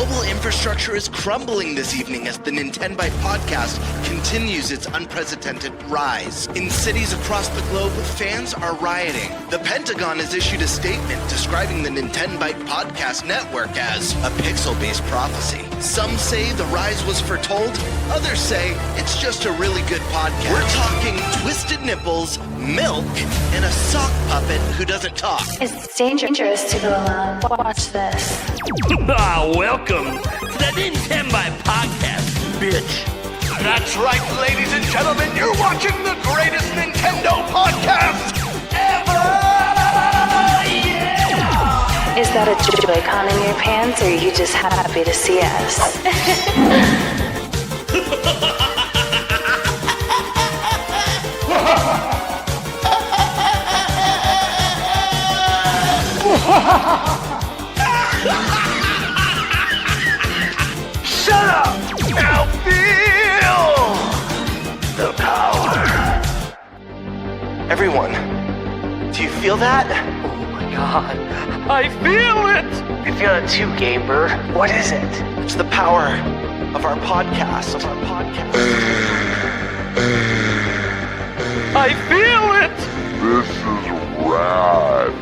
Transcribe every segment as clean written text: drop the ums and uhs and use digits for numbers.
Mobile infrastructure is crumbling this evening as the NintenByte Podcast continues its unprecedented rise. In cities across the globe, fans are rioting. The Pentagon has issued a statement describing the NintenByte Podcast network as a pixel-based prophecy. Some say the rise was foretold, others say it's just a really good podcast. We're talking twisted nipples, milk, and a sock puppet who doesn't talk. It's dangerous to go alone. Watch this. Welcome to the NintenByte Podcast, bitch. That's right, ladies and gentlemen, you're watching the greatest Nintendo podcast ever! Yeah! Is that a Joy-Con in your pants, or are you just happy to see us? Shut up! Now feel the power. Everyone, do you feel that? Oh my god, I feel it! You feel it too, Game Bird. What is it? It's the power of our podcast. I feel it! This is rad,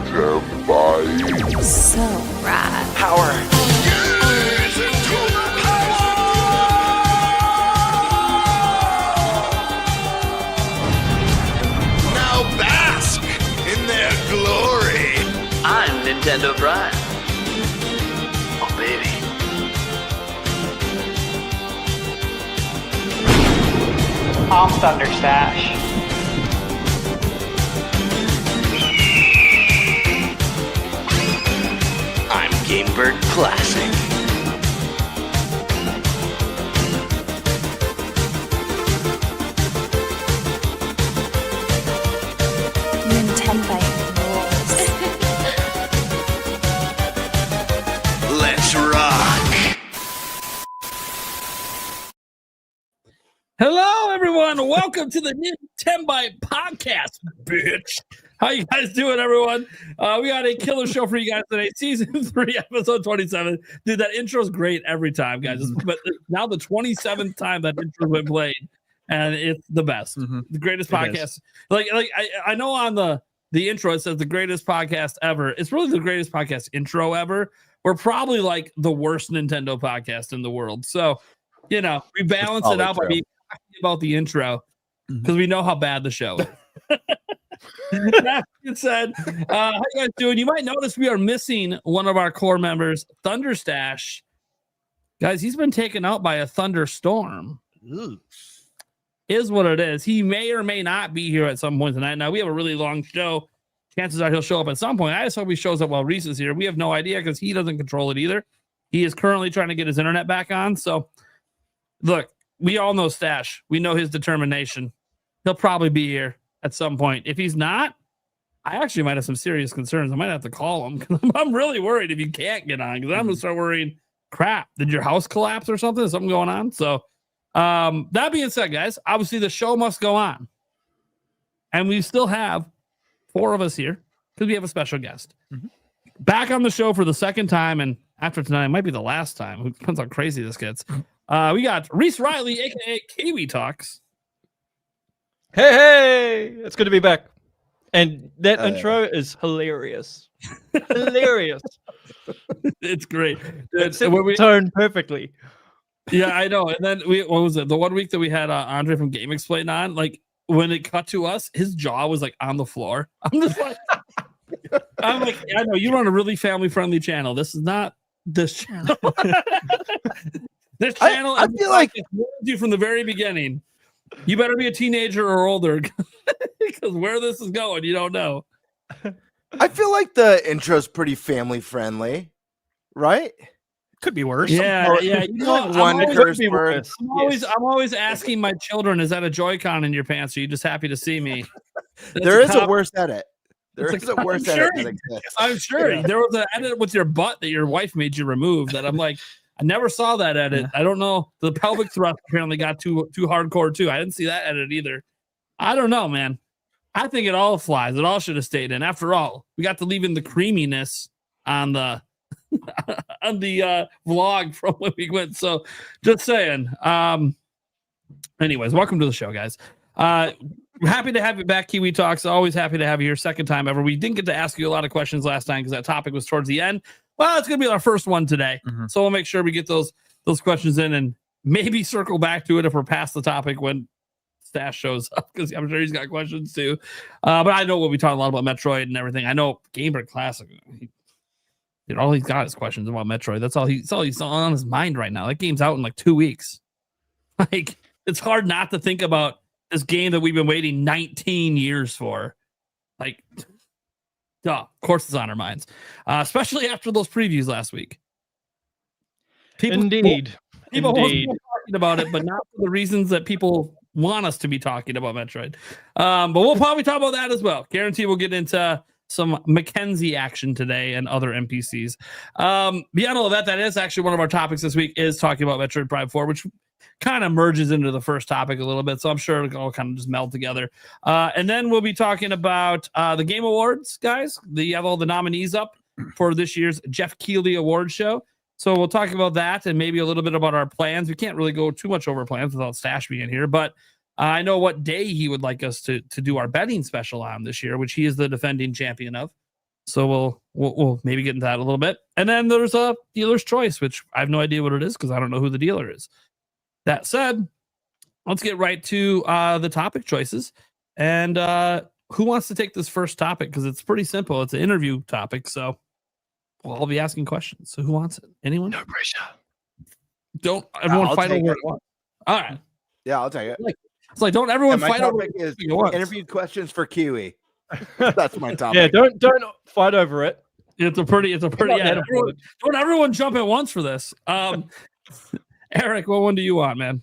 NintenByte. So rad. Power. Now bask in their glory. I'm Nintendo Prime. Oh baby. I'm ThunderStash. I'm Game Bird Classic. NintenByte rules. Let's rock. Hello, everyone. Welcome to the NintenByte Podcast, bitch. How you guys doing, everyone? We got a killer show for you guys today. Season 3, episode 27. Dude, that intro's great every time, guys. But now the 27th time that intro's been played, and it's the best. The greatest podcast. Like I know on the intro it says the greatest podcast ever. It's really the greatest podcast intro ever. We're probably like the worst Nintendo podcast in the world. So, you know, we balance it out by being about the intro because we know how bad the show is. That being said, how you guys doing? You might notice we are missing one of our core members, ThunderStash. Guys, he's been taken out by a thunderstorm. Is what it is. He may or may not be here at some point tonight. Now, we have a really long show. Chances are he'll show up at some point. I just hope he shows up while Reece is here. We have no idea because he doesn't control it either. He is currently trying to get his internet back on. So, look, we all know Stash. We know his determination. He'll probably be here at some point. If he's not, I actually might have some serious concerns. I might have to call him because I'm really worried if you can't get on because I'm going to start worrying, crap, did your house collapse or something? Is something going on? So that being said, guys, obviously the show must go on. And we still have 4 of us here because we have a special guest. Back on the show for the second time, and after tonight, it might be the last time. It depends how crazy this gets. We got Reece Reilly, a.k.a. Kiwi Talkz. Hey, it's good to be back. And that intro is hilarious. Hilarious. It's great. It's turned perfectly. Yeah, I know. And then what was it? The 1 week that we had Andre from Game Explain on, like when it cut to us, his jaw was like on the floor. I'm like, I know you run a really family-friendly channel. This is not this channel. This channel, I feel like you from the very beginning. You better be a teenager or older because where this is going, you don't know. I feel like the intro's pretty family friendly, right? Could be worse. Yeah. You know, One curse word. I'm always asking my children, is that a Joy-Con in your pants? Or are you just happy to see me? There is a worse edit. There is a worse edit that exists. I'm sure there was an edit with your butt that your wife made you remove that I'm like, I never saw that edit. I don't know. The pelvic thrust apparently got too hardcore too. I didn't see that edit either. I don't know, man. I think it all flies. It all should have stayed in. After all, we got to leave in the creaminess on the on the vlog from when we went. So just saying. Anyways, welcome to the show, guys. Happy to have you back, Kiwi Talkz. Always happy to have you here. Second time ever. We didn't get to ask you a lot of questions last time because that topic was towards the end. Well, it's going to be our first one today. So we'll make sure we get those questions in and maybe circle back to it if we're past the topic when Stash shows up, because I'm sure he's got questions too. But I know we'll be talking a lot about Metroid and everything. I know Gamebird Classic. All he's got is questions about Metroid. That's all he's on his mind right now. That game's out in like 2 weeks. Like, it's hard not to think about this game that we've been waiting 19 years for. Like, duh, of course it's on our minds. Especially after those previews last week. People were talking about it, but not for the reasons that people want us to be talking about Metroid. But we'll probably talk about that as well. Guarantee we'll get into some Mackenzie action today and other NPCs. Beyond all of that is actually one of our topics this week is talking about Metroid Prime 4, which kind of merges into the first topic a little bit. So I'm sure it'll all kind of just meld together. And then we'll be talking about the Game Awards, guys. You have all the nominees up for this year's Jeff Keighley Award show. So we'll talk about that and maybe a little bit about our plans. We can't really go too much over plans without Stash being here, but I know what day he would like us to do our betting special on this year, which he is the defending champion of. So we'll maybe get into that a little bit. And then there's a dealer's choice, which I have no idea what it is because I don't know who the dealer is. That said, let's get right to the topic choices. And who wants to take this first topic? Because it's pretty simple. It's an interview topic. So we'll all be asking questions. So who wants it? Anyone? No pressure. Don't everyone fight over it. All right. Yeah, I'll take it. It's like, don't everyone my fight over topic is it. interview questions for Kiwi. That's my topic. Yeah, don't fight over it. It's a pretty yeah. Don't everyone jump at once for this. Eric, what one do you want, man?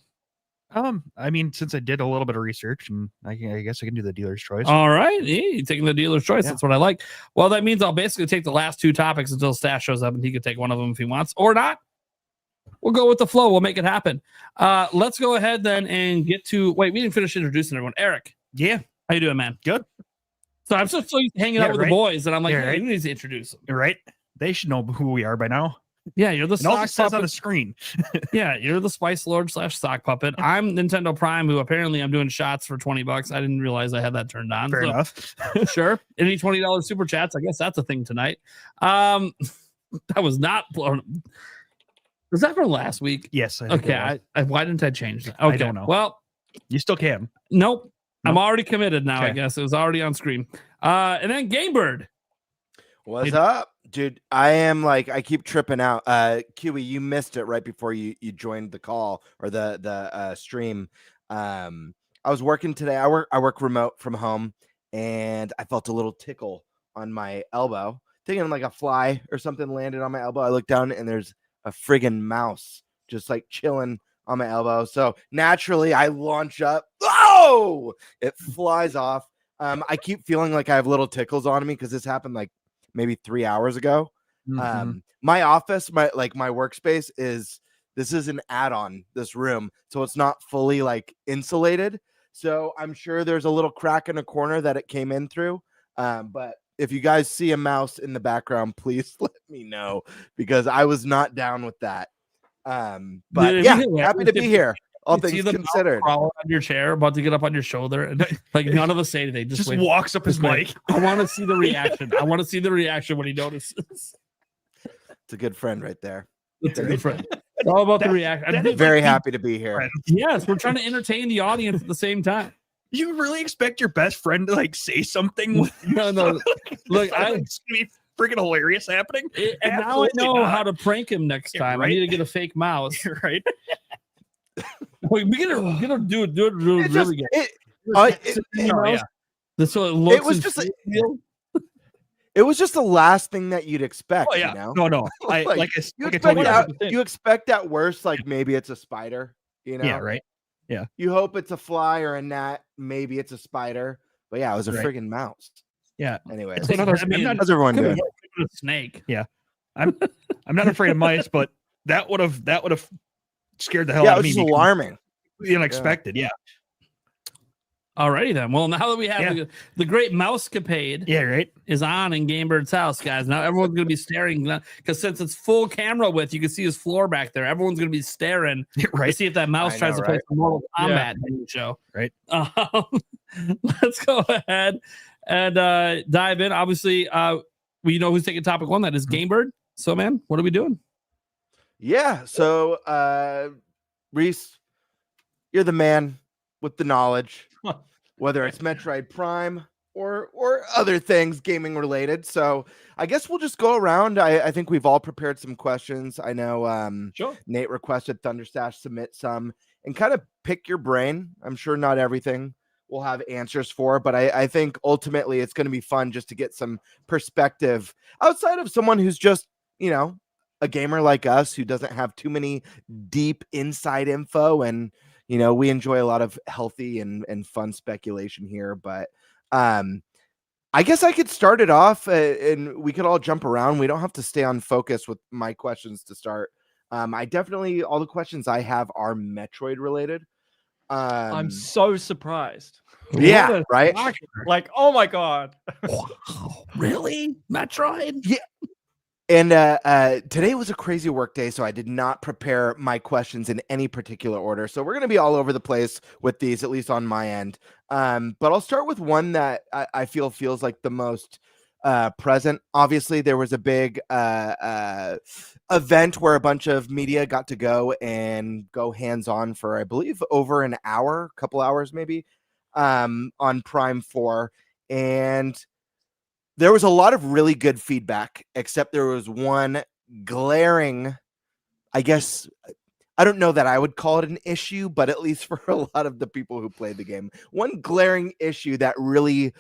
I mean, since I did a little bit of research, and I guess I can do the dealer's choice. All right, you're taking the dealer's choice. Yeah. That's what I like. Well, that means I'll basically take the last two topics until Stash shows up, and he could take one of them if he wants, or not. We'll go with the flow. We'll make it happen. Let's go ahead then and get to. Wait, we didn't finish introducing everyone. Eric, Yeah, how you doing, man? good. So I'm so used to hanging out with the boys, and I'm like, Yeah, hey, right. you need to introduce them. Right? They should know who we are by now. Yeah, you're the And all sock it says on puppet. the screen. Yeah, you're the Spice Lord / sock puppet. I'm Nintendo Prime, who apparently I'm doing shots for $20. I didn't realize I had that turned on. Fair So, enough. Sure. Any $20 super chats? I guess that's a thing tonight. That was not. Was that from last week? Yes. I think it Okay. was. Why didn't I change that? Okay. don't know. Well, You still can. nope. I'm Nope. already committed now. I Okay. guess it was already on screen. And then Gamebird. What's up, dude? I keep tripping out. Kiwi, you missed it right before you joined the call or the stream. I was working today. I work remote from home, and I felt a little tickle on my elbow, thinking like a fly or something landed on my elbow. I look down and there's a friggin' mouse just like chilling on my elbow. So naturally, I launch up. Oh, it flies off. I keep feeling like I have little tickles on me because this happened like maybe 3 hours ago. My office, my workspace this is an add-on, this room, so it's not fully like insulated. So I'm sure there's a little crack in a corner that it came in through. But if you guys see a mouse in the background, please let me know because I was not down with that. But Dude, yeah, you- happy to be here. All You see things the mouse considered. crawling on your chair, about to get up on your shoulder, and like none of us say anything. Just wait. walks up his Just wait. mic. I want to see the reaction. I want to see the reaction when he notices. It's a good friend right there. It's a good friend. It's all about the reaction. that is Very like happy to be here. friend. Yes, we're trying to entertain the audience at the same time. You really expect your best friend to like say something? No. Look, it's gonna be freaking hilarious happening. And now I Absolutely know not. how to prank him next Yeah, time. I right? need to get a fake mouse. Right? Wait, we gotta do it really It just- good. Oh, yeah. That's what it looks. was and just a- feels. It was just the last thing that you'd expect. Oh yeah. You know? No. I Like, like I, You like I expect, told you. at, 100%. you expect at worst, like maybe it's a spider. You know, Yeah. Right. You hope it's a fly or a gnat. Maybe it's a spider. But yeah, it was a Right. friggin' mouse. Yeah. Anyway, It's another. I mean, how's everyone Could doing? be a snake. I'm not afraid of mice, but that would have scared the hell Yeah, out it of was me. just because alarming. the unexpected. Yeah. Alrighty then. Well, now that we have the great mousecapade is on in Gamebird's house, guys. Now everyone's going to be staring because since it's full camera width, you can see his floor back there. Everyone's going to be staring to see if that mouse tries to play some Mortal Kombat in the show. Right. Let's go ahead and dive in. Obviously, we know who's taking topic one. That is Gamebird. So, man, what are we doing? Yeah. So, Reece, you're the man with the knowledge, whether it's Metroid Prime or other things gaming related. So I guess we'll just go around. I think we've all prepared some questions. I know Nate requested ThunderStash submit some and kind of pick your brain. I'm sure not everything we'll have answers for, but I think ultimately it's going to be fun just to get some perspective outside of someone who's just, a gamer like us who doesn't have too many deep inside info. And we enjoy a lot of healthy and fun speculation here, but I guess I could start it off and we could all jump around. We don't have to stay on focus with my questions to start. I definitely, all the questions I have are Metroid related. I'm so surprised. Yeah, right? Like, oh my God. Really? Metroid? Yeah. And today was a crazy work day, so I did not prepare my questions in any particular order. So we're going to be all over the place with these, at least on my end. But I'll start with one that I feel feels like the most present. Obviously, there was a big event where a bunch of media got to go hands-on for, I believe, over an hour, a couple hours maybe, on Prime 4. And there was a lot of really good feedback, except there was one glaring, I guess, I don't know that I would call it an issue, but at least for a lot of the people who played the game, one glaring issue that really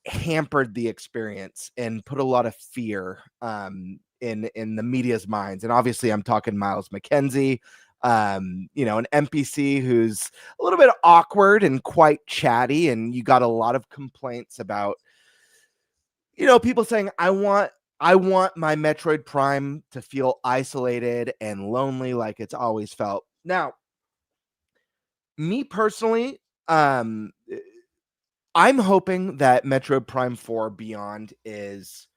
hampered the experience and put a lot of fear in the media's minds. And obviously I'm talking Miles McKenzie, an NPC who's a little bit awkward and quite chatty. And you got a lot of complaints about, people saying, I want my Metroid Prime to feel isolated and lonely like it's always felt. Now, me personally, I'm hoping that Metroid Prime 4 Beyond is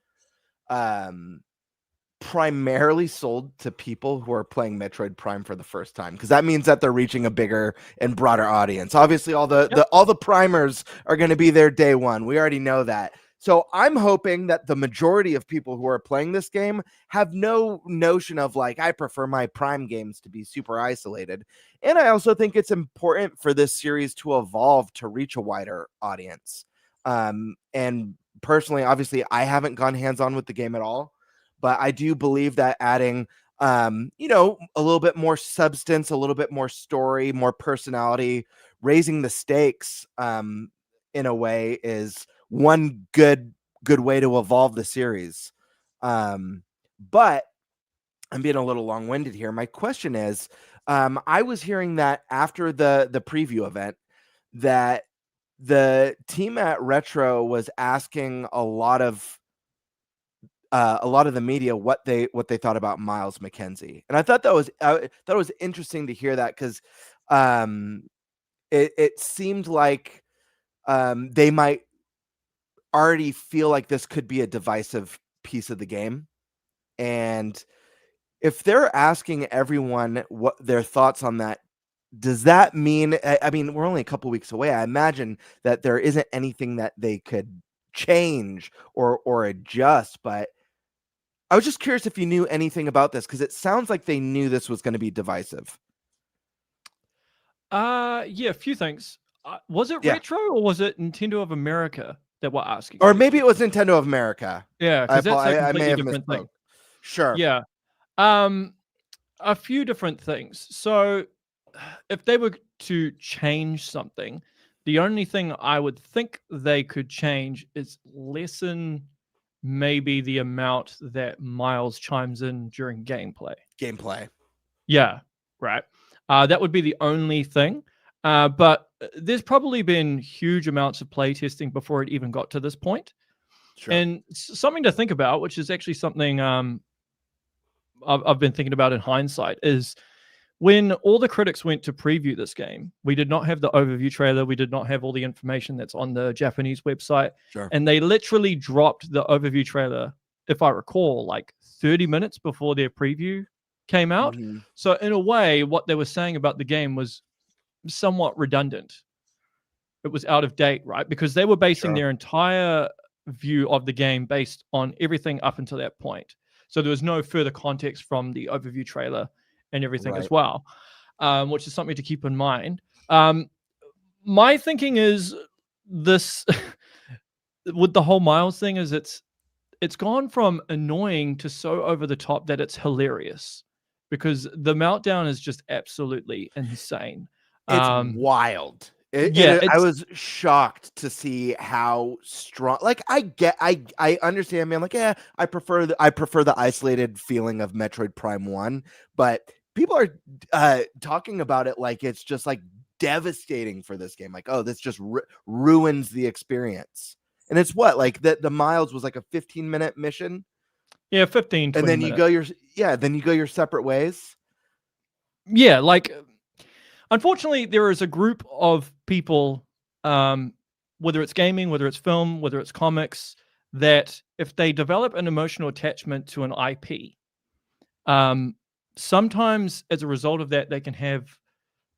primarily sold to people who are playing Metroid Prime for the first time, because that means that they're reaching a bigger and broader audience. Obviously, all the primers are going to be there day one. We already know that. So I'm hoping that the majority of people who are playing this game have no notion of like, I prefer my Prime games to be super isolated. And I also think it's important for this series to evolve to reach a wider audience. And personally, obviously, I haven't gone hands-on with the game at all, but I do believe that adding, a little bit more substance, a little bit more story, more personality, raising the stakes in a way is one good way to evolve the series. But I'm being a little long-winded here. My question is, I was hearing that after the preview event that the team at Retro was asking a lot of the media what they thought about Miles McKenzie. And I thought that was interesting to hear that, because it seemed like they might already feel like this could be a divisive piece of the game. And if they're asking everyone what their thoughts on that, does that mean, I mean, we're only a couple weeks away. I imagine that there isn't anything that they could change or adjust, but I was just curious if you knew anything about this, because it sounds like they knew this was going to be divisive. Yeah, a few things. Was it Retro or was it Nintendo of America that were asking? Or maybe it was Nintendo of America. Yeah, because that's a I may have completely different thing. Sure. Yeah. A few different things. So if they were to change something, the only thing I would think they could change is lessen maybe the amount that Miles chimes in during gameplay. Yeah, right. That would be the only thing. But there's probably been huge amounts of playtesting before it even got to this point. Sure. And something to think about, which is actually something I've been thinking about in hindsight, is when all the critics went to preview this game, we did not have the overview trailer. We did not have all the information that's on the Japanese website. Sure. And they literally dropped the overview trailer, if I recall, like 30 minutes before their preview came out. Mhm. So in a way, what they were saying about the game was somewhat redundant. It was out of date, right? Because they were basing Sure. their entire view of the game based on everything up until that point. So there was no further context from the overview trailer and everything as Right. well, which is something to keep in mind. My thinking is this with the whole Miles thing is it's gone from annoying to so over the top that it's hilarious because the meltdown is just absolutely insane. It's wild. Yeah, I was shocked to see how strong. Like I understand, man. Like, yeah, I prefer the isolated feeling of Metroid Prime 1, but people are talking about it like it's just like devastating for this game. Like, oh, this just ruins the experience. And it's what, like the Miles was like a 15-minute mission. Yeah, 15, 20 and then minutes. you go your separate ways. Yeah, like unfortunately, there is a group of people, whether it's gaming, whether it's film, whether it's comics, that if they develop an emotional attachment to an IP, sometimes as a result of that, they can have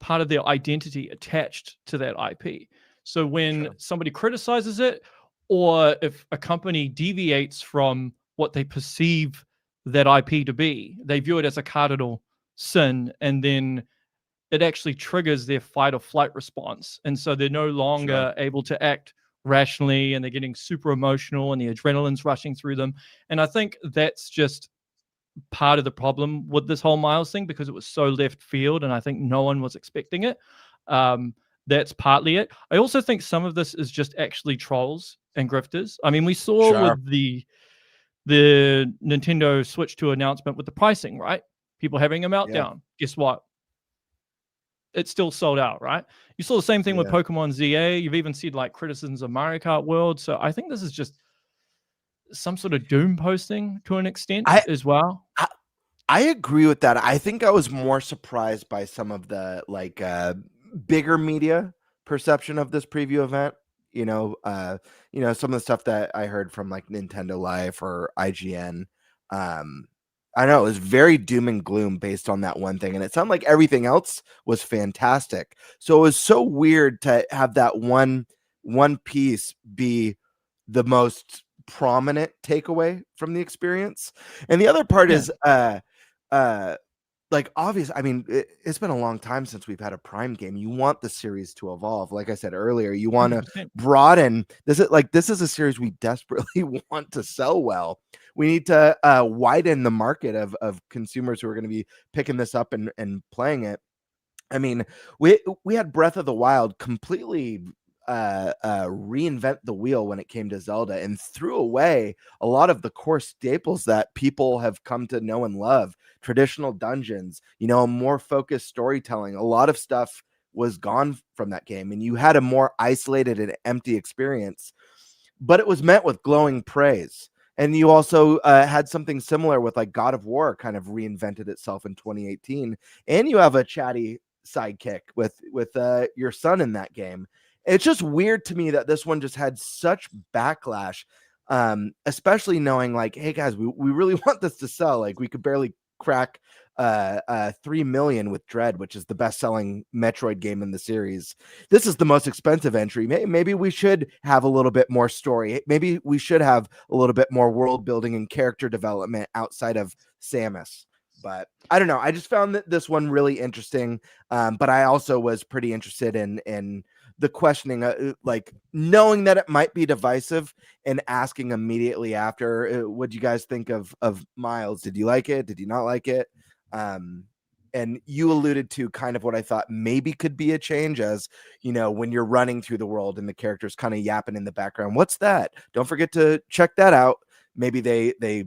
part of their identity attached to that IP. So when somebody criticizes it, or if a company deviates from what they perceive that IP to be, they view it as a cardinal sin, and then it actually triggers their fight or flight response. And so they're no longer able to act rationally, and they're getting super emotional and the adrenaline's rushing through them. And I think that's just part of the problem with this whole Miles thing, because it was so left field and I think no one was expecting it. That's partly it. I also think some of this is just actually trolls and grifters. I mean, we saw with the Nintendo Switch 2 announcement with the pricing, right? People having a meltdown. Guess what? It's still sold out, right? You saw the same thing with Pokemon ZA. You've even seen like criticisms of Mario Kart World. So I think this is just some sort of doom posting to an extent as well. I agree with that. I think I was more surprised by some of the like bigger media perception of this preview event. Some of the stuff that I heard from like Nintendo Life or IGN. I know it was very doom and gloom based on that one thing, and it sounded like everything else was fantastic. So it was so weird to have that one piece be the most prominent takeaway from the experience. And the other part is like obvious. I mean, it's been a long time since we've had a Prime game. You want the series to evolve. Like I said earlier, you want to broaden. This is a series we desperately want to sell well. We need to widen the market of consumers who are going to be picking this up and playing it. I mean, we had Breath of the Wild completely reinvent the wheel when it came to Zelda, and threw away a lot of the core staples that people have come to know and love. Traditional dungeons, more focused storytelling. A lot of stuff was gone from that game, and you had a more isolated and empty experience, but it was met with glowing praise. And you also had something similar with like God of War kind of reinvented itself in 2018, and you have a chatty sidekick with your son in that game. It's just weird to me that this one just had such backlash, especially knowing like, hey guys, we really want this to sell. Like we could barely crack 3 million with Dread, which is the best-selling Metroid game in the series. This is the most expensive entry. Maybe we should have a little bit more story. Maybe we should have a little bit more world building and character development outside of Samus. But I don't know. I just found that this one really interesting. But I also was pretty interested in the questioning, like knowing that it might be divisive and asking immediately after, what do you guys think of Miles? Did you like it? Did you not like it? And you alluded to kind of what I thought maybe could be a change, as when you're running through the world and the character's kind of yapping in the background. What's that? Don't forget to check that out. Maybe they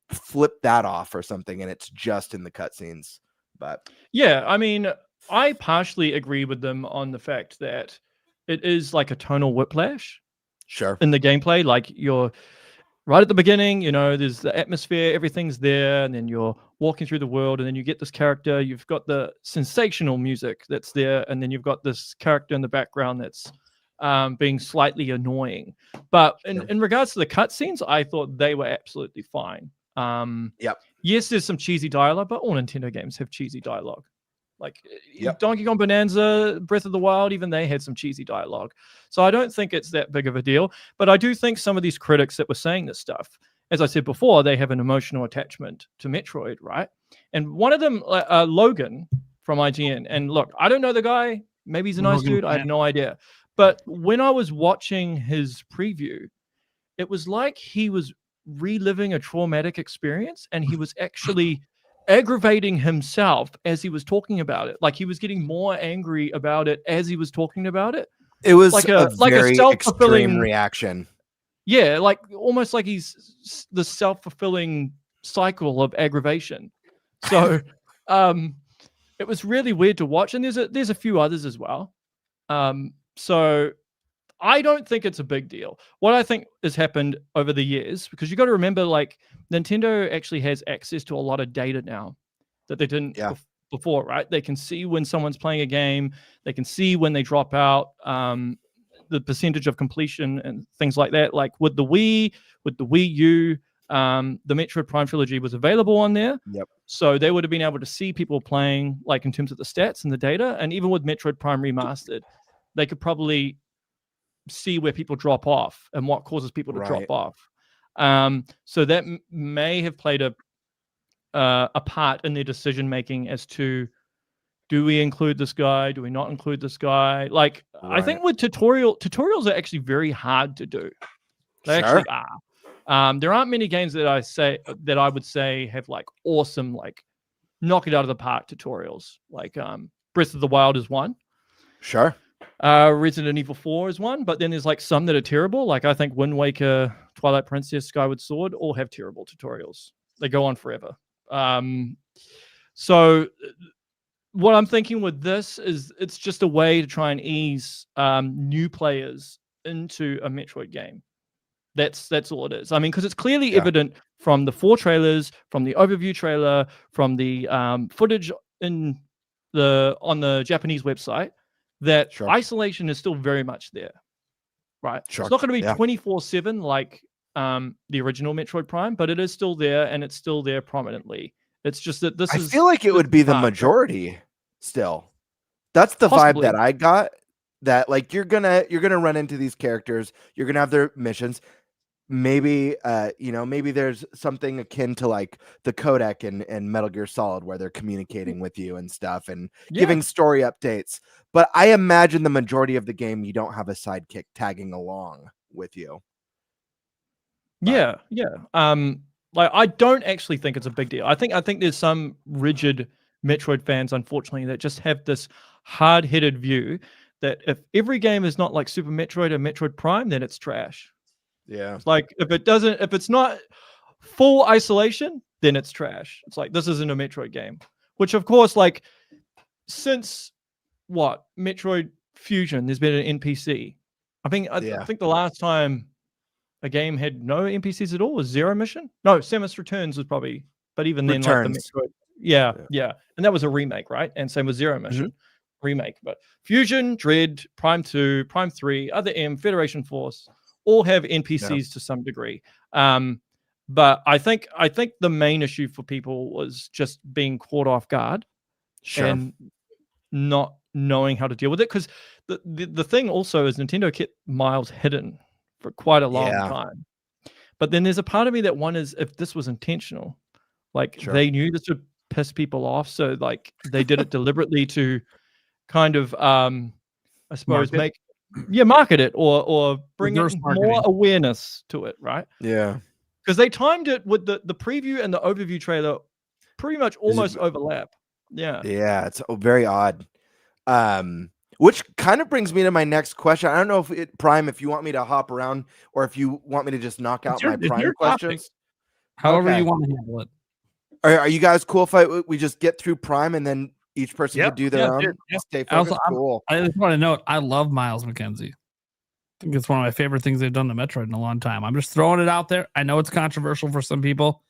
flip that off or something, and it's just in the cutscenes. But yeah, I mean, I partially agree with them on the fact that it is like a tonal whiplash. Sure. In the gameplay, like you're right at the beginning, there's the atmosphere, everything's there, and then you're walking through the world, and then you get this character. You've got the sensational music that's there, and then you've got this character in the background that's being slightly annoying. But in regards to the cutscenes, I thought they were absolutely fine. Yes, there's some cheesy dialogue, but all Nintendo games have cheesy dialogue. Like Donkey Kong Bonanza, Breath of the Wild, even they had some cheesy dialogue. So I don't think it's that big of a deal. But I do think some of these critics that were saying this stuff, as I said before, they have an emotional attachment to Metroid, right? And one of them, Logan from IGN, and look, I don't know the guy. Maybe he's a nice dude. I have no idea. But when I was watching his preview, it was like he was reliving a traumatic experience, and he was actually aggravating himself as he was talking about it. Like he was getting more angry about it as he was talking about it. It was like a a self-fulfilling reaction. Yeah, like almost like he's the self-fulfilling cycle of aggravation. So it was really weird to watch, and there's a few others as well. So I don't think it's a big deal. What I think has happened over the years, because you got to remember, like Nintendo actually has access to a lot of data now that they didn't before, right? They can see when someone's playing a game. They can see when they drop out, the percentage of completion and things like that. Like with the Wii, with the Wii U, the Metroid Prime trilogy was available on there. So they would have been able to see people playing, like in terms of the stats and the data. And even with Metroid Prime Remastered, they could probably see where people drop off and what causes people to drop off. So that may have played a part in their decision making as to, do we include this guy? Do we not include this guy? Like, I think with tutorials are actually very hard to do. They actually are. There aren't many games that I would say have like awesome, like knock it out of the park tutorials. Like Breath of the Wild is one. Resident Evil 4 is one, but then there's like some that are terrible. Like I think Wind Waker, Twilight Princess, Skyward Sword all have terrible tutorials. They go on forever. So what I'm thinking with this is it's just a way to try and ease new players into a Metroid game. That's all it is. I mean, because it's clearly evident from the 4 trailers, from the overview trailer, from the footage on the Japanese website, that isolation is still very much there, right? It's not going to be 24/7 like the original Metroid Prime, but it is still there, and it's still there prominently. It's just that I feel like it would be the majority still. That's the vibe that I got. That like you're gonna run into these characters, you're gonna have their missions. Maybe maybe there's something akin to like the codec and Metal Gear Solid where they're communicating with you and stuff and giving story updates. But I imagine the majority of the game you don't have a sidekick tagging along with you. Like I don't actually think it's a big deal. I think there's some rigid Metroid fans, unfortunately, that just have this hard-headed view that if every game is not like Super Metroid or Metroid Prime, then it's trash. It's like if it's not full isolation, then it's trash. It's like this isn't a Metroid game. Which of course, like since Metroid Fusion, there's been an NPC. I think the last time a game had no NPCs at all was Zero Mission. No, Samus Returns was probably, but even then, like the Metroid, and that was a remake, right? And same with Zero Mission remake. But Fusion, Dread, Prime 2, Prime 3, Other M, Federation Force, all have NPCs to some degree. But I think the main issue for people was just being caught off guard and not knowing how to deal with it. Because the thing also is Nintendo kept Miles hidden for quite a long time. But then there's a part of me that wonders if this was intentional. Like they knew this would piss people off, so like they did it deliberately to kind of I suppose market it or bring more awareness to it, right? Because they timed it with the preview and the overview trailer pretty much almost overlap. It's very odd. Which kind of brings me to my next question. I don't know if you want me to hop around or if you want me to just knock out my Prime questions. However you want to handle it. Are you guys cool if we just get through Prime and then each person could do their own? Stay focused. Cool. I just want to note, I love Miles McKenzie. I think it's one of my favorite things they've done to Metroid in a long time. I'm just throwing it out there. I know it's controversial for some people,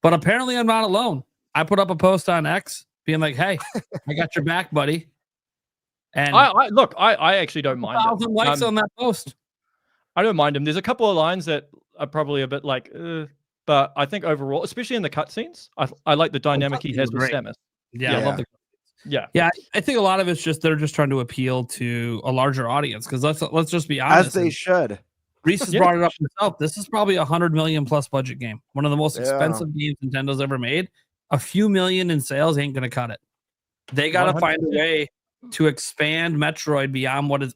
but apparently I'm not alone. I put up a post on X being like, "Hey, I got your back, buddy." And I actually don't mind 1,000 likes on that post. I don't mind him. There's a couple of lines that are probably a bit like, but I think overall, especially in the cutscenes, I like the dynamic he has with great. Samus. Yeah, I love the. Yeah, I think a lot of it's just they're just trying to appeal to a larger audience because let's just be honest. As they should. Reece has brought it up himself. This is probably a $100 million plus budget game. One of the most expensive games Nintendo's ever made. A few million in sales ain't gonna cut it. They gotta 100%. find a way to expand Metroid beyond what it's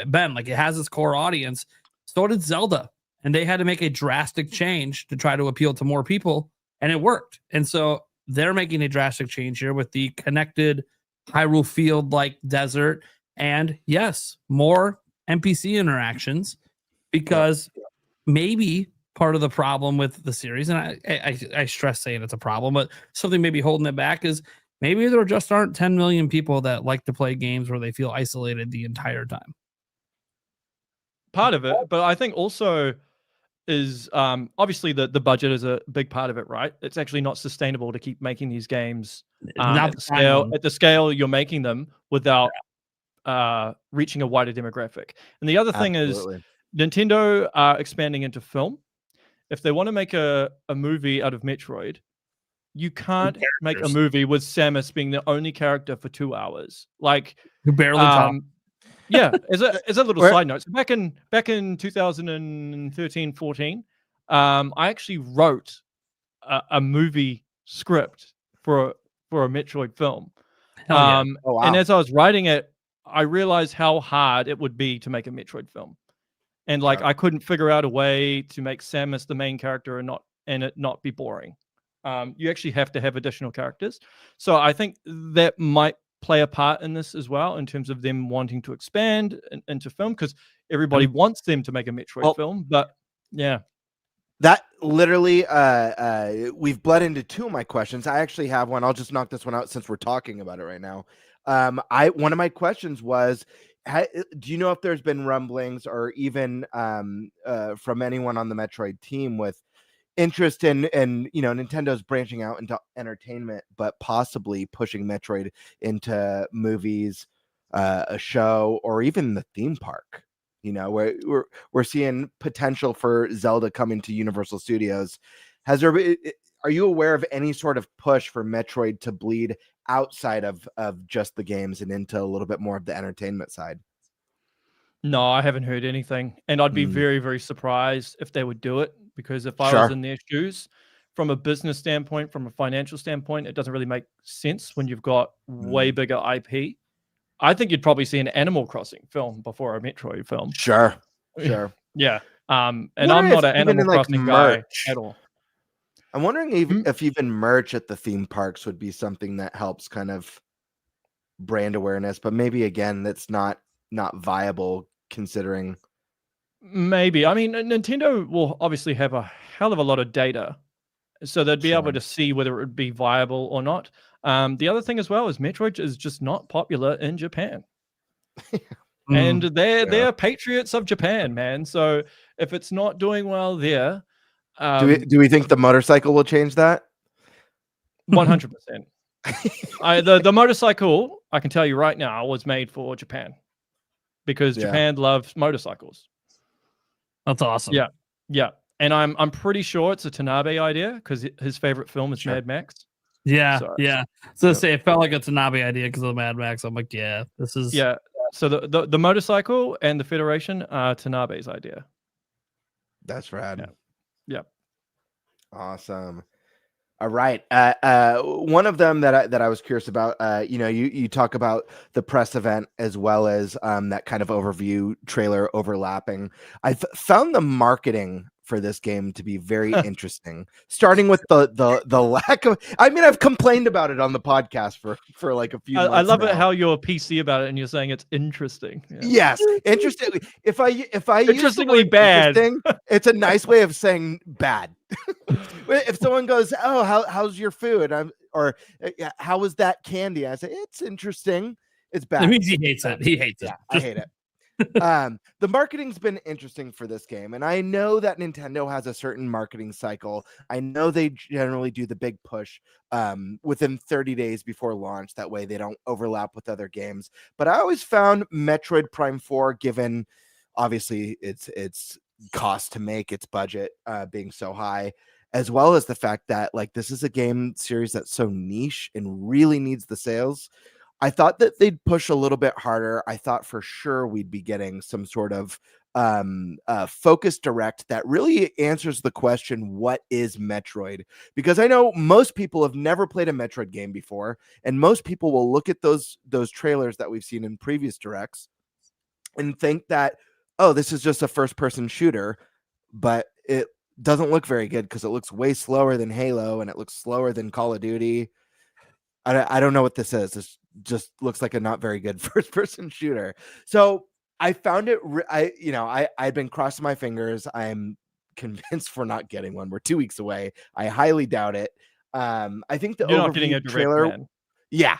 been. Like it has its core audience. So did Zelda, and they had to make a drastic change to try to appeal to more people, and it worked. And so they're making a drastic change here with the connected Hyrule Field like desert, and yes, more NPC interactions. Because maybe part of the problem with the series, and I stress saying it's a problem, but something maybe holding it back is maybe there just aren't 10 million people that like to play games where they feel isolated the entire time. Part of it, but I think also is obviously the budget is a big part of it, right? It's actually not sustainable to keep making these games at the scale you're making them without reaching a wider demographic. And the other thing is Nintendo are expanding into film. If they want to make a movie out of Metroid, you can't make a movie with Samus being the only character for 2 hours. Like who barely talk. Yeah, as a little side note, so back in 2013-14, I actually wrote a movie script for a Metroid film. And as I was writing it, I realized how hard it would be to make a Metroid film. And like I couldn't figure out a way to make Samus the main character and it not be boring. You actually have to have additional characters. So I think that might play a part in this as well in terms of them wanting to expand into film because everybody wants them to make a Metroid film. But yeah. That literally we've bled into two of my questions. I actually have one. I'll just knock this one out since we're talking about it right now. One of my questions was, do you know if there's been rumblings or even from anyone on the Metroid team with interest in Nintendo's branching out into entertainment, but possibly pushing Metroid into movies, a show, or even the theme park? Where we're seeing potential for Zelda coming to Universal Studios. Are you aware of any sort of push for Metroid to bleed outside of just the games and into a little bit more of the entertainment side? No, I haven't heard anything. And I'd be very, very surprised if they would do it, because if I was in their shoes, from a business standpoint, from a financial standpoint, it doesn't really make sense when you've got way bigger IP. I think you'd probably see an Animal Crossing film before a Metroid film. Sure. Yeah. And I'm not an Animal Crossing guy at all. I'm wondering if even merch at the theme parks would be something that helps kind of brand awareness, but maybe again, that's not viable considering. Maybe. I mean, Nintendo will obviously have a hell of a lot of data, so they'd be able to see whether it would be viable or not. The other thing as well is Metroid is just not popular in Japan. And they're patriots of Japan, man. So if it's not doing well there, do we think the motorcycle will change that? 100%. The motorcycle, I can tell you right now, was made for Japan because Japan loves motorcycles. That's awesome. Yeah. And I'm pretty sure it's a Tanabe idea because his favorite film is Mad Max. So say it felt like a Tanabe idea because of Mad Max. I'm like, this is So the motorcycle and the Federation are Tanabe's idea. That's rad. Yeah. Awesome. All right. One of them that I was curious about, you talk about the press event as well as that kind of overview trailer overlapping. I found the marketing for this game to be very interesting, starting with the lack of. I mean, I've complained about it on the podcast for like a few months. I love now. it how you're PC about it and you're saying it's interesting. Yeah. Yes, interesting. If I interestingly use bad, it's a nice way of saying bad. If someone goes, "Oh, how's your food?" Or "How was that candy?" I say, "It's interesting." It's bad. It means he hates it. He hates it. I hate it. The marketing's been interesting for this game, and I know that Nintendo has a certain marketing cycle. I know they generally do the big push within 30 days before launch. That way they don't overlap with other games. But I always found Metroid Prime 4, given obviously its cost to make, its budget being so high, as well as the fact that like this is a game series that's so niche and really needs the sales. I thought that they'd push a little bit harder. I thought for sure we'd be getting some sort of focus direct that really answers the question, what is Metroid? Because I know most people have never played a Metroid game before, and most people will look at those trailers that we've seen in previous directs and think that, oh, this is just a first person shooter, but it doesn't look very good because it looks way slower than Halo and it looks slower than Call of Duty. I don't know what this is. This just looks like a not very good first person shooter. So I found it. I'd been crossing my fingers. I'm convinced we're not getting one. We're 2 weeks away. I highly doubt it. I think the You're not getting overview a direct trailer. man. Yeah.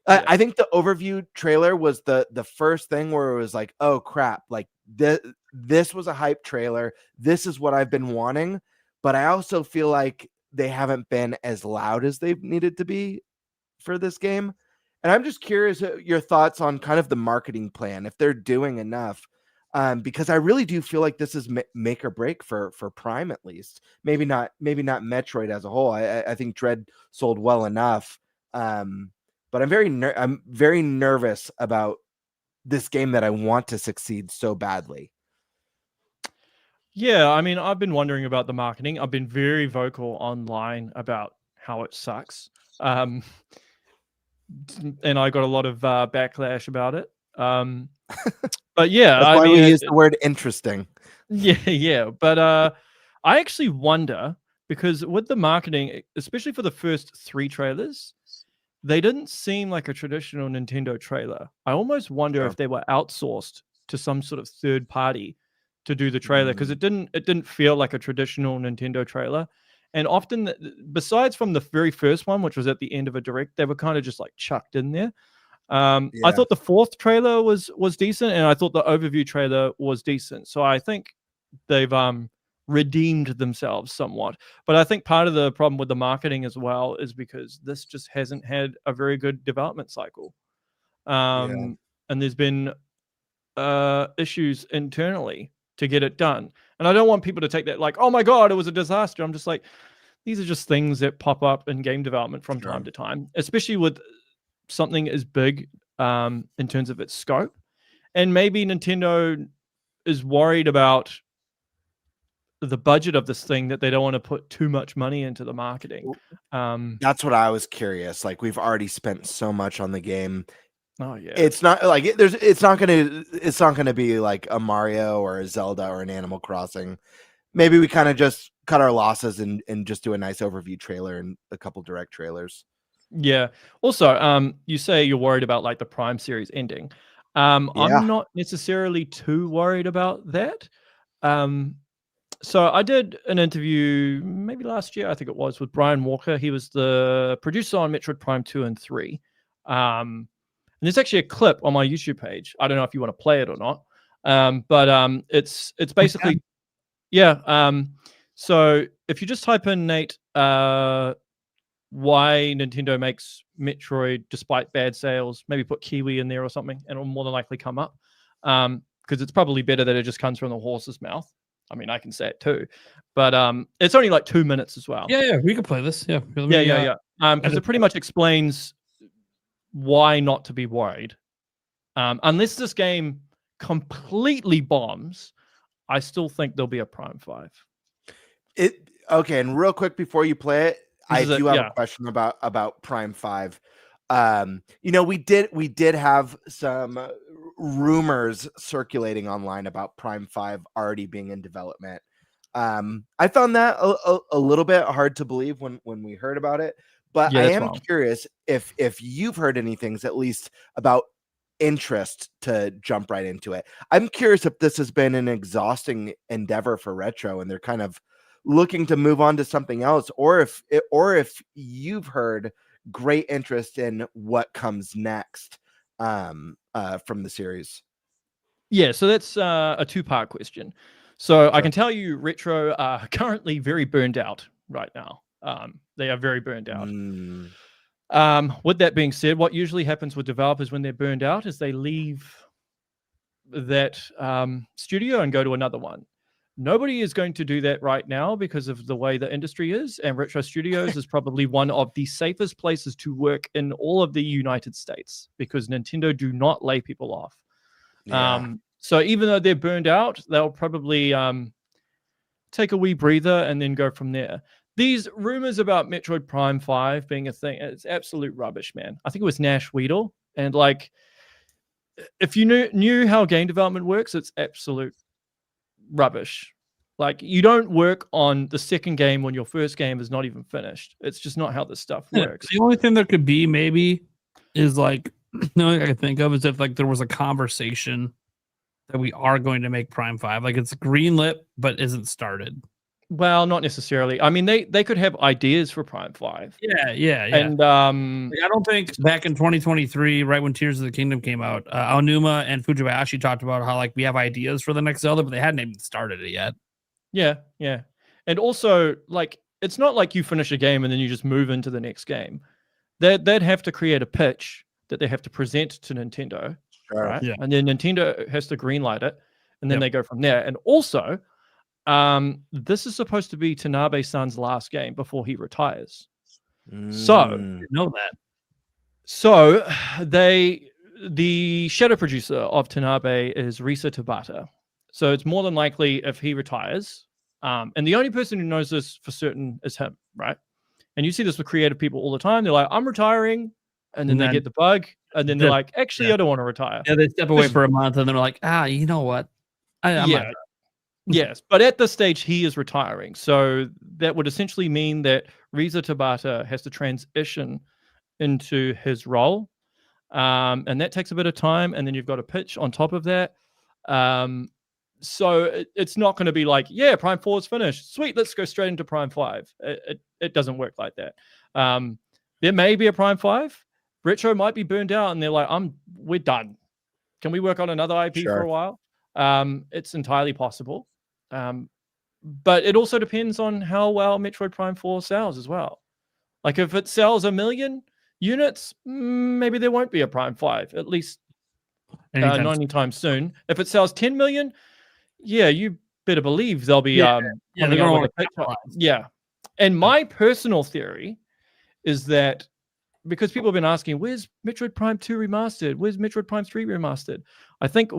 I think the overview trailer was the first thing where it was like, oh crap, like this was a hype trailer. This is what I've been wanting. But I also feel like they haven't been as loud as they've needed to be for this game. And I'm just curious your thoughts on kind of the marketing plan, if they're doing enough, because I really do feel like this is make or break for Prime, at least. Maybe not Metroid as a whole. I think Dread sold well enough, but I'm very nervous about this game that I want to succeed so badly. Yeah, I mean, I've been wondering about the marketing. I've been very vocal online about how it sucks. And I got a lot of backlash about it. But yeah, That's I why mean, we use the word interesting. yeah. But I actually wonder, because with the marketing, especially for the first 3 trailers, they didn't seem like a traditional Nintendo trailer. I almost wonder if they were outsourced to some sort of third party to do the trailer, because it didn't feel like a traditional Nintendo trailer. And often, besides from the very first one, which was at the end of a direct, they were kind of just like chucked in there. I thought the 4th trailer was decent, and I thought the overview trailer was decent. So I think they've redeemed themselves somewhat. But I think part of the problem with the marketing as well is because this just hasn't had a very good development cycle. And there's been issues internally to get it done. And I don't want people to take that like, oh my God, it was a disaster. I'm just like, these are just things that pop up in game development from time to time, especially with something as big in terms of its scope. And maybe Nintendo is worried about the budget of this thing, that they don't want to put too much money into the marketing. That's what I was curious. Like, we've already spent so much on the game. Oh yeah, It's not like it's not gonna be like a Mario or a Zelda or an Animal Crossing. Maybe we kind of just cut our losses and just do a nice overview trailer and a couple direct trailers. Yeah. Also, you say you're worried about like the Prime series ending. I'm not necessarily too worried about that. So I did an interview maybe last year, I think it was, with Brian Walker. He was the producer on Metroid Prime 2 and 3. And there's actually a clip on my YouTube page. I don't know if you want to play it or not. But it's basically, yeah. So if you just type in, Nate, why Nintendo makes Metroid despite bad sales, maybe put Kiwi in there or something, and it'll more than likely come up. Because it's probably better that it just comes from the horse's mouth. I mean, I can say it too, but it's only like 2 minutes as well. Yeah, we can play this. Yeah. Because it pretty much explains why not to be worried. Unless this game completely bombs, I still think there'll be a Prime 5. Okay, and real quick before you play it, I do have a question about Prime 5. We did have some rumors circulating online about Prime 5 already being in development. I found that a little bit hard to believe when we heard about it, but I am curious if you've heard anything at least about interest to jump right into it. I'm curious if this has been an exhausting endeavor for Retro and they're kind of looking to move on to something else, or if you've heard great interest in what comes next from the series. Yeah, so that's a two-part question. So I can tell you Retro are currently very burned out right now. They are very burned out. With that being said, what usually happens with developers when they're burned out is they leave that studio and go to another one. Nobody is going to do that right now because of the way the industry is, and Retro Studios is probably one of the safest places to work in all of the United States because Nintendo do not lay people off. Yeah. So even though they're burned out, they'll probably take a wee breather and then go from there. These rumors about Metroid Prime 5 being a thing, it's absolute rubbish, man. I think it was Nash Weedle. And like, if you knew how game development works, it's absolute rubbish. Like, you don't work on the second game when your first game is not even finished. It's just not how this stuff works. The only thing there could be maybe is like, the only thing I can think of is if like there was a conversation that we are going to make Prime 5. Like it's greenlit, but isn't started. Well, not necessarily. I mean, they could have ideas for Prime 5. Yeah. And like, I don't think back in 2023, right when Tears of the Kingdom came out, Aonuma and Fujibayashi talked about how like we have ideas for the next Zelda, but they hadn't even started it yet. Yeah. And also, like, it's not like you finish a game and then you just move into the next game. They'd have to create a pitch that they have to present to Nintendo, right? Yeah. And then Nintendo has to greenlight it, and then they go from there. And also, this is supposed to be Tanabe-san's last game before he retires. So, know that. So the shadow producer of Tanabe is Reece Tabata. So it's more than likely if he retires, and the only person who knows this for certain is him, right? And you see this with creative people all the time. They're like, I'm retiring, and then they get the bug, and then they're like, actually, I don't want to retire. Yeah, they step away for a month, and they're like, you know what? I'm not. Yes, but at this stage, he is retiring. So that would essentially mean that Reece Tabata has to transition into his role. And that takes a bit of time. And then you've got a pitch on top of that. So it's not going to be like, yeah, Prime 4 is finished. Sweet, let's go straight into Prime 5. It doesn't work like that. There may be a Prime 5. Retro might be burned out and they're like, we're done. Can we work on another IP for a while? It's entirely possible. But it also depends on how well Metroid Prime 4 sells as well. Like if it sells 1 million units, maybe there won't be a Prime 5, at least not anytime soon. If it sells 10 million, yeah, you better believe they'll be they're going to And my personal theory is that because people have been asking, where's Metroid Prime 2 remastered? Where's Metroid Prime 3 remastered? I think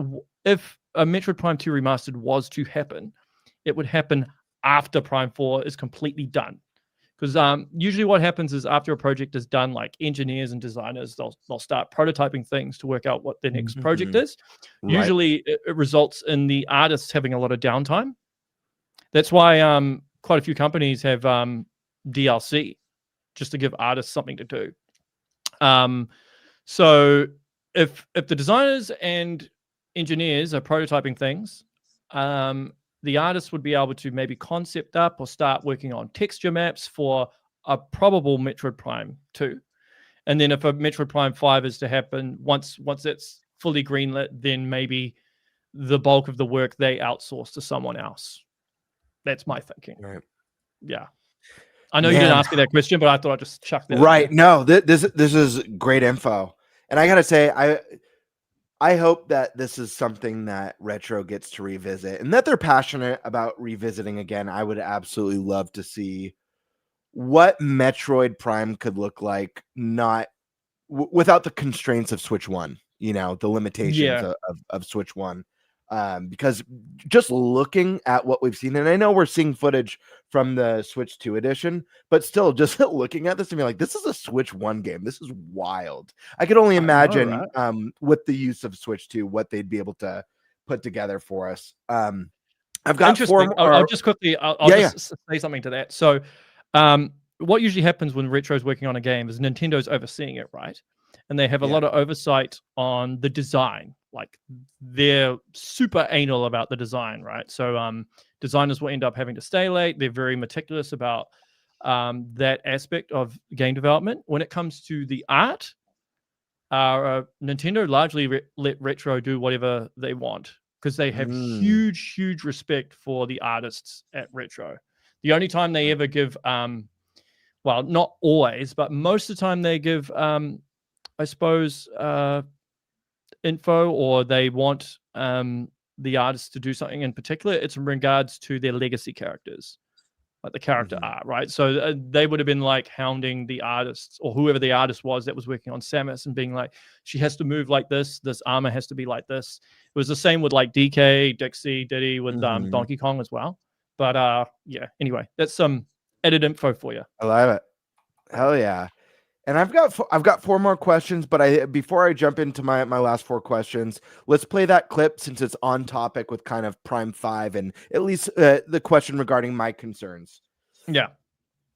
if a Metroid Prime 2 remastered was to happen, it would happen after Prime 4 is completely done. Because usually what happens is after a project is done, like engineers and designers, they'll start prototyping things to work out what their next project is. Right. Usually it results in the artists having a lot of downtime. That's why quite a few companies have DLC just to give artists something to do. So if the designers and engineers are prototyping things, the artists would be able to maybe concept up or start working on texture maps for a probable Metroid Prime 2. And then if a Metroid Prime 5 is to happen, once it's fully greenlit, then maybe the bulk of the work they outsource to someone else. That's my thinking. Right. Yeah. I know you didn't ask me that question, but I thought I'd just chuck that. Right. No, this is great info. And I got to say, I hope that this is something that Retro gets to revisit and that they're passionate about revisiting again. I would absolutely love to see what Metroid Prime could look like, not without the constraints of Switch 1, the limitations of Switch 1. Because just looking at what we've seen, and I know we're seeing footage from the Switch 2 edition, but still just looking at this and be like, this is a Switch 1 game. This is wild. I could only imagine with the use of Switch 2, what they'd be able to put together for us. I've got four. I'll just quickly, I'll just say something to that. So what usually happens when Retro's working on a game is Nintendo's overseeing it, right? And they have a lot of oversight on the design. Like they're super anal about the design, right? So designers will end up having to stay late. They're very meticulous about that aspect of game development. When it comes to the art, Nintendo largely let Retro do whatever they want because they have huge respect for the artists at Retro. The only time they ever give, well, not always, but most of the time they give, I suppose, info, or they want the artists to do something in particular, it's in regards to their legacy characters, like the character art, right? So they would have been like hounding the artists or whoever the artist was that was working on Samus and being like, she has to move like this armor has to be like this. It was the same with like DK, Dixie, Diddy, with Donkey Kong as well. But yeah, anyway, that's some edit info for you. I love it. Hell yeah. And I've got 4 more questions, but before I jump into my last 4 questions, let's play that clip since it's on topic with kind of Prime 5 and at least the question regarding my concerns. Yeah.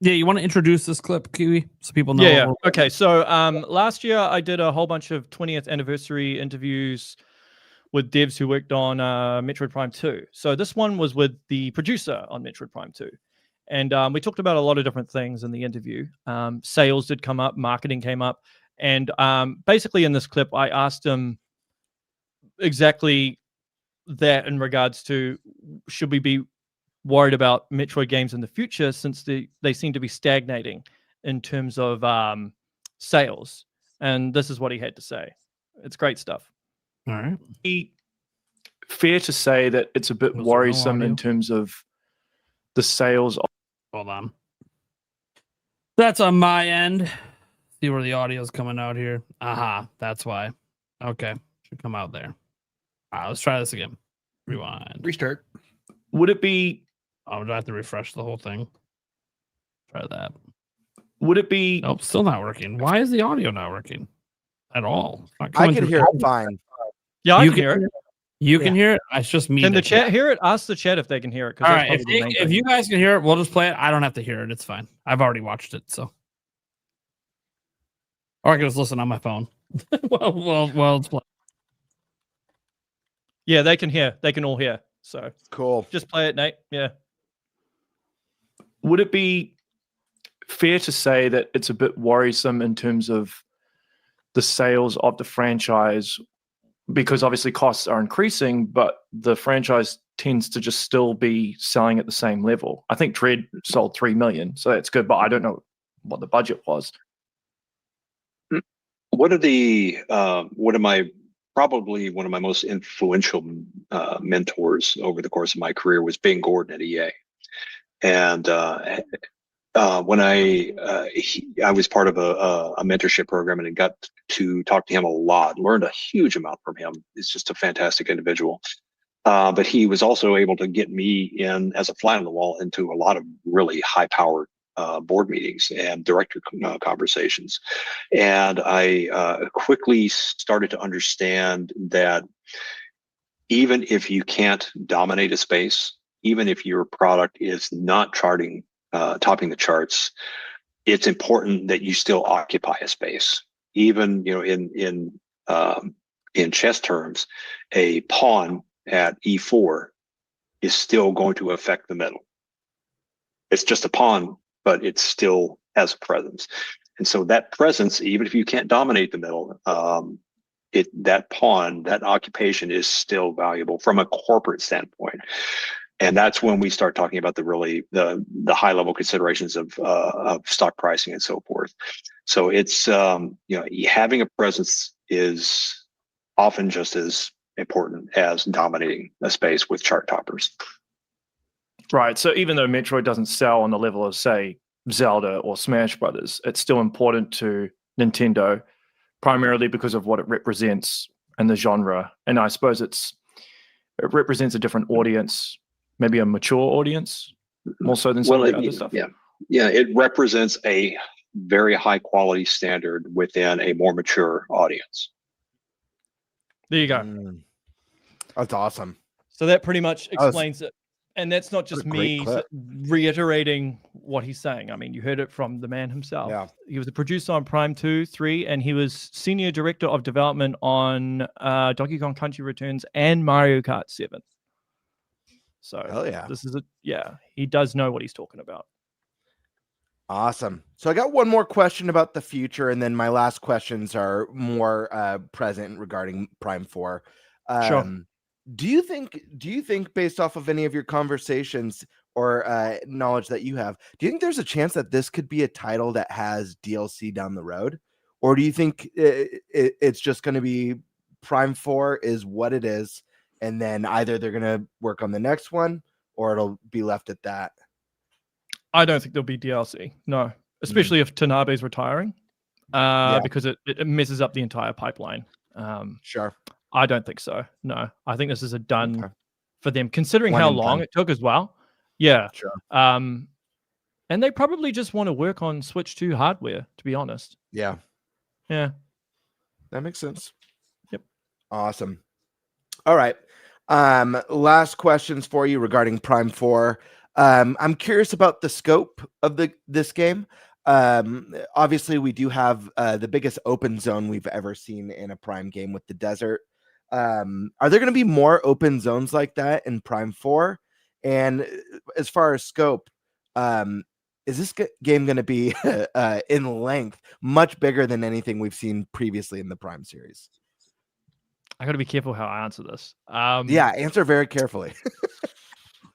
Yeah, you want to introduce this clip, Kiwi, so people know? Yeah. Okay, so last year I did a whole bunch of 20th anniversary interviews with devs who worked on Metroid Prime 2. So this one was with the producer on Metroid Prime 2. And we talked about a lot of different things in the interview. Sales did come up, marketing came up. And basically in this clip, I asked him exactly that in regards to should we be worried about Metroid games in the future since they seem to be stagnating in terms of sales. And this is what he had to say. It's great stuff. All right. Fair to say that it's a bit worrisome in terms of the sales. Hold on. That's on my end. See where the audio's coming out here. Aha, that's why. Okay, should come out there. All right, let's try this again. Rewind. Restart. Would it be? Oh, do I have to refresh the whole thing? Try that. Would it be? Nope, still not working. Why is the audio not working at all? I can hear it fine. Yeah, I can hear it. You can hear it? It's just me. Can the chat hear it? Ask the chat if they can hear it. All right, if you guys can hear it, we'll just play it. I don't have to hear it. It's fine. I've already watched it, so. Or I can just listen on my phone. well, it's playing. Yeah, they can hear. They can all hear. So cool. Just play it, Nate. Yeah. Would it be fair to say that it's a bit worrisome in terms of the sales of the franchise? Because obviously costs are increasing, but the franchise tends to just still be selling at the same level. I think Dread sold 3 million, so that's good, but I don't know what the budget was. Probably one of my most influential mentors over the course of my career was Ben Gordon at EA. And when I was part of a mentorship program and got to talk to him a lot, learned a huge amount from him. He's just a fantastic individual. But he was also able to get me in as a fly on the wall into a lot of really high-powered board meetings and director conversations. And I quickly started to understand that even if you can't dominate a space, even if your product is not topping the charts, it's important that you still occupy a space. Even in chess terms, a pawn at e4 is still going to affect the middle. It's just a pawn, but it still has a presence. And so that presence, even if you can't dominate the middle, that pawn, that occupation is still valuable from a corporate standpoint. And that's when we start talking about the high level considerations of stock pricing and so forth. So it's having a presence is often just as important as dominating a space with chart toppers. Right. So even though Metroid doesn't sell on the level of, say, Zelda or Smash Brothers, it's still important to Nintendo, primarily because of what it represents in the genre. And I suppose it represents a different audience, maybe a mature audience, more so than some of the other stuff. Yeah, it represents a very high quality standard within a more mature audience. There you go. That's awesome. So that pretty much explains it. And that's not just me clip. reiterating what he's saying. I mean, you heard it from the man himself. Yeah. He was a producer on Prime 2, 3, and he was senior director of development on Donkey Kong Country Returns and Mario Kart 7. So hell yeah. This is he does know what he's talking about. Awesome. So I got one more question about the future, and then my last questions are more present regarding Prime 4. Sure. Do you think based off of any of your conversations or knowledge that you have, do you think there's a chance that this could be a title that has DLC down the road? Or do you think it's just going to be Prime 4 is what it is, and then either they're going to work on the next one or it'll be left at that? I don't think there'll be DLC. No, especially if Tanabe's retiring, because it messes up the entire pipeline. Sure. I don't think so. No, I think this is a done for them, considering how long it took as well. Yeah. Sure. And they probably just want to work on Switch 2 hardware, to be honest. Yeah. Yeah. That makes sense. Yep. Awesome. All right. Last questions for you regarding Prime 4. I'm curious about the scope of this game. Obviously, we do have the biggest open zone we've ever seen in a Prime game with the desert. Are there going to be more open zones like that in Prime 4? And as far as scope, is this game going to be in length much bigger than anything we've seen previously in the Prime series? I got to be careful how I answer this. Yeah, answer very carefully.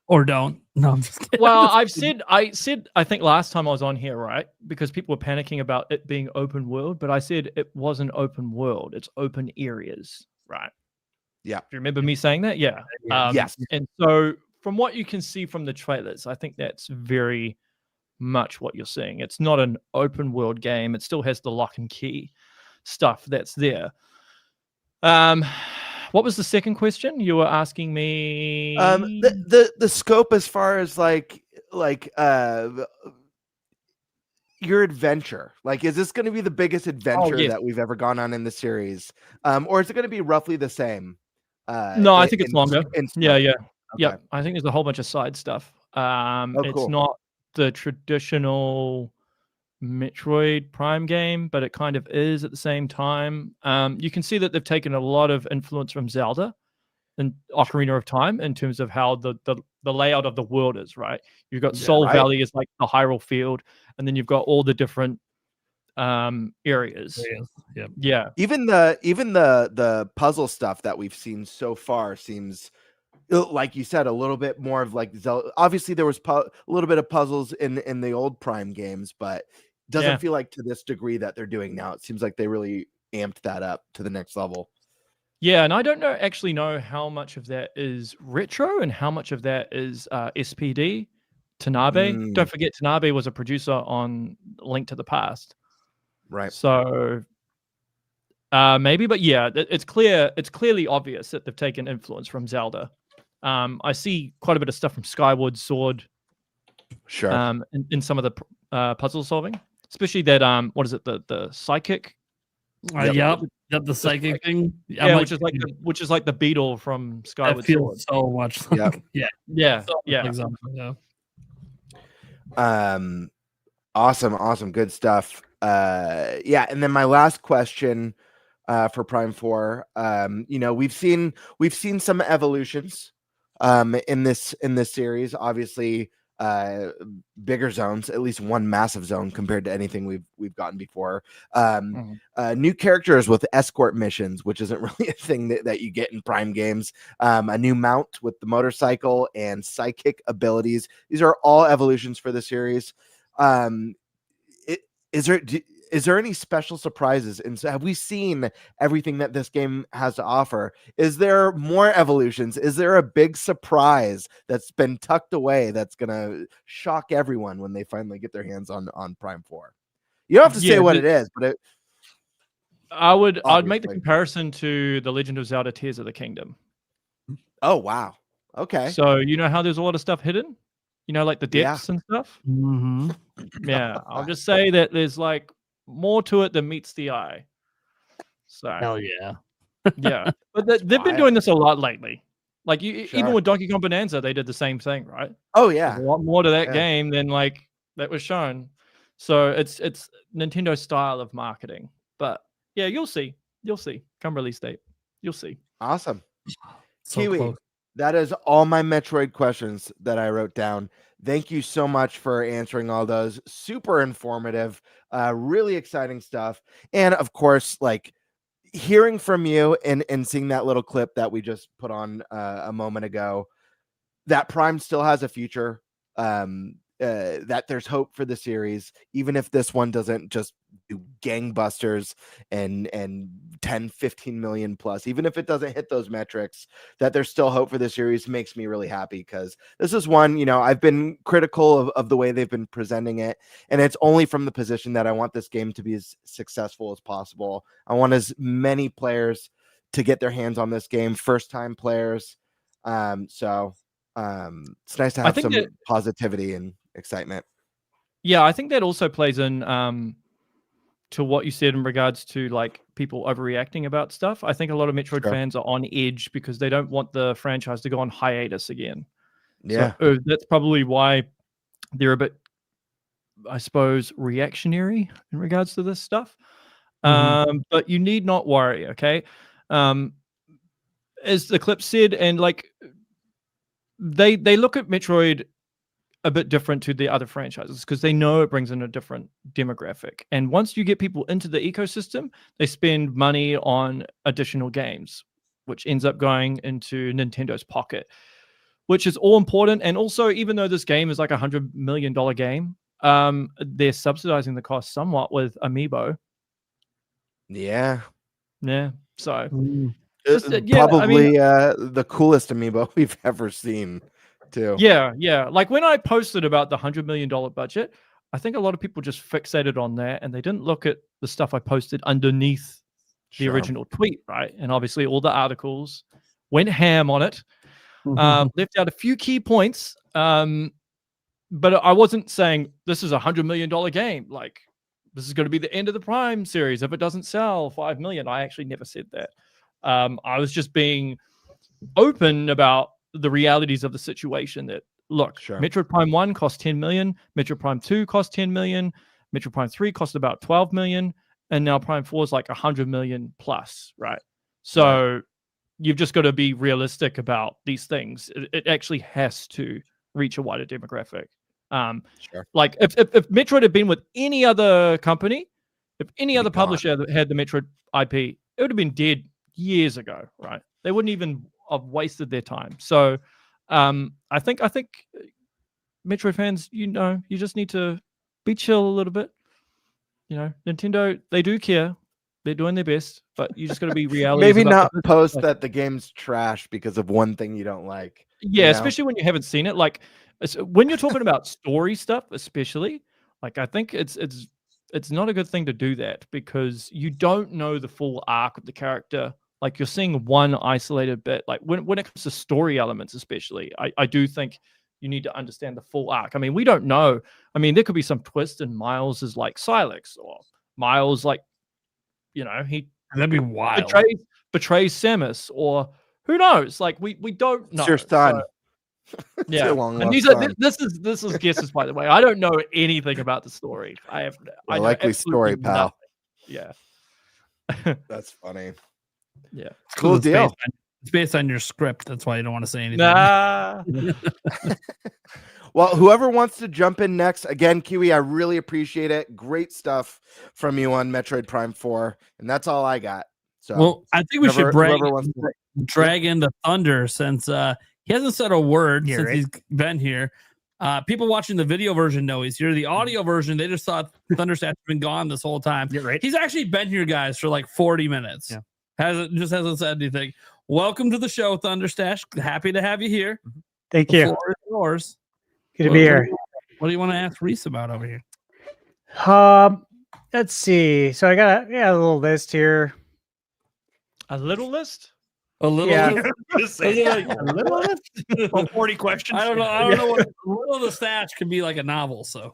Or don't. No, I'm just kidding. Well, I said, I think last time I was on here, right? Because people were panicking about it being open world, but I said it wasn't open world. It's open areas, right? Yeah. Do you remember me saying that? Yeah. Yes. And so from what you can see from the trailers, I think that's very much what you're seeing. It's not an open world game. It still has the lock and key stuff that's there. What was the second question you were asking me? The scope as far as like your adventure. Like, is this going to be the biggest adventure that we've ever gone on in the series? Or is it going to be roughly the same? No, I think it's longer. Yeah. Okay. Yeah. I think there's a whole bunch of side stuff. It's cool. not the traditional Metroid Prime game, but it kind of is at the same time. You can see that they've taken a lot of influence from Zelda and Ocarina of Time in terms of how the layout of the world is, right? You've got Soul Valley is like the Hyrule field, and then you've got all the different areas. Yeah. Even the puzzle stuff that we've seen so far seems, like you said, a little bit more of like Zelda. Obviously, there was a little bit of puzzles in the old Prime games, but doesn't feel like to this degree that they're doing now. It seems like they really amped that up to the next level. Yeah, and I don't actually know how much of that is retro and how much of that is SPD. Tanabe. Don't forget, Tanabe was a producer on Link to the Past. Right. So maybe, but yeah, it's clearly obvious that they've taken influence from Zelda. I see quite a bit of stuff from Skyward Sword. Sure. In some of the puzzle solving, especially that what is it, the psychic? Yep, the psychic thing. Yeah, which is like the beetle from Skyward Sword. So much. Like, yeah. Awesome, good stuff. And then my last question for Prime 4. We've seen some evolutions in this series. Obviously, bigger zones, at least one massive zone compared to anything we've gotten before. New characters with escort missions, which isn't really a thing that you get in Prime games. A new mount with the motorcycle and psychic abilities. These are all evolutions for the series. Is there any special surprises? And so have we seen everything that this game has to offer? Is there more evolutions? Is there a big surprise that's been tucked away that's going to shock everyone when they finally get their hands on Prime 4? You don't have to say what it is, but I'd make the comparison to The Legend of Zelda Tears of the Kingdom. Oh, wow. Okay. So you know how there's a lot of stuff hidden? You know, like the depths and stuff? Mm-hmm. Yeah. I'll just say that there's like more to it than meets the eye. So hell yeah. Yeah. But they've been doing this a lot lately. Like even with Donkey Kong Bonanza, they did the same thing, right? Oh yeah. There's a lot more to that game than like that was shown. So it's Nintendo's style of marketing. But yeah, you'll see. Come release date. You'll see. Awesome. So Kiwi, close. that is all my Metroid questions that I wrote down. Thank you so much for answering all those. Super informative, really exciting stuff. And of course, like hearing from you and seeing that little clip that we just put on a moment ago, that Prime still has a future. That there's hope for the series, even if this one doesn't just do gangbusters and 10, 15 million plus, even if it doesn't hit those metrics, that there's still hope for the series makes me really happy, because this is one, you know, I've been critical of the way they've been presenting it, and it's only from the position that I want this game to be as successful as possible. I want as many players to get their hands on this game, first time players. It's nice to have some positivity and excitement. Yeah, I think that also plays in to what you said in regards to like people overreacting about stuff. I think a lot of Metroid fans are on edge because they don't want the franchise to go on hiatus again. Yeah. So that's probably why they're a bit, I suppose, reactionary in regards to this stuff. But you need not worry, okay? As the clip said, and like they look at Metroid a bit different to the other franchises because they know it brings in a different demographic. And once you get people into the ecosystem, they spend money on additional games, which ends up going into Nintendo's pocket, which is all important. And also, even though this game is like $100 million game, they're subsidizing the cost somewhat with Amiibo. Yeah. So probably the coolest Amiibo we've ever seen. Too. Yeah. Like when I posted about the $100 million budget, I think a lot of people just fixated on that and they didn't look at the stuff I posted underneath the original tweet, right? And obviously all the articles went ham on it, left out a few key points, but I wasn't saying this is $100 million game. Like this is going to be the end of the Prime series if it doesn't sell 5 million. I actually never said that. I was just being open about the realities of the situation. That look, Metroid Prime 1 cost 10 million, Metroid Prime 2 cost 10 million, Metroid Prime 3 cost about 12 million, and now Prime 4 is like 100 million plus, right? So you've just got to be realistic about these things. It actually has to reach a wider demographic. Like if Metroid had been with any other company, if any other publisher had the Metroid IP, it would have been dead years ago, right? They wouldn't even have wasted their time. So I think Metroid fans, you know, you just need to be chill a little bit. You know, Nintendo, they do care. They're doing their best, but you just got to be realistic. Maybe not post that the game's trash because of one thing you don't like. Yeah, especially when you haven't seen it. Like when you're talking about story stuff, especially, like I think it's not a good thing to do that because you don't know the full arc of the character. Like you're seeing one isolated bit. Like when it comes to story elements, especially, I do think you need to understand the full arc. I mean, we don't know. I mean, there could be some twist and Miles is like Silex, or Miles like, you know, that'd be wild. Betrays Samus, or who knows? Like we don't know. It's your son. So, yeah, and this is guesses, by the way. I don't know anything about the story. I likely story, pal. Nothing. Yeah, that's funny. Yeah, cool deal. It's based on your script. That's why you don't want to say anything. Nah. Well, whoever wants to jump in next, again, Kiwi, I really appreciate it. Great stuff from you on Metroid Prime 4, and that's all I got. So, well, I think we should drag in the Thunder since he hasn't said a word since he's been here. People watching the video version know he's here. The audio version, they just thought ThunderStash has been gone this whole time. He's actually been here, guys, for like 40 minutes. Yeah. Hasn't said anything. Welcome to the show, ThunderStash. Happy to have you here. Thank you. The floor is yours. Good to be here. What do you want to ask Reece about over here? Let's see. So I got a little list here. A little list? A little list? A little list? 40 questions? I don't know what a little of the stash can be like a novel, so.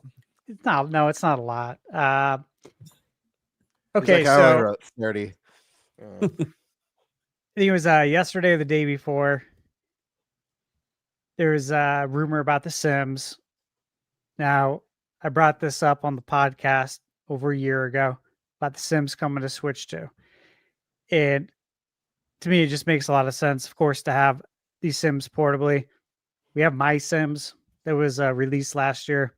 No, it's not a lot. Okay, like, I wrote 30. I think it was yesterday or the day before. There was a rumor about The Sims. Now, I brought this up on the podcast over a year ago about The Sims coming to Switch 2. And to me, it just makes a lot of sense, of course, to have these Sims portably. We have My Sims. that was released last year.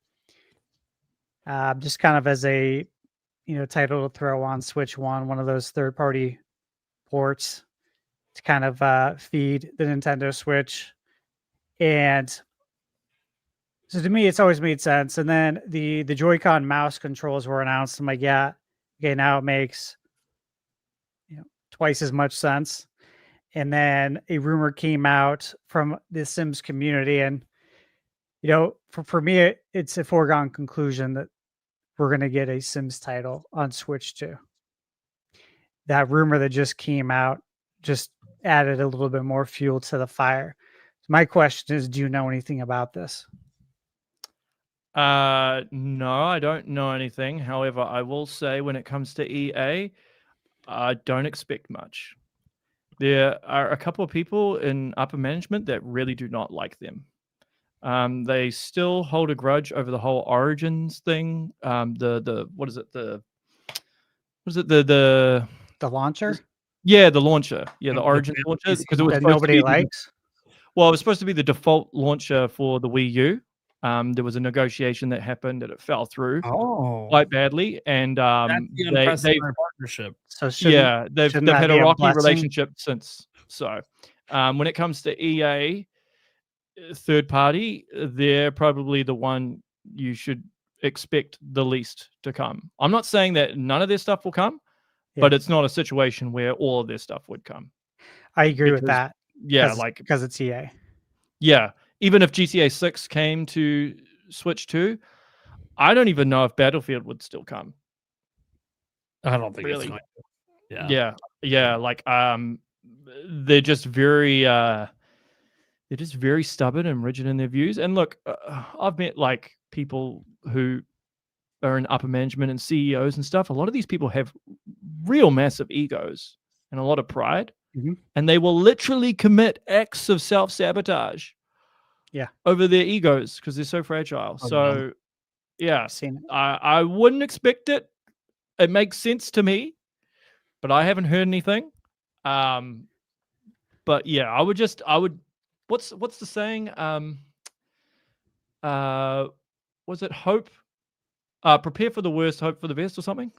Just kind of as a title to throw on Switch one of those third-party ports to kind of feed the Nintendo Switch. And so to me, it's always made sense. And then the Joy-Con mouse controls were announced. I'm like, yeah, okay, now it makes twice as much sense. And then a rumor came out from the Sims community, and for me, it's a foregone conclusion that we're going to get a Sims title on Switch 2. That rumor that just came out just added a little bit more fuel to the fire. My question is, do you know anything about this? No, I don't know anything. However, I will say when it comes to EA, I don't expect much. There are a couple of people in upper management that really do not like them. They still hold a grudge over the whole Origins thing. The launcher? Yeah, the launcher. Yeah, the Origins launcher, because it was that nobody likes. Well, it was supposed to be the default launcher for the Wii U. There was a negotiation that happened and it fell through quite badly, and that's the partnership. So they've had a rocky relationship since. So when it comes to EA third party, they're probably the one you should expect the least to come. I'm not saying that none of their stuff will come, but it's not a situation where all of their stuff would come. I agree with that. Yeah, because it's EA. Yeah. Even if GTA 6 came to Switch 2, I don't even know if Battlefield would still come. I don't think really. It's going to. Yeah. They're just very stubborn and rigid in their views. And look, I've met people who are in upper management and CEOs and stuff. A lot of these people have real massive egos and a lot of pride, and they will literally commit acts of self-sabotage over their egos because they're so fragile. I wouldn't expect it. It makes sense to me, but I haven't heard anything. But yeah, I would what's the saying? Was it hope? Prepare for the worst, hope for the best, or something?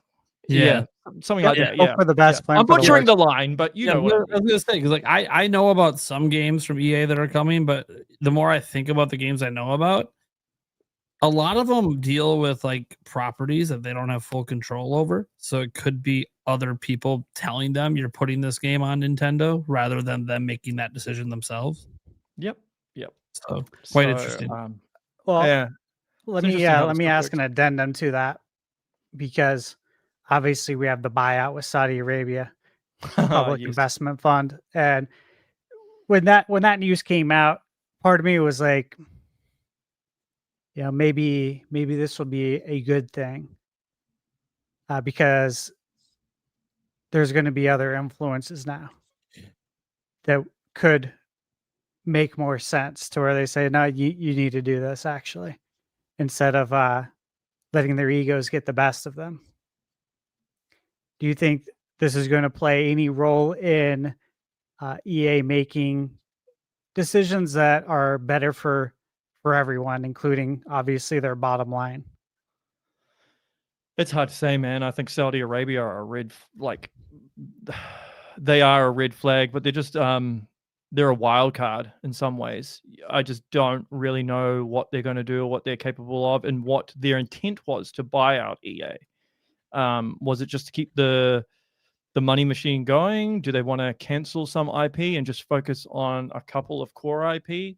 Yeah. Something like that. Hope for the best, plan I'm for the butchering worst. the line, but you know what I was gonna say, because I know about some games from EA that are coming, but the more I think about the games I know about, a lot of them deal with properties that they don't have full control over. So it could be other people telling them you're putting this game on Nintendo rather than them making that decision themselves. Yep. So quite interesting. Let me ask an addendum to that, because obviously we have the buyout with Saudi Arabia, public investment fund, and when that news came out, part of me was like, maybe this will be a good thing, because there's going to be other influences now that could make more sense to where they say, no, you need to do this actually, instead of letting their egos get the best of them. Do you think this is going to play any role in EA making decisions that are better for everyone, including obviously their bottom line? It's hard to say, man. I think Saudi Arabia are they are a red flag, but they're just they're a wild card in some ways. I just don't really know what they're going to do or what they're capable of and what their intent was to buy out EA. Was it just to keep the money machine going? Do they want to cancel some IP and just focus on a couple of core IP?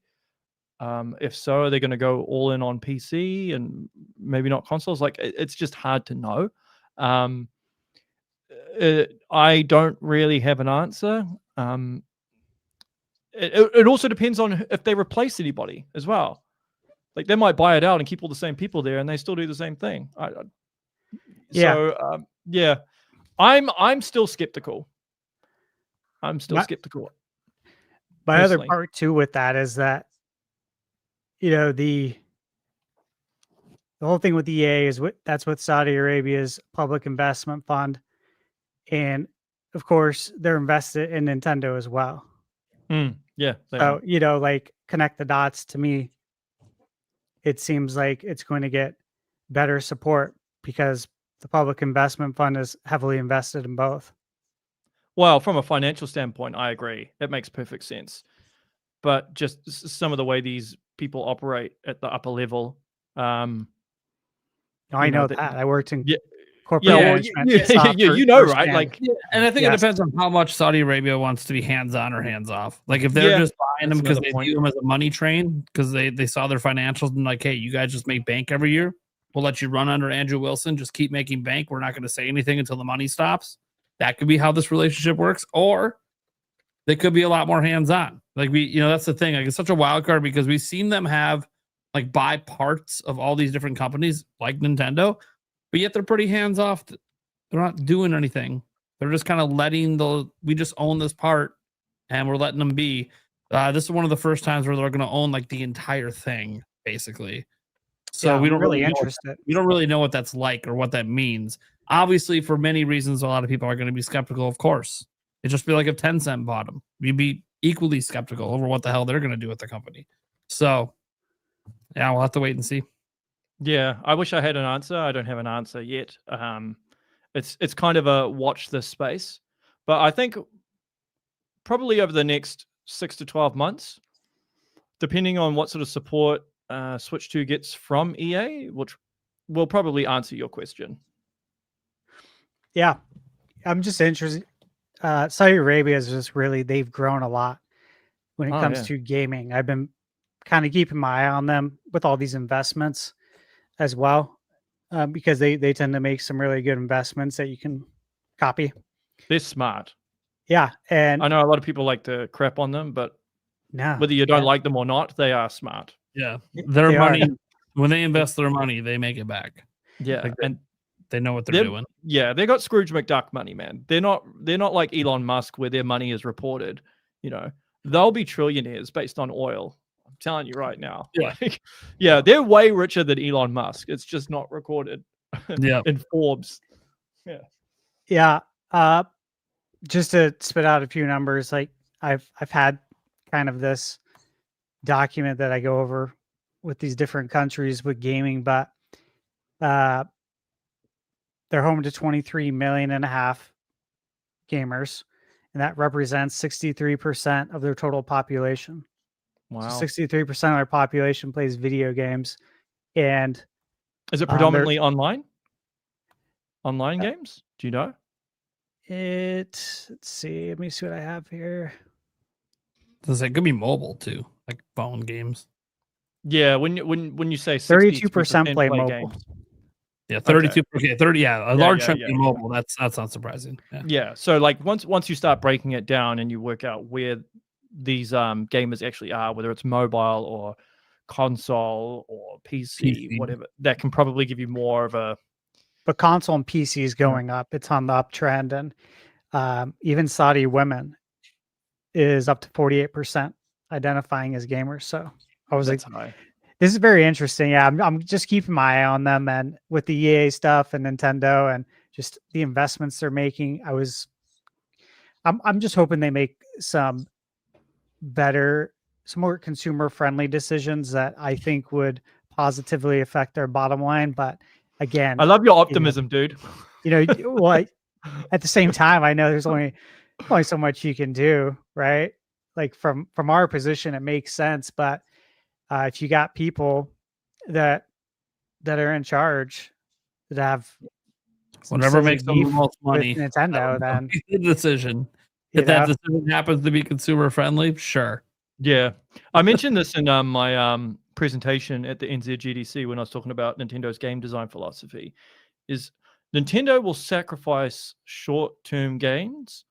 If so, are they going to go all in on PC and maybe not consoles? It's just hard to know. I don't really have an answer. It also depends on if they replace anybody as well. They might buy it out and keep all the same people there, and they still do the same thing. I'm still skeptical. Skeptical. My other part too with that is that the whole thing with EA is that's with Saudi Arabia's public investment fund, and of course they're invested in Nintendo as well. Yeah. So connect the dots to me. it seems like it's going to get better support because the public investment fund is heavily invested in both. Well, from a financial standpoint, I agree. It makes perfect sense. But just some of the way these people operate at the upper level. I know that. I worked in yeah, corporate management. you know, right? Like, yeah, and I think it depends on how much Saudi Arabia wants to be hands-on or hands-off. Like if they're just buying them because they view them as a money train, because they saw their financials and like, hey, you guys just make bank every year. We'll let you run under Andrew Wilson. Just keep making bank. We're not going to say anything until the money stops. That could be how this relationship works. Or they could be a lot more hands-on. Like that's the thing. Like it's such a wild card because we've seen them have like buy parts of all these different companies like Nintendo, but yet they're pretty hands-off. They're not doing anything. They're just kind of letting we just own this part and we're letting them be. This is one of the first times where they're going to own like the entire thing, basically. So we don't really we don't really know what that's like or what that means. Obviously, for many reasons, a lot of people are going to be skeptical, of course. It'd just be like if Tencent bought them. We'd be equally skeptical over what the hell they're going to do with the company. So, yeah, we'll have to wait and see. Yeah, I wish I had an answer. I don't have an answer yet. It's kind of a watch this space. But I think probably over the next 6 to 12 months, depending on what sort of support Switch 2 gets from EA, which will probably answer your question. Yeah, I'm just interested. Saudi Arabia is just really, they've grown a lot when it comes to gaming. I've been kind of keeping my eye on them with all these investments as well, because they tend to make some really good investments that you can copy. They're smart. Yeah, and I know a lot of people like to crap on them, but whether you don't like them or not, they are smart. Yeah, their money, when they invest their money, they make it back. Yeah, like and they know what they're doing. Yeah, they got Scrooge McDuck money, man. They're not like Elon Musk where their money is reported. They'll be trillionaires based on oil. I'm telling you right now. Yeah, yeah, they're way richer than Elon Musk. It's just not recorded. In Forbes. Yeah. Just to spit out a few numbers, like I've had kind of this document that I go over with these different countries with gaming, but they're home to 23.5 million gamers, and that represents 63% of their total population. Wow. So 63% of their population plays video games. And is it predominantly online games? Do you know? Let's see. Let me see what I have here. It could be mobile too, like phone games. Yeah, when you say 32% play mobile. Games. Yeah, 32. Okay, 30. Yeah, a large chunk of mobile. That's not surprising. Yeah. So like once you start breaking it down and you work out where these gamers actually are, whether it's mobile or console or PC, whatever, that can probably give you more of a. But console and PC is going up. It's on the uptrend, and even Saudi women is up to 48% identifying as gamers. So I was like, this is very interesting. Yeah, I'm just keeping my eye on them, and with the EA stuff and Nintendo and just the investments they're making, I'm just hoping they make some more consumer friendly decisions that I think would positively affect their bottom line. But again, I love your optimism, dude. Well, at the same time, I know there's only so much you can do, right? Like from our position, it makes sense, but if you got people that are in charge that have whatever makes them the most money, Nintendo, then the decision. If that decision happens to be consumer friendly, sure. Yeah, I mentioned this in my presentation at the NZGDC when I was talking about Nintendo's game design philosophy. Is Nintendo will sacrifice short-term gains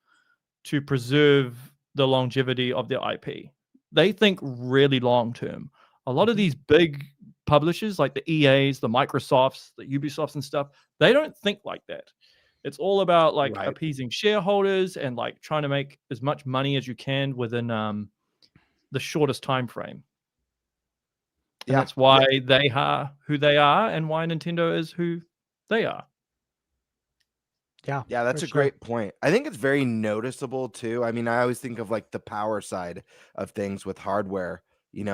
to preserve the longevity of their IP. They think really long-term. A lot of these big publishers like the EAs, the Microsofts, the Ubisofts and stuff, they don't think like that. It's all about like appeasing shareholders and like trying to make as much money as you can within the shortest time frame. And that's why they are who they are and why Nintendo is who they are. Yeah, that's a great point. I think it's very noticeable too. I mean, I always think of like the power side of things with hardware.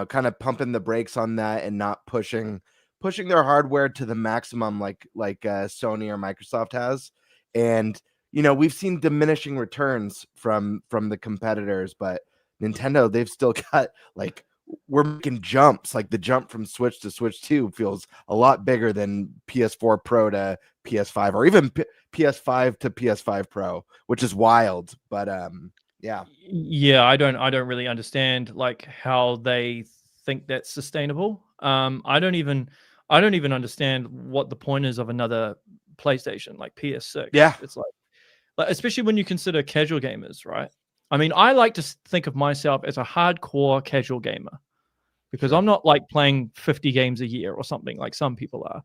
kind of pumping the brakes on that and not pushing their hardware to the maximum like Sony or Microsoft has. And we've seen diminishing returns from the competitors, but Nintendo, they've still got like, we're making jumps. Like the jump from Switch to Switch 2 feels a lot bigger than PS4 Pro to PS5, or even PS5 to PS5 Pro, which is wild. But yeah, I don't really understand like how they think that's sustainable. I don't even understand what the point is of another PlayStation like PS6. Yeah, it's like especially when you consider casual gamers, right? I mean, I like to think of myself as a hardcore casual gamer because I'm not like playing 50 games a year or something like some people are.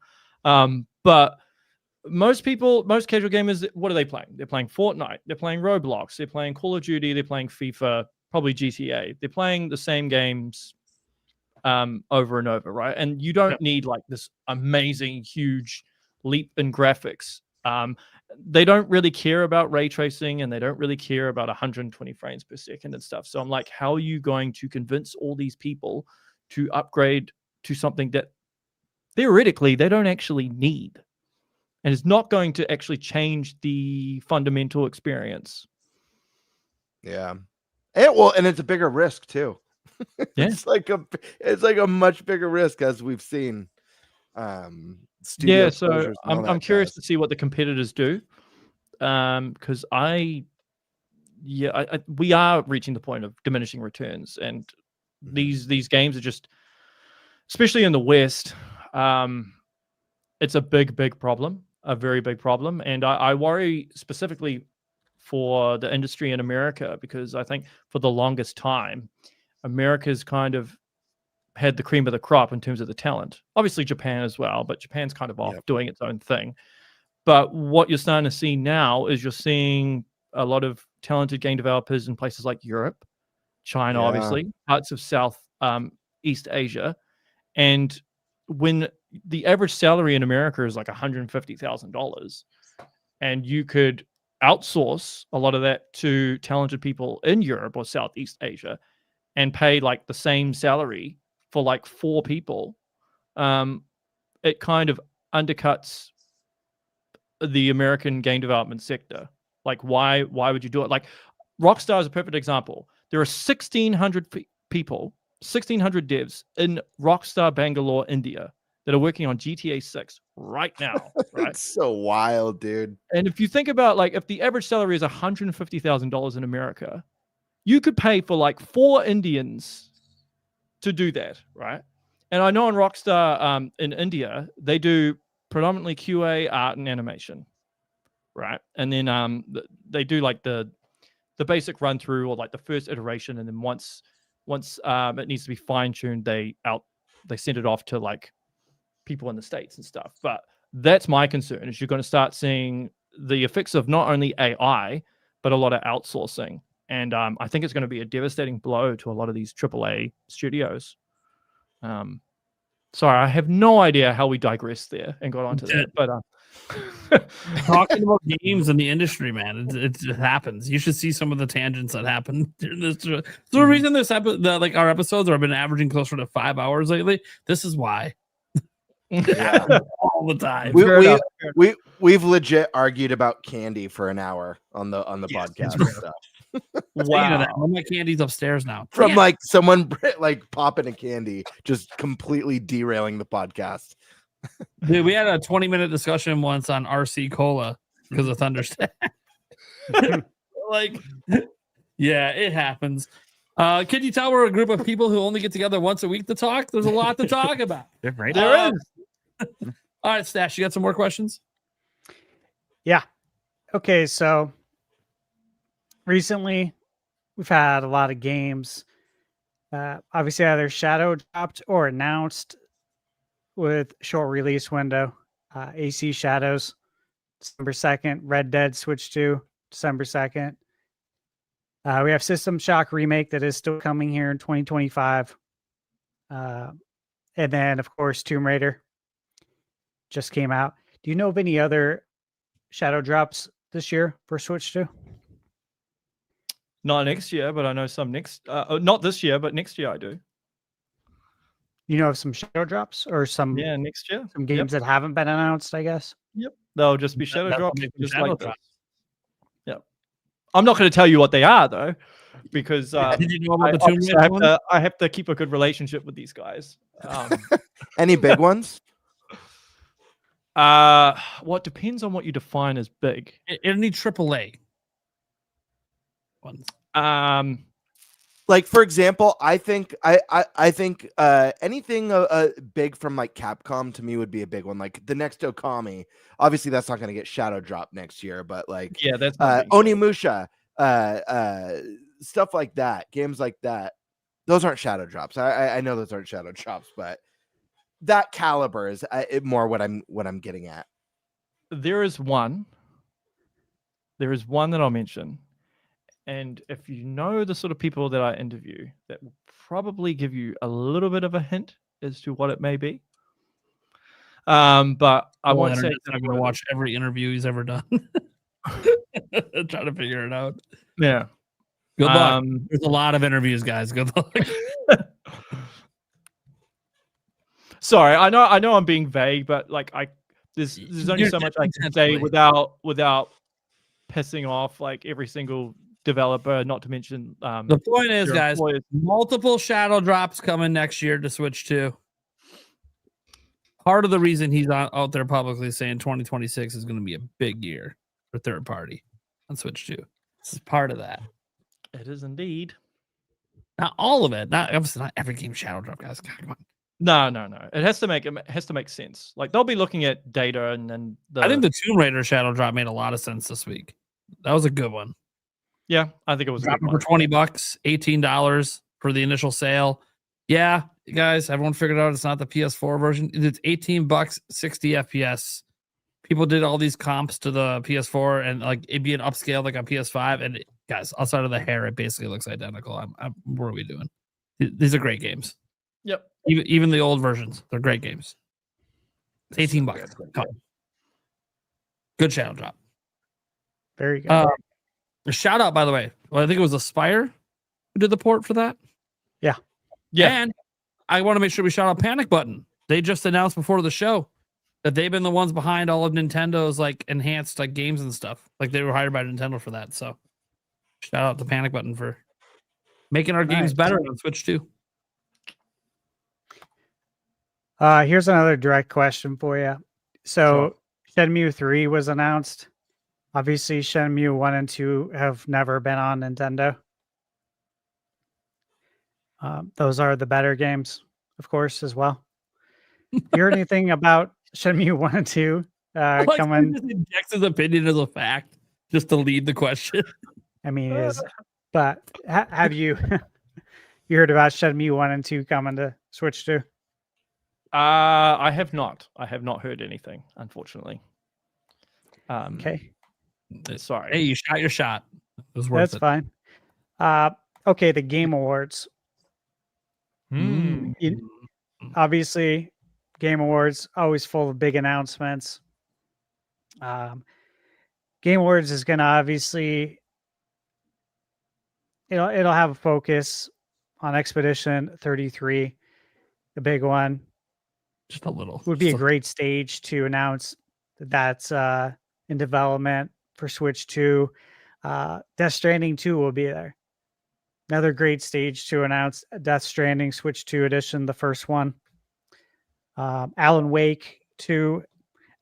But most casual gamers, what are they playing? They're playing Fortnite, they're playing Roblox, they're playing Call of Duty, they're playing FIFA, probably GTA. They're playing the same games over and over, right? And you don't need like this amazing, huge leap in graphics. They don't really care about ray tracing, and they don't really care about 120 frames per second and stuff. So I'm like, how are you going to convince all these people to upgrade to something that theoretically they don't actually need, and it's not going to actually change the fundamental experience? Yeah. And it's a bigger risk too. Yeah. It's like a much bigger risk, as we've seen. Yeah, so I'm curious to see what the competitors do, because we are reaching the point of diminishing returns, and these games are just, especially in the West, it's a big problem, a very big problem, and I worry specifically for the industry in America, because I think for the longest time, America's kind of had the cream of the crop in terms of the talent. Obviously Japan as well, but Japan's kind of off doing its own thing. But what you're starting to see now is you're seeing a lot of talented game developers in places like Europe, China, obviously, parts of East Asia. And when the average salary in America is like $150,000, and you could outsource a lot of that to talented people in Europe or Southeast Asia and pay like the same salary for like 4 people, it kind of undercuts the American game development sector. Like, why would you do it? Like, Rockstar is a perfect example. There are 1,600 people, 1,600 devs in Rockstar Bangalore, India, that are working on GTA 6 right now. Right? It's so wild, dude. And if you think about, like, if the average salary is $150,000 in America, you could pay for like 4 Indians to do that, right? And I know in Rockstar in India, they do predominantly QA, art, and animation, right? And then they do like the basic run through, or like the first iteration, and then once it needs to be fine tuned, they send it off to like people in the States and stuff. But that's my concern, is you're going to start seeing the effects of not only AI but a lot of outsourcing. And I think it's going to be a devastating blow to a lot of these AAA studios. Sorry, I have no idea how we digressed there and got onto that. But talking about games in the industry, man, it happens. You should see some of the tangents that happen during this. So the reason like our episodes have been averaging closer to 5 hours lately. This is why. All the time. We've legit argued about candy for an hour on the podcast and stuff. Wow. All my candy's upstairs now. From like someone like popping a candy, just completely derailing the podcast. Dude, we had a 20-minute discussion once on RC Cola because of ThunderStash. Like, yeah, it happens. Can you tell we're a group of people who only get together once a week to talk? There's a lot to talk about. Right? There is. All right, Stash, you got some more questions? Yeah. Okay, so recently we've had a lot of games obviously either shadow dropped or announced with short release window. AC Shadows, December 2nd. Red Dead Switch 2, December 2nd. We have System Shock Remake that is still coming here in 2025. And then, of course, Tomb Raider just came out. Do you know of any other shadow drops this year for Switch 2? Not next year, but I know some next. Not this year, but next year I do. You know, some shadow drops or some next year. some games that haven't been announced, I guess. Yep. They'll just be shadow That's what drops, makes them just shadow like this. drops. Yep. I'm not going to tell you what they are though, because Did you know about the Tomb obviously Raider one? I have to keep a good relationship with these guys. Any big ones? Well, it depends on what you define as big. Any AAA ones. Like for example, I think anything big from like Capcom to me would be a big one. Like the next Okami, obviously that's not going to get shadow drop next year, but like that's Onimusha, stuff like that, games like that, those aren't shadow drops. I know those aren't shadow drops, but that caliber is more what I'm getting at. There is one that I'll mention. And if you know the sort of people that I interview, that will probably give you a little bit of a hint as to what it may be. But I won't say I'm going to watch every interview he's ever done. Trying to figure it out. Yeah. Good luck. There's a lot of interviews, guys. Good luck. Sorry, I know I'm being vague, but like there's only so much I can say without pissing off like every single developer, not to mention the point is, guys, multiple shadow drops coming next year to Switch 2. Part of the reason he's out there publicly saying 2026 is going to be a big year for third party on Switch 2. This is part of that. It is indeed. Not all of it. Obviously not every game shadow drop, guys. God, come on. No. It has to make sense. Like they'll be looking at data and then I think the Tomb Raider shadow drop made a lot of sense this week. That was a good one. Yeah, I think it was dropping for $20, $18 for the initial sale. Yeah, guys, everyone figured out it's not the PS4 version. It's $18, 60 FPS. People did all these comps to the PS4 and like it'd be an upscale like on PS5. And guys, outside of the hair, it basically looks identical. What are we doing? These are great games. Yep. Even the old versions, they're great games. It's $18. Come on. Good shadow drop. Very good. A shout out, by the way. Well, I think it was Aspire who did the port for that. Yeah. And I want to make sure we shout out Panic Button. They just announced before the show that they've been the ones behind all of Nintendo's like enhanced like games and stuff. Like they were hired by Nintendo for that. So shout out to Panic Button for making our games better on Switch 2. Here's another direct question for you. So Shenmue 3 was announced. Obviously, Shenmue 1 and 2 have never been on Nintendo. Those are the better games, of course, as well. You heard anything about Shenmue 1 and 2 coming? He just injects his opinion as a fact just to lead the question. I mean, it is. But have you you heard about Shenmue 1 and 2 coming to Switch 2? I have not. I have not heard anything, unfortunately. Okay. Sorry. Hey, you shot your shot. It was worth it. That's fine. Okay, the Game Awards. Obviously, Game Awards always full of big announcements. Game Awards is going to obviously it'll have a focus on Expedition 33, the big one. Just a little. Would be a great stage to announce that that's in development for Switch 2. Death Stranding 2 will be there. Another great stage to announce Death Stranding Switch 2 edition, the first one. Alan Wake 2.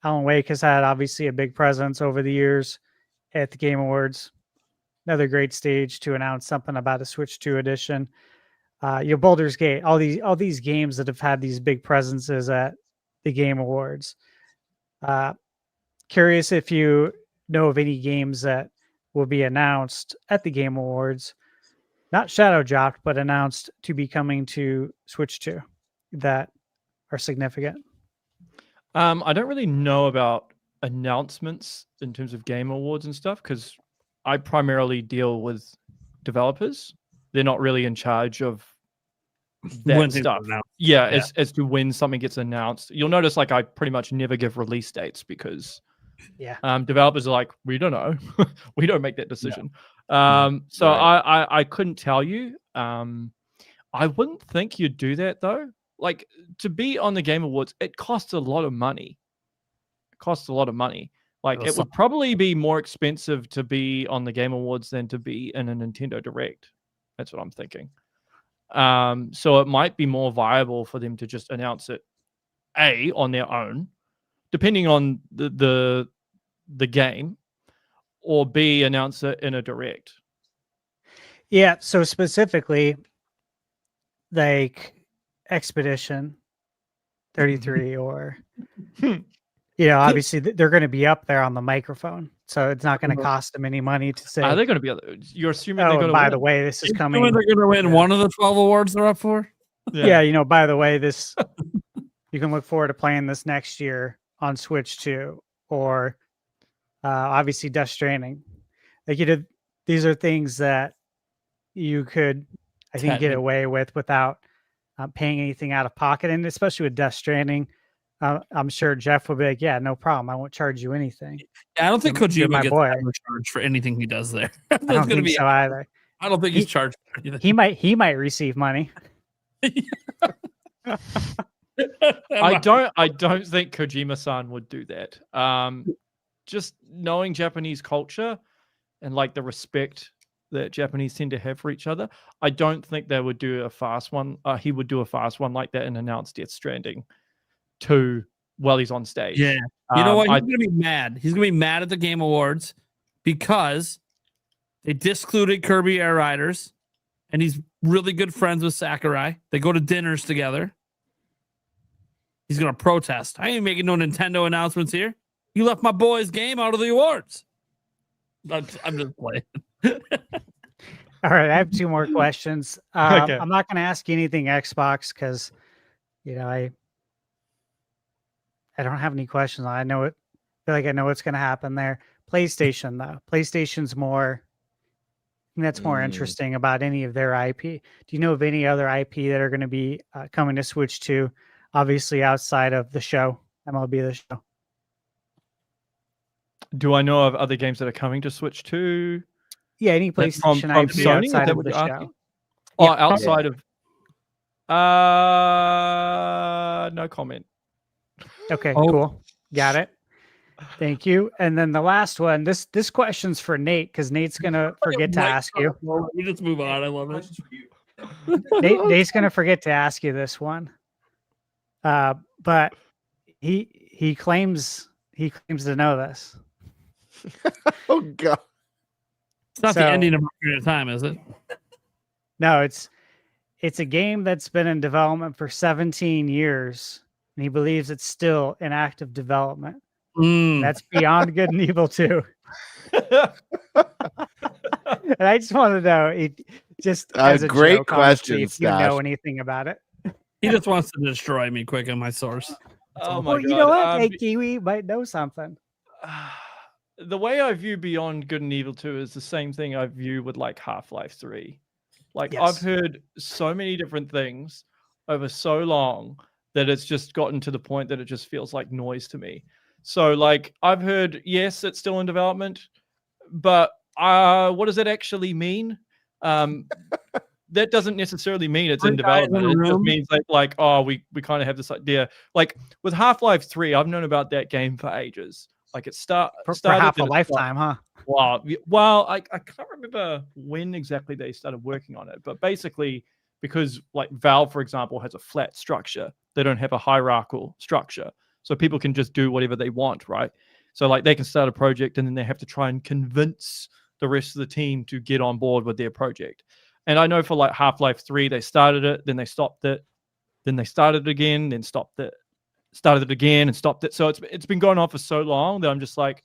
Alan Wake has had obviously a big presence over the years at the Game Awards. Another great stage to announce something about a Switch 2 edition. Baldur's Gate, all these games that have had these big presences at the Game Awards. Curious if you know of any games that will be announced at the Game Awards, not shadow dropped, but announced to be coming to Switch 2 that are significant. I don't really know about announcements in terms of Game Awards and stuff because I primarily deal with developers. They're not really in charge of that stuff. Yeah, as to when something gets announced. You'll notice like I pretty much never give release dates because developers are like, we don't know. We don't make that decision. So I couldn't tell you. I wouldn't think you'd do that though. like to be on the Game Awards, it costs a lot of money. Like it would probably be more expensive to be on the Game Awards than to be in a Nintendo Direct. That's what I'm thinking. So it might be more viable for them to just announce it on their own, depending on the game, or B, announce it in a Direct. Yeah, so specifically, like Expedition 33 or, obviously they're going to be up there on the microphone. So it's not going to cost them any money to say. Are they going to be? You're assuming they're going to by win? the way, this is coming. They're going to win one of the 12 awards they're up for? Yeah, by the way, this you can look forward to playing this next year on Switch 2, or obviously Death Stranding. Like these are things that you could, I think, get away with without paying anything out of pocket, and especially with Death Stranding. I'm sure Jeff would be like, "Yeah, no problem. I won't charge you anything." Yeah, I don't think Kojima my gets boy. charged for anything he does there. I don't think so either. I don't think he's charged for anything. He might receive money. I don't think Kojima-san would do that. Just knowing Japanese culture and like the respect that Japanese tend to have for each other, I don't think they would do a fast one. He would do a fast one like that and announce Death Stranding 2 while he's on stage. Yeah. You know what? He's going to be mad. He's going to be mad at the Game Awards because they discluded Kirby Air Riders, and he's really good friends with Sakurai. They go to dinners together. He's going to protest. I ain't making no Nintendo announcements here. You left my boy's game out of the awards. I'm just playing. All right, I have 2 more questions. Okay. I'm not going to ask you anything Xbox because, I don't have any questions. I know it. Feel like I know what's going to happen there. PlayStation though, PlayStation's more. That's more interesting about any of their IP. Do you know of any other IP that are going to be coming to Switch 2? Obviously, outside of the show, MLB The Show. Do I know of other games that are coming to Switch 2? Yeah, any PlayStation from IP Sony, is outside that of what the you're show. asking? Oh, outside of. No comment. Okay, cool. Got it. Thank you. And then the last one. This question's for Nate because Nate's gonna forget to ask you. We just move on. I love it. Nate's gonna forget to ask you this one. But he claims to know this. Oh God! It's not the ending of Ocarina of Time, is it? No, it's a game that's been in development for 17 years, and he believes it's still in active development. That's Beyond Good and Evil 2. And I just want to know, just as a great joke, question, if you know anything about it. He just wants to destroy me quick on my source. Oh my Well, God. you know what? Hey, Kiwi might know something. The way I view Beyond Good and Evil 2 is the same thing I view with like Half-Life 3. Like I've heard so many different things over so long that it's just gotten to the point that it just feels like noise to me. So like I've heard, yes, it's still in development, but what does that actually mean? That doesn't necessarily mean it's in development. It just means like oh, we kind of have this idea. Like with Half-Life 3, I've known about that game for ages. Like it started for half a lifetime, huh? Well, I can't remember when exactly they started working on it, but basically because like Valve, for example, has a flat structure, they don't have a hierarchical structure, so people can just do whatever they want, right? So like they can start a project and then they have to try and convince the rest of the team to get on board with their project. And I know for like Half-Life 3, they started it, then they stopped it, then they started it again, then stopped it, started it again and stopped it. So it's been going on for so long that I'm just like,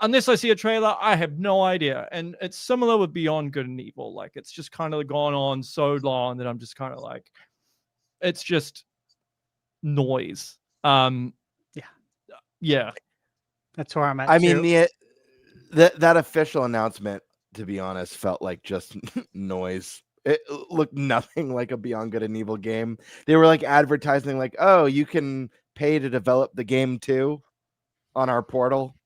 unless I see a trailer, I have no idea. And it's similar with Beyond Good and Evil. Like it's just kind of gone on so long that I'm just kind of like, it's just noise. Yeah. That's where I'm at. I mean, that official announcement, to be honest, felt like just noise. It looked nothing like a Beyond Good and Evil game. They were like advertising like, oh, you can pay to develop the game too on our portal.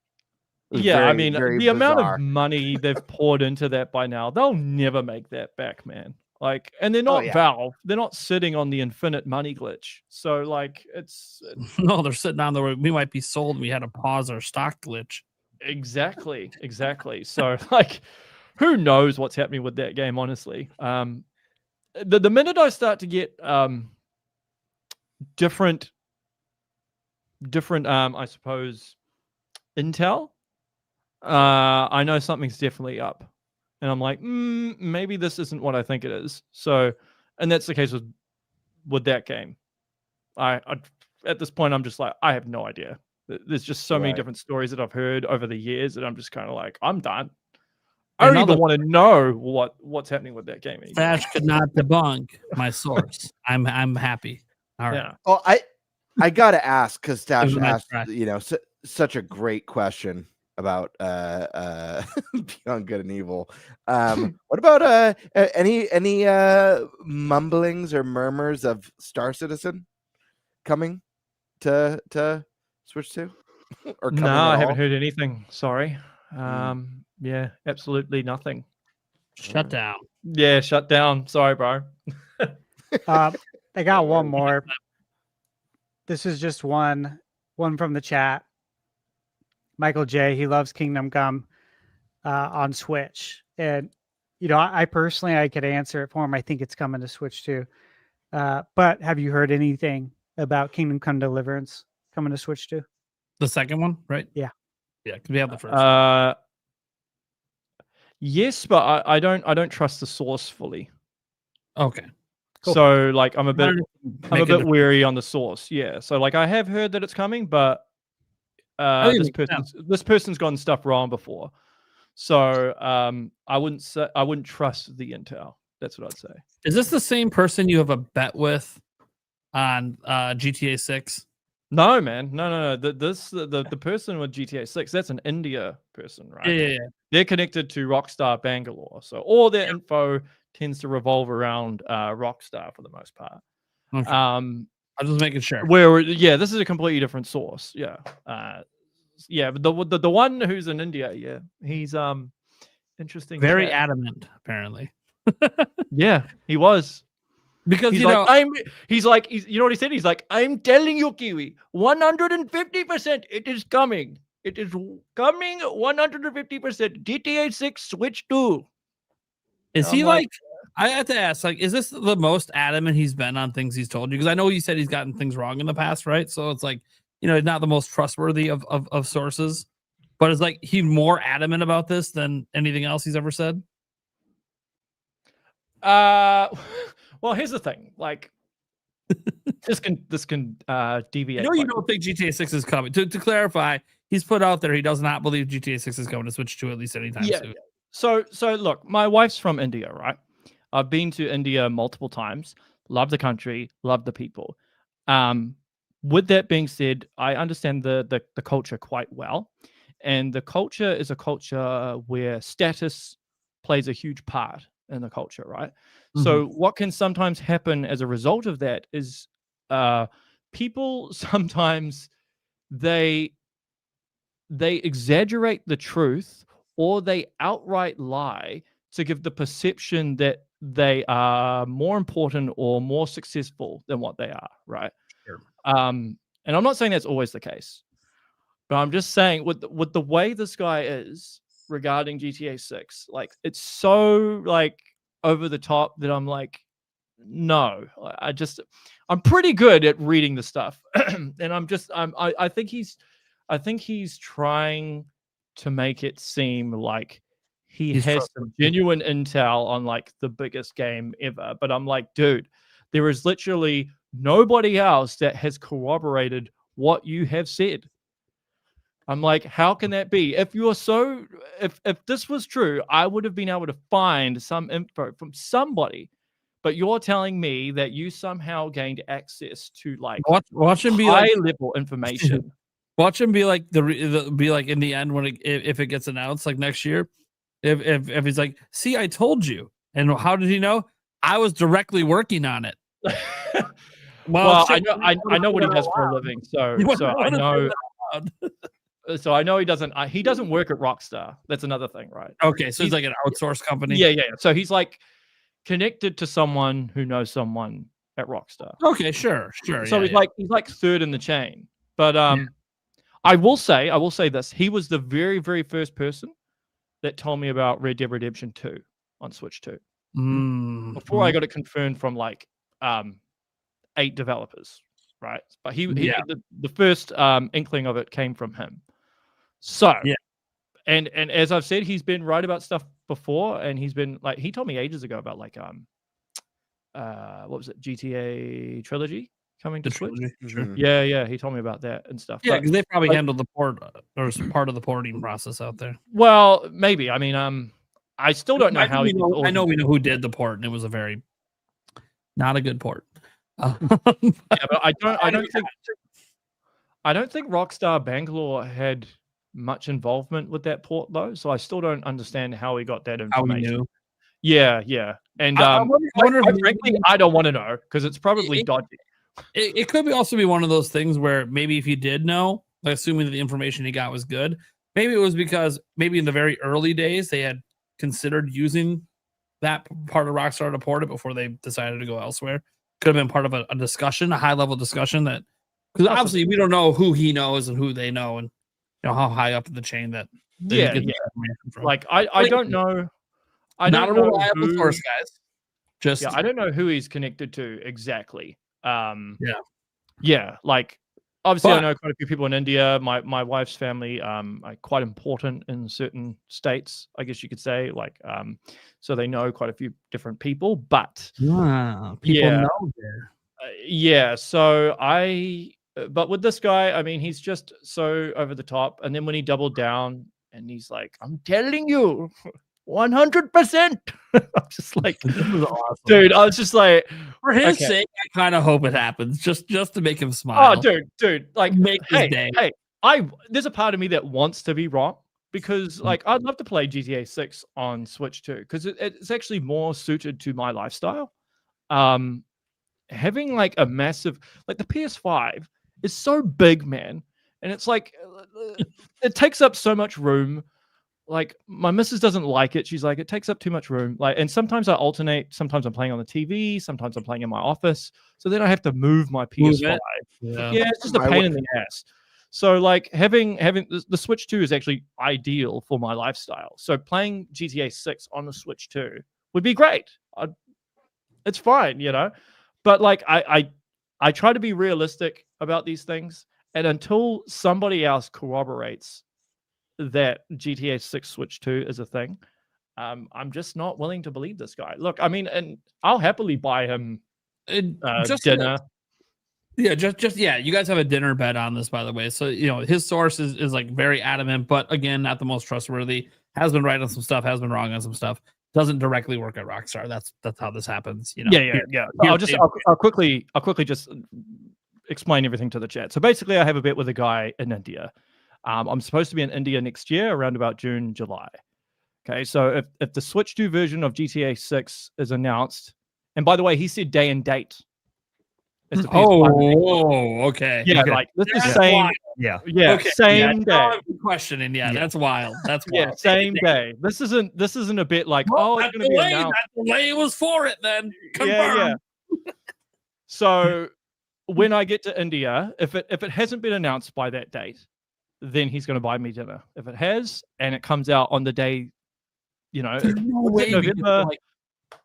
Yeah, I mean, the amount of money they've poured into that by now, they'll never make that back, man. Like, and they're not yeah. Valve. They're not sitting on the infinite money glitch. So like, it's No, they're sitting on the. We might be sold. We had to pause our stock glitch. exactly. So like, who knows what's happening with that game? Honestly, the minute I start to get different I suppose intel, I know something's definitely up. And I'm like, maybe this isn't what I think it is. So, and that's the case with that game. I at this point, I'm just like, I have no idea. There's just so many different stories that I've heard over the years that I'm just kind of like, I'm done. I don't even want to know what's happening with that game anymore. Stash could not debunk my source. I'm happy. All right. Yeah. Oh, I gotta ask because Stash a nice asked, try. such a great question about Beyond Good and Evil. What about any mumblings or murmurs of Star Citizen coming to Switch 2? Or No, I haven't heard anything. Sorry. Yeah, absolutely nothing. Shut down. Yeah, shut down. Sorry, bro. I got one more. This is just one from the chat. Michael J. He loves Kingdom Come on Switch, and I personally I could answer it for him. I think it's coming to Switch too. But have you heard anything about Kingdom Come Deliverance coming to Switch too? The second one, right? Yeah. Yeah, because we have the first. Yes, but I don't trust the source fully. Okay. Cool. So like I'm a bit weary on the source. Yeah. So like I have heard that it's coming, but this person's gotten stuff wrong before. So I wouldn't trust the intel. That's what I'd say. Is this the same person you have a bet with on GTA 6? No, man. No. The person with GTA 6, that's an India person, right? Yeah. They're connected to Rockstar Bangalore. So all their info tends to revolve around Rockstar for the most part. Okay. I'm just making sure. This is a completely different source. Yeah. But the one who's in India, he's interesting. Very adamant, apparently. Yeah, he was. Because he's like, you know what he said? He's like, I'm telling you, Kiwi, 150%, it is coming. It is coming 150%. GTA 6 Switch 2. Is he like, I have to ask, like, is this the most adamant he's been on things he's told you? Because I know you said he's gotten things wrong in the past, right? So it's like, not the most trustworthy of sources, but it's like he's more adamant about this than anything else he's ever said. Well, here's the thing. Like, this can deviate. You don't think GTA 6 is coming. To clarify, he's put out there he does not believe GTA 6 is coming to Switch 2 at least anytime soon. So look, my wife's from India, right? I've been to India multiple times. Love the country, love the people. With that being said, I understand the culture quite well. And the culture is a culture where status plays a huge part in the culture, right? Mm-hmm. So what can sometimes happen as a result of that is people sometimes they exaggerate the truth, or they outright lie to give the perception that they are more important or more successful than what they are, right? Sure. And I'm not saying that's always the case, but I'm just saying with the way this guy is regarding GTA 6, like, it's so like over the top that I'm like, no, I'm pretty good at reading the stuff. And I think he's trying to make it seem like he has some genuine intel on like the biggest game ever. But I'm like, dude, there is literally nobody else that has corroborated what you have said. I'm like, how can that be? If this was true, I would have been able to find some info from somebody. But you're telling me that you somehow gained access to like watch him be high like level information. Watch him be like be like in the end when if it gets announced like next year, if he's like, see, I told you, and how did he know? I was directly working on it. Well, I know what he does for a living, so I know. So I know he doesn't work at Rockstar. That's another thing, right? Okay, so he's like an outsourced company. Yeah. So he's like connected to someone who knows someone at Rockstar. Okay, sure. So he's like third in the chain. But I will say this: he was the very, very first person that told me about Red Dead Redemption 2 on Switch 2. Before I got it confirmed from like 8 developers, right? But he the first inkling of it came from him. So and as I've said, he's been right about stuff before, and he's been like, he told me ages ago about like what was it, GTA Trilogy coming to Switch? Sure. Yeah, he told me about that and stuff. Yeah, But, because they probably like, handled the port or part of the porting process out there. well, maybe. I mean, I still don't know how. we know who did the port, and it was a very not a good port. Yeah, but I don't think Rockstar Bangalore had much involvement with that port though, so I still don't understand how he got that How we information. knew. Yeah, and I wonder if frankly, I don't want to know because it's probably dodgy. It could also be one of those things where maybe if he did know, like, assuming that the information he got was good, maybe it was because maybe in the very early days they had considered using that part of Rockstar to port it before they decided to go elsewhere. Could have been part of a discussion, a high level discussion that, because obviously we don't know who he knows and who they know, and how high up the chain that they get the information from. Like I don't know. I not don't a know reliable who- source, guys. Just I don't know who he's connected to exactly. Yeah. Like obviously I But- know quite a few people in India. My wife's family are quite important in certain states, I guess you could say. Like so they know quite a few different people. But people Yeah. know there. So but with this guy, I mean, he's just so over the top. And then when he doubled down and he's like, I'm telling you, 100%. I'm just like, This was awesome. dude, I was just like, For his okay. sake, I kind of hope it happens, just to make him smile. Oh, dude, like, Make his hey, day. hey, there's a part of me that wants to be wrong because, like, I'd love to play GTA 6 on Switch too because it's actually more suited to my lifestyle. Having like a massive, like the PS5 is so big, man, and it's like it takes up so much room. Like my missus doesn't like it. She's like, it takes up too much room. Like, and sometimes I alternate. Sometimes I'm playing on the TV. Sometimes I'm playing in my office. So then I have to move my PS5. Yeah. Yeah, it's just a pain in the ass. So like having the Switch 2 is actually ideal for my lifestyle. So playing GTA 6 on the Switch 2 would be great. It's fine, But like I try to be realistic about these things, and until somebody else corroborates that GTA 6 Switch 2 is a thing, I'm just not willing to believe this guy. Look, I mean, and I'll happily buy him dinner. You guys have a dinner bet on this, by the way. So his source is like very adamant, but again, not the most trustworthy. Has been right on some stuff, has been wrong on some stuff. Doesn't directly work at Rockstar. That's how this happens. Yeah. I'll quickly just explain everything to the chat. So basically, I have a bet with a guy in India. I'm supposed to be in India next year, around about June, July. Okay, so if the Switch 2 version of GTA 6 is announced, and by the way, he said day and date. It's the PS5. Okay. Yeah, okay. like this is That's same. wild. Yeah. Yeah, Okay, same day. I'm questioning. Yeah, that's wild. That's wild. Yeah, same day. This isn't a bit like, Well, it's that going to be delay, announced. that delay was for it then. Yeah. Confirmed. So when I get to India, if it hasn't been announced by that date, then he's going to buy me dinner. If it has, and it comes out on the day, There's no is way it November?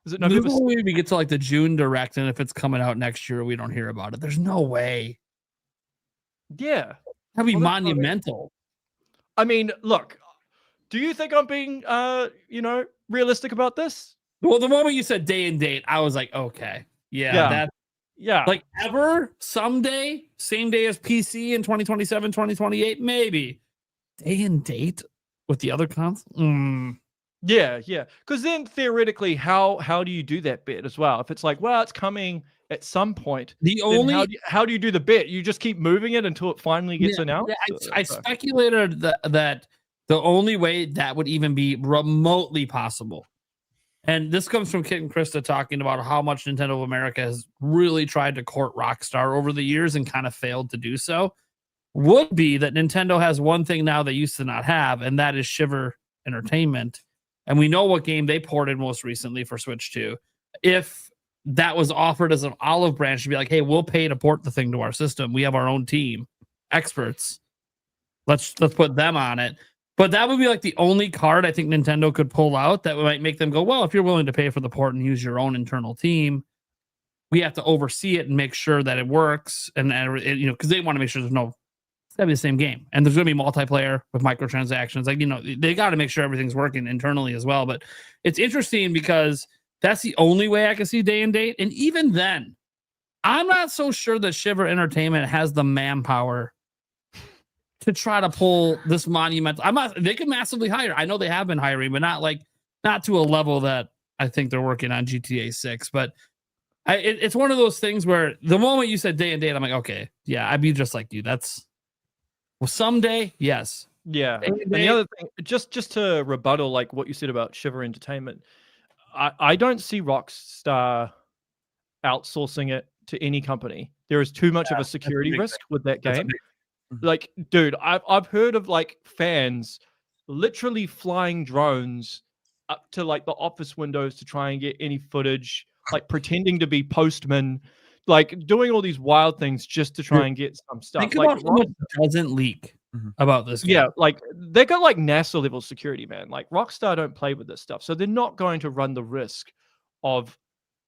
Is it November? There's no way we get to like the June direct, and if it's coming out next year, we don't hear about it. There's no way. Yeah, That'd be Well, that's what I mean. monumental. I mean, look, do you think I'm being, realistic about this? Well, the moment you said day and date, I was like, okay, Yeah. that like ever, someday, same day as PC in 2027, 2028, maybe. Day and date with the other cons? Yeah. Because then theoretically, how do you do that bit as well? If it's like, well, it's coming at some point. The then only how do you do the bit? You just keep moving it until it finally gets announced. I speculated that the only way that would even be remotely possible, and this comes from Kit and Krista talking about how much Nintendo of America has really tried to court Rockstar over the years and kind of failed to do so, would be that Nintendo has one thing now they used to not have, and that is Shiver Entertainment. And we know what game they ported most recently for Switch 2. if that was offered as an olive branch to be like, hey, we'll pay to port the thing to our system. We have our own team, experts. Let's put them on it. But that would be like the only card I think Nintendo could pull out that might make them go, well, if you're willing to pay for the port and use your own internal team, we have to oversee it and make sure that it works. And you know, because they want to make sure it's gotta be the same game. And there's gonna be multiplayer with microtransactions. Like, you know, they got to make sure everything's working internally as well. But it's interesting because that's the only way I can see day and date. And even then, I'm not so sure that Shiver Entertainment has the manpower to try to pull this monumental. They could massively hire. I know they have been hiring, but not to a level that I think they're working on GTA 6. But it's one of those things where the moment you said day and date, I'm like, okay, yeah, I'd be just like you. That's someday, yes. Yeah. And the other thing, just to rebuttal like what you said about Shiver Entertainment, I don't see Rockstar outsourcing it to any company. There is too much of a security risk with that game. Like, dude, I've heard of like fans literally flying drones up to like the office windows to try and get any footage, like pretending to be postmen, like doing all these wild things just to try and get some stuff. Think like, about how much doesn't leak about this game. Yeah, like they got like NASA level security, man. Like Rockstar don't play with this stuff, so they're not going to run the risk of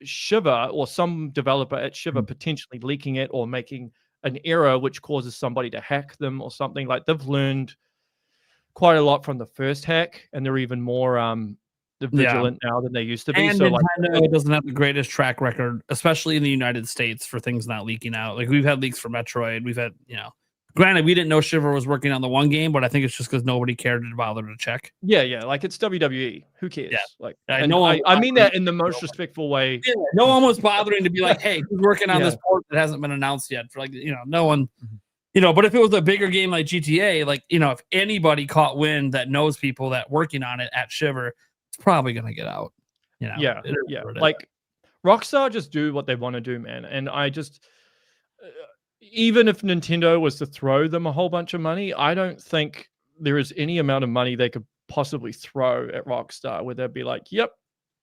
Shiver or some developer at Shiver potentially leaking it or making an error which causes somebody to hack them or something. Like they've learned quite a lot from the first hack, and they're even more vigilant now than they used to be. And so Nintendo like, doesn't have the greatest track record, especially in the United States, for things not leaking out. Like we've had leaks for Metroid. We've had, you know, granted, we didn't know Shiver was working on the one game, but I think it's just because nobody cared to bother to check. Yeah, like it's WWE. Who cares? Yeah. Like, I mean that in the most respectful way. Yeah, no one was bothering to be like, hey, who's working on this port that hasn't been announced yet? For like, you know, no one, you know, but if it was a bigger game like GTA, like, you know, if anybody caught wind that knows people that working on it at Shiver, it's probably going to get out. You know? Yeah. Like Rockstar just do what they want to do, man. And I just, even if Nintendo was to throw them a whole bunch of money, I don't think there is any amount of money they could possibly throw at Rockstar where they'd be like, yep,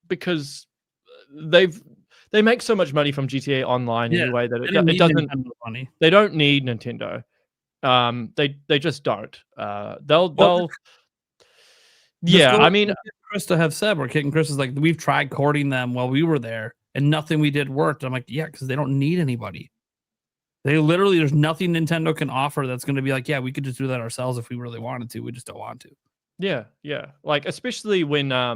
because they make so much money from GTA Online anyway that it doesn't. Money. They don't need Nintendo. They just don't. They'll. Yeah, I mean, Krista have said where Kit and Chris is like, we've tried courting them while we were there, and nothing we did worked. I'm like, yeah, because they don't need anybody. They literally, there's nothing Nintendo can offer that's going to be like, yeah, we could just do that ourselves if we really wanted to. We just don't want to. Yeah. Like, especially when, I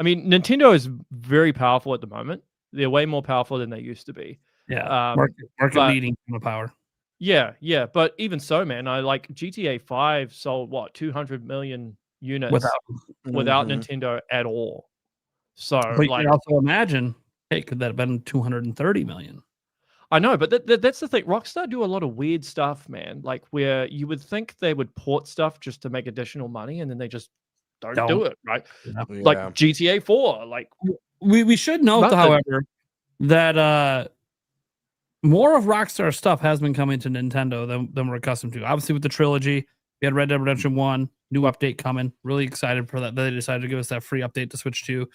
mean, Nintendo is very powerful at the moment. They're way more powerful than they used to be. Yeah. Market leading from the power. Yeah. But even so, man, I like GTA 5 sold what, 200 million units without Nintendo at all. So, but you can also imagine, hey, could that have been 230 million? I know, but that's the thing. Rockstar do a lot of weird stuff, man. Like where you would think they would port stuff just to make additional money, and then they just don't do it, right? Yeah. Like GTA 4. Like we should note, however, that more of Rockstar stuff has been coming to Nintendo than we're accustomed to. Obviously, with the trilogy, we had Red Dead Redemption 1, new update coming. Really excited for that. They decided to give us that free update to Switch 2.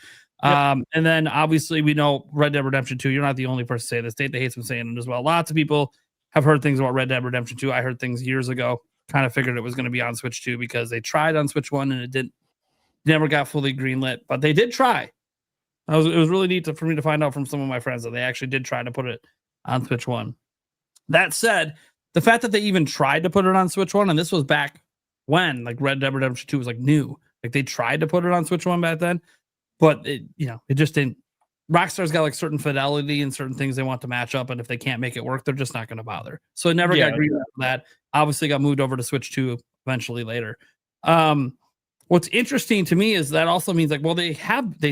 And then obviously we know Red Dead Redemption 2. You're not the only person to say this. They hates been saying it as well. Lots of people have heard things about Red Dead Redemption 2. I heard things years ago. Kind of figured it was going to be on Switch 2 because they tried on Switch 1 and it never got fully greenlit. But they did try. It was really neat for me to find out from some of my friends that they actually did try to put it on Switch 1. That said, the fact that they even tried to put it on Switch 1, and this was back when like Red Dead Redemption 2 was like new. Like they tried to put it on Switch 1 back then. But it just didn't. Rockstar's got like certain fidelity and certain things they want to match up, and if they can't make it work, they're just not going to bother. So it never got greenlit for that. Obviously, got moved over to Switch 2 eventually later. What's interesting to me is that also means like, well, they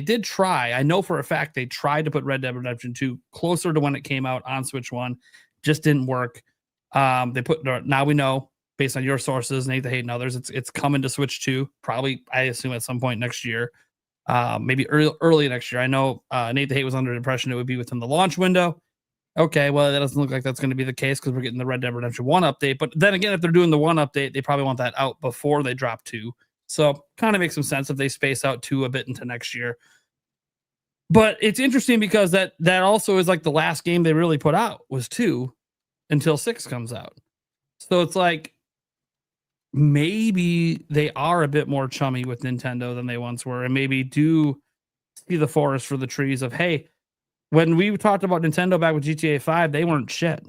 did try. I know for a fact they tried to put Red Dead Redemption 2 closer to when it came out on Switch 1, just didn't work. They put now we know based on your sources, Nate the Hate and others, it's coming to Switch 2 probably. I assume at some point next year. Maybe early next year. I know Nate the Hate was under the impression it would be within the launch window. Okay, well, that doesn't look like that's going to be the case because we're getting the Red Dead Redemption 1 update. But then again, if they're doing the 1 update, they probably want that out before they drop 2. So kind of makes some sense if they space out 2 a bit into next year. But it's interesting because that also is like the last game they really put out was 2 until 6 comes out. So it's like maybe they are a bit more chummy with Nintendo than they once were, and maybe do see the forest for the trees of, hey, when we talked about Nintendo back with GTA 5, they weren't shit.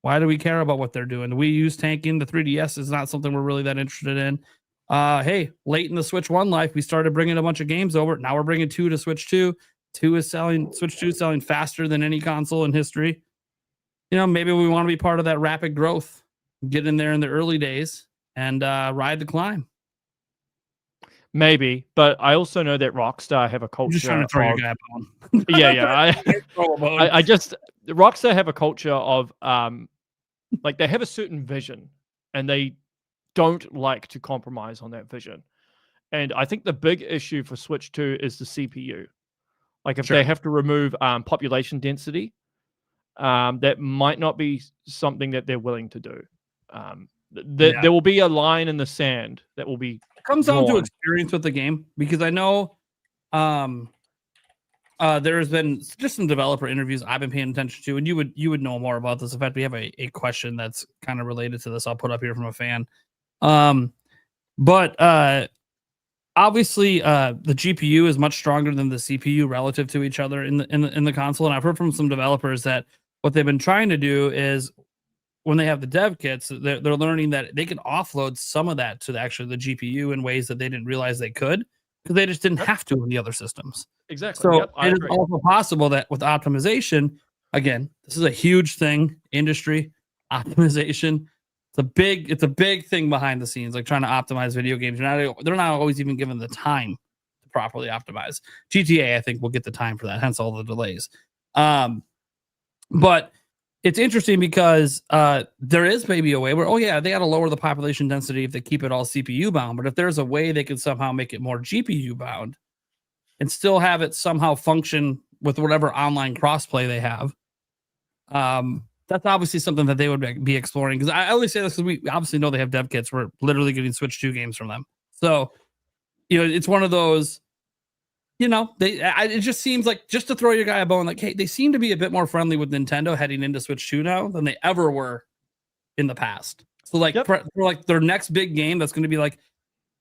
Why do we care about what they're doing? We use tanking. The 3DS is not something we're really that interested in. Hey, late in the Switch 1 life, we started bringing a bunch of games over. Now we're bringing 2 to Switch 2. Switch 2 is selling faster than any console in history. You know, maybe we want to be part of that rapid growth, get in there in the early days and ride the climb. Maybe, but I also know that Rockstar have a culture. You're just trying to throw your guy on. I just Rockstar have a culture of like they have a certain vision and they don't like to compromise on that vision. And I think the big issue for Switch 2 is the CPU. Like if they have to remove population density, that might not be something that they're willing to do. There will be a line in the sand that will be. It comes down to experience with the game, because I know there's been just some developer interviews I've been paying attention to, and you would know more about this. In fact, we have a question that's kind of related to this. I'll put up here from a fan. But obviously, the GPU is much stronger than the CPU relative to each other in the console. And I've heard from some developers that what they've been trying to do is, when they have the dev kits, they're learning that they can offload some of that to the GPU in ways that they didn't realize they could, because they just didn't have to in the other systems. Exactly. So it is also possible that with optimization, again, this is a huge thing, industry optimization. It's a big thing behind the scenes, like trying to optimize video games. They're not always even given the time to properly optimize. GTA, I think, will get the time for that, hence all the delays. But it's interesting because there is maybe a way where, they got to lower the population density if they keep it all CPU bound. But if there's a way they can somehow make it more GPU bound and still have it somehow function with whatever online crossplay they have, that's obviously something that they would be exploring. Because I only say this because we obviously know they have dev kits. We're literally getting Switch 2 games from them. So, it's one of those, it just seems like, just to throw your guy a bone, like, hey, they seem to be a bit more friendly with Nintendo heading into Switch 2 now than they ever were in the past. So, like, for like their next big game, that's going to be like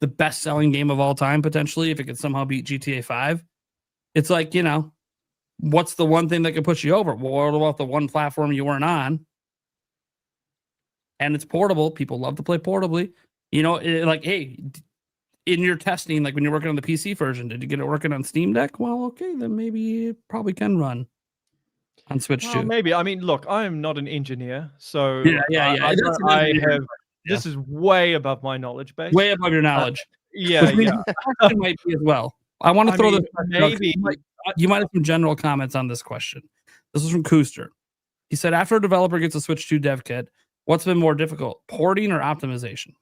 the best selling game of all time, potentially, if it could somehow beat GTA 5. It's like, what's the one thing that could push you over? Well, what about the one platform you weren't on? And it's portable. People love to play portably. Like, hey, in your testing, like when you're working on the PC version, did you get it working on Steam Deck? Well, okay, then maybe it probably can run on Switch 2. Maybe. I mean, look, I am not an engineer, so this is way above my knowledge base. Way above your knowledge. Question might be as well. I want to throw this. Maybe you might have some general comments on this question. This is from Kooster. He said, after a developer gets a Switch 2 dev kit, what's been more difficult, porting or optimization?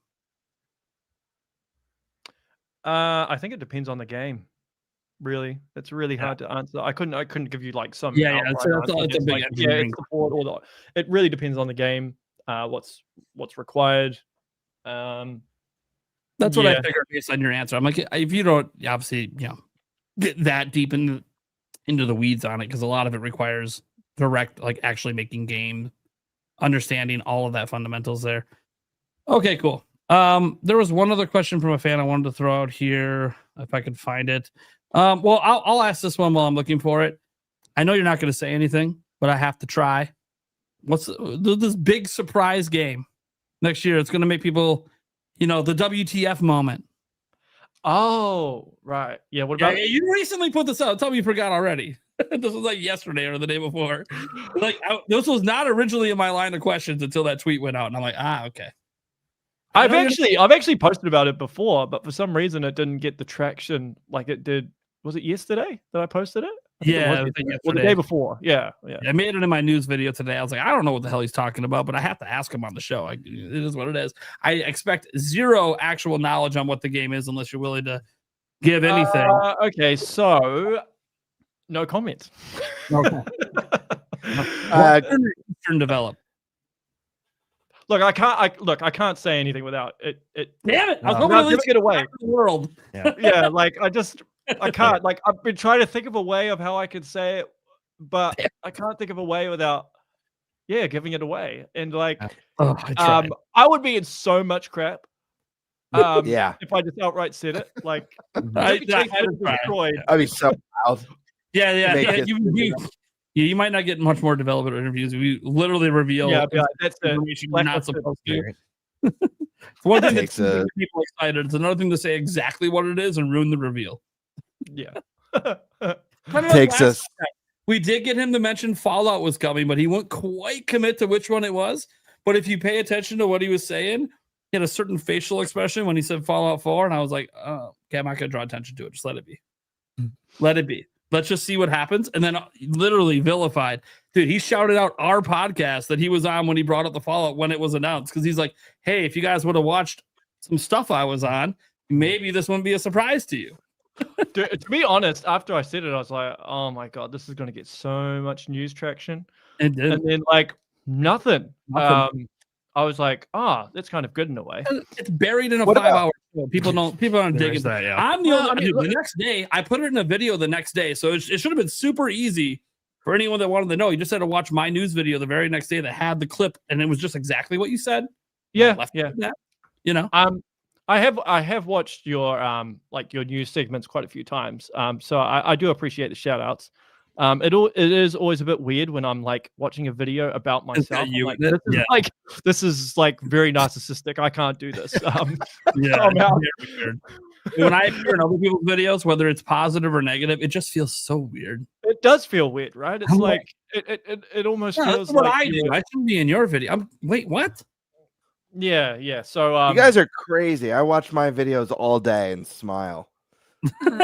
I think it depends on the game. Really, it's really hard to answer. I couldn't give you like some. It's a big support or not. It really depends on the game. What's required. That's what I figured based on your answer. I'm like, if you don't obviously get that deep into the weeds on it, because a lot of it requires direct, like actually making game, understanding all of that fundamentals there. Okay, cool. There was one other question from a fan I wanted to throw out here, if I could find it. Well, I'll ask this one while I'm looking for it. I know you're not going to say anything, but I have to try. What's this big surprise game next year? It's going to make people, the WTF moment. Oh, right. Yeah. What about you recently put this out? Tell me you forgot already. This was like yesterday or the day before. Like this was not originally in my line of questions until that tweet went out, and I'm like, okay. I've actually posted about it before, but for some reason it didn't get the traction like it did. Was it yesterday that I posted it? Yeah, or the day before. Yeah. I made it in my news video today. I was like, I don't know what the hell he's talking about, but I have to ask him on the show. It is what it is. I expect zero actual knowledge on what the game is unless you're willing to give anything. Okay, so no comment. Okay. Develop. Look, I can't say anything without it. Damn it! I was hoping to get away. The world. Yeah, like I just. I can't. Like, I've been trying to think of a way of how I could say it, but I can't think of a way without, giving it away. And like, I tried. I would be in so much crap. Yeah. If I just outright said it, like, I reputation had to is try. destroyed. I'd be so proud. Yeah. Make it- You might not get much more development interviews. We literally reveal that's it. information you're not supposed to. Right. It's one thing Takes to a- get people excited. It's another thing to say exactly what it is and ruin the reveal. Yeah. Kind of like Takes last us. time. We did get him to mention Fallout was coming, but he won't quite commit to which one it was. But if you pay attention to what he was saying, he had a certain facial expression when he said Fallout 4, and I was like, oh, okay, I'm not going to draw attention to it. Just let it be. Let it be. Let's just see what happens. And then literally vilified. Dude, he shouted out our podcast that he was on when he brought up the Fallout when it was announced. Because he's like, hey, if you guys would have watched some stuff I was on, maybe this wouldn't be a surprise to you. To be honest, after I said it, I was like, oh my God, this is going to get so much news traction. And And then, like, nothing. I was like, that's kind of good in a way. it's buried in a What about- 5-hour show. People aren't digging that, yeah. I'm the Well, only. I mean, the next day, I put it in a video the next day, so it should have been super easy for anyone that wanted to know. You just had to watch my news video the very next day that had the clip, and it was just exactly what you said. Yeah, Left yeah. it at that, you know. I have watched your like your news segments quite a few times. So I do appreciate the shout outs. It is always a bit weird when I'm like watching a video about myself. I'm you like, in it? this is like very narcissistic. I can't do this. Yeah. somehow. Very weird. When I appear in other people's videos, whether it's positive or negative, it just feels so weird. It does feel weird, right? It's I'm like it almost Yeah, feels that's what like I do. you're- I shouldn't be in your video. Wait, what? Yeah. So You guys are crazy. I watch my videos all day and smile.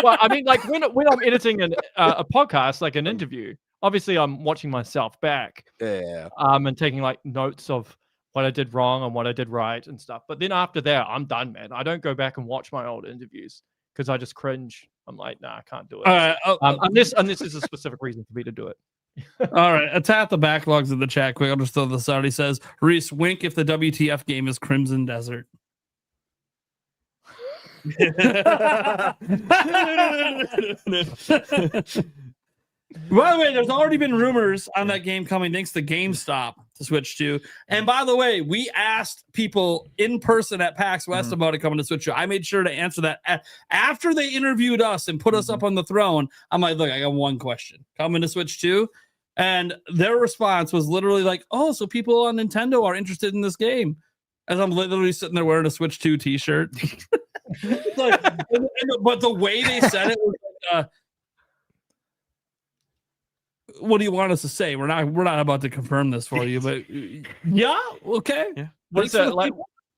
well, I mean, like when I'm editing a podcast, like an interview, obviously I'm watching myself back, Yeah. and taking like notes of what I did wrong and what I did right and stuff. But then after that, I'm done, man. I don't go back and watch my old interviews because I just cringe. I'm like, nah, I can't do it. Unless there's a specific reason for me to do it. All right, attack the backlogs in the chat quick. I'll just throw this out. He says, Reece, wink if the WTF game is Crimson Desert. By the way, there's already been rumors on that game coming thanks to GameStop to switch to. And by the way, we asked people in person at PAX West about it coming to Switch 2. I made sure to answer that after they interviewed us and put us up on the throne. I'm like, look, I got one question. Coming to Switch 2? And their response was literally like, oh, so people on Nintendo are interested in this game. As I'm literally sitting there wearing a Switch 2 t-shirt. But the way they said it was like, what do you want us to say? We're not about to confirm this for you, but yeah, okay. Yeah. What's that like?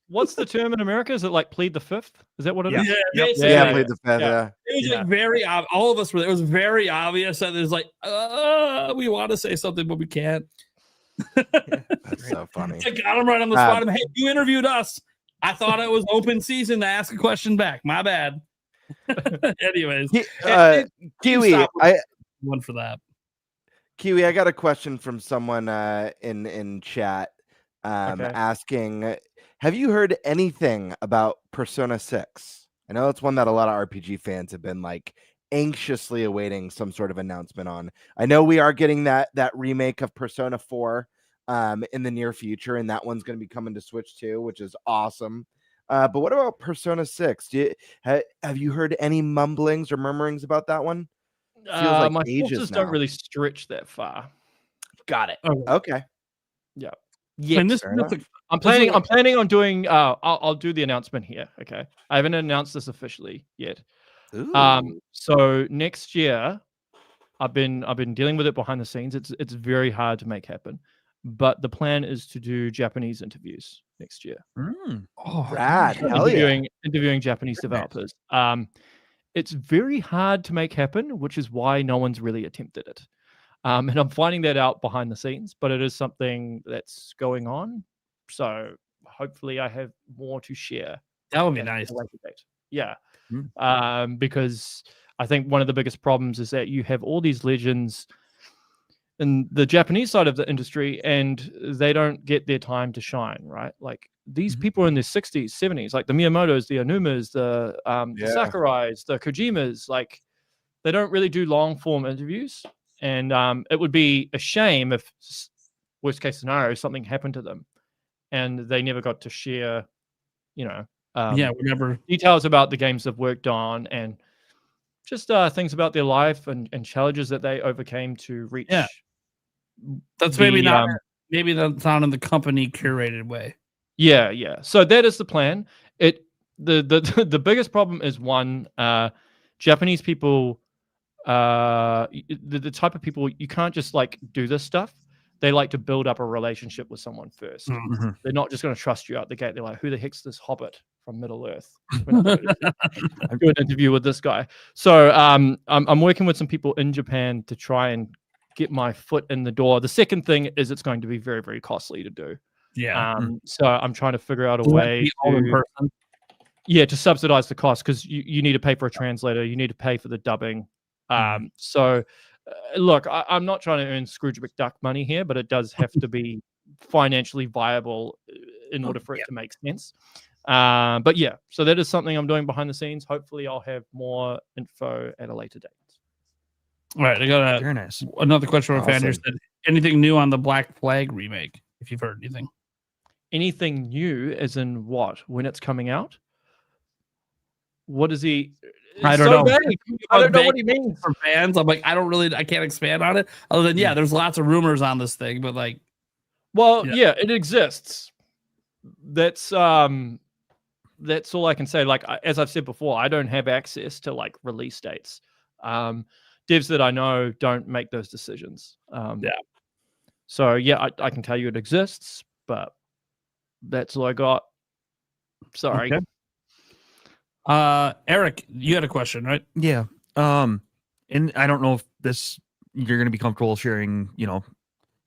What's the term in America? Is it like plead the fifth? Is that what it is? Yeah, played the fifth. Yeah. It was like very all of us were. It was very obvious that there's like, we want to say something, but we can't. That's so funny. I got him right on the spot. Hey, you interviewed us. I thought it was open season to ask a question back. My bad. Anyways, Kiwi, one for that. Kiwi, I got a question from someone in chat Okay. asking, have you heard anything about Persona 6? I know it's one that a lot of RPG fans have been like anxiously awaiting some sort of announcement on. I know we are getting that remake of Persona 4 in the near future, and that one's going to be coming to Switch too, which is awesome. But what about Persona 6? Have you heard any mumblings or murmurings about that one? Feels like My ages sources now. don't really stretch that far. Got it. Okay. Okay. Yeah. And this, fair enough. I'm planning on doing. I'll do the announcement here. Okay. I haven't announced this officially yet. Ooh. So next year, I've been dealing with it behind the scenes. It's very hard to make happen, but the plan is to do Japanese interviews next year. oh, Rad. Hell yeah. Interviewing Japanese developers. It's very hard to make happen, which is why no one's really attempted it. And I'm finding that out behind the scenes, but it is something that's going on. So hopefully I have more to share. that would be at a nice. later date. Yeah. Because I think one of the biggest problems is that you have all these legends in the Japanese side of the industry and they don't get their time to shine, right? Like these people are in their 60s, 70s, like the Miyamotos, the Onumas, the Yeah. Sakurais, the Kojimas, like they don't really do long form interviews, and it would be a shame if worst case scenario something happened to them, and they never got to share, whatever details about the games they've worked on and just things about their life and challenges that they overcame to reach. Yeah, that's maybe not that's not in the company curated way. Yeah. So that is the plan. The biggest problem is one, Japanese people, the type of people, you can't just like do this stuff. They like to build up a relationship with someone first. Mm-hmm. They're not just going to trust you out the gate. They're like, who the heck's this hobbit from Middle Earth? I'm doing an interview with this guy. So I'm working with some people in Japan to try and get my foot in the door. The second thing is it's going to be very, very costly to do. Yeah. So I'm trying to figure out a way to subsidize the cost, because you need to pay for a translator. You need to pay for the dubbing. So look, I'm not trying to earn Scrooge McDuck money here, but it does have to be financially viable in order for it to make sense. But yeah, so that is something I'm doing behind the scenes. Hopefully I'll have more info at a later date. All right, I got another question from a fan here. Said, anything new on the Black Flag remake, if you've heard anything? Anything new as in what? When it's coming out? What is he... I don't know. I don't know what he means. For fans, I'm like, I can't expand on it. Other than, there's lots of rumors on this thing, but like... Well, yeah, it exists. That's all I can say. Like, as I've said before, I don't have access to like release dates. Devs that I know don't make those decisions. So yeah, I can tell you it exists, but that's all I got. Sorry. Okay. Eric, you had a question, right? Yeah. And I don't know if you're going to be comfortable sharing,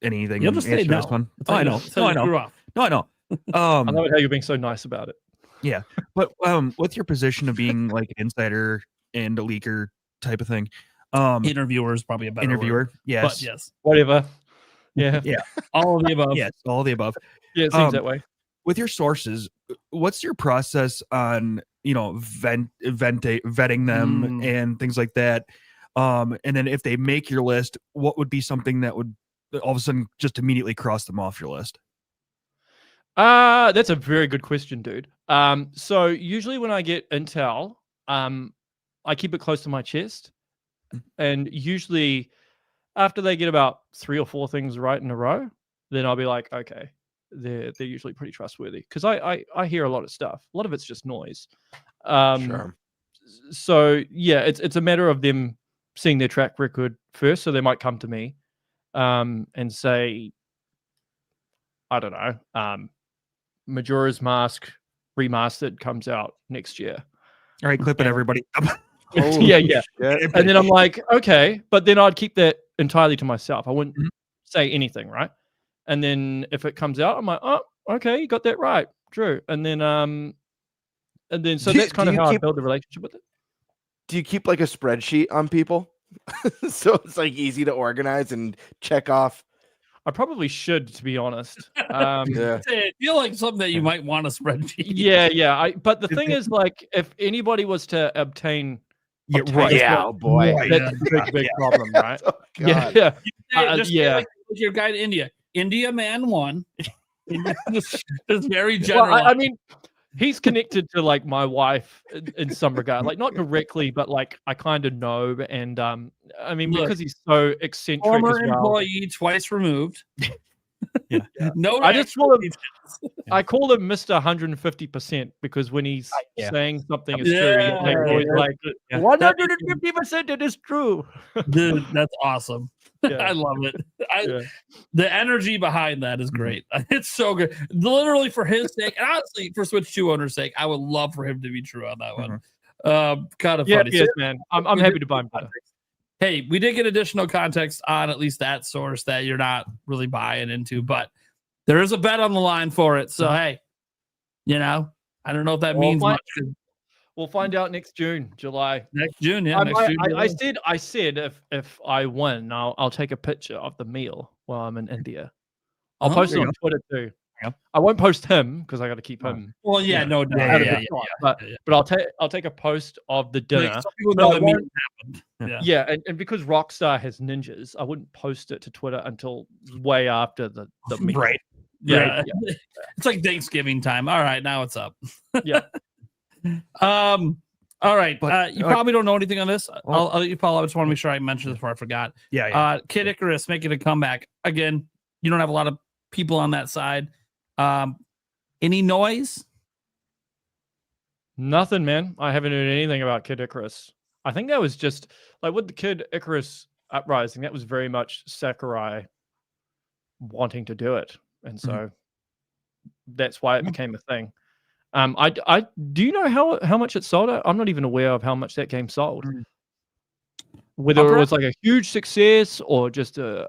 anything. You'll just say no. This one. I know. No, I know. I know. I love how you're being so nice about it. Yeah, but with your position of being like an insider and a leaker type of thing, interviewer is probably a better interviewer. Word. Yes. But yes. Whatever. Yeah. Yeah. All of the above. Yes. All of the above. Yeah, it seems that way. With your sources, what's your process on vetting them and things like that? And then if they make your list, what would be something that would all of a sudden just immediately cross them off your list? That's a very good question, dude. So usually when I get intel, I keep it close to my chest, and usually after they get about 3 or 4 things right in a row, then I'll be like, okay, they're usually pretty trustworthy, because I hear a lot of stuff. A lot of it's just noise. Sure. So yeah, it's a matter of them seeing their track record first. So they might come to me and say, I don't know, Majora's Mask Remastered comes out next year. All right, clip it, everybody. Yeah. And then I'm like, okay, but then I'd keep that entirely to myself. I wouldn't say anything, right? And then if it comes out, I'm like, oh, okay, you got that right, Drew. And then so that's kind of how I build the relationship with it. Do you keep like a spreadsheet on people so it's like easy to organize and check off? I probably should, to be honest. I feel like something that you might want a spreadsheet. Yeah. But the thing is, like, if anybody was to obtain, that's a big problem, right? Oh, God. Like your guy to India. India man 1. Just very general. Well, I mean, he's connected to like my wife in some regard, like not directly, but like I kind of know. And I mean, because he's so eccentric. Former as well. employee, twice removed. Yeah. No, I just call him. I call him Mr. 150% because when he's saying something is true, he's always like 150%. It is true. Dude, that's awesome. I love it. The energy behind that is great. It's so good. Literally for his sake, and honestly for Switch 2 owner's sake, I would love for him to be true on that one. Kind of funny. Yes, man. I'm happy to buy him. Hey, we did get additional context on at least that source that you're not really buying into, but there is a bet on the line for it. So hey, I don't know if that means much. We'll find out next June, July. Next June, I said if I win, I'll take a picture of the meal while I'm in India. I'll post it on Twitter too. I won't post him because I got to keep him. Well, yeah, no doubt. out of the shot, but I'll take a post of the dinner. Like, some people but know I that won't- happened. Yeah, and because Rockstar has ninjas, I wouldn't post it to Twitter until way after the meal. Right. Yeah. Yeah. It's like Thanksgiving time. All right, now it's up. Yeah. All right. But, You probably don't know anything on this. I'll let you follow. I just want to make sure I mentioned this before I forgot. Yeah. Kid Icarus making a comeback. Again, you don't have a lot of people on that side. Any noise? Nothing, man. I haven't heard anything about Kid Icarus. I think that was just like with the Kid Icarus uprising. That was very much Sakurai wanting to do it, and so that's why it became a thing. I do you know how much it sold? I'm not even aware of how much that game sold. Whether it was like a huge success or just a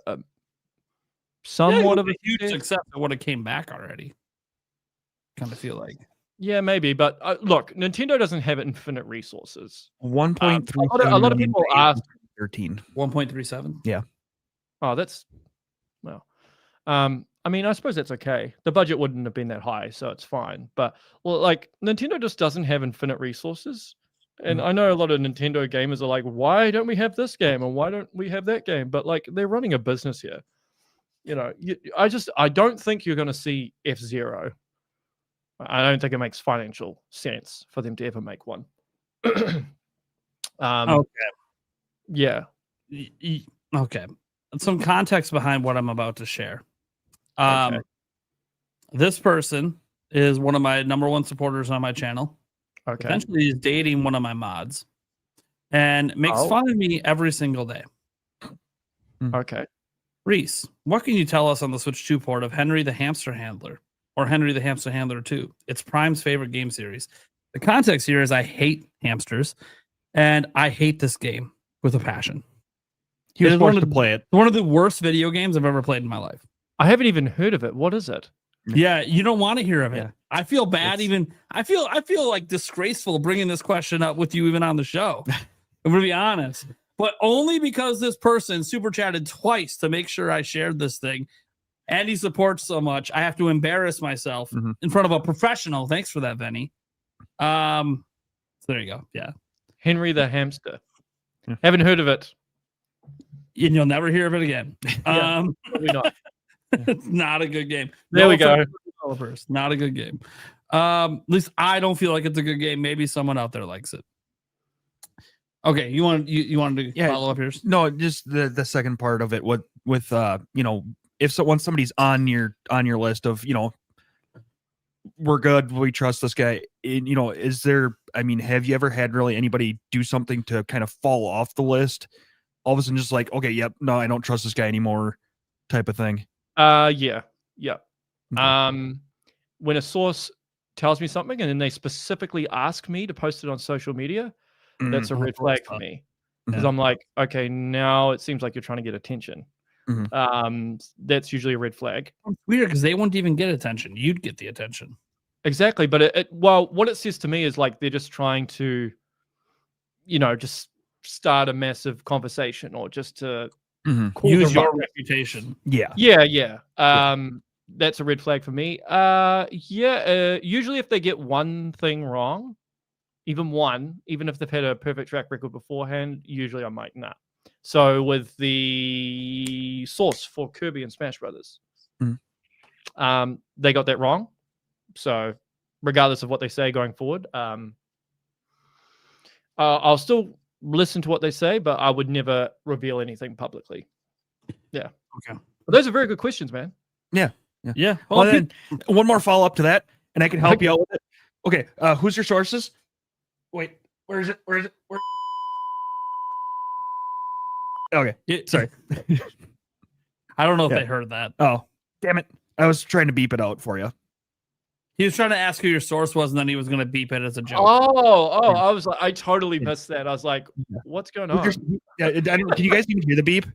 somewhat of a huge success. It would have came back already. Kind of feel like. Yeah, maybe, but look, Nintendo doesn't have infinite resources. 1.3. A lot of people ask 13. 1.37. Yeah. Oh, that's well. I mean, I suppose that's okay. The budget wouldn't have been that high, so it's fine. But well, like Nintendo just doesn't have infinite resources. And I know a lot of Nintendo gamers are like, why don't we have this game and why don't we have that game? But like, they're running a business here. You know, I don't think you're going to see F-Zero. I don't think it makes financial sense for them to ever make one. Okay. Yeah. Okay. Some context behind what I'm about to share. Okay. This person is one of my number one supporters on my channel. Okay. Eventually, he's dating one of my mods and makes fun of me every single day. Okay. Reece, what can you tell us on the Switch 2 port of Henry the Hamster Handler or Henry the Hamster Handler 2? It's Prime's favorite game series. The context here is I hate hamsters and I hate this game with a passion. He was forced to play it. One of the worst video games I've ever played in my life. I haven't even heard of it. What is it? Yeah, you don't want to hear of it. Yeah. I feel bad. I feel like disgraceful bringing this question up with you even on the show. I'm gonna be honest, but only because this person super chatted twice to make sure I shared this thing, and he supports so much, I have to embarrass myself in front of a professional. Thanks for that, Benny. So there you go. Yeah, Henry the Hamster. Haven't heard of it. And you'll never hear of it again. Probably not. It's not a good game. There we go. Developers, not a good game. At least I don't feel like it's a good game. Maybe someone out there likes it. Okay, you wanted to follow up yours? No, just the second part of it. With you know, if once somebody's on your list of, you know, we're good, we trust this guy. You know, is there? I mean, have you ever had really anybody do something to kind of fall off the list? All of a sudden, just like, okay, yep, no, I don't trust this guy anymore, type of thing. Yeah. Okay. When a source tells me something and then they specifically ask me to post it on social media, that's a red flag for me. Because I'm like, okay, now it seems like you're trying to get attention. That's usually a red flag. It's weird because they wouldn't even get attention. You'd get the attention. Exactly. But well, what it says to me is like they're just trying to, you know, just start a massive conversation or just to use your reputation. Yeah. That's a red flag for me. Usually if they get one thing wrong, even if they've had a perfect track record beforehand, usually I'm like, nah. So with the source for Kirby and Smash Brothers, they got that wrong. So regardless of what they say going forward, I'll still listen to what they say, but I would never reveal anything publicly. Yeah. Okay. But those are very good questions, man. Yeah. Well, then one more follow up to that, and I can help you out with it. Okay. Who's your sources? Wait, where is it? Okay. Sorry. I don't know if they heard that. Oh, damn it. I was trying to beep it out for you. He was trying to ask who your source was, and then he was going to beep it as a joke. I was like, I totally missed that. I was like, what's going on? Can you guys even hear the beep?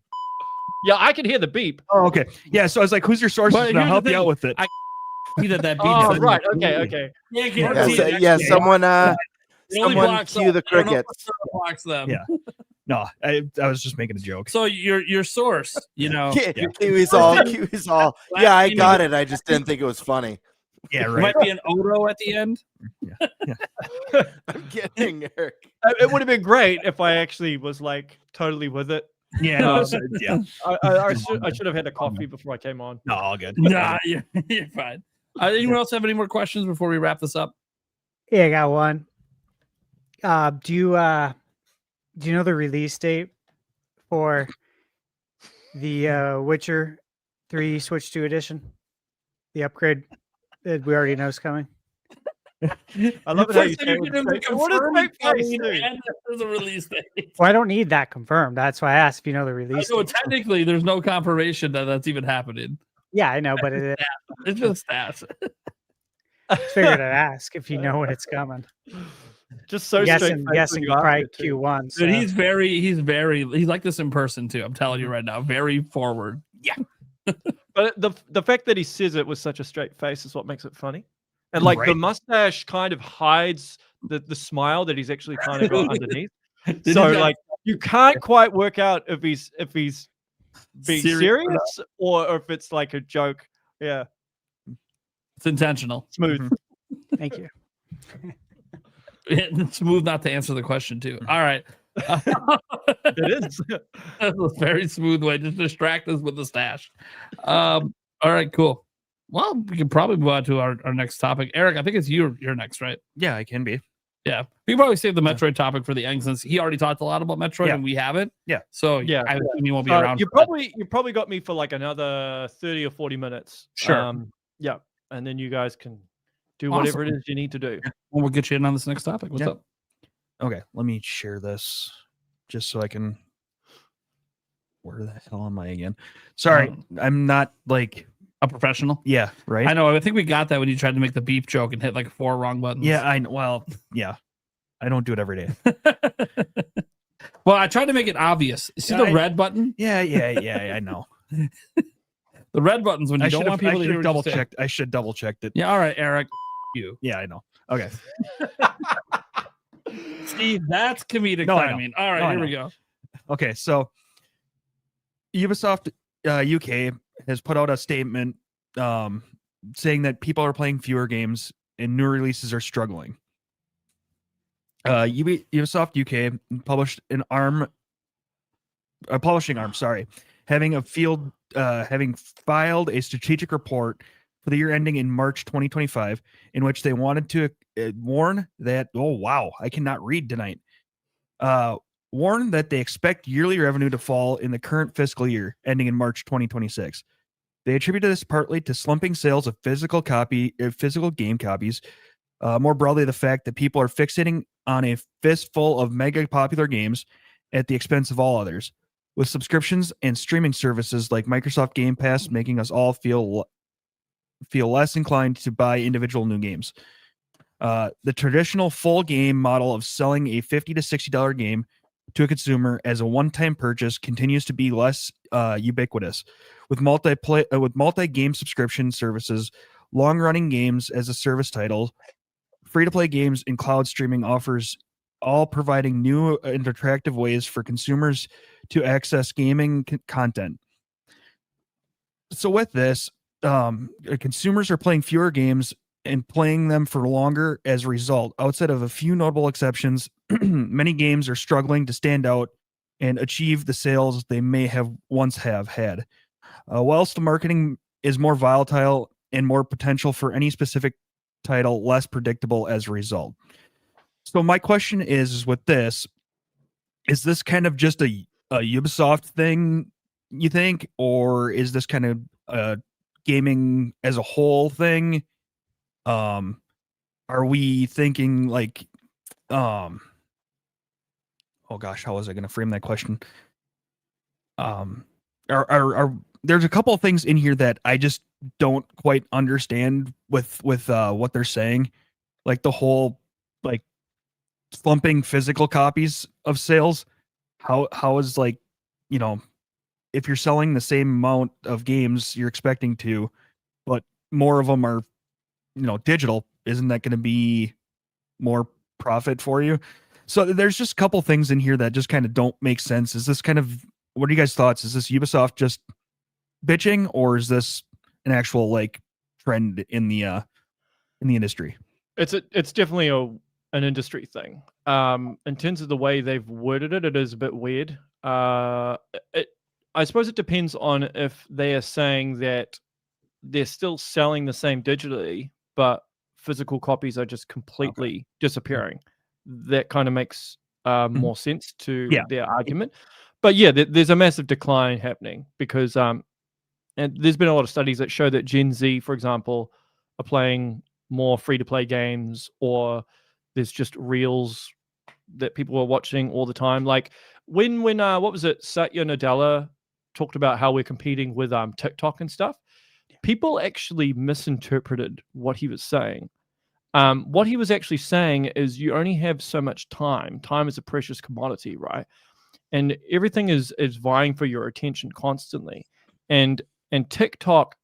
Yeah, I can hear the beep. Oh, okay. Yeah, so I was like, who's your sources? And I'll help you out with it. I see that beep. Oh, right. Okay. Someone cue the crickets. Blocks them. No, I was just making a joke. So your source, Kiwi's all. Yeah, I got it. I just didn't think it was funny. Yeah, right. Might be an Odo at the end. Yeah. I'm kidding, Eric. It would have been great if I actually was like totally with it. Yeah, yeah. I should have had a coffee before I came on. No, all good. Nah, you're fine. Anyone else have any more questions before we wrap this up? Yeah, I got one. Do you know the release date for the Witcher 3 Switch 2 edition? The upgrade that we already know is coming. I love it how you say it. What does fake face do? There's a release date. Well, I don't need that confirmed. That's why I asked if you know the release So date. technically, there's no confirmation that that's even happening. Yeah, I know, but it It's just stats. figured I'd ask if you know when it's coming. Just so guessing straight. probably Q1. So. Dude, he's he's like this in person too. I'm telling you right now, very forward. Yeah. But the fact that he says it with such a straight face is what makes it funny. And like the Right. mustache kind of hides the smile that he's actually kind of got underneath. Did So he not- like you can't quite work out if he's being Serious serious or if it's like a joke. Yeah, it's intentional. smooth. Thank you. It's smooth not to answer the question too. All right. It is. That's a very smooth way to distract us with the stash. All right, cool. Well, we can probably move on to our next topic. Eric, I think it's you're next, right? Yeah, I can be. Yeah. We can probably save the Metroid topic for the end since he already talked a lot about Metroid Yeah. and we haven't. Yeah. So Yeah. I assume you won't be So around. you for probably got me for like another 30 or 40 minutes. Sure. Yeah, and then you guys can do whatever it Awesome. is you need to do. that. We'll get you in on this next topic. What's Yeah. up? Okay, let me share this just so I can. Where the hell am I again? Sorry, I'm not like A professional. yeah, right. I know. I think we got that when you tried to make the beef joke and hit like 4 wrong buttons. Yeah, I know. Well, yeah, I don't do it every day. Well, I tried to make it obvious. See the I- red button? Yeah, I know. The red buttons when you I don't should want have people to hear what double you say. checked. I should double checked it. Yeah, all right, Eric. You. Yeah, I know. Okay. See, that's comedic No, I know. timing. All right, No, I here we know. go. Okay, so Ubisoft UK has put out a statement saying that people are playing fewer games and new releases are struggling. Ubisoft UK published an publishing arm, having filed a strategic report for the year ending in March 2025, in which they wanted to warn that, oh wow, I cannot read tonight. Warn that they expect yearly revenue to fall in the current fiscal year ending in March 2026. They attributed this partly to slumping sales of physical game copies. More broadly, the fact that people are fixating on a fistful of mega popular games at the expense of all others, with subscriptions and streaming services like Microsoft Game Pass making us all feel less inclined to buy individual new games. The traditional full game model of selling a $50 to $60 game to a consumer as a one-time purchase continues to be less ubiquitous, with multi-game subscription services, long-running games as a service title, free-to-play games, and cloud streaming offers, all providing new and attractive ways for consumers to access gaming content. So with this, consumers are playing fewer games and playing them for longer as a result. Outside of a few notable exceptions, many games are struggling to stand out and achieve the sales they may have once had. Whilst the marketing is more volatile and more potential for any specific title, less predictable as a result. So my question is with this, is this kind of just a Ubisoft thing, you think, or is this kind of gaming as a whole thing? Are we thinking like, oh gosh, how was I going to frame that question? There's a couple of things in here that I just don't quite understand with what they're saying, like the whole like slumping physical copies of sales. How is like, you know, if you're selling the same amount of games you're expecting to, but more of them are, you know, digital, isn't that going to be more profit for you? So there's just a couple things in here that just kind of don't make sense. Is this kind of, what are you guys' thoughts? Is this Ubisoft just bitching, or is this an actual like trend in the industry? It's definitely an industry thing. In terms of the way they've worded it, it is a bit weird. I suppose it depends on if they are saying that they're still selling the same digitally, but physical copies are just completely disappearing. That kind of makes more sense to their argument. But yeah, there's a massive decline happening because and there's been a lot of studies that show that Gen Z, for example, are playing more free-to-play games, or there's just reels that people are watching all the time. Like when what was it? Satya Nadella talked about how we're competing with TikTok and stuff. People actually misinterpreted what he was saying. What he was actually saying is you only have so much time. Time is a precious commodity, right? And everything is vying for your attention constantly. And TikTok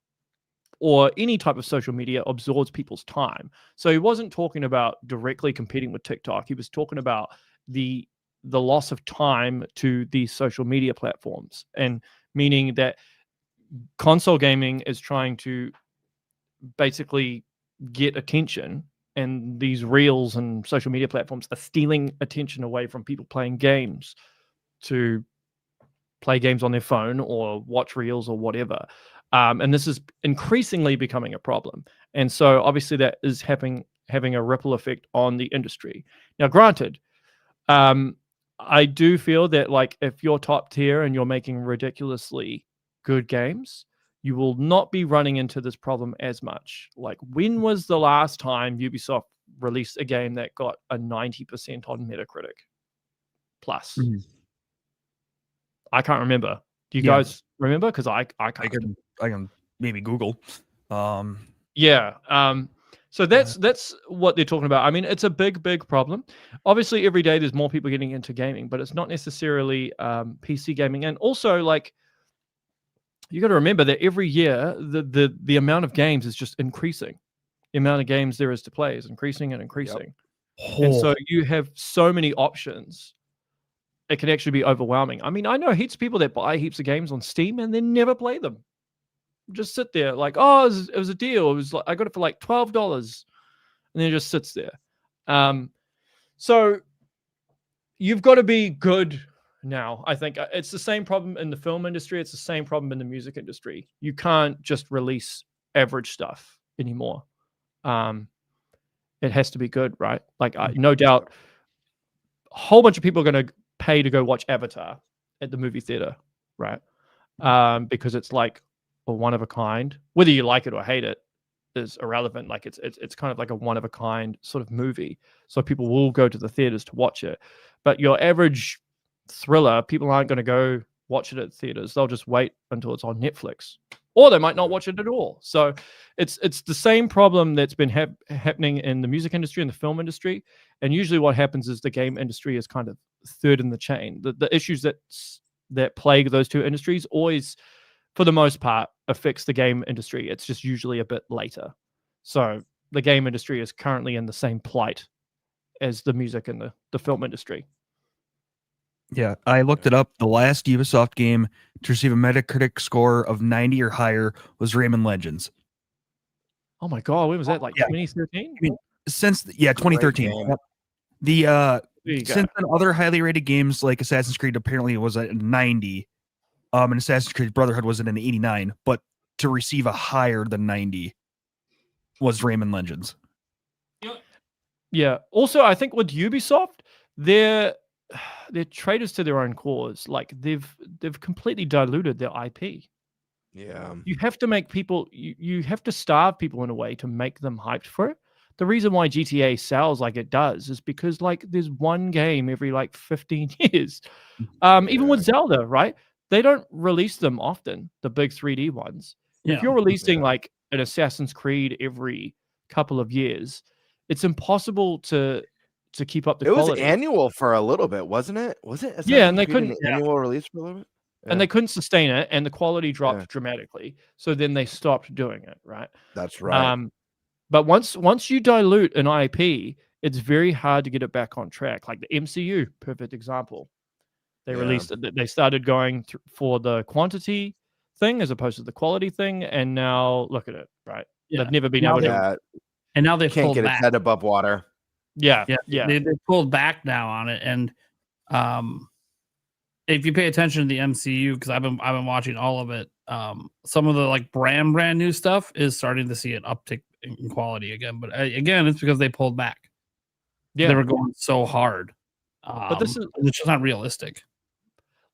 or any type of social media absorbs people's time. So he wasn't talking about directly competing with TikTok. He was talking about the loss of time to these social media platforms, and meaning that console gaming is trying to basically get attention, and these reels and social media platforms are stealing attention away from people playing games to play games on their phone or watch reels or whatever. And this is increasingly becoming a problem. And so obviously that is having a ripple effect on the industry. Now, granted, I do feel that like if you're top tier and you're making ridiculously good games, you will not be running into this problem as much. Like, when was the last time Ubisoft released a game that got a 90% on Metacritic plus? I can't remember. Do you guys remember? Because I can't. I can maybe Google. So that's what they're talking about. I mean, it's a big problem. Obviously, every day there's more people getting into gaming, but it's not necessarily PC gaming. And also, like, you got to remember that every year the amount of games is just increasing. The amount of games there is to play is increasing and increasing. And so you have so many options. It can actually be overwhelming. I mean, I know heaps of people that buy heaps of games on Steam and then never play them. Just sit there like, oh, it was a deal. It was like, I got it for like $12, and then it just sits there. So you've got to be good now. I think it's the same problem in the film industry. It's the same problem in the music industry. You can't just release average stuff anymore. It has to be good, right? Like, no doubt, a whole bunch of people are going to pay to go watch Avatar at the movie theater, right? Because it's like a one of a kind. Whether you like it or hate it is irrelevant. Like it's kind of like a one of a kind sort of movie. So people will go to the theaters to watch it. But your average thriller, people aren't going to go watch it at theaters. They'll just wait until it's on Netflix, or they might not watch it at all. So it's the same problem that's been happening in the music industry and the film industry. And usually what happens is the game industry is kind of third in the chain. The issues that plague those two industries always, for the most part, affects the game industry. It's just usually a bit later. So the game industry is currently in the same plight as the music and the film industry. Yeah, I looked it up. The last Ubisoft game to receive a Metacritic score of 90 or higher was Rayman Legends. Oh my God, when was that? Like 2013? I mean, since 2013. Yep. Since then, other highly rated games like Assassin's Creed apparently was at 90. And Assassin's Creed Brotherhood was at an 89, but to receive a higher than 90 was Rayman Legends. Yeah. Also, I think with Ubisoft, they're traitors to their own cause. Like they've completely diluted their IP. Yeah. You have to make people, you have to starve people in a way to make them hyped for it. The reason why GTA sells like it does is because like there's one game every like 15 years. Even with Zelda, right? They don't release them often, the big 3D ones. If you're releasing like an Assassin's Creed every couple of years, it's impossible to keep up the quality. It was annual for a little bit, wasn't it? Was it? And they couldn't annual release for a little bit. Yeah. And they couldn't sustain it, and the quality dropped dramatically. So then they stopped doing it, right? That's right. But once you dilute an IP, it's very hard to get it back on track. Like the MCU, perfect example. They released it. They started going for the quantity thing as opposed to the quality thing, and now look at it. Right? Yeah. They've never been Now able they- to. And now they've Can't pulled get back. its head above water. Yeah, They pulled back now on it, and if you pay attention to the MCU, because I've been watching all of it, some of the like brand new stuff is starting to see an uptick in quality again. But again, it's because they pulled back. Yeah, They were going so hard, but this is it's just not realistic.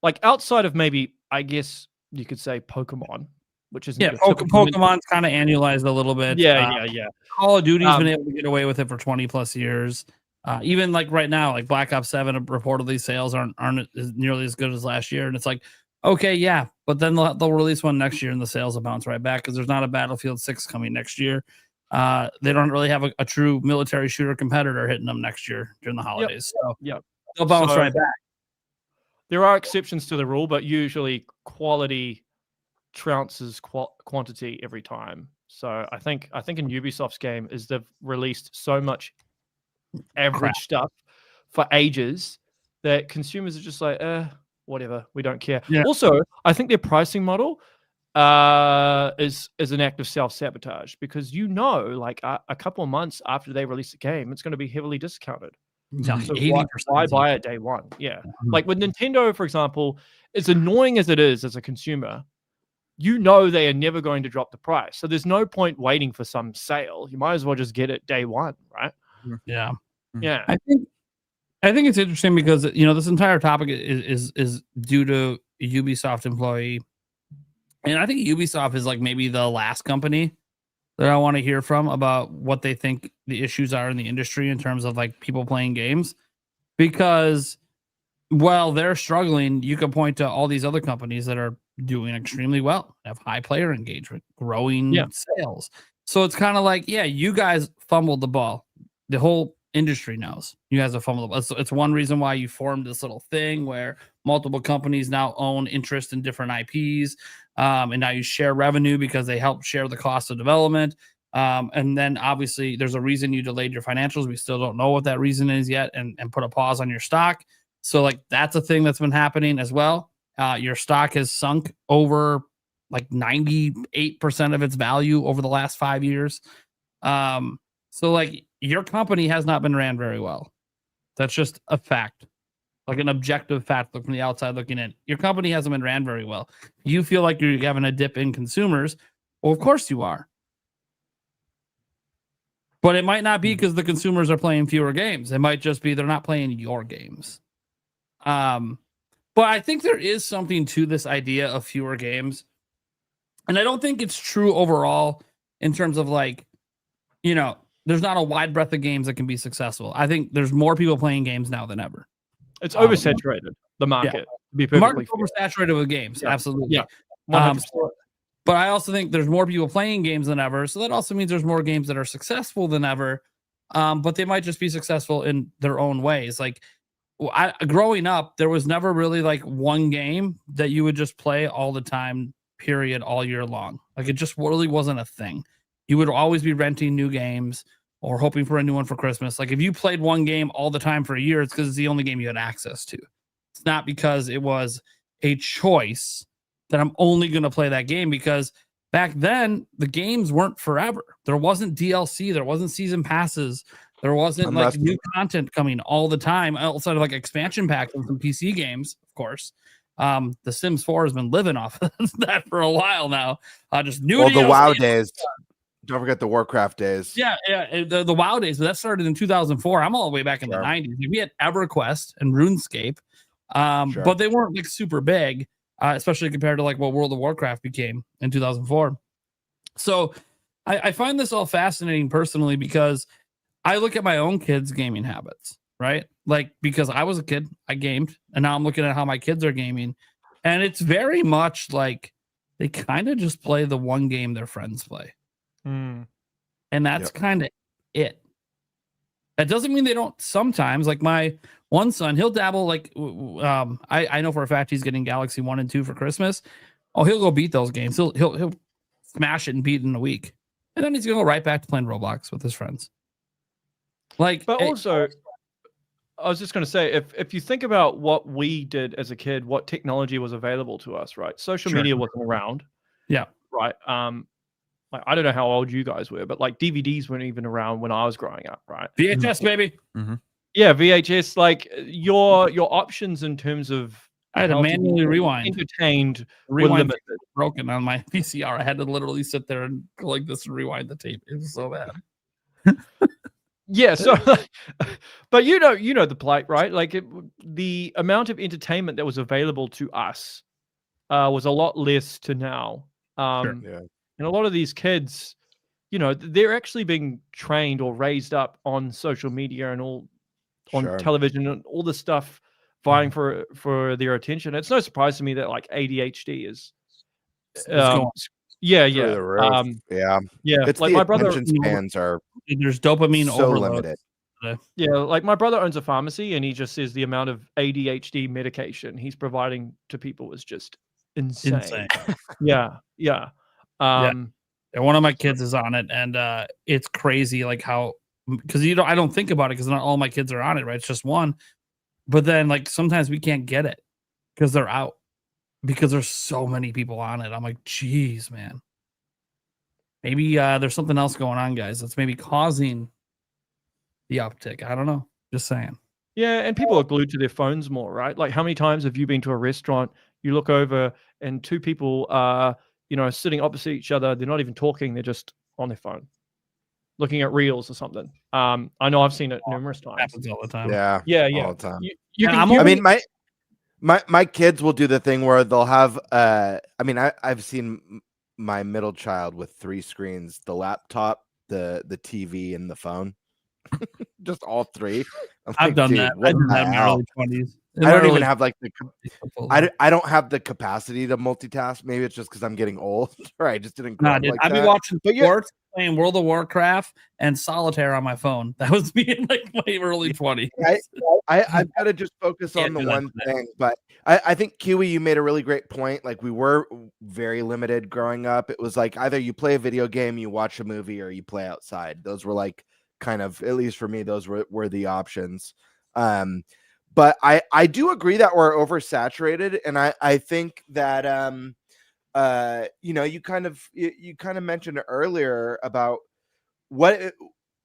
like outside of maybe, I guess you could say Pokemon, which is Pokemon's kind of annualized a little bit. Yeah. Call of Duty's been able to get away with it for 20 plus years. Even like right now, like Black Ops 7, reportedly sales aren't nearly as good as last year. And it's like, okay, yeah, but then they'll release one next year and the sales will bounce right back because there's not a Battlefield 6 coming next year. They don't really have a true military shooter competitor hitting them next year during the holidays. So they'll bounce right back. There are exceptions to the rule, but usually quality trounces quantity every time. So I think in Ubisoft's game is they've released so much average stuff for ages that consumers are just like, whatever, we don't care. Yeah. Also, I think their pricing model is an act of self-sabotage because like a couple of months after they release the game, it's going to be heavily discounted. Yeah, So 80%. why buy it day one? Yeah. Like with Nintendo, for example, as annoying as it is as a consumer, you know they are never going to drop the price. So there's no point waiting for some sale. You might as well just get it day one, right? Yeah. Yeah. I think it's interesting because this entire topic is due to a Ubisoft employee. And I think Ubisoft is like maybe the last company that I want to hear from about what they think the issues are in the industry in terms of like people playing games. Because while they're struggling, you can point to all these other companies that are doing extremely well, have high player engagement, growing sales. So it's kind of like, yeah, you guys fumbled the ball. The whole industry knows you guys have fumbled the ball. It's one reason why you formed this little thing where multiple companies now own interest in different IPs. And now you share revenue because they help share the cost of development. And then obviously there's a reason you delayed your financials. We still don't know what that reason is yet, and put a pause on your stock. So like that's a thing that's been happening as well. Your stock has sunk over like 98% of its value over the last 5 years. So like your company has not been ran very well. That's just a fact. Like an objective fact, look from the outside looking in. Your company hasn't been ran very well. You feel like you're having a dip in consumers. Well, of course you are. But it might not be because the consumers are playing fewer games. It might just be they're not playing your games. But I think there is something to this idea of fewer games. And I don't think it's true overall in terms of like, there's not a wide breadth of games that can be successful. I think there's more people playing games now than ever. It's oversaturated, the market. To be The perfectly market's oversaturated with games. Absolutely. Yeah. 100%. But I also think there's more people playing games than ever. So that also means there's more games that are successful than ever. But they might just be successful in their own ways. Like growing up, there was never really like one game that you would just play all the time, period, all year long. Like it just really wasn't a thing. You would always be renting new games or hoping for a new one for Christmas. Like if you played one game all the time for a year, it's because it's the only game you had access to. It's not because it was a choice that I'm only going to play that game, because back then the games weren't forever. There wasn't DLC. There wasn't season passes. There wasn't like new content coming all the time outside of like expansion packs and some PC games, of course. The Sims 4 has been living off of that for a while now. Just new the DLC. WoW days. Don't forget the Warcraft days. Yeah, the WoW days, but that started in 2004. I'm all the way back in the 90s. We had EverQuest and RuneScape, but they weren't like super big, especially compared to like what World of Warcraft became in 2004. So I find this all fascinating personally because I look at my own kids' gaming habits, right? Like because I was a kid, I gamed, and now I'm looking at how my kids are gaming, and it's very much like they kind of just play the one game their friends play. And that's kind of it. That doesn't mean they don't sometimes. Like my one son, he'll dabble. Like I know for a fact he's getting Galaxy 1 and 2 for Christmas. Oh, he'll go beat those games. He'll smash it and beat it in a week, and then he's gonna go right back to playing Roblox with his friends. Like, But also, I was just going to say, if you think about what we did as a kid, what technology was available to us, right? Social Sure. media wasn't around. Yeah. Right. Like I don't know how old you guys were, but like DVDs weren't even around when I was growing up, right? VHS, baby. Mm-hmm. Yeah, VHS. Like your options in terms of I had to how manually be rewind. entertained were Rewind limited. broken on my VCR. I had to literally sit there and go like this and rewind the tape. It was so bad. Yeah, so but you know the plight, right? Like the amount of entertainment that was available to us was a lot less to now. Yeah. And a lot of these kids, you know, they're actually being trained or raised up on social media and all on Sure. television and all this stuff vying for their attention. It's no surprise to me that like ADHD is going yeah, Through yeah. the roof. Yeah. Yeah, It's like the my brother attention spans are There's dopamine so overload. limited. Yeah, like my brother owns a pharmacy and he just says the amount of ADHD medication he's providing to people is just insane. Yeah. Yeah. And one of my kids is on it, and it's crazy, like how because I don't think about it because not all my kids are on it, right? It's just one, but then like sometimes we can't get it because they're out because there's so many people on it. I'm like, geez, man, maybe there's something else going on, guys. That's maybe causing the uptick. I don't know. Just saying. Yeah, and people are glued to their phones more, right? Like how many times have you been to a restaurant, you look over and two people are, you know, sitting opposite each other, they're not even talking, they're just on their phone, looking at reels or something. I know I've seen it numerous times. Happens all the time. Yeah. Yeah. All the time. You can, I mean, my kids will do the thing where they'll have I've seen my middle child with 3 screens, the laptop, the TV, and the phone. Just all 3. I've done that. I did that in my early 20s. I don't even have like I don't have the capacity to multitask. Maybe it's just because I'm getting old, or I just didn't grow up like I've that. been watching But sports, playing World of Warcraft and Solitaire on my phone. That was me in like my early 20s. I've got to just focus on the one thing. But I think Kiwi, you made a really great point. Like we were very limited growing up. It was like either you play a video game, you watch a movie, or you play outside. Those were like kind of, at least for me, those were the options. But I do agree that we're oversaturated, and I think that you know, you kind of mentioned earlier about what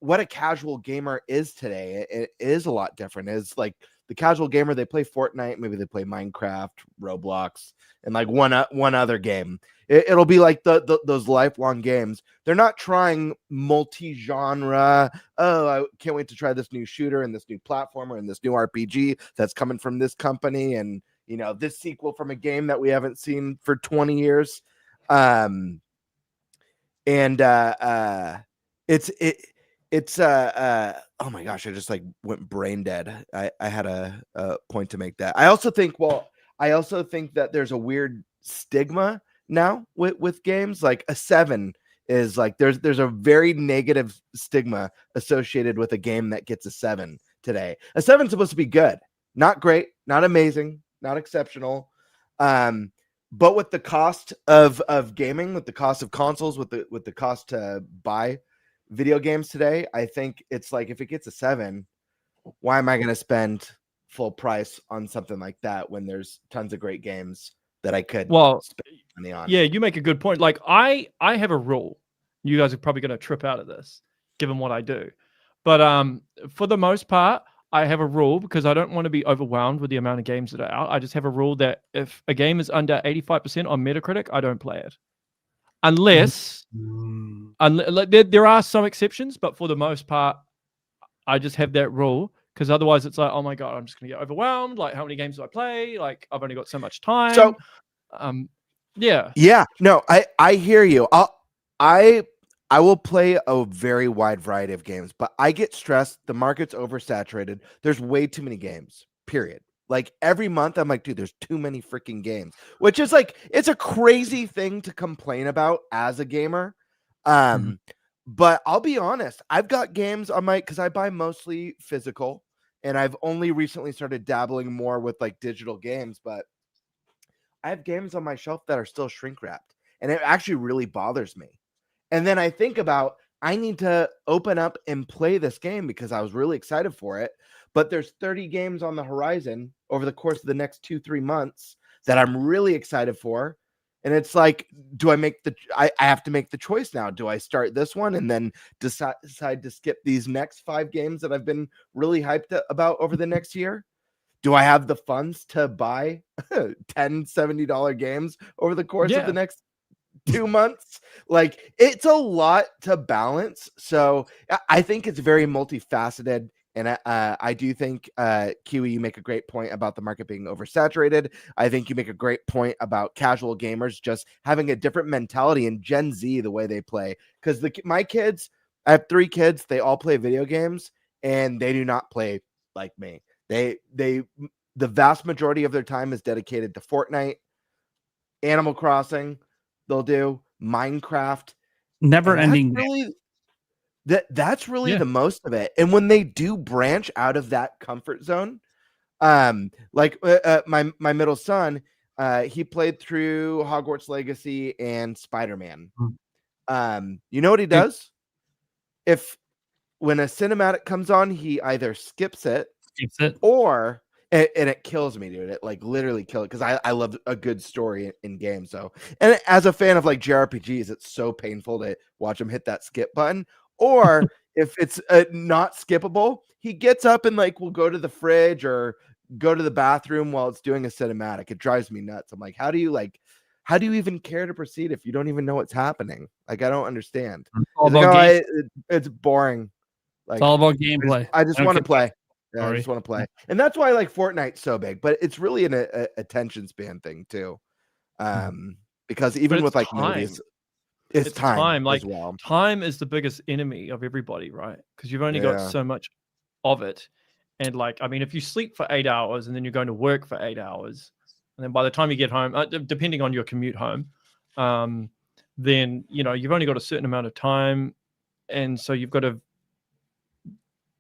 a casual gamer is today. It is a lot different. It's like the casual gamer, they play Fortnite, maybe they play Minecraft, Roblox, and like one other game. It'll be like those lifelong games. They're not trying multi-genre. Oh, I can't wait to try this new shooter and this new platformer and this new RPG that's coming from this company, and you know, this sequel from a game that we haven't seen for 20 years. It's oh my gosh, I just like went brain dead. I had a point to make that. I also think that there's a weird stigma now with games. Like a 7 is like there's a very negative stigma associated with a game that gets a 7 today. A 7's supposed to be good, not great, not amazing, not exceptional. But with the cost of gaming, with the cost of consoles, with the cost to buy video games today, I think it's like if it gets a 7, why am I going to spend full price on something like that when there's tons of great games that I could spend money on? Yeah, you make a good point. Like I have a rule. You guys are probably going to trip out of this, given what I do. But for the most part, I have a rule because I don't want to be overwhelmed with the amount of games that are out. I just have a rule that if a game is under 85% on Metacritic, I don't play it. Unless there are some exceptions, but for the most part, I just have that rule because otherwise it's like, oh my God, I'm just going to get overwhelmed. Like, how many games do I play? Like, I've only got so much time. So, yeah. No, I hear you. I will play a very wide variety of games, but I get stressed. The market's oversaturated. There's way too many games, period. Like every month, I'm like, dude, there's too many freaking games, which is like, it's a crazy thing to complain about as a gamer. But I'll be honest, I've got games on because I buy mostly physical, and I've only recently started dabbling more with like digital games, but I have games on my shelf that are still shrink wrapped, and it actually really bothers me. And then I think about I need to open up and play this game because I was really excited for it. But there's 30 games on the horizon over the course of the next 2-3 months that I'm really excited for. And it's like, do I make I have to make the choice now. Do I start this one and then decide to skip these next 5 games that I've been really hyped about over the next year? Do I have the funds to buy $10, $70 games over the course of the next 2 months? Like, it's a lot to balance. So I think it's very multifaceted. And I do think, Kiwi, you make a great point about the market being oversaturated. I think you make a great point about casual gamers just having a different mentality in Gen Z, the way they play. Because my kids, I have 3 kids, they all play video games, and they do not play like me. The vast majority of their time is dedicated to Fortnite, Animal Crossing. They'll do Minecraft. Never ending. That's really the most of it. And when they do branch out of that comfort zone, like my middle son, he played through Hogwarts Legacy and Spider-Man. You know what he does? When a cinematic comes on, he either skips it or and it kills me, dude. It like literally kills it, because I love a good story in games. So, and as a fan of like JRPGs, it's so painful to watch him hit that skip button. Or if it's not skippable, he gets up and like will go to the fridge or go to the bathroom while it's doing a cinematic. It drives me nuts. I'm like, how do you even care to proceed if you don't even know what's happening? Like, I don't understand. It's boring. Like, it's all about gameplay. I just want to play. Yeah, I just want to play. And that's why like Fortnite's so big, but it's really an attention span thing too. Because even with like movies, it's time. Like, as well. Time is the biggest enemy of everybody, right? Because you've only got so much of it. And like, I mean, if you sleep for 8 hours and then you're going to work for 8 hours, and then by the time you get home, depending on your commute home, then, you know, you've only got a certain amount of time. And so you've got to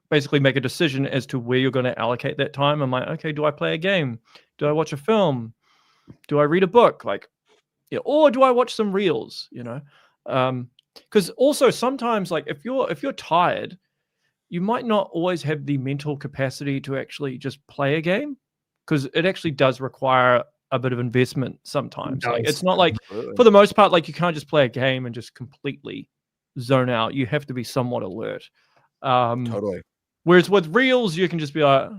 basically make a decision as to where you're going to allocate that time. I'm like, okay, do I play a game? Do I watch a film? Do I read a book? Like, yeah, or do I watch some reels? You know, because also sometimes, like, if you're tired, you might not always have the mental capacity to actually just play a game, because it actually does require a bit of investment sometimes. Like, it's not like, for the most part, like, you can't just play a game and just completely zone out. You have to be somewhat alert. Totally. Whereas with reels, you can just be like,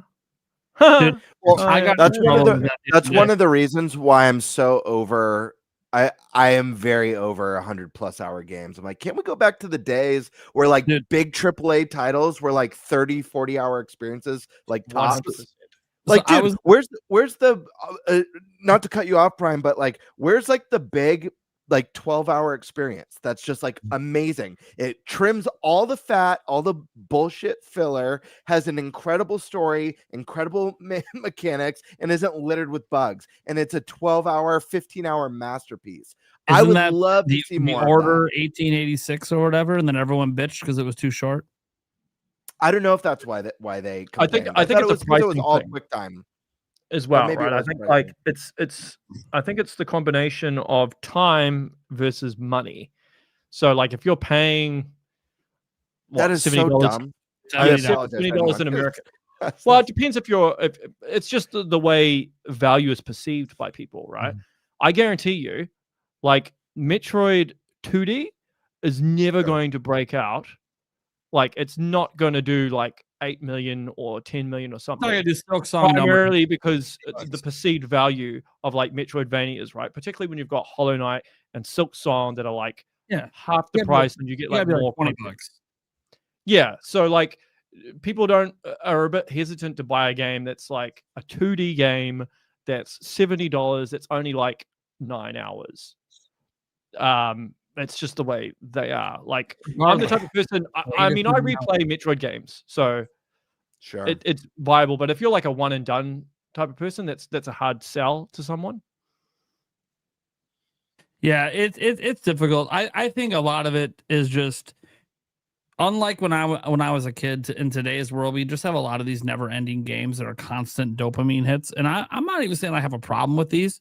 well, that's one of the reasons why I'm so over. I am very over 100+ hour games. I'm like, can't we go back to the days where like big AAA titles were like 30-40 hour experiences, like tops? 100%. Like, dude, where's the not to cut you off, Brian, but like, where's like the big like 12-hour experience that's just like amazing? It trims all the fat, all the bullshit filler, has an incredible story, incredible mechanics, and isn't littered with bugs, and it's a 12-hour 15-hour masterpiece. I would love to see more Order 1886 or whatever, and then everyone bitched because it was too short. I don't know if that's why they complained. I think it was all thing quick time as well, right? I think like I think it's the combination of time versus money. So like, if you're paying that is so dumb. $70 in America. Well, it depends if it's just the way value is perceived by people, right? I guarantee you, like, Metroid 2D is never going to break out. Like, it's not going to do like 8 million or 10 million or something. Primarily because the perceived value of like Metroidvanias, right? Particularly when you've got Hollow Knight and Silk Song that are like half the price, and you get like more $20. Yeah, so like, people are a bit hesitant to buy a game that's like a 2D game that's $70. That's only like 9 hours. It's just the way they are. Like, I'm the type of person. I mean, I replay Metroid games, so sure, it's viable. But if you're like a one and done type of person, that's a hard sell to someone. Yeah, it's difficult. I think a lot of it is just, unlike when I was a kid, in today's world, we just have a lot of these never-ending games that are constant dopamine hits. And I'm not even saying I have a problem with these.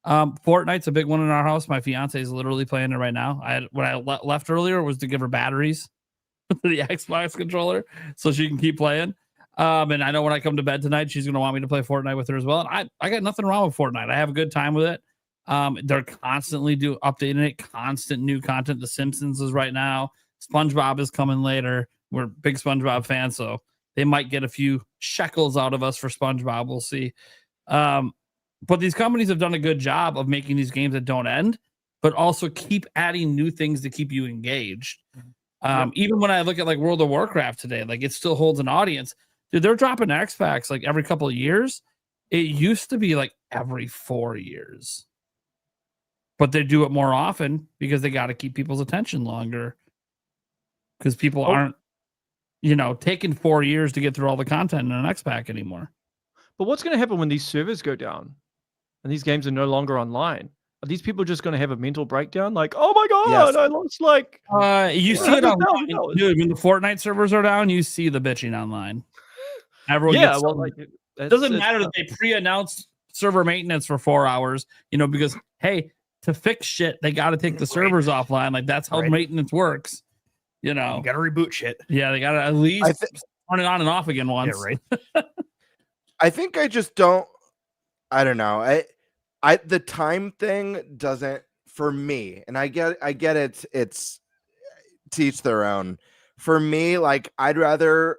Fortnite's a big one in our house. My fiance is literally playing it right now. What I left earlier was to give her batteries the Xbox controller so she can keep playing. And I know when I come to bed tonight, she's going to want me to play Fortnite with her as well. And I got nothing wrong with Fortnite. I have a good time with it. They're constantly updating it, constant new content. The Simpsons is right now. SpongeBob is coming later. We're big SpongeBob fans, so they might get a few shekels out of us for SpongeBob. We'll see. But these companies have done a good job of making these games that don't end, but also keep adding new things to keep you engaged. Even when I look at like World of Warcraft today, like it still holds an audience. Dude, they're dropping X packs like every couple of years. It used to be like every 4 years, but they do it more often because they got to keep people's attention longer. Because people aren't, taking 4 years to get through all the content in an X pack anymore. But what's going to happen when these servers go down and these games are no longer online? Are these people just going to have a mental breakdown? Like, oh my God, I lost like... you see it online. Dude, when the Fortnite servers are down, you see the bitching online. Everyone gets it doesn't matter that they pre-announced server maintenance for 4 hours, because, hey, to fix shit, they got to take the servers offline. Like, that's how maintenance works. You got to reboot shit. Yeah, they got to at least turn it on and off again once. Yeah, right. I think I just don't. I don't know. The time thing doesn't for me, and I get it's to each their own. For me, like I'd rather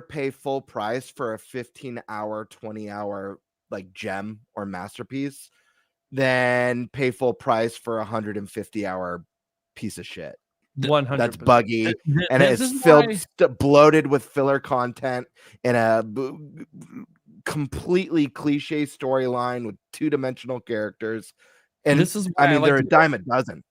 pay full price for a 15-hour, 20-hour like gem or masterpiece than pay full price for a 150-hour piece of shit. 100%. That's buggy and it's filled bloated with filler content and a completely cliche storyline with two-dimensional characters. And this is why they're a dime a dozen.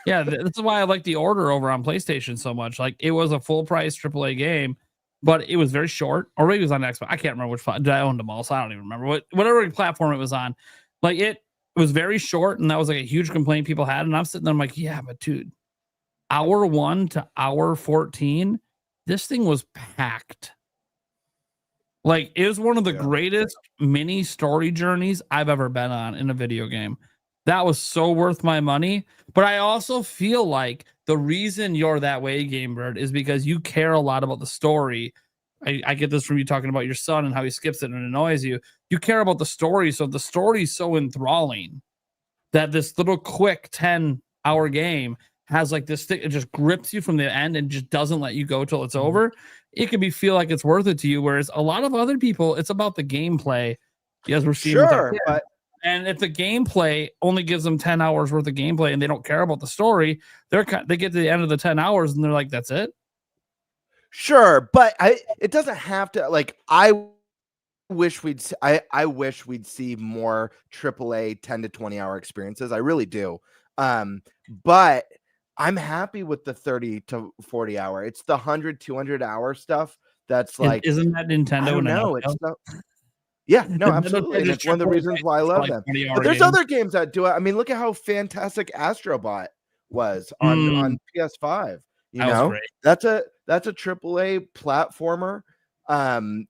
Yeah, this is why I like The Order over on PlayStation so much. Like it was a full price AAA game, but it was very short. Or maybe it was on Xbox. I can't remember which platform. I owned them all, so I don't even remember whatever platform it was on. Like it was very short, and that was like a huge complaint people had. And I'm sitting there, I'm like, yeah, but dude, hour 1 to hour 14, this thing was packed. Like it was one of the greatest mini story journeys I've ever been on in a video game. That was so worth my money. But I also feel like the reason you're that way, Game Bird, is because you care a lot about the story. I get this from you talking about your son and how he skips it and it annoys you. You care about the story. So the story is so enthralling that this little quick 10-hour game has like this thing. It just grips you from the end and just doesn't let you go till it's over. It can feel like it's worth it to you. Whereas a lot of other people, it's about the gameplay. Yes, we're seeing but and if the gameplay only gives them 10 hours worth of gameplay and they don't care about the story, they get to the end of the 10 hours and they're like, that's it. Sure, but it doesn't have to. Like I wish we'd see more AAA 10 to 20 hour experiences. I really do. But I'm happy with the 30 to 40 hour. It's the 100, 200 hour stuff. That's like, isn't that Nintendo? No, it's not. Yeah, no, absolutely. And it's one of the reasons why I love them. But there's other games that do it. I mean, look at how fantastic Astrobot was on PS5. That's a AAA platformer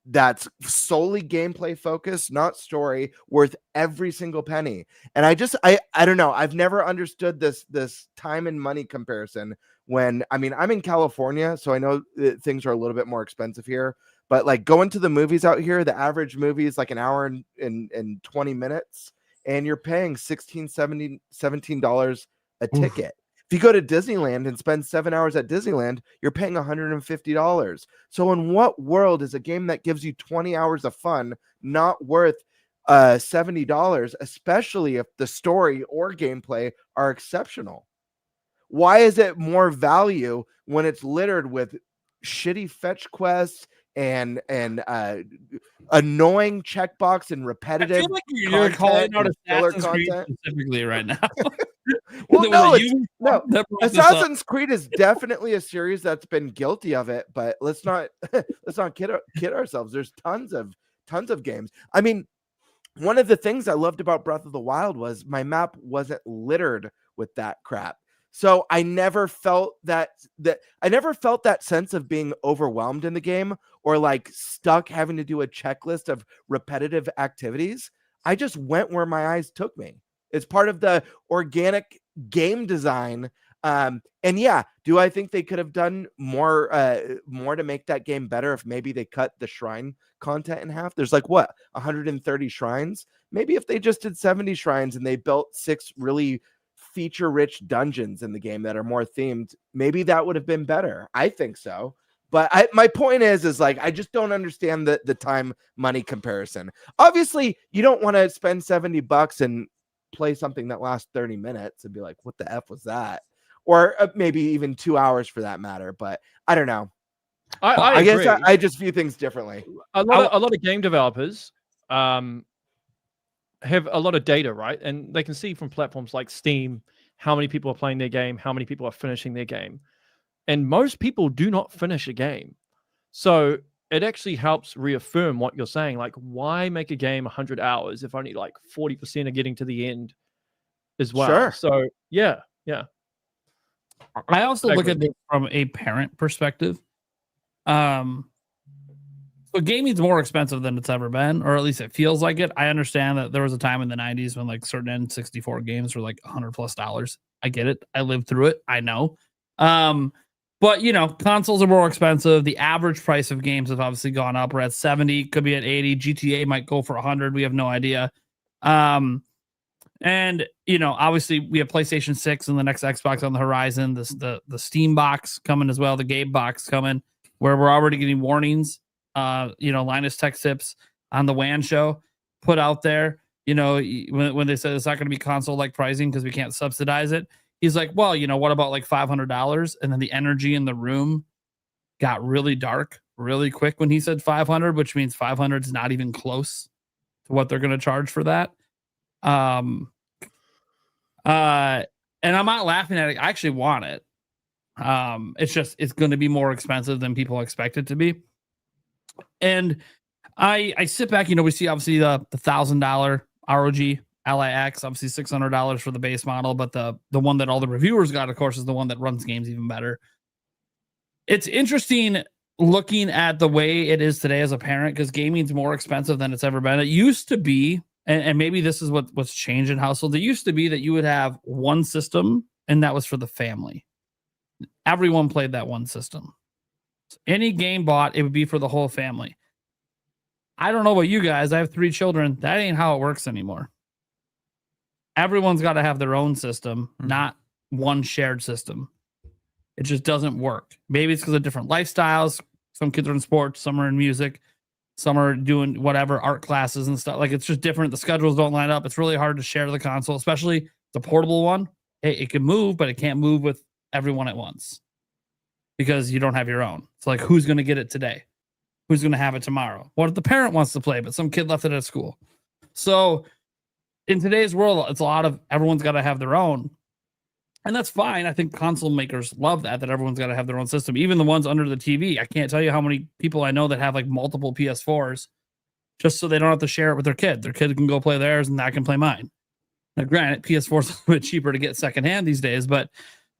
that's solely gameplay focused, not story, worth every single penny. And I don't know. I've never understood this time and money comparison when, I'm in California, so I know that things are a little bit more expensive here. But like going to the movies out here, the average movie is like an hour and 20 minutes, and you're paying $17 a ticket. If you go to Disneyland and spend 7 hours at Disneyland, you're paying $150. So in what world is a game that gives you 20 hours of fun not worth $70, especially if the story or gameplay are exceptional? Why is it more value when it's littered with shitty fetch quests and annoying checkbox and repetitive? I feel like you're calling out Assassin's Creed specifically right now. Well, no, Assassin's Creed is definitely a series that's been guilty of it, but let's not kid ourselves. There's tons of games. I mean, one of the things I loved about Breath of the Wild was my map wasn't littered with that crap. So I never felt that sense of being overwhelmed in the game or like stuck having to do a checklist of repetitive activities. I just went where my eyes took me. It's part of the organic game design And yeah, do I think they could have done more to make that game better if maybe they cut the shrine content in half? There's like what, 130 shrines? Maybe if they just did 70 shrines and they built 6 really feature-rich dungeons in the game that are more themed, maybe that would have been better. I think so. But my point is like, I just don't understand the time money comparison. Obviously, you don't want to spend $70 and play something that lasts 30 minutes and be like, what the F was that? Or maybe even 2 hours for that matter. But I don't know. I guess I just view things differently. A lot of game developers have a lot of data, right? And they can see from platforms like Steam how many people are playing their game, how many people are finishing their game. And most people do not finish a game. So it actually helps reaffirm what you're saying. Like, why make a game 100 hours if only like 40% are getting to the end as well? Sure. So yeah. I also look at this from a parent perspective. So gaming's more expensive than it's ever been, or at least it feels like it. I understand that there was a time in the 90s when like certain N64 games were like $100+. I get it. I lived through it. I know. But you know, consoles are more expensive. The average price of games have obviously gone up. We're at 70, could be at 80. GTA might go for 100. We have no idea. And you know, obviously we have PlayStation 6 and the next Xbox on the horizon. The Steam box coming as well, the Game box coming, where we're already getting warnings. You know, Linus Tech Tips on the WAN show put out there, you know, when they said it's not going to be console like pricing because we can't subsidize it. He's like, well, you know, what about like $500? And then the energy in the room got really dark really quick when he said 500, which means 500 is not even close to what they're going to charge for that. And I'm not laughing at it. I actually want it. It's just, it's going to be more expensive than people expect it to be. And I sit back, you know, we see obviously the $1,000 ROG LIX, obviously $600 for the base model, but the one that all the reviewers got, of course, is the one that runs games even better. It's interesting looking at the way it is today as a parent, because gaming's more expensive than it's ever been. It used to be, and maybe this is what's changed in households. It used to be that you would have one system, and that was for the family. Everyone played that one system. Any game bought, it would be for the whole family. I don't know about you guys. I have 3 children. That ain't how it works anymore. Everyone's got to have their own system, not one shared system. It just doesn't work. Maybe it's because of different lifestyles. Some kids are in sports, some are in music, some are doing whatever, art classes and stuff. Like, it's just different. The schedules don't line up. It's really hard to share the console, especially the portable one. It can move, but it can't move with everyone at once because you don't have your own. It's like, who's going to get it today? Who's going to have it tomorrow? What if the parent wants to play, but some kid left it at school? So in today's world, it's a lot of everyone's got to have their own. And that's fine. I think console makers love that everyone's got to have their own system. Even the ones under the TV. I can't tell you how many people I know that have like multiple PS4s just so they don't have to share it with their kid. Their kid can go play theirs and I can play mine. Now, granted, PS4 is a little bit cheaper to get secondhand these days, but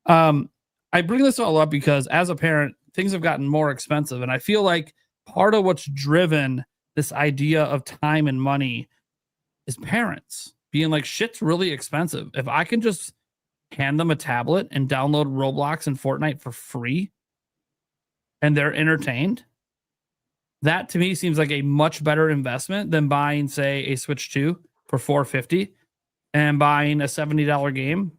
I bring this all up because as a parent, things have gotten more expensive. And I feel like part of what's driven this idea of time and money is parents being like, shit's really expensive. If I can just hand them a tablet and download Roblox and Fortnite for free and they're entertained, that to me seems like a much better investment than buying, say, a Switch 2 for $450 and buying a $70 game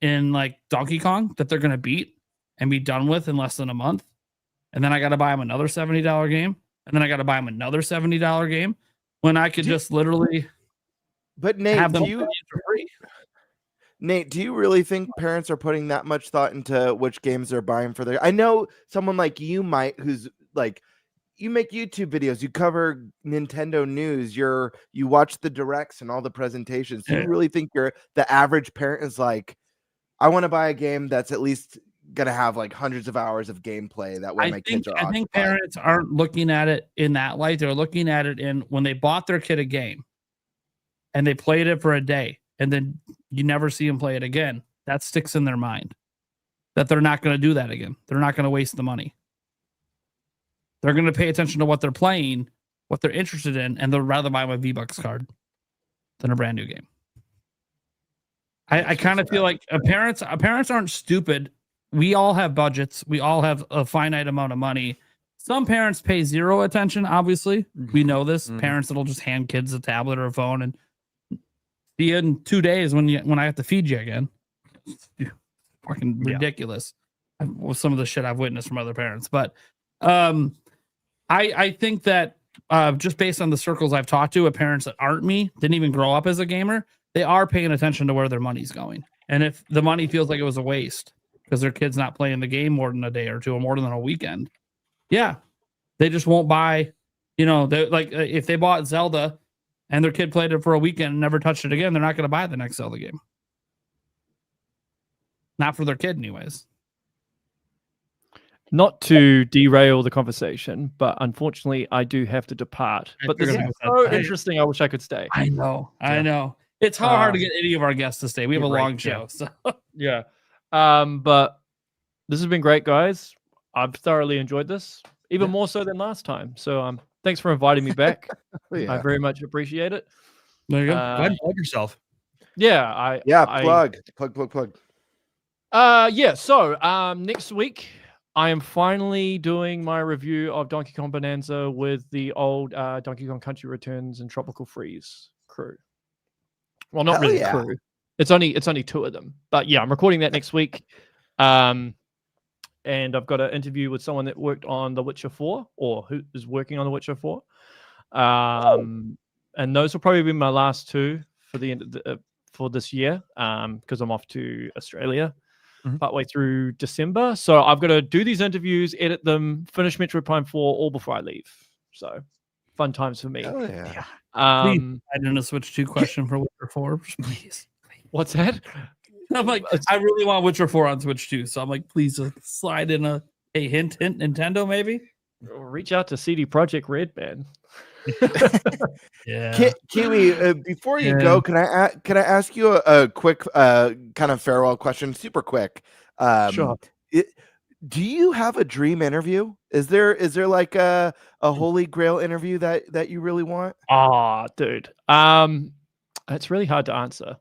in like Donkey Kong that they're going to beat and be done with in less than a month. And then I got to buy them another $70 game. And then I got to buy them another $70 game when I could just literally have them for free. Nate, do you really think parents are putting that much thought into which games they're buying for their... I know someone like you might, who's like, you make YouTube videos, you cover Nintendo news, you watch the directs and all the presentations. Do you really think the average parent is like, I want to buy a game that's at least gonna have like hundreds of hours of gameplay that way my kids are occupied? I think parents aren't looking at it in that light. They're looking at it in when they bought their kid a game and they played it for a day and then you never see them play it again. That sticks in their mind that they're not going to do that again. They're not going to waste the money. They're going to pay attention to what they're playing, what they're interested in, and they'll rather buy them a V-Bucks card than a brand new game. I kind of feel like parents aren't stupid. We all have budgets. We all have a finite amount of money. Some parents pay zero attention. Obviously, we know this. Parents that'll just hand kids a tablet or a phone and see you in 2 days when I have to feed you again. Fucking ridiculous. With some of the shit I've witnessed from other parents, but I think that just based on the circles I've talked to, of parents that aren't me, didn't even grow up as a gamer, they are paying attention to where their money's going. And if the money feels like it was a waste because their kid's not playing the game more than a day or two or more than a weekend, yeah, they just won't buy. You know, like if they bought Zelda and their kid played it for a weekend and never touched it again, they're not going to buy the next Zelda game. Not for their kid, anyways. Not to derail the conversation, but unfortunately, I do have to depart. But this is so interesting. I wish I could stay. I know. It's hard to get any of our guests to stay. We have a long show. So. Yeah. But this has been great, guys. I've thoroughly enjoyed this, even more so than last time. So thanks for inviting me back. I very much appreciate it. There you go. Go ahead and plug yourself. Yeah. Plug. So next week, I am finally doing my review of Donkey Kong Bonanza with the old Donkey Kong Country Returns and Tropical Freeze crew. Well, not really crew. It's only 2 of them. But yeah, I'm recording that next week. And I've got an interview with someone that worked on The Witcher 4 or who is working on The Witcher 4. And those will probably be my last 2 for the end of for this year because I'm off to Australia. Partway through December. So I've got to do these interviews, edit them, finish Metroid Prime 4 all before I leave. So fun times for me. Oh, yeah. Please, I didn't Switch 2 question for Witcher 4, please. What's that? I'm like, I really want Witcher 4 on Switch 2. So I'm like, please slide in a hint, Nintendo, maybe? Reach out to CD Projekt Red, man. Yeah. Kiwi, before you go, can I ask you a quick kind of farewell question? Super quick. Sure. Do you have a dream interview? Is there like a holy grail interview that you really want? Oh, dude. It's really hard to answer.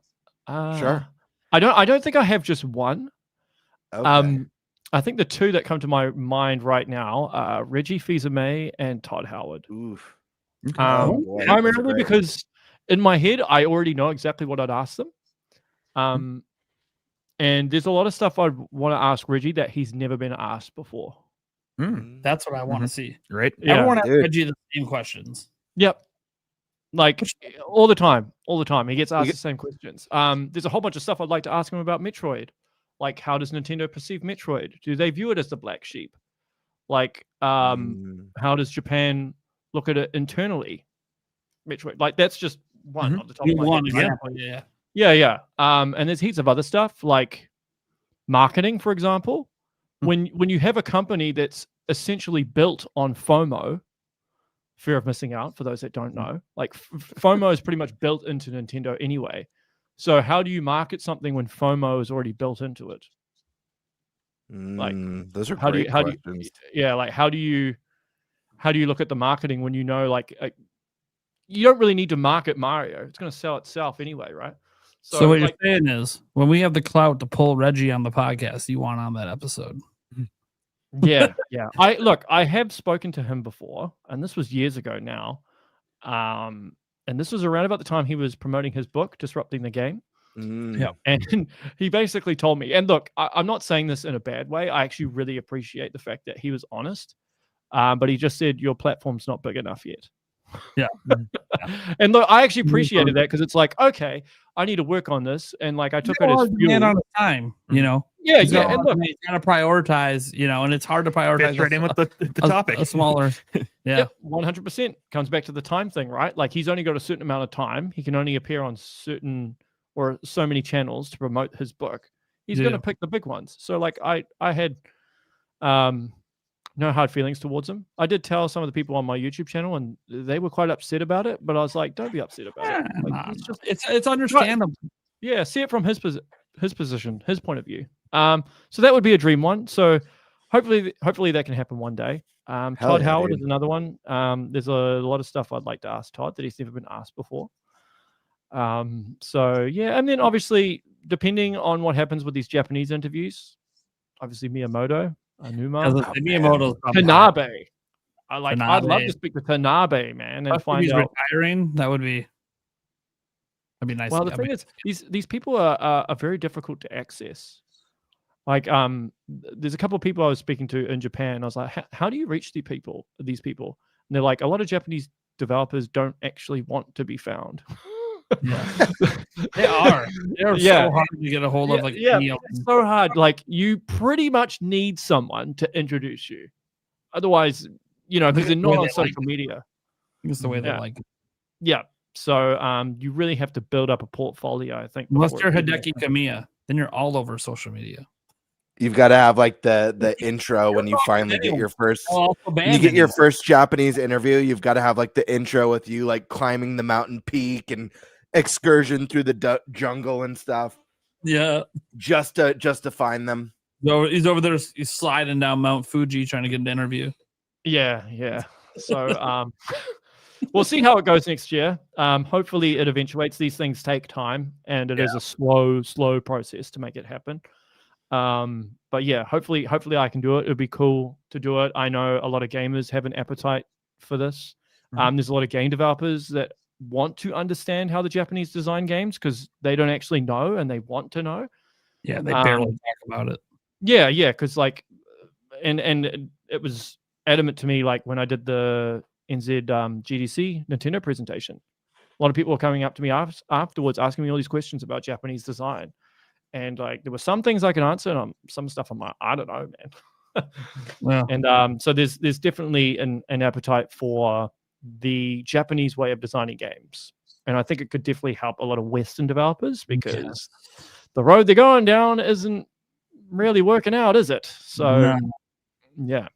Sure. I don't think I have just one. Okay. I think the 2 that come to my mind right now are Reggie Fils-Aimé and Todd Howard. Oof. Primarily because in my head, I already know exactly what I'd ask them. And there's a lot of stuff I'd want to ask Reggie that he's never been asked before. That's what I want to see. Right? I don't want to ask Reggie the same questions. Yep. Like all the time. He gets asked the same questions. There's a whole bunch of stuff I'd like to ask him about Metroid. Like, how does Nintendo perceive Metroid? Do they view it as the black sheep? Like, how does Japan look at it internally? Metroid, like that's just one on the top of my head. Example, yeah. And there's heaps of other stuff like marketing, for example. When you have a company that's essentially built on FOMO, fear of missing out, for those that don't know, like FOMO is pretty much built into Nintendo anyway. So how do you market something when FOMO is already built into it? Like those are great questions. Like how do you look at the marketing when you know like you don't really need to market Mario? It's going to sell itself anyway, right? So what you're saying is when we have the clout to pull Reggie on the podcast, you want on that episode. Yeah. I have spoken to him before, and this was years ago now. And this was around about the time he was promoting his book, Disrupting the Game. Yeah. And he basically told me, and look, I'm not saying this in a bad way. I actually really appreciate the fact that he was honest. But he just said, your platform's not big enough yet. Yeah. And look, I actually appreciated that because it's like, okay, I need to work on this. And like, I took it as fuel. On the time, you know? Yeah. And look, you got to prioritize, you know, and it's hard to prioritize. Right in with the topic. A smaller. Yeah. 100% comes back to the time thing, right? Like he's only got a certain amount of time. He can only appear on certain or so many channels to promote his book. He's going to pick the big ones. So like I had no hard feelings towards him. I did tell some of the people on my YouTube channel and they were quite upset about it, but I was like, don't be upset about it. Like, it's understandable. Yeah, see it from his position, his point of view. So that would be a dream one. So hopefully that can happen one day. Todd Howard is another one. There's a lot of stuff I'd like to ask Todd that he's never been asked before. So yeah, and then obviously depending on what happens with these Japanese interviews, obviously Miyamoto, Anuma, Miyamoto's probably Tanabe. I'd love Tanabe. to speak to Tanabe, man, and If find he's out. retiring, that'd be nice. Well, the thing is, these people are very difficult to access. Like, there's a couple of people I was speaking to in Japan. I was like, how do you reach these people? And they're like, a lot of Japanese developers don't actually want to be found. They are. They're so hard to get a hold of. It's so hard. Like, you pretty much need someone to introduce you. Otherwise, because they're not on social media. It's the way they like it. Yeah. So you really have to build up a portfolio, I think. Unless you're Hideki Kamiya, then you're all over social media. You've got to have like the intro when you finally get your first Japanese interview. You've got to have like the intro with you like climbing the mountain peak and excursion through the jungle and stuff. Yeah, just to find them. So he's over there, he's sliding down Mount Fuji trying to get an interview. Yeah. So we'll see how it goes next year. Hopefully it eventuates. These things take time, and it is a slow process to make it happen. But yeah, hopefully I can do it. It'd be cool to do it. I know a lot of gamers have an appetite for this. There's a lot of game developers that want to understand how the Japanese design games because they don't actually know and they want to know. Yeah, they barely talk about it. Yeah, because like, and it was adamant to me like when I did the NZ GDC Nintendo presentation. A lot of people were coming up to me afterwards asking me all these questions about Japanese design. And like there were some things I could answer, and some stuff I'm like, I don't know, man. And so there's definitely an appetite for the Japanese way of designing games, and I think it could definitely help a lot of Western developers because the road they're going down isn't really working out, is it? So yeah.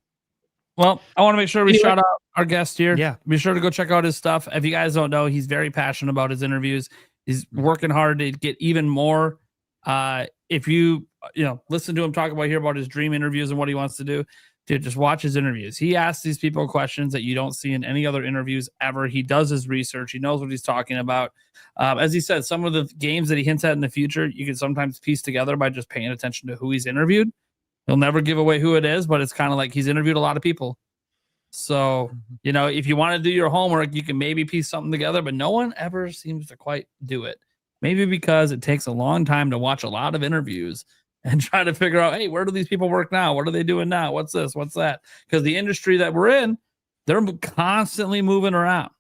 Well, I want to make sure we shout out our guest here. Yeah, be sure to go check out his stuff. If you guys don't know, he's very passionate about his interviews. He's working hard to get even more. If you listen to him talk about his dream interviews and what he wants to do, dude, just watch his interviews. He asks these people questions that you don't see in any other interviews ever. He does his research. He knows what he's talking about. As he said, some of the games that he hints at in the future, you can sometimes piece together by just paying attention to who he's interviewed. He'll never give away who it is, but it's kind of like he's interviewed a lot of people. So, if you want to do your homework, you can maybe piece something together, but no one ever seems to quite do it. Maybe because it takes a long time to watch a lot of interviews and try to figure out, hey, where do these people work now? What are they doing now? What's this? What's that? Because the industry that we're in, they're constantly moving around.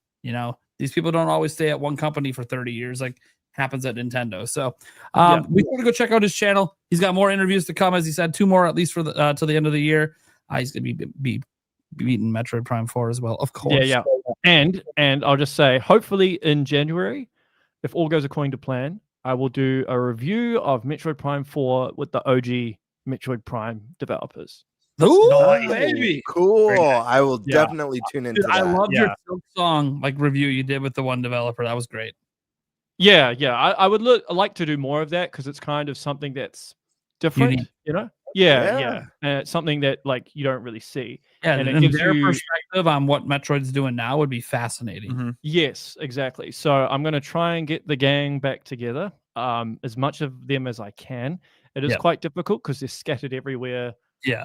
These people don't always stay at one company for 30 years like happens at Nintendo. So we want to go check out his channel. He's got more interviews to come, as he said, 2 more at least for the till the end of the year. He's going to be beating Metroid Prime 4 as well, of course. Yeah. And I'll just say, hopefully in January, if all goes according to plan, I will do a review of Metroid Prime 4 with the OG Metroid Prime developers. Ooh, baby. Cool. I will definitely tune into that. I loved your Silk Song review you did with the one developer. That was great. Yeah. I would like to do more of that because it's kind of something that's different, Yeah. And it's something that like you don't really see. Yeah, and it gives their you perspective on what Metroid's doing now would be fascinating. Mm-hmm. Yes, exactly. So I'm going to try and get the gang back together, as much of them as I can. It is quite difficult because they're scattered everywhere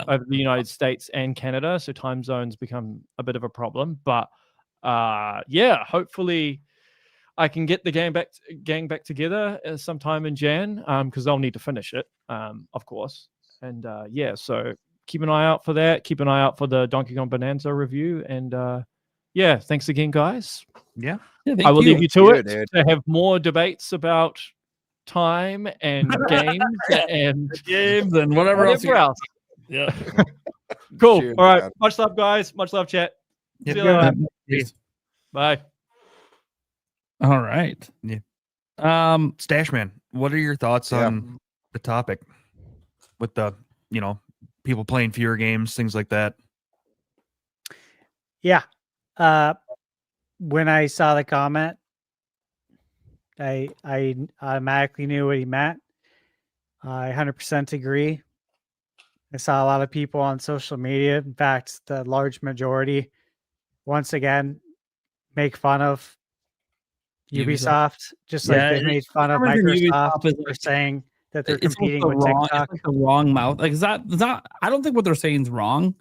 over the United States and Canada, so time zones become a bit of a problem. But hopefully I can get the gang back together sometime in Jan, because they'll need to finish it, of course. And so keep an eye out for that. Keep an eye out for the Donkey Kong Bonanza review. And thanks again, guys. Yeah. I will leave you to it to have more debates about time and games and whatever else. Yeah. Cool. Cheers, all right. Man. Much love, guys. Much love, chat. See you later. Bye. All right. Yeah. Stash Man, what are your thoughts on the topic with the, people playing fewer games, things like that? Yeah. When I saw the comment, I automatically knew what he meant. I 100% agree. I saw a lot of people on social media, in fact, the large majority, once again, make fun of Ubisoft, just like they made fun of Microsoft for saying that they're It's competing the with wrong, TikTok. it's like the wrong mouth. Like, is that I don't think what they're saying is wrong.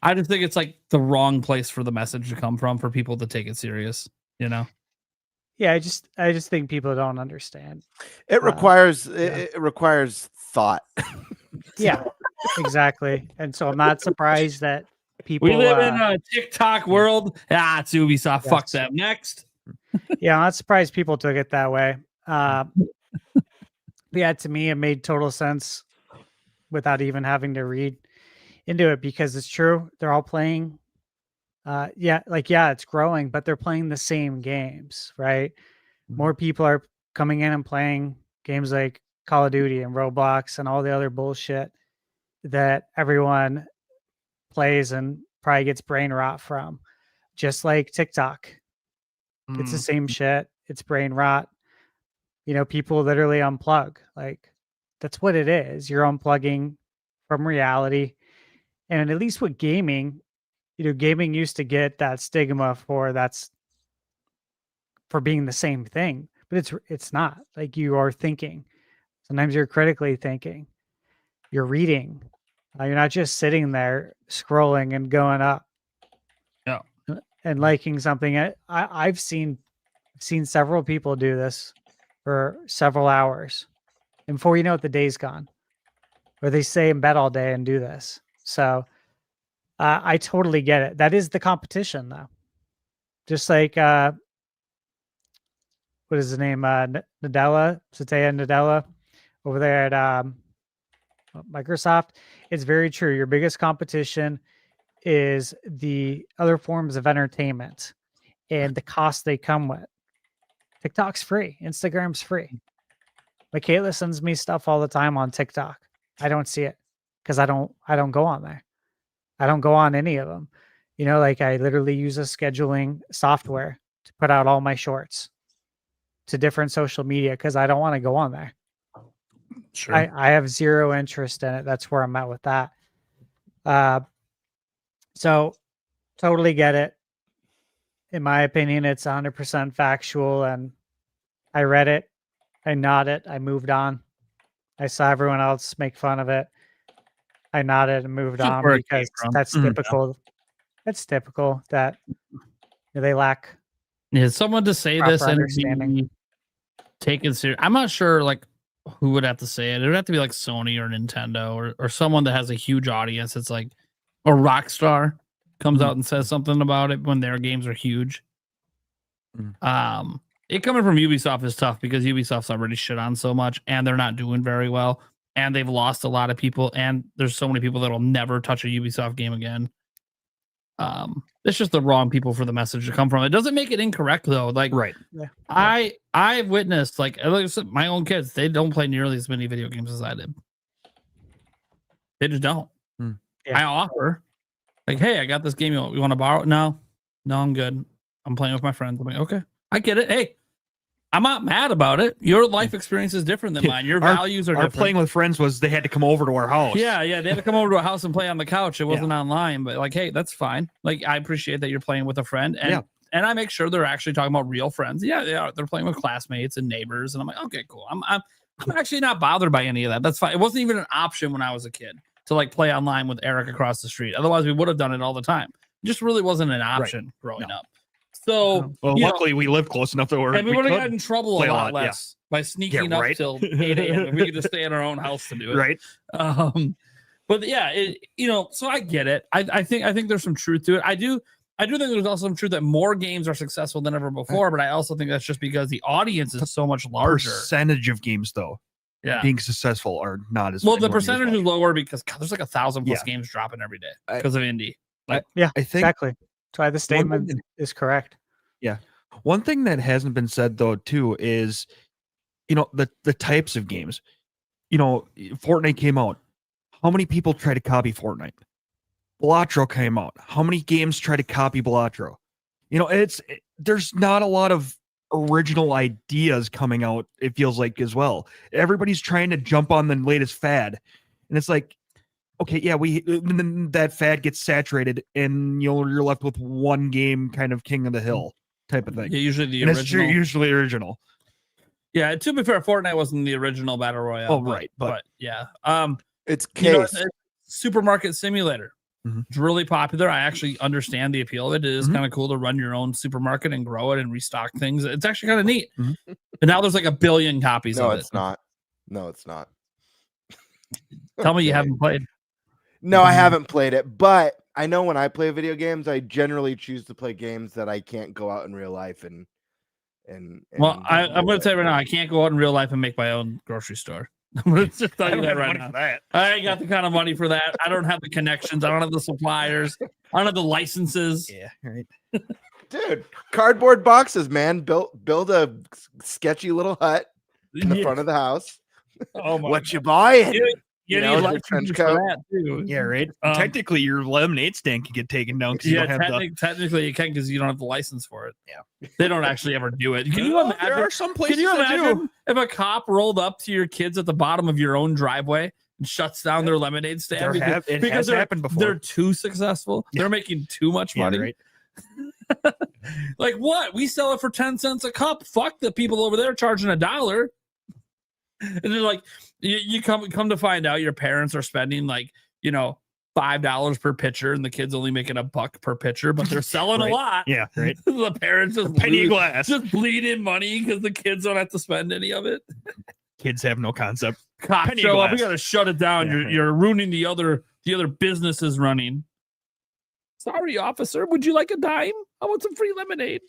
I just think it's like the wrong place for the message to come from for people to take it serious. You know? Yeah, I just think people don't understand. It requires yeah. it requires thought. Yeah, exactly. And so I'm not surprised that people. We live in a TikTok world. It's Ubisoft. Yes. Fuck them. Next. Yeah, I'm not surprised people took it that way. Yeah, to me, it made total sense without even having to read into it because it's true. They're all playing. Yeah, it's growing, but they're playing the same games, right? More people are coming in and playing games like Call of Duty and Roblox and all the other bullshit that everyone plays and probably gets brain rot from, just like TikTok. It's the same shit. It's brain rot. You know, people literally unplug. Like, that's what it is. You're unplugging from reality. And at least with gaming, you know, gaming used to get that stigma for being the same thing, but it's not. Like, you are thinking. Sometimes you're critically thinking. You're reading. You're not just sitting there scrolling and going up. Yeah. And liking something. I've seen several people do this for several hours, and before you know it, the day's gone. Or they stay in bed all day and do this. So I totally get it. That is the competition, though. Just like what is his name? Satya Nadella over there at Microsoft. It's very true. Your biggest competition is the other forms of entertainment and the cost they come with. TikTok's free. Instagram's free. Michaela sends me stuff all the time on TikTok. I don't see it because I don't go on there. I don't go on any of them. You know, like I literally use a scheduling software to put out all my shorts to different social media because I don't want to go on there. Sure. I have zero interest in it. That's where I'm at with that. So totally get it. In my opinion, it's 100% factual, and I read it, I nodded, I moved on. I saw everyone else make fun of it. I nodded and moved on because that's typical. That's typical that they lack. Yeah, someone to say this and be taken serious. I'm not sure like who would have to say it. It would have to be like Sony or Nintendo or someone that has a huge audience. It's like, or Rockstar comes out and says something about it when their games are huge. It coming from Ubisoft is tough because Ubisoft's already shit on so much and they're not doing very well and they've lost a lot of people and there's so many people that'll never touch a Ubisoft game again. It's just the wrong people for the message to come from. It doesn't make it incorrect though. Like, right. Yeah. I've witnessed like my own kids, they don't play nearly as many video games as I did. They just don't. Yeah. I offer like, hey, I got this game. You want to borrow it? No, I'm good. I'm playing with my friends. I'm like, okay, I get it. Hey, I'm not mad about it. Your life experience is different than mine. Your values are different. Our playing with friends was they had to come over to our house. Yeah, they had to come over to a house and play on the couch. It wasn't online, but like, hey, that's fine. Like, I appreciate that you're playing with a friend, and I make sure they're actually talking about real friends. Yeah, they are. They're playing with classmates and neighbors, and I'm like, okay, cool. I'm actually not bothered by any of that. That's fine. It wasn't even an option when I was a kid to like play online with Eric across the street. Otherwise, we would have done it all the time. It just really wasn't an option growing up. So, luckily we live close enough that we would have gotten in trouble a lot less by sneaking up till 8 a.m. We could just stay in our own house to do it. Right. But yeah, so I get it. I think there's some truth to it. I do think there's also some truth that more games are successful than ever before, but I also think that's just because the audience is so much larger. Percentage of games though, being successful are not as well. The percentage is lower because there's like 1,000+ games dropping every day because of indie. I think exactly. That's why the statement is correct. Yeah. One thing that hasn't been said though too is, the types of games. Fortnite came out. How many people try to copy Fortnite? Balatro came out. How many games try to copy Balatro? There's not a lot of original ideas coming out, it feels like, as well. Everybody's trying to jump on the latest fad. And it's like, okay, yeah, and then that fad gets saturated and you're left with one game, kind of king of the hill type of thing. Yeah, usually the and original. It's usually original. Yeah, to be fair, Fortnite wasn't the original battle royale. Oh, right, but yeah. It's You know, case. it's Supermarket Simulator. Mhm. It's really popular. I actually understand the appeal of it. It is Mhm. kind of cool to run your own supermarket and grow it and restock things. It's actually kind of neat. Mhm. But now there's like 1 billion copies No, of it's not. No, it's not. Tell me you Okay. haven't played. No, I haven't played it, but I know when I play video games, I generally choose to play games that I can't go out in real life and Well, I'm going to tell you right now, I can't go out in real life and make my own grocery store. I'm going to just tell you that right now. I ain't got the kind of money for that. I don't have the connections. I don't have the suppliers. I don't have the licenses. Yeah, right. Dude, cardboard boxes, man. Build a sketchy little hut in the Yeah. front of the house. Oh my What you buying? You know, need like a licenses trench for coat. that, too. Yeah, right. Um, Technically, your lemonade stand can get taken down because you Yeah, don't have the. technically you can because you don't have the license for it. Yeah. They don't actually ever do it. Can you Well, imagine? there are some places Can you that do. imagine if a cop rolled up to your kids at the bottom of your own driveway and shuts down their lemonade stand It has they're, happened before. they're too successful? They're making too much Yeah, money. right. Like what? We sell it for 10 cents a cup. Fuck the people over there charging $1. And they're like, you come to find out your parents are spending like, $5 per pitcher and the kids only making $1 per pitcher, but they're selling Right. a lot. Yeah, right. The parents just Penny lose- glass. just bleed in money because the kids don't have to spend any of it. Kids have no concept. Cops Penny show up, we glass. gotta shut it down. Yeah, you're right. you're ruining the other businesses running. Sorry, officer. Would you like a dime? I want some free lemonade.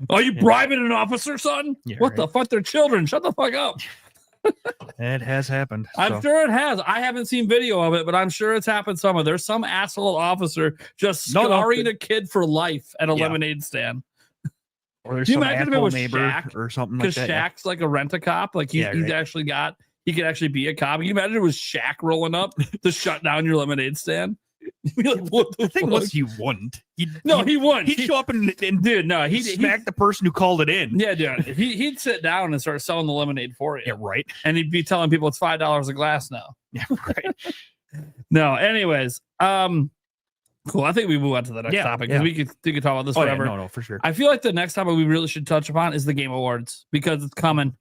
Are you bribing an officer, son? Yeah, What right. the fuck? They're children. Shut the fuck up. It has happened. I'm so. sure it has. I haven't seen video of it, but I'm sure it's happened somewhere. There's some asshole officer just No, scarring a kid for life at a Yeah. lemonade stand. Or there's Can you some imagine if it asshole was neighbor Shaq? or something like Because that. yeah. Shaq's like a rent-a-cop. Like Yeah, he's right. actually he could actually be a cop. Can you imagine if it was Shaq rolling up to shut down your lemonade stand? You'd be like, what the The thing fuck? was, he wouldn't. He wouldn't. He'd show up and Dude, no, he'd smack the person who called it in. yeah, dude. He'd sit down and start selling the lemonade for you. Yeah, right. And he'd be telling people it's $5 a glass now. Yeah, right. No, anyways. Cool. I think we move on to the next Yeah, topic because yeah. we could talk about this Oh, yeah, forever. no, for sure. I feel like the next topic we really should touch upon is the Game Awards because it's coming.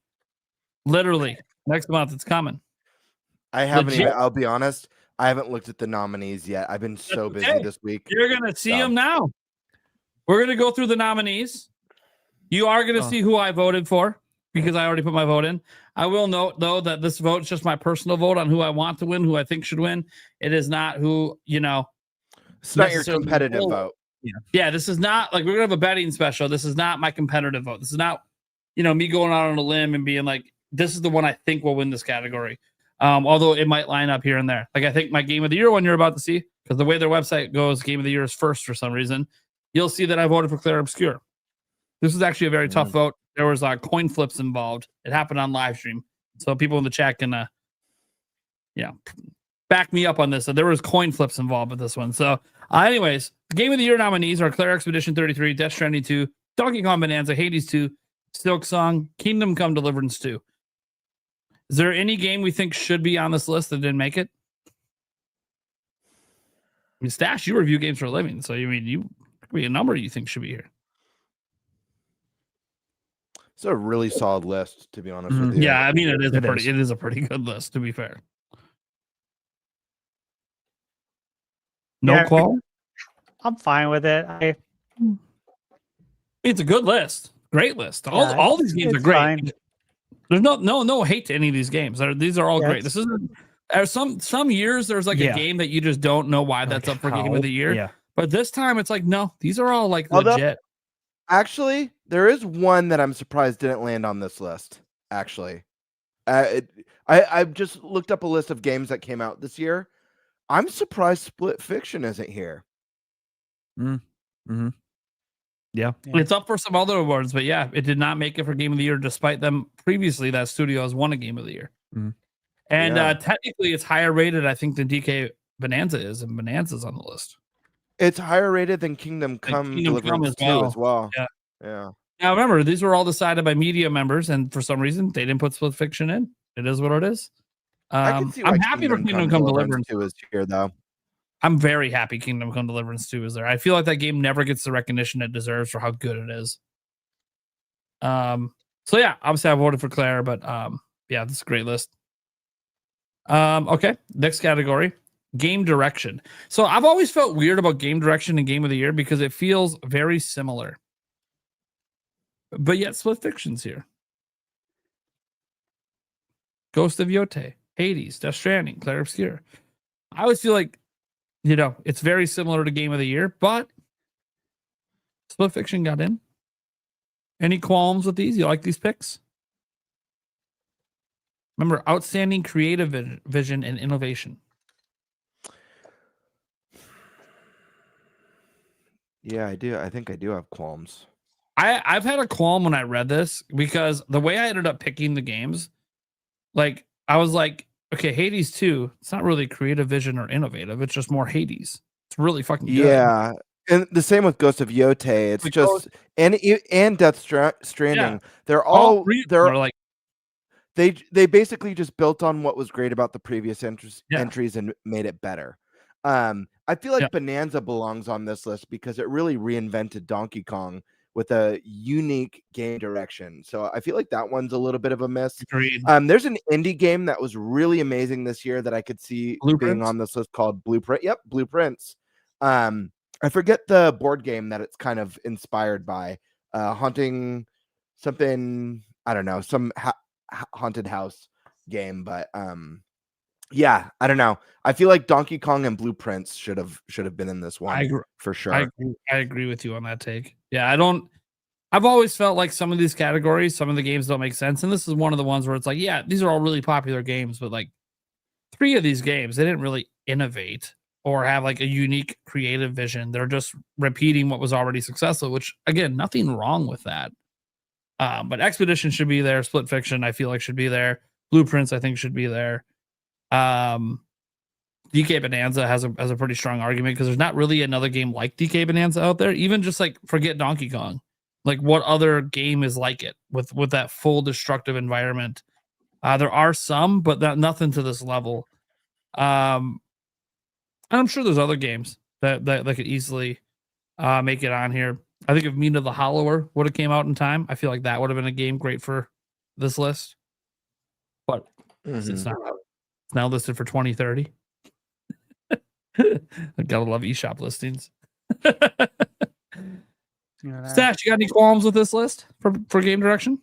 Literally, next month it's coming. I haven't Legit. even, I'll be honest, I haven't looked at the nominees yet. I've been so busy okay. this week. You're gonna see So- them now. We're gonna go through the nominees. You are gonna see who I voted for because I already put my vote in. I will note though that this vote is just my personal vote on who I want to win, who I think should win. It is not who It's not your necessarily competitive vote. vote. Yeah, this is not like we're gonna have a betting special. This is not my competitive vote. This is not, me going out on a limb and being like, this is the one I think will win this category. Although it might line up here and there. Like I think my Game of the Year one you're about to see, because the way their website goes, Game of the Year is first for some reason. You'll see that I voted for Claire Obscure. This is actually a very tough vote. There was coin flips involved. It happened on live stream, so people in the chat can, back me up on this. So there was coin flips involved with this one. So, anyways, the Game of the Year nominees are Claire Expedition 33, Death Stranding 2, Donkey Kong Bonanza, Hades 2, Silk Song, Kingdom Come Deliverance 2. Is there any game we think should be on this list that didn't make it? I mean, Stash, you review games for a living, so you could be a number you think should be here. It's a really solid list, to be honest with you. Yeah, I mean it is It it is a pretty good list, to be fair. No Yeah, qual? I'm fine with it. It's a good list. Great list. Yeah, All these games are it's great. fine. There's no hate to any of these games. These are all Yeah, great. This isn't some years there's like Yeah. a game that you just don't know why that's up for Game of the Year. Yeah. But this time it's like, no, these are all like Although- legit. Actually, there is one that I'm surprised didn't land on this list. Actually, I've just looked up a list of games that came out this year. I'm surprised Split Fiction isn't here. Mm-hmm. Yeah. It's up for some other awards, but yeah, it did not make it for Game of the Year, despite them previously that studio has won a Game of the Year. Mhm. And Yeah. technically it's higher rated, I think, than DK Bonanza is, and Bonanza's on the list. It's higher rated than Kingdom Come Kingdom Come Deliverance as 2 well. as well. Yeah. Yeah. Now remember, these were all decided by media members, and for some reason they didn't put Split Fiction in. It is what it is. I can see why I'm happy for Kingdom Come Deliverance. 2 is here though. I'm very happy Kingdom Come Deliverance 2 is there. I feel like that game never gets the recognition it deserves for how good it is. So yeah, obviously I voted for Claire, but yeah, this is a great list. Okay, next category, game direction. So I've always felt weird about game direction and game of the year because it feels very similar. But yet Split Fiction's here. Ghost of Yote, Hades, Death Stranding, Claire Obscure. I always feel like, it's very similar to game of the year, but Split Fiction got in. Any qualms with these? You like these picks? Remember, outstanding creative vision and innovation. Yeah, I do. I think I do have qualms. I've had a qualm when I read this because the way I ended up picking the games, like I was like, okay, Hades 2, it's not really creative vision or innovative. It's just more Hades. It's really fucking good. Yeah. And the same with Ghost of Yote. It's Like just and Death Stranding. Yeah. They're All all three of they're them are like, they basically just built on what was great about the previous Yeah. entries and made it better. I feel like Bonanza belongs on this list because it really reinvented Donkey Kong with a unique game direction. So I feel like that one's a little bit of a miss. agreed. There's an indie game that was really amazing this year that I could see being Blueprints? on this list called Blueprint. Yep, Blueprints. I forget the board game that it's kind of inspired by. Haunting something, I don't know, some haunted house game, but yeah, I don't know. I feel like Donkey Kong and Blueprints should have been in this one. I agree. For sure. I agree with you on that take. Yeah, I've always felt like some of these categories, some of the games don't make sense. And this is one of the ones where it's like, yeah, these are all really popular games, but like 3 of these games, they didn't really innovate or have like a unique creative vision. They're just repeating what was already successful, which again, nothing wrong with that. But Expedition should be there. Split Fiction, I feel like should be there. Blueprints, I think should be there. DK Bonanza has a pretty strong argument because there's not really another game like DK Bonanza out there. Even just like forget Donkey Kong, like what other game is like it with that full destructive environment? There are some, but nothing to this level. And I'm sure there's other games that could easily make it on here. I think if Mina the Hollower would have came out in time, I feel like that would have been a game great for this list. But it's not. It's now listed for 2030. I gotta love eShop listings. Stash, you got any qualms with this list for game direction?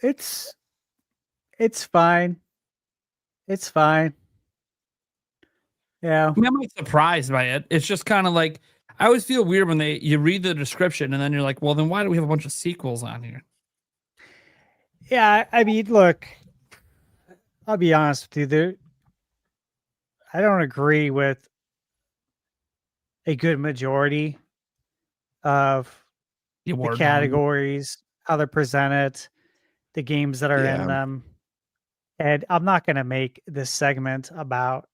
It's fine. It's fine. Yeah. I mean, I'm not surprised by it. It's just kind of like I always feel weird when you read the description and then you're like, well, then why do we have a bunch of sequels on here? Yeah, I mean, look, I'll be honest with you. I don't agree with a good majority of the categories, how they're presented, the games that are in them. And I'm not going to make this segment about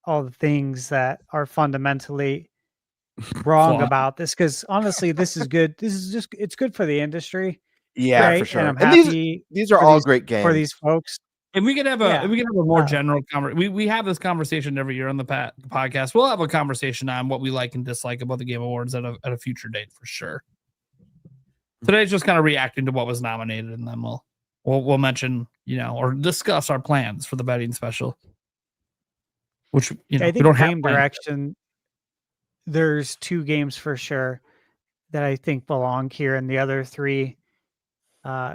all the things that are fundamentally wrong about this, because honestly, this is good. This is just, it's good for the industry. Yeah, right? for sure. And I'm And happy these are for all great games for these folks. And we could have a more general conversation. We have this conversation every year on the podcast. We'll have a conversation on what we like and dislike about the Game Awards at a future date for sure. Today's just kind of reacting to what was nominated, and then we'll mention, or discuss our plans for the betting special. Which I think we don't have game direction. There's 2 games for sure that I think belong here, and the other 3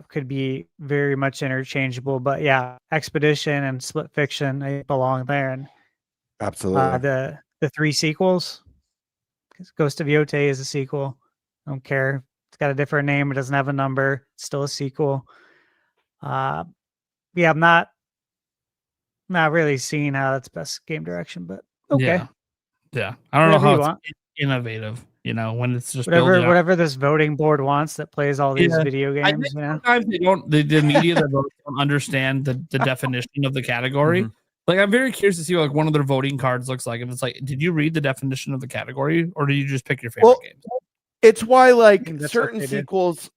could be very much interchangeable. But yeah, Expedition and Split Fiction, they belong there. And absolutely the 3 sequels, because Ghost of Yote is a sequel. I don't care. It's got a different name. It doesn't have a number. It's still a sequel. Yeah, I'm not really seeing how that's best game direction, but okay. Yeah. I don't know Whatever how it's innovative, when it's just whatever this voting board wants that plays all these video I games. think sometimes they don't. The media that votes don't understand the definition of the category. Mm-hmm. Like, I'm very curious to see what one of their voting cards looks like. If it's like, did you read the definition of the category, or do you just pick your favorite games? It's why like that's certain what they did. sequels,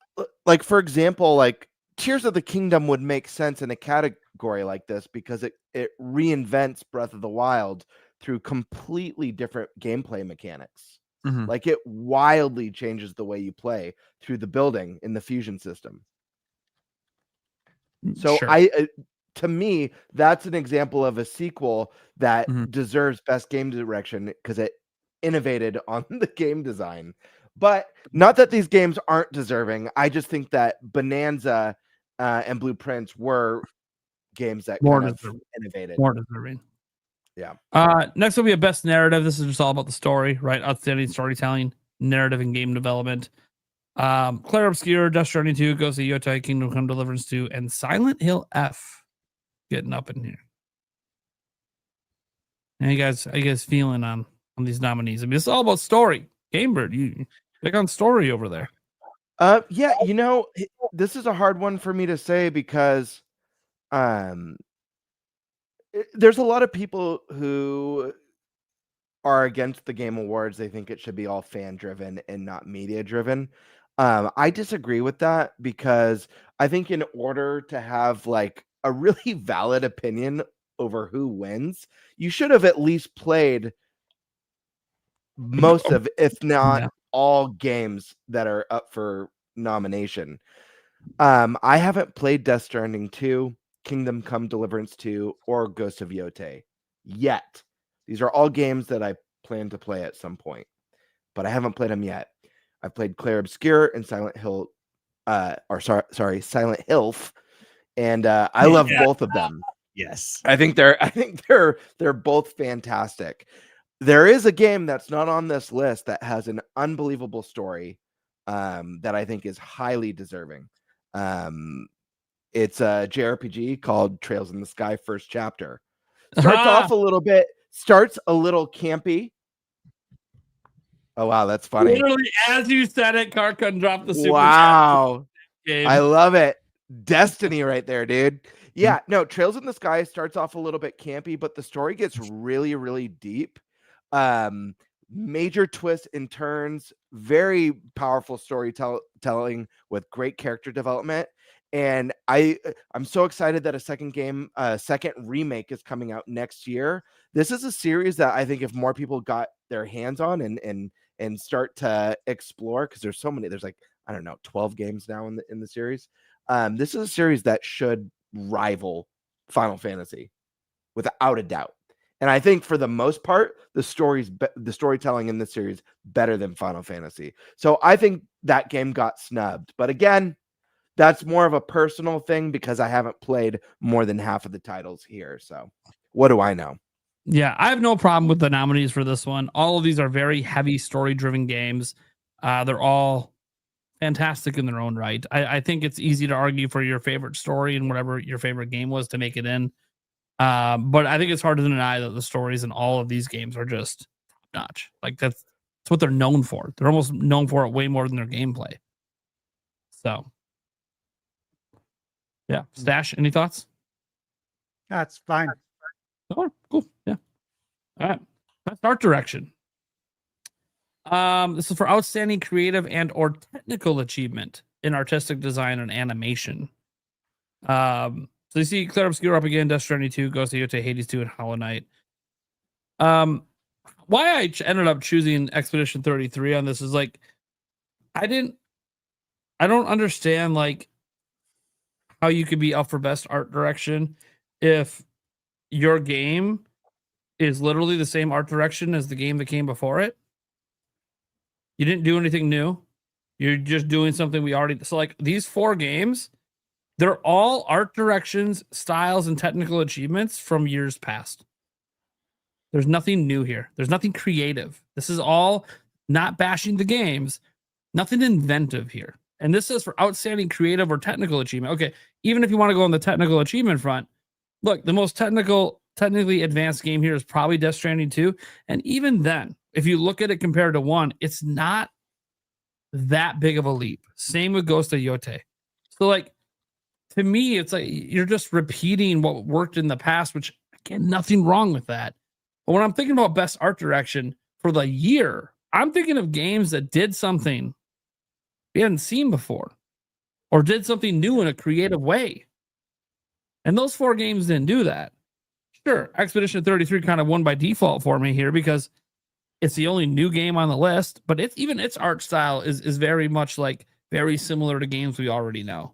like for example, like Tears of the Kingdom would make sense in a category like this because it reinvents Breath of the Wild through completely different gameplay mechanics. Mhm. Like it wildly changes the way you play through the building in the fusion system. So Sure. to me, that's an example of a sequel that Mhm. deserves best game direction because it innovated on the game design. But not that these games aren't deserving. I just think that Bonanza and Blueprints were games that More kind of deserving. innovated. More deserving. Yeah. Next will be a best narrative. This is just all about the story, right? Outstanding storytelling, narrative, and game development. Claire Obscure, Death Stranding 2, Ghost of Yotei, Kingdom Come Deliverance 2, and Silent Hill F getting up in here. And how you guys feeling on these nominees? I mean, it's all about story. Gamebird, you pick on story over there. Yeah, this is a hard one for me to say because there's a lot of people who are against the Game Awards. They think it should be all fan driven and not media driven. I disagree with that because I think in order to have like a really valid opinion over who wins, you should have at least played most of, if not all games that are up for nomination. I haven't played Death Stranding 2, Kingdom Come Deliverance 2, or Ghost of Yotei yet. These are all games that I plan to play at some point, but I haven't played them yet. I've played Claire Obscure and Silent Hill, Silent Hilf, and I love both of them. Yes, I think they're both fantastic. There is a game that's not on this list that has an unbelievable story that I think is highly deserving. It's a JRPG called Trails in the Sky First Chapter. Starts a little campy. Oh wow, that's funny. Literally, as you said it, Karkun dropped the super Wow. game. I love it. Destiny right there, dude. Yeah, no, Trails in the Sky starts off a little bit campy, but the story gets really, really deep. Major twists and turns, very powerful storytelling with great character development. And I'm so excited that a second remake is coming out next year. This is a series that I think if more people got their hands on and start to explore, because there's so many, there's like, I don't know, 12 games now in the series. This is a series that should rival Final Fantasy without a doubt. And I think for the most part, the storytelling in this series better than Final Fantasy. So I think that game got snubbed. But again, that's more of a personal thing because I haven't played more than half of the titles here. So what do I know? Yeah, I have no problem with the nominees for this one. All of these are very heavy story-driven games. They're all fantastic in their own right. I think it's easy to argue for your favorite story and whatever your favorite game was to make it in. But I think it's hard to deny that the stories in all of these games are just top-notch. Like that's what they're known for. They're almost known for it way more than their gameplay. So, yeah. Stash, any thoughts? That's fine. Oh, cool. Yeah. All right. Best art direction. This is for outstanding creative and or technical achievement in artistic design and animation. So you see Claire Obscure up again, Death Stranding 2, Ghost of Yotei, Hades 2, and Hollow Knight. Why I ended up choosing Expedition 33 on this is like, I don't understand like how you could be up for best art direction if your game is literally the same art direction as the game that came before it. You didn't do anything new. You're just doing something we already... So like these 4 games, they're all art directions, styles, and technical achievements from years past. There's nothing new here. There's nothing creative. This is all not bashing the games. Nothing inventive here. And this is for outstanding creative or technical achievement. Okay, even if you want to go on the technical achievement front, look, the most technically advanced game here is probably Death Stranding 2. And even then, if you look at it compared to 1, it's not that big of a leap. Same with Ghost of Yotei. So like, to me, it's like you're just repeating what worked in the past, which again, nothing wrong with that. But when I'm thinking about best art direction for the year, I'm thinking of games that did something we hadn't seen before or did something new in a creative way. And those 4 games didn't do that. Sure, Expedition 33 kind of won by default for me here because It's the only new game on the list, but its art style is very much like very similar to games we already know.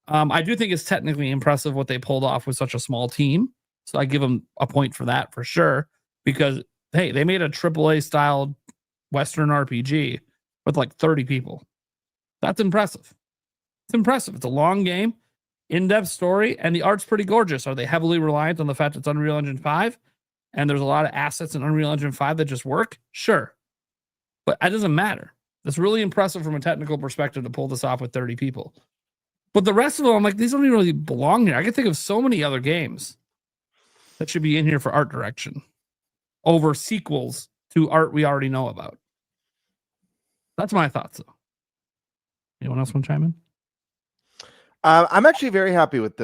I do think it's technically impressive what they pulled off with such a small team. So I give them a point for that for sure. Because hey, they made a AAA styled Western RPG with like 30 people. That's impressive. It's impressive. It's a long game, in-depth story, and the art's pretty gorgeous. Are they heavily reliant on the fact it's Unreal Engine 5? And there's a lot of assets in Unreal Engine 5 that just work? Sure. But that doesn't matter. It's really impressive from a technical perspective to pull this off with 30 people. But the rest of them, I'm like, these don't even really belong here. I can think of so many other games that should be in here for art direction over sequels to art we already know about. That's my thoughts, though. Anyone else want to chime in? I'm actually very happy with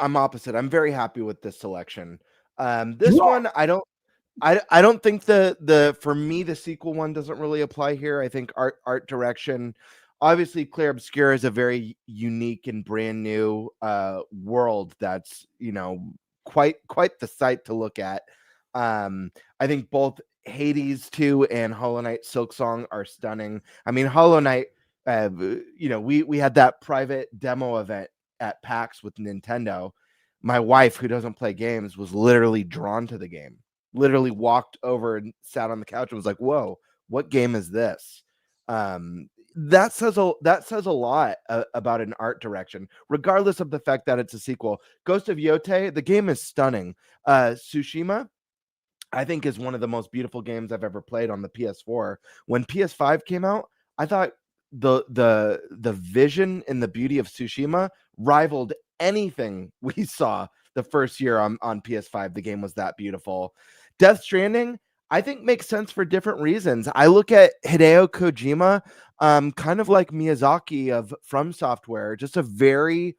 I'm opposite. I'm very happy with this selection. This one, I don't think for me the sequel one doesn't really apply here. I think art direction, obviously Clair Obscur is a very unique and brand new world that's, you know, quite the sight to look at. I think both Hades 2 and Hollow Knight Silksong are stunning. I mean, Hollow Knight, you know, we had that private demo event at PAX with Nintendo. My wife, who doesn't play games, was literally drawn to the game. Literally walked over and sat on the couch and was like, "Whoa, what game is this?" That says a lot about an art direction, regardless of the fact that it's a sequel. Ghost of Yotei, the game is stunning. Tsushima, I think, is one of the most beautiful games I've ever played on the PS4. When PS5 came out, I thought the vision and the beauty of Tsushima rivaled anything we saw the first year on PS5. The game was that beautiful. Death Stranding, I think, makes sense for different reasons. I look at Hideo Kojima, kind of like Miyazaki of From Software, just a very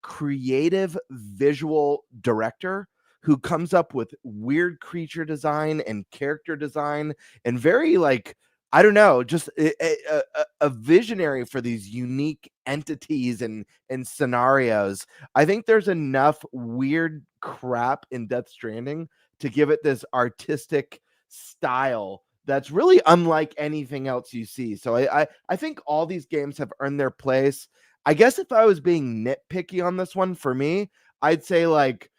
creative visual director who comes up with weird creature design and character design and very, like, I don't know, just a visionary for these unique entities and scenarios. I think there's enough weird crap in Death Stranding to give it this artistic style that's really unlike anything else you see. So I think all these games have earned their place. I guess if I was being nitpicky on this one, for me, I'd say like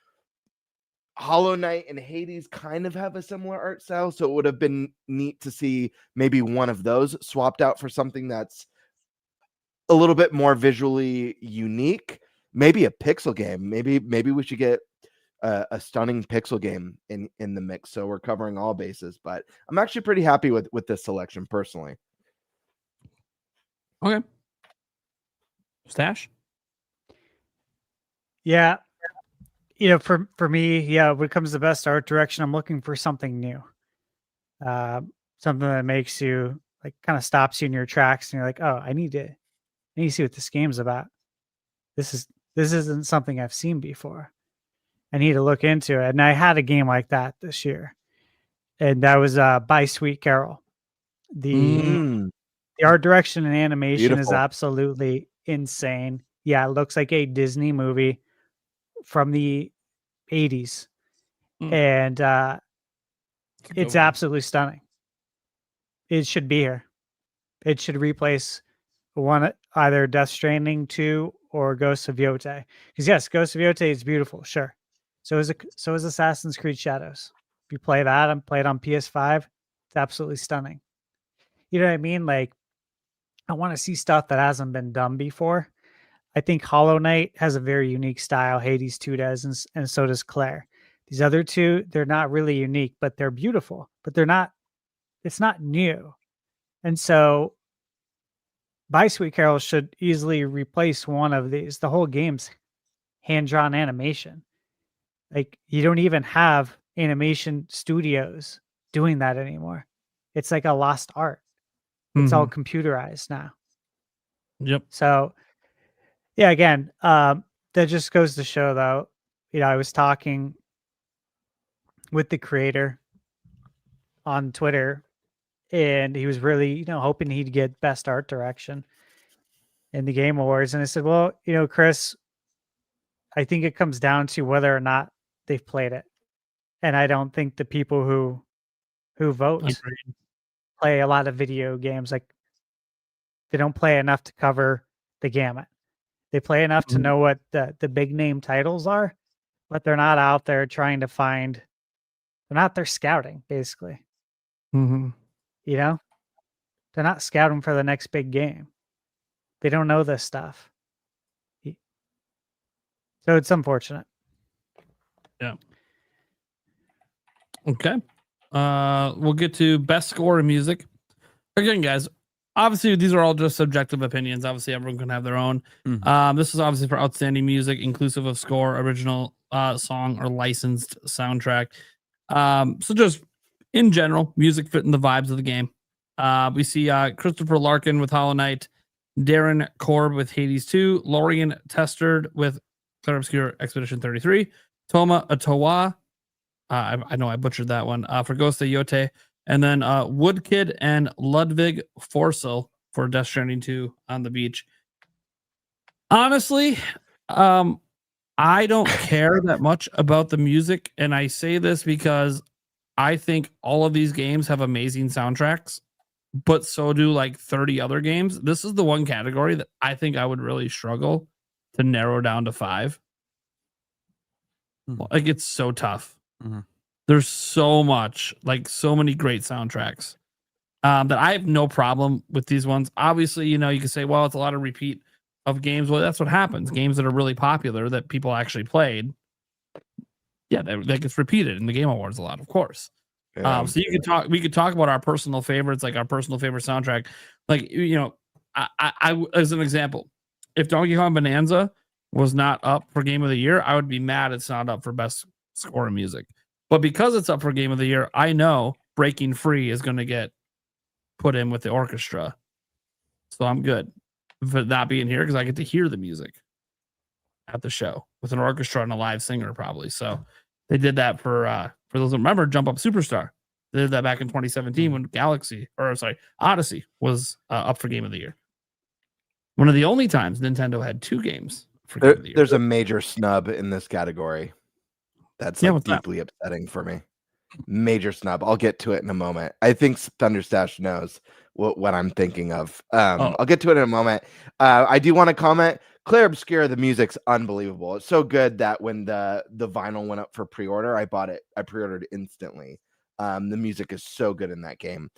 Hollow Knight and Hades kind of have a similar art style, so it would have been neat to see maybe one of those swapped out for something that's a little bit more visually unique. Maybe a pixel game. Maybe we should get a stunning pixel game in the mix, so we're covering all bases. But I'm actually pretty happy with this selection personally. Okay. Stash? Yeah. You know, for me, yeah, when it comes to best art direction, I'm looking for something new. Something that makes you, like, kind of stops you in your tracks and you're like, oh, I need to see what this game's about. This isn't something I've seen before. I need to look into it. And I had a game like that this year. And that was By Sweet Carol. The art direction and animation is absolutely insane. Yeah, it looks like a Disney movie from the 80s. And it's absolutely stunning. It should be here. It should replace either Death Stranding 2 or Ghost of Yotei. Because yes, Ghost of Yotei is beautiful, sure. So is Assassin's Creed Shadows. If you play that and play it on PS5, it's absolutely stunning. You know what I mean? Like, I want to see stuff that hasn't been done before. I think Hollow Knight has a very unique style. Hades 2 does, and so does Claire. These other two, they're not really unique, but they're beautiful. But it's not new. And so By Sweet Carol should easily replace one of these. The whole game's hand-drawn animation. Like, you don't even have animation studios doing that anymore. It's like a lost art. It's all computerized now. Yep. So, yeah, again, that just goes to show, though, you know, I was talking with the creator on Twitter, and he was really, you know, hoping he'd get best art direction in the Game Awards. And I said, well, you know, Chris, I think it comes down to whether or not they've played it. And I don't think the people who who vote play a lot of video games. Like they don't play enough to cover the gamut. They play enough to know what the big name titles are, but they're not out there trying to find. They're not there scouting, basically. Mm-hmm. You know, they're not scouting for the next big game. They don't know this stuff. So it's unfortunate. Yeah. Okay. We'll get to best score in music. Again, guys, obviously these are all just subjective opinions. Obviously, everyone can have their own. This is obviously for outstanding music, inclusive of score, original song, or licensed soundtrack. So just in general, music fitting the vibes of the game. We see Christopher Larkin with Hollow Knight, Darren Korb with Hades 2, Lorian Testard with Clair Obscure Expedition 33, Toma Atowa, I know I butchered that one, for Ghost of Yote, and then Woodkid and Ludwig Forsell for Death Stranding 2 on the Beach. Honestly, I don't care that much about the music, and I say this because I think all of these games have amazing soundtracks, but so do like 30 other games. This is the one category that I think I would really struggle to narrow down to 5. Like, it's so tough. There's so much, like so many great soundtracks that I have no problem with these ones. Obviously, you know, you can say, well, it's a lot of repeat of games. Well, that's what happens. Games that are really popular that people actually played, yeah, that gets repeated in the Game Awards a lot, of course. So we could talk about our personal favorites, like our personal favorite soundtrack. Like, you know, I as an example, if Donkey Kong Bonanza was not up for Game of the Year, I would be mad it's not up for best score in music. But because it's up for Game of the Year, I know Breaking Free is going to get put in with the orchestra. So I'm good for not being here because I get to hear the music at the show with an orchestra and a live singer probably. So they did that for those who remember Jump Up Superstar. They did that back in 2017 when Odyssey was up for Game of the Year. One of the only times Nintendo had 2 games for Game of the Year. There's a major snub in this category. That's like deeply upsetting for me. Major snub. I'll get to it in a moment. I think ThunderStash knows what I'm thinking of. I'll get to it in a moment. I do want to comment. Clair Obscure, the music's unbelievable. It's so good that when the vinyl went up for pre-order, I bought it. I pre-ordered instantly. The music is so good in that game.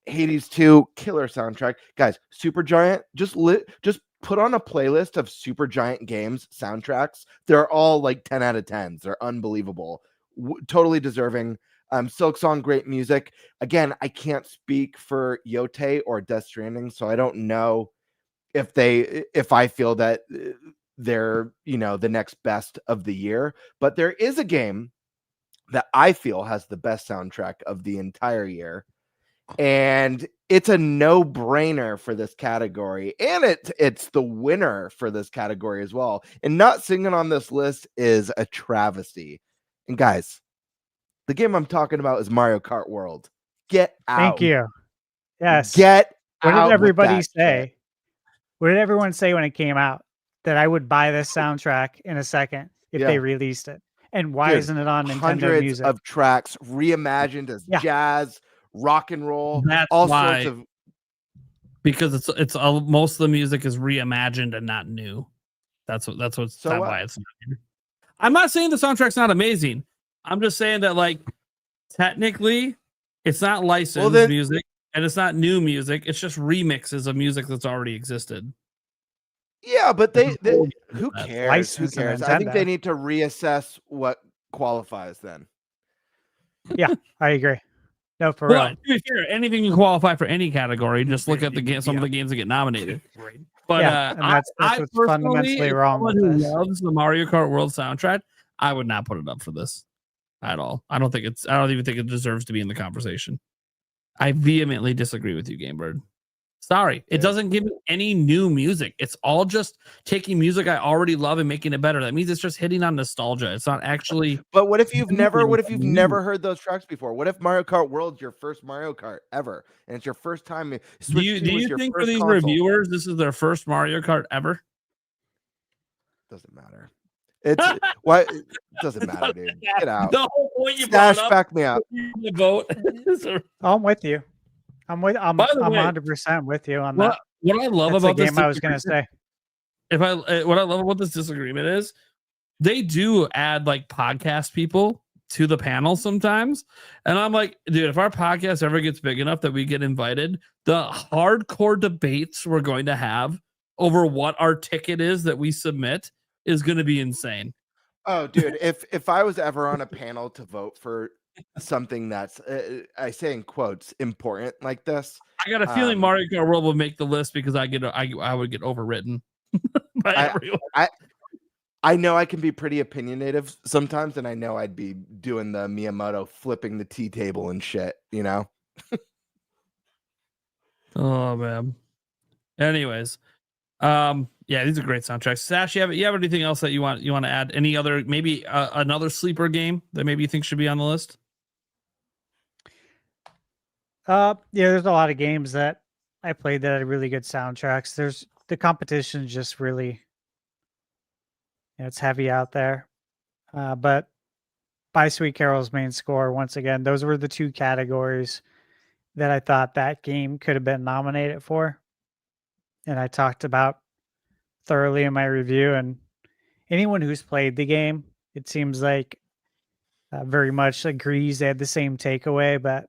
Hades 2, killer soundtrack. Guys, Supergiant, just put on a playlist of Supergiant games soundtracks. They're all like 10 out of 10s. They're unbelievable. Totally deserving. Silk Song, great music. Again, I can't speak for Yote or Death Stranding, so I don't know if I feel that they're, you know, the next best of the year. But there is a game that I feel has the best soundtrack of the entire year. And it's a no-brainer for this category, and it's the winner for this category as well. And not singing on this list is a travesty. And guys, the game I'm talking about is Mario Kart World. Get out. Thank you. Yes. Get out. What did everybody say? What did everyone say when it came out? That I would buy this soundtrack in a second if they released it. And why isn't it on Nintendo hundreds Music? Of tracks reimagined as jazz, rock and roll, that's all why, sorts of. Because it's most of the music is reimagined and not new. That's why it's not new. I'm not saying the soundtrack's not amazing. I'm just saying that, like, technically it's not licensed music and it's not new music. It's just remixes of music that's already existed. Yeah, but they who cares? Who Licensed to cares? I think Nintendo. they need to reassess what qualifies then. Yeah, I agree. No, for Well, real. to be fair, anything can qualify for any category. Just look at some of the games that get nominated. But Yeah, and that's I what's personally, fundamentally as wrong someone with who this. loves the Mario Kart World soundtrack, I would not put it up for this at all. I don't even think it deserves to be in the conversation. I vehemently disagree with you, Gamebird. Sorry, it doesn't give me any new music. It's all just taking music I already love and making it better. That means it's just hitting on nostalgia. It's not actually. But what if you've never heard those tracks before? What if Mario Kart World's your first Mario Kart ever, and it's your first time? Do you think for these reviewers this is their first Mario Kart ever? Doesn't matter. It's why it doesn't matter, dude. Get out. The whole point you Stash, brought up, back me up. the vote. I'm with you. I'm By the way, 100% with you on that. What I love That's about the this game I was going to disagreement- say. what I love about this disagreement is they do add like podcast people to the panel sometimes. And I'm like, dude, if our podcast ever gets big enough that we get invited, the hardcore debates we're going to have over what our ticket is that we submit is going to be insane. Oh, dude, if I was ever on a panel to vote for something that's I say in quotes important like this, I got a feeling Mario Kart World will make the list because I would get overwritten by everyone. I know I can be pretty opinionative sometimes, and I know I'd be doing the Miyamoto flipping the tea table and shit, you know? Oh man. Anyways, yeah, these are great soundtracks. Sash, you have anything else that you want to add? Any other maybe another sleeper game that maybe you think should be on the list? Yeah, there's a lot of games that I played that had really good soundtracks. There's the competition just really, it's heavy out there. But by Sweet Carol's main score, once again, those were the two categories that I thought that game could have been nominated for. And I talked about thoroughly in my review. And anyone who's played the game, it seems like very much agrees they had the same takeaway. But,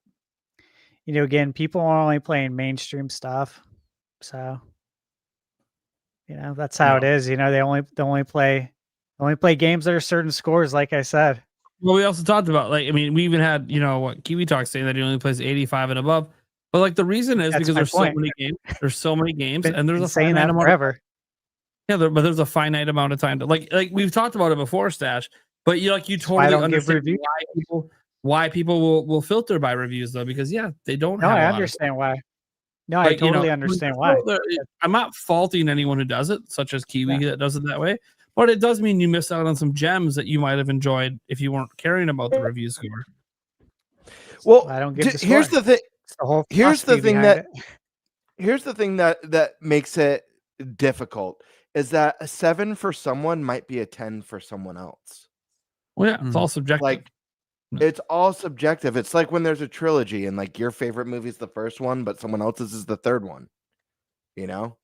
you know, again, people are only playing mainstream stuff. So, you know, that's how it is. You know, they only play games that are certain scores, like I said. Well, we also talked about, like, I mean, we even had, you know, what KiwiTalkz saying that he only plays 85 and above. But like the reason is because there's so many games. There's so many games, and there's a saying finite that amount forever. Yeah, but there's a finite amount of time to like we've talked about it before, Stash. But you totally I don't give understand reviews. why people will filter by reviews though, because they don't. No, have I a lot of understand why. No, Like, I totally understand why. I'm not faulting anyone who does it, such as Kiwi that does it that way. But it does mean you miss out on some gems that you might have enjoyed if you weren't caring about the review score. Well, I don't give the here's score. the thing. Here's the philosophy thing behind here's the thing that makes it difficult is that a 7 for someone might be a 10 for someone else. Well, yeah, it's all subjective. Like it's all subjective. It's like when there's a trilogy and like your favorite movie is the first one, but someone else's is the third one. You know?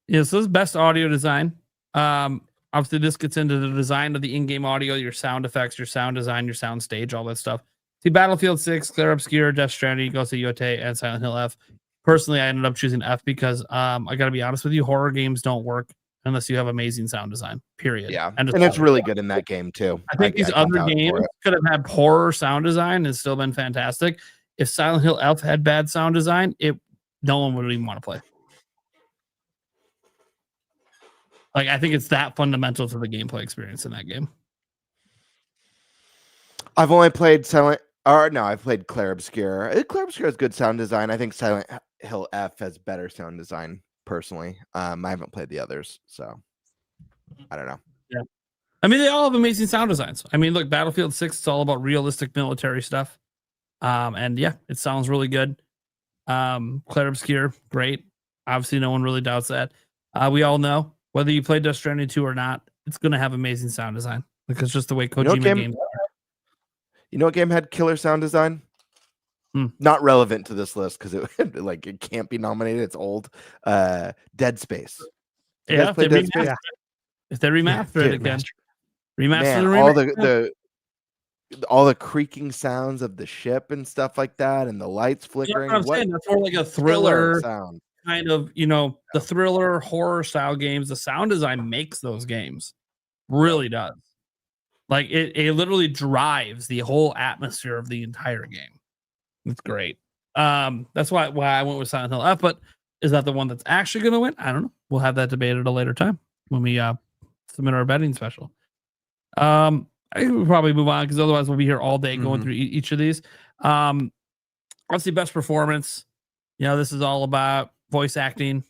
Yeah, so this is best audio design. Obviously, this gets into the design of the in-game audio, your sound effects, your sound design, your sound stage, all that stuff. See, Battlefield 6, Clair Obscur, Death Stranding, Ghost of Yotei, and Silent Hill F. Personally, I ended up choosing F because I got to be honest with you, horror games don't work unless you have amazing sound design, period. Yeah, and it's really good in that game, too. I think these other games could have had poor sound design and still been fantastic. If Silent Hill F had bad sound design, no one would even want to play. Like, I think it's that fundamental to the gameplay experience in that game. I've only played I've played Clair Obscur. Clair Obscur has good sound design. I think Silent Hill F has better sound design, personally. I haven't played the others, so I don't know. Yeah. I mean, they all have amazing sound designs. I mean, look, Battlefield 6, it's all about realistic military stuff. And yeah, it sounds really good. Clair Obscur, great. Obviously, no one really doubts that. We all know, whether you play Death Stranding 2 or not, it's going to have amazing sound design. Like, it's just the way Kojima games are. You know what game had killer sound design? Not relevant to this list because it can't be nominated. It's old. Dead Space. Yeah, if they remaster it again. Remaster all the creaking sounds of the ship and stuff like that, and the lights flickering. Yeah, saying. That's more like a thriller sound. Kind of, the thriller horror style games. The sound design makes those games. Really does. Like it literally drives the whole atmosphere of the entire game. It's great. That's why I went with Silent Hill F. But is that the one that's actually going to win? I don't know. We'll have that debate at a later time when we submit our betting special. I think we'll probably move on because otherwise we'll be here all day going through each of these. Obviously, best performance. This is all about voice acting.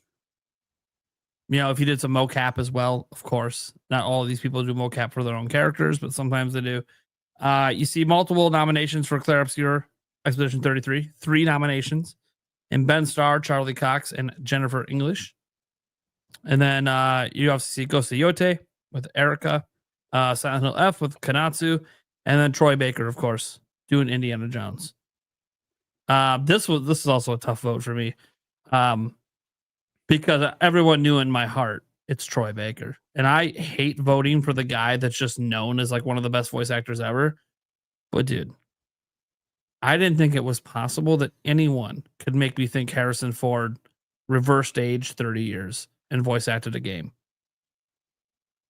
If you did some mocap as well, of course. Not all of these people do mocap for their own characters, but sometimes they do. You see multiple nominations for Clair Obscur, Expedition 33. 3 nominations. And Ben Starr, Charlie Cox, and Jennifer English. And then you also see Ghost of Yotei with Erica. Silent Hill F with Kanatsu, and then Troy Baker, of course, doing Indiana Jones. This is also a tough vote for me, because everyone knew in my heart it's Troy Baker, and I hate voting for the guy that's just known as like one of the best voice actors ever. But dude, I didn't think it was possible that anyone could make me think Harrison Ford reversed age 30 years and voice acted a game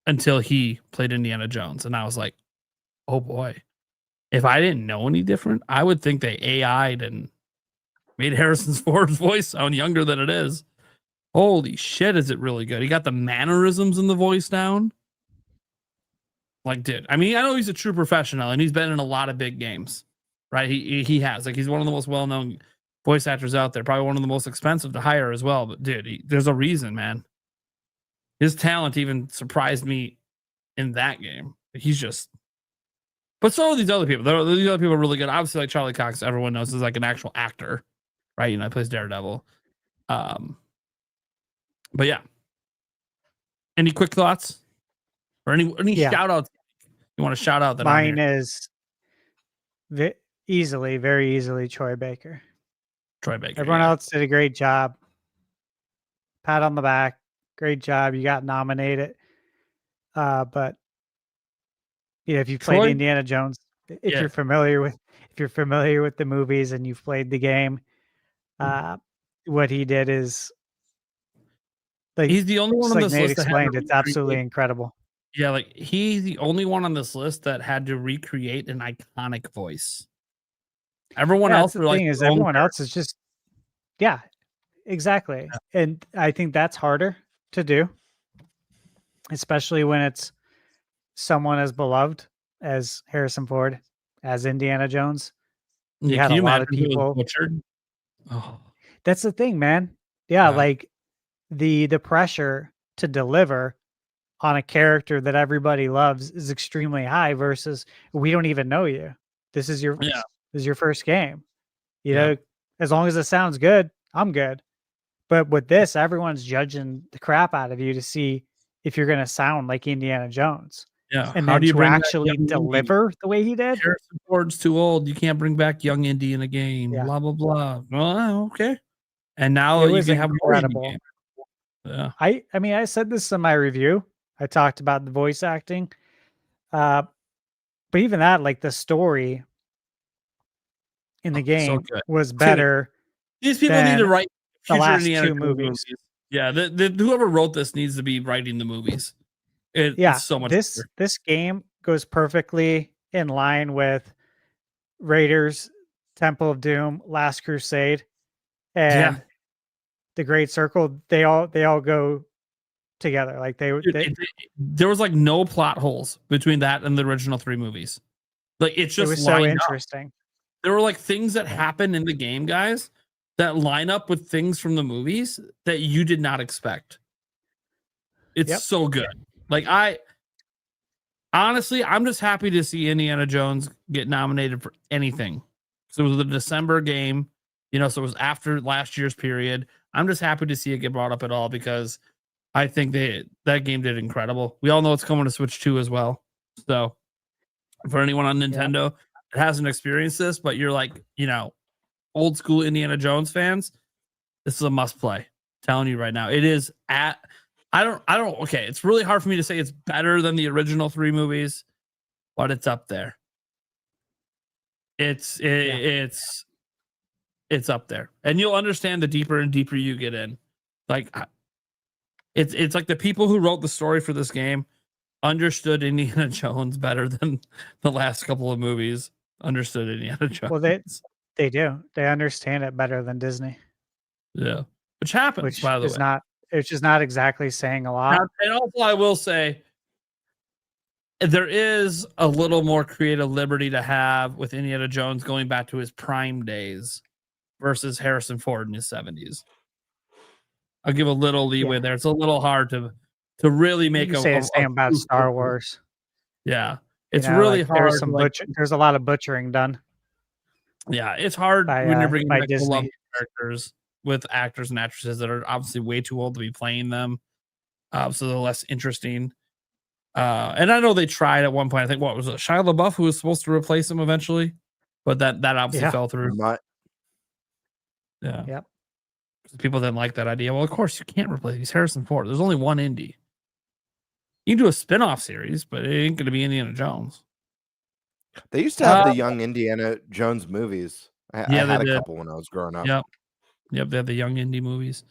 until he played Indiana Jones. And I was like, oh boy, if I didn't know any different, I would think they AI'd and made Harrison Ford's voice sound younger than it is. Holy shit, is it really good? He got the mannerisms in the voice down. Like, dude, I mean, I know he's a true professional and he's been in a lot of big games, right? He has. Like, he's one of the most well-known voice actors out there, probably one of the most expensive to hire as well. But dude, there's a reason, man. His talent even surprised me in that game. He's just, but so are these other people. These other people are really good. Obviously, like Charlie Cox, everyone knows is like an actual actor, right? You know, he plays Daredevil. But yeah. Any quick thoughts? Or any shout outs you want to shout out? That mine is very easily Troy Baker. Troy Baker. Everyone else did a great job. Pat on the back. Great job. You got nominated. But you know, if you played Indiana Jones, if you're familiar with the movies and you've played the game, what he did is like he's the only one on this Nate list. Explained it's absolutely incredible. Yeah, like he's the only one on this list that had to recreate an iconic voice. Everyone else, the thing is, everyone else is just, exactly. Yeah. And I think that's harder to do, especially when it's someone as beloved as Harrison Ford, as Indiana Jones. You had a lot of people butchered. Oh, that's the thing, man. Yeah, like the pressure to deliver on a character that everybody loves is extremely high versus we don't even know you. This is your first game. You know, as long as it sounds good, I'm good. But with this, everyone's judging the crap out of you to see if you're going to sound like Indiana Jones. Yeah. And how do you actually deliver the way he did? Harrison Ford's too old. You can't bring back young Indy in a game. Yeah. Blah, blah, blah. Oh, okay. And now you can have incredible. Yeah. I mean, I said this in my review. I talked about the voice acting. But even that, like the story in the game was better. These people need to write the last two movies. Yeah, whoever wrote this needs to be writing the movies. It's so much this better. This game goes perfectly in line with Raiders, Temple of Doom, Last Crusade, and the Great Circle. They all go together. Like there was like no plot holes between that and the original three movies. Like it was so interesting. Up. There were like things that happen in the game, guys, that line up with things from the movies that you did not expect. It's so good. Like honestly, I'm just happy to see Indiana Jones get nominated for anything. So it was the December game, you know, so it was after last year's period. I'm just happy to see it get brought up at all because I think that game did incredible. We all know it's coming to Switch 2 as well. So for anyone on Nintendo that hasn't experienced this, but you're like, you know, old school Indiana Jones fans, this is a must play. I'm telling you right now. It is okay. It's really hard for me to say it's better than the original three movies, but it's up there. It's up there. And you'll understand the deeper and deeper you get in. Like it's like the people who wrote the story for this game understood Indiana Jones better than the last couple of movies understood Indiana Jones. Well, they do. They understand it better than Disney. Yeah. Which happens, by the way. Which is not exactly saying a lot. And also, I will say, there is a little more creative liberty to have with Indiana Jones going back to his prime days versus Harrison Ford in his 70s. I'll give a little leeway there. It's a little hard to really make the same about Star Wars. Yeah, it's really hard. There's a lot of butchering done. Yeah, it's hard when you're bringing back beloved characters with actors and actresses that are obviously way too old to be playing them, so they're less interesting. And I know they tried at one point. I think what was it, Shia LaBeouf, who was supposed to replace him eventually, but that obviously fell through. Yeah. Yep. People didn't like that idea. Well, of course you can't replace. He's Harrison Ford. There's only one Indy. You can do a spin-off series, but it ain't going to be Indiana Jones. They used to have the young Indiana Jones movies. I had a couple when I was growing up. Yep. They have the young indie movies.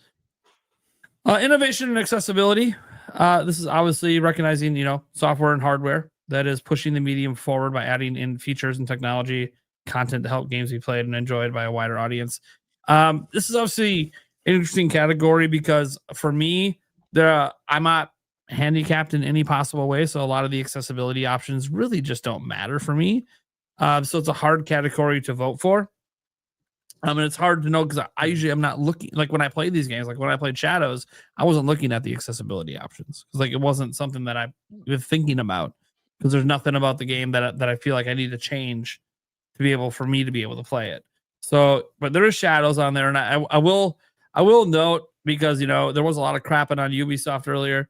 Innovation and accessibility. This is obviously recognizing, software and hardware that is pushing the medium forward by adding in features and technology, content to help games be played and enjoyed by a wider audience. This is obviously an interesting category because for me, I'm not handicapped in any possible way, so a lot of the accessibility options really just don't matter for me. So it's a hard category to vote for. And it's hard to know because I usually am not looking, like when I play these games, like when I played Shadows, I wasn't looking at the accessibility options because like it wasn't something that I was thinking about because there's nothing about the game that I feel like I need to change to be able for me to be able to play it. So, but there is Shadows on there, and I will note because there was a lot of crapping on Ubisoft earlier.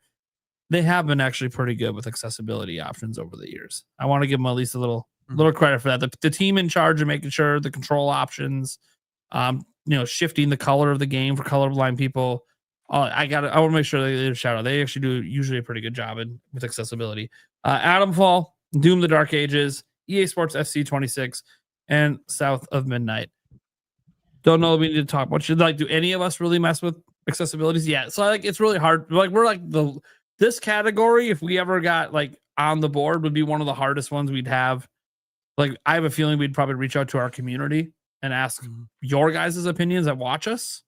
They have been actually pretty good with accessibility options over the years. I want to give them at least a little credit for that. The team in charge of making sure the control options, shifting the color of the game for colorblind people. I want to make sure they shout out. They actually do usually a pretty good job with accessibility. Adamfall, Doom: The Dark Ages, EA Sports FC 26, and South of Midnight. Don't know if we need to talk about. Do any of us really mess with accessibilities? Yeah. So it's really hard. Like we're like this category, if we ever got like on the board, would be one of the hardest ones we'd have. Like I have a feeling we'd probably reach out to our community and ask your guys' opinions that watch us,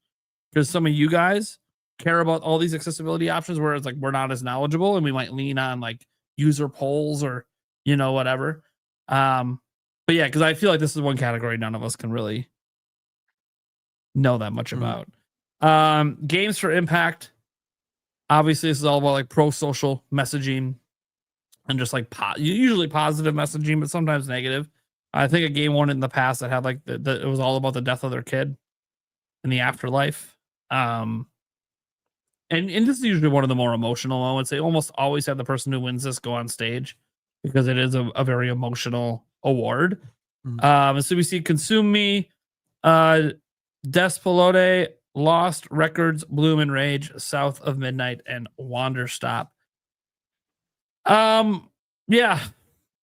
because some of you guys care about all these accessibility options where it's like we're not as knowledgeable and we might lean on like user polls or whatever. But yeah, because I feel like this is one category none of us can really know that much about. Games for impact. Obviously, this is all about like pro-social messaging and just like usually positive messaging, but sometimes negative. I think a game won in the past that had like it was all about the death of their kid in the afterlife. And this is usually one of the more emotional moments. They almost always have the person who wins this go on stage because it is a very emotional award. So we see Consume Me, Despelote, Lost, Records, Bloom and Rage, South of Midnight, and Wanderstop. Yeah.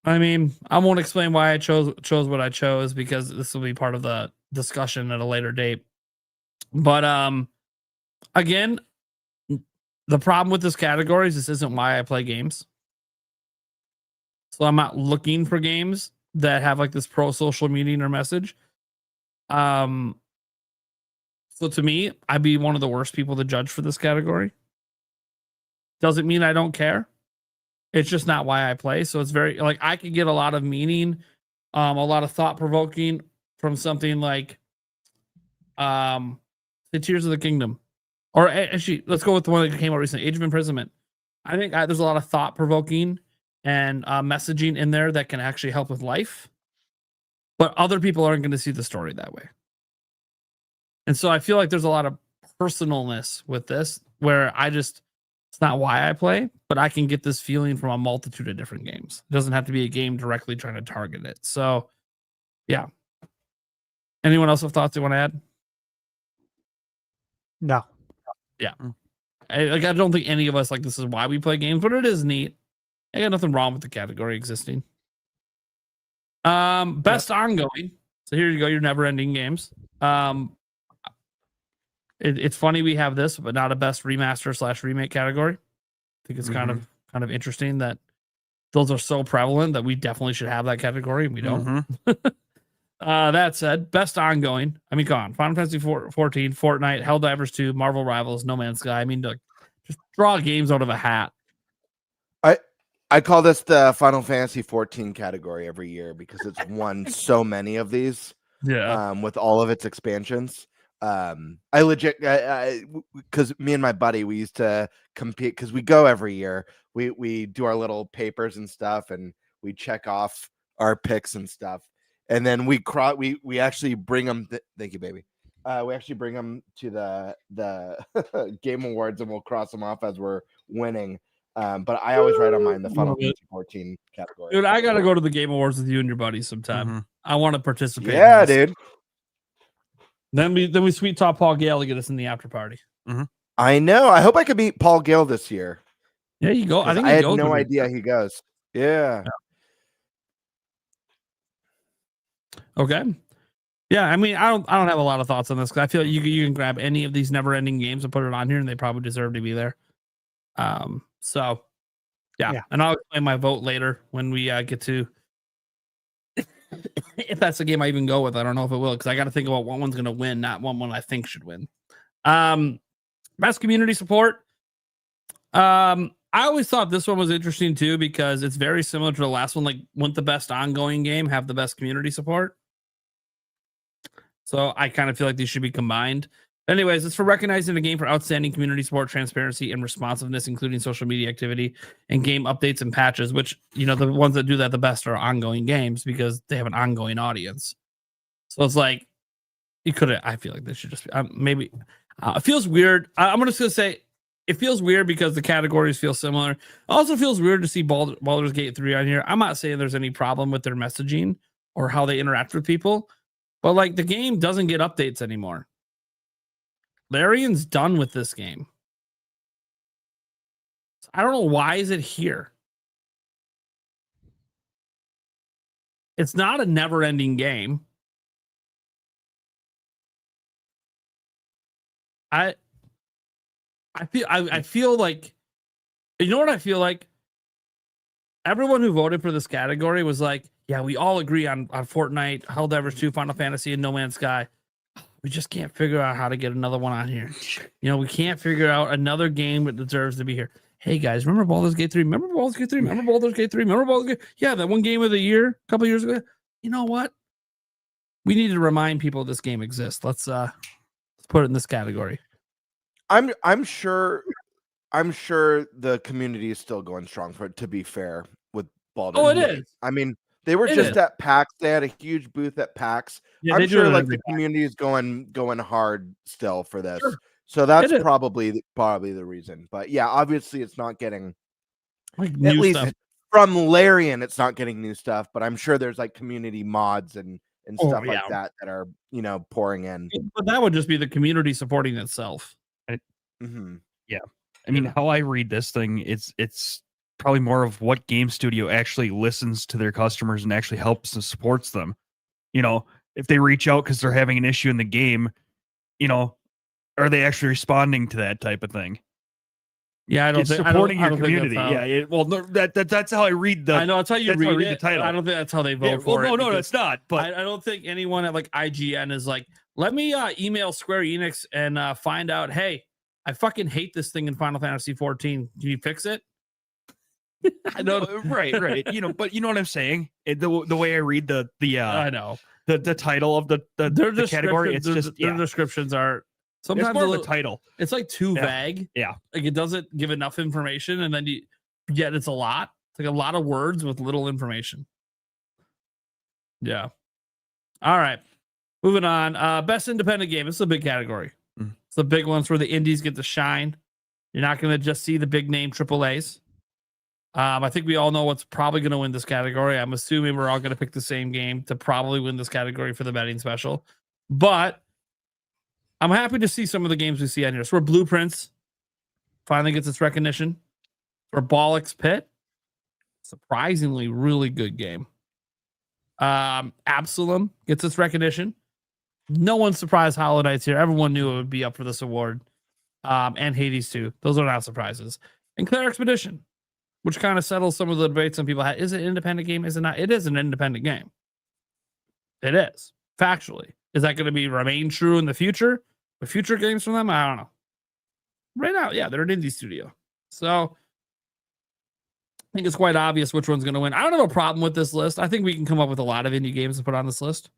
I mean, I won't explain why I chose what I chose because this will be part of the discussion at a later date. But again, the problem with this category is this isn't why I play games. So I'm not looking for games that have like this pro-social meaning or message. So to me, I'd be one of the worst people to judge for this category. Doesn't mean I don't care. It's just not why I play. So it's very like I could get a lot of meaning, a lot of thought provoking from something like the Tears of the Kingdom. Or actually, let's go with the one that came out recently, Age of Imprisonment. I think there's a lot of thought provoking and messaging in there that can actually help with life. But other people aren't going to see the story that way. And so I feel like there's a lot of personalness with this where it's not why I play, but I can get this feeling from a multitude of different games. It doesn't have to be a game directly trying to target it. So, yeah. Anyone else have thoughts they want to add? No. Yeah. I don't think any of us like this is why we play games, but it is neat. I got nothing wrong with the category existing. Best ongoing. So here you go, your never-ending games. It's funny we have this, but not a best remaster / remake category. I think it's kind of interesting that those are so prevalent that we definitely should have that category, and we don't. That said, best ongoing. I mean, come on, Final Fantasy 14, Fortnite, Helldivers 2, Marvel Rivals, No Man's Sky. I mean, just draw games out of a hat. I call this the Final Fantasy 14 category every year because it's won so many of these. Yeah. With all of its expansions. I legit because me and my buddy, we used to compete because we go every year. We do our little papers and stuff, and we check off our picks and stuff, and then we actually bring them. Thank you, baby. We actually bring them to the game awards, and we'll cross them off as we're winning. But I always write on mine the Final Fantasy 14 category. Dude, I gotta go to the Game Awards with you and your buddies sometime. Mhm. I want to participate. Yeah, in this. dude. Then we sweet talk Paul Gale to get us in the after party. I know. I hope I could meet Paul Gale this year. Yeah, you go. I 'Cause think I he had goes no with idea he goes. Yeah. Okay. Yeah, I mean, I don't have a lot of thoughts on this because I feel like you can grab any of these never-ending games and put it on here, and they probably deserve to be there. So yeah. And I'll explain my vote later when we get to if that's the game I even go with. I don't know if it will because I got to think about what one's going to win, not one I think should win. Best community support. I always thought this one was interesting too because it's very similar to the last one. Like, wouldn't the best ongoing game have the best community support? So I kind of feel like these should be combined. Anyways, it's for recognizing the game for outstanding community support, transparency, and responsiveness, including social media activity and game updates and patches, which, the ones that do that the best are ongoing games because they have an ongoing audience. So it's like, I feel like this should just be, maybe, it feels weird. I'm just going to say, it feels weird because the categories feel similar. It also feels weird to see Baldur's Gate 3 on here. I'm not saying there's any problem with their messaging or how they interact with people, but like the game doesn't get updates anymore. Larian's done with this game. I don't know why is it here. It's not a never-ending game. I feel like, you know what I feel like? Everyone who voted for this category was like, yeah, we all agree on Fortnite, Helldivers 2, Final Fantasy, and No Man's Sky. We just can't figure out how to get another one on here. We can't figure out another game that deserves to be here. Hey guys, remember Baldur's Gate 3? Remember Baldur's Gate 3? Remember Baldur's Gate 3? Remember Baldur's Gate? Yeah, that one game of the year a couple years ago. You know what? We need to remind people this game exists. Let's put it in this category. I'm sure the community is still going strong for it, to be fair, with Baldur's Oh, it Gate. is. I mean, they were just at PAX. They had a huge booth at PAX. Yeah, I'm sure like the community is going hard still for this. Sure. So that's probably the reason. But yeah, obviously it's not getting like at new least stuff. from Larian, it's not getting new stuff, but I'm sure there's like community mods and stuff like that are, pouring in. But that would just be the community supporting itself. Yeah. I mean, how I read this thing, it's probably more of what game studio actually listens to their customers and actually helps and supports them. If they reach out because they're having an issue in the game, are they actually responding to that type of thing? Yeah, I don't it's think supporting I don't your think community. That's how I read the. I know that's how you read the title. I don't think that's how they vote for it. No, it's not. But I don't think anyone at like IGN is like, let me email Square Enix and find out. Hey, I fucking hate this thing in Final Fantasy 14. Can you fix it? I know, right. But you know what I'm saying? The way I read the I know the title of the category. It's just their descriptions are sometimes it's more of a title. It's like too vague. Yeah, like it doesn't give enough information, and then yet it's a lot. It's like a lot of words with little information. Yeah. All right. Moving on. Best independent game. This is a big category. It's the big ones where the indies get to shine. You're not going to just see the big name AAAs. I think we all know what's probably going to win this category. I'm assuming we're all going to pick the same game to probably win this category for the betting special. But I'm happy to see some of the games we see on here. So where Blueprints finally gets its recognition. For Bollocks Pit, surprisingly really good game. Absalom gets its recognition. No one's surprised Hollow Knight's here. Everyone knew it would be up for this award. And Hades 2. Those are not surprises. And Claire Expedition, which kind of settles some of the debates some people had. Is it an independent game? Is it not? It is an independent game. It is, factually. Is that going to remain true in the future? With future games from them? I don't know. Right now, yeah, they're an indie studio. So I think it's quite obvious which one's going to win. I don't have a problem with this list. I think we can come up with a lot of indie games to put on this list.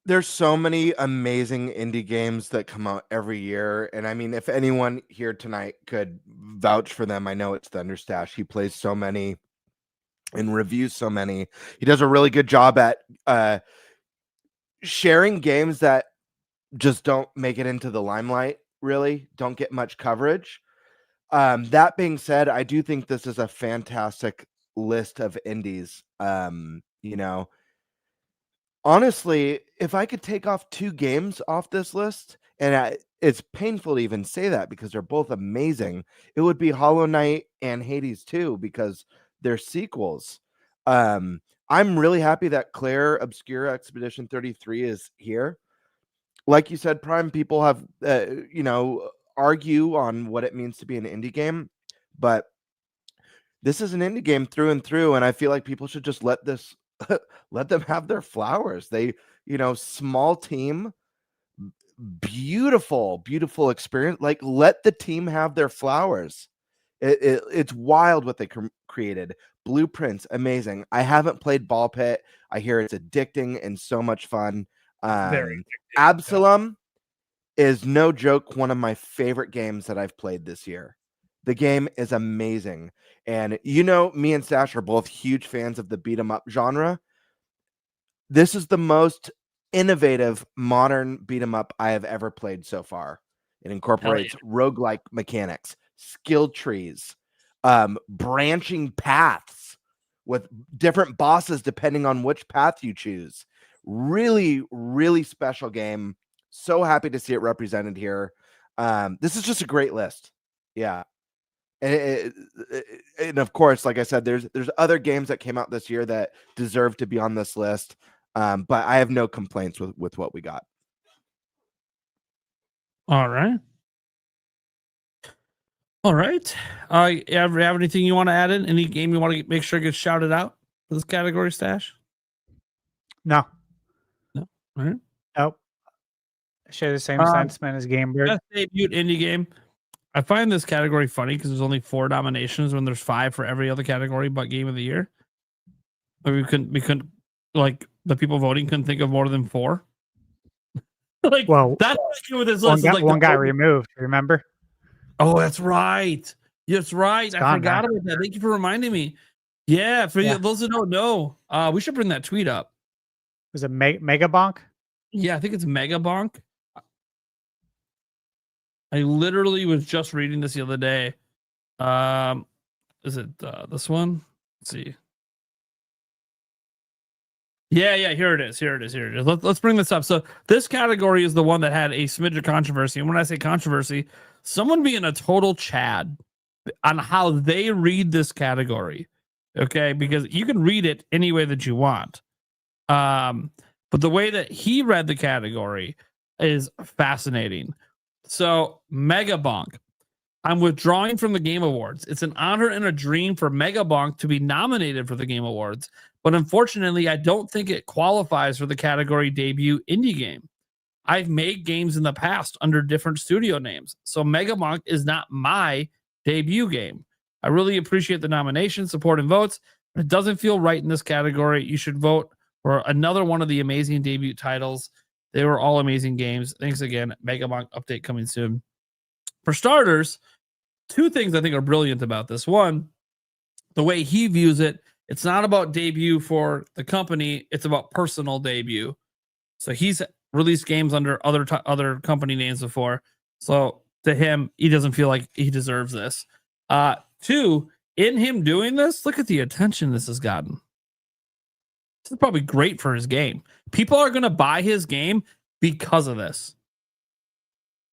There's so many amazing indie games that come out every year. And I mean, if anyone here tonight could vouch for them, I know it's ThunderStash. He plays so many and reviews so many. He does a really good job at sharing games that just don't make it into the limelight, really don't get much coverage. That being said, I do think this is a fantastic list of indies. You know, honestly, if I could take off 2 games off this list, and it's painful to even say that because they're both amazing, it would be Hollow Knight and Hades 2 because they're sequels. I'm really happy that Claire Obscura Expedition 33 is here. Like you said, Prime, people have, argue on what it means to be an indie game, but this is an indie game through and through, and I feel like people should just let this let them have their flowers. They, small team, beautiful experience. Like, let the team have their flowers. It's wild what they created. Blueprints, amazing. I haven't played Ball Pit. I hear it's addicting and so much fun. Very addicting. Absalom is no joke one of my favorite games that I've played this year. The game is amazing. And me and Stash are both huge fans of the beat 'em up genre. This is the most innovative modern beat 'em up I have ever played so far. It incorporates roguelike mechanics, skill trees, branching paths with different bosses depending on which path you choose. Really, really special game. So happy to see it represented here. This is just a great list. Yeah. And of course, like I said, there's other games that came out this year that deserve to be on this list. But I have no complaints with what we got. All right. You have anything you want to add in? Any game you want to make sure gets shouted out for this category, Stash? No. All right. Nope. I share the same sentiment as Gamebird. Best debut indie game. I find this category funny because there's only 4 nominations when there's 5 for every other category but Game of the Year. But we couldn't like the people voting couldn't think of more than 4. Like, well, that's with this list. One got removed. Remember? Oh, that's right. That's right. I forgot about that. Thank you for reminding me. Yeah, for those who don't know, we should bring that tweet up. Was it Mega Bonk? Yeah, I think it's Mega Bonk. I literally was just reading this the other day. Is it this one? Let's see. Yeah, here it is. Let's bring this up. So this category is the one that had a smidge of controversy. And when I say controversy, someone being a total Chad on how they read this category. Okay, because you can read it any way that you want. But the way that he read the category is fascinating. So, Mega Bonk. I'm withdrawing from the Game Awards. It's an honor and a dream for Mega Bonk to be nominated for the Game Awards, but unfortunately, I don't think it qualifies for the category debut indie game. I've made games in the past under different studio names, so Mega Bonk is not my debut game. I really appreciate the nomination, support, and votes, but it doesn't feel right in this category. You should vote for another one of the amazing debut titles. They were all amazing games. Thanks again. Mega Bonk update coming soon. For starters, 2 things I think are brilliant about this. One, the way he views it, it's not about debut for the company. It's about personal debut. So he's released games under other company names before. So to him, he doesn't feel like he deserves this. 2, in him doing this, look at the attention this has gotten. This is probably great for his game. People are going to buy his game because of this.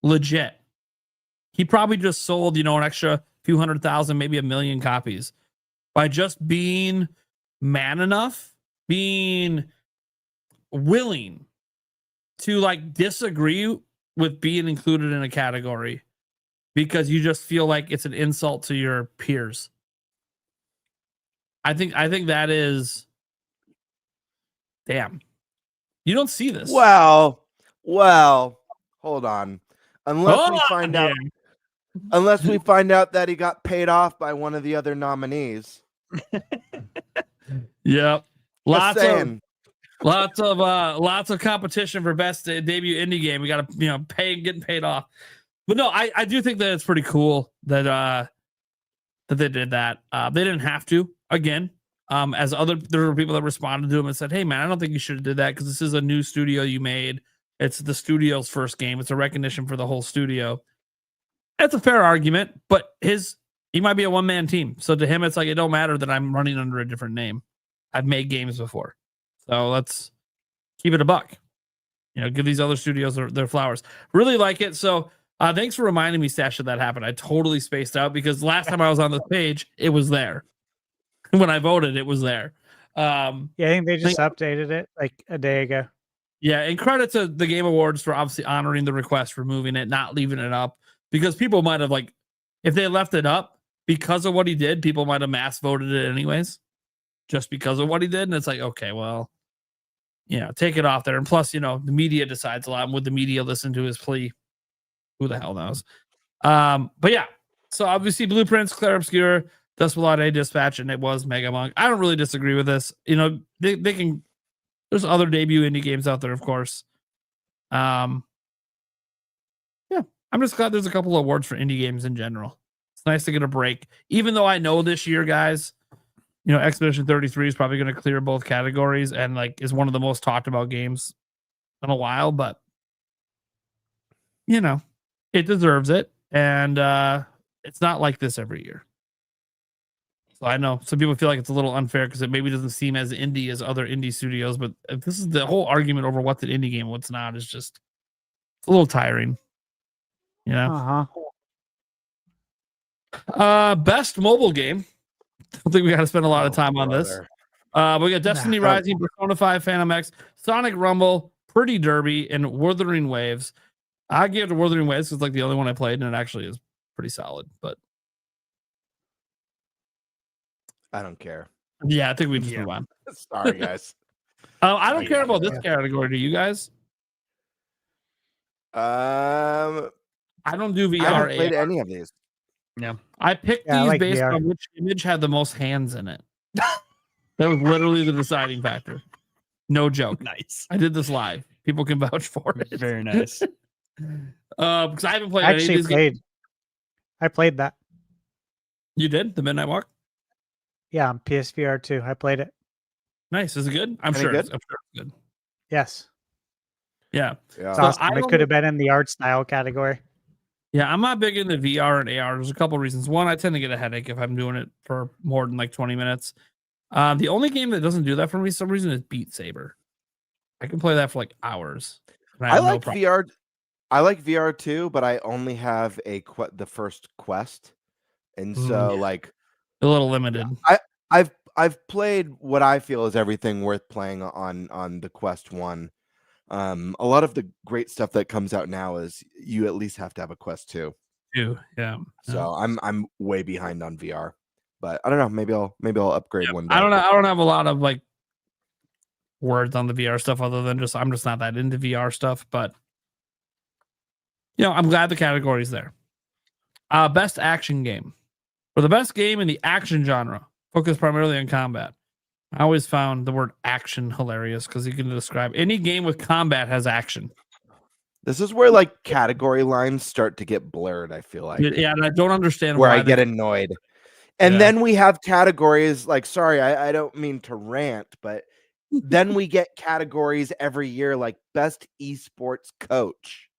Legit. He probably just sold, an extra few 100,000, maybe 1 million copies by just being man enough, being willing to disagree with being included in a category because you just feel like it's an insult to your peers. I think that is damn. You don't see this. Well, hold on. Unless we find out that he got paid off by one of the other nominees. Yep. Lots of competition for best debut indie game. We got to, getting paid off. But no, I do think that it's pretty cool that they did that. They didn't have to. Again, there were people that responded to him and said, "Hey man, I don't think you should have did that because this is a new studio you made. It's the studio's first game. It's a recognition for the whole studio." That's a fair argument, but he might be a one-man team. So to him, it's like, it don't matter that I'm running under a different name. I've made games before. So let's keep it a buck. Give these other studios their flowers. Really like it. So thanks for reminding me, Stash, that happened. I totally spaced out because last time I was on this page, it was there. When I voted, it was there. I think they just updated it like a day ago. Yeah, and credit to the Game Awards for obviously honoring the request, removing it, not leaving it up. Because people might have, if they left it up because of what he did, people might have mass voted it anyways, just because of what he did. And it's like, okay, well, take it off there. And plus, the media decides a lot. And would the media listen to his plea? Who the hell knows? But yeah, so obviously Blueprints, Clair Obscur, Desperate Dispatch, and it was Mega Monk. I don't really disagree with this. They can. There's other debut indie games out there, of course. Yeah, I'm just glad there's a couple of awards for indie games in general. It's nice to get a break, even though I know this year, guys. Expedition 33 is probably going to clear both categories and is one of the most talked about games in a while, but it deserves it. And it's not like this every year. So I know some people feel like it's a little unfair because it maybe doesn't seem as indie as other indie studios, but if this is the whole argument over what's an indie game, what's not, is just a little tiring. Best mobile game. Don't think we got to spend a lot of time on this. We got Destiny Rising, Persona 5, Phantom X, Sonic Rumble, Pretty Derby, and Wuthering Waves. I gave it to Wuthering Waves because the only one I played, and it actually is pretty solid. But I don't care. Yeah, I think we just move on. Sorry, guys. I don't care about this category. Do you guys? I don't do VR. I haven't played any of these. Yeah, I picked these based on which image had the most hands in it. That was literally the deciding factor. No joke. Nice. I did this live. People can vouch for it. Very nice. Because I haven't played. I actually played. I played that. You did the Midnight Walk? Yeah, on PSVR 2. I played it. Nice. Is it good? I'm sure it's good. Yes. Yeah. It's awesome. It could have been in the art style category. Yeah, I'm not big into VR and AR. There's a couple of reasons. One, I tend to get a headache if I'm doing it for more than 20 minutes. The only game that doesn't do that for me for some reason is Beat Saber. I can play that for hours. I like VR. I like VR too, but I only have the first Quest, and so a little limited. I've played what I feel is everything worth playing on the Quest 1. A lot of the great stuff that comes out now is you at least have to have a Quest 2. Yeah. So I'm way behind on VR, but I don't know. Maybe I'll upgrade one day. I don't have a lot of words on the VR stuff other than I'm just not that into VR stuff. But I'm glad the category's there. Best action game. For the best game in the action genre, focused primarily on combat. I always found the word action hilarious because you can describe any game with combat has action. This is where category lines start to get blurred, I feel like. Yeah, and I don't understand where I get annoyed. And then we have categories sorry, I don't mean to rant, but then we get categories every year like best esports coach.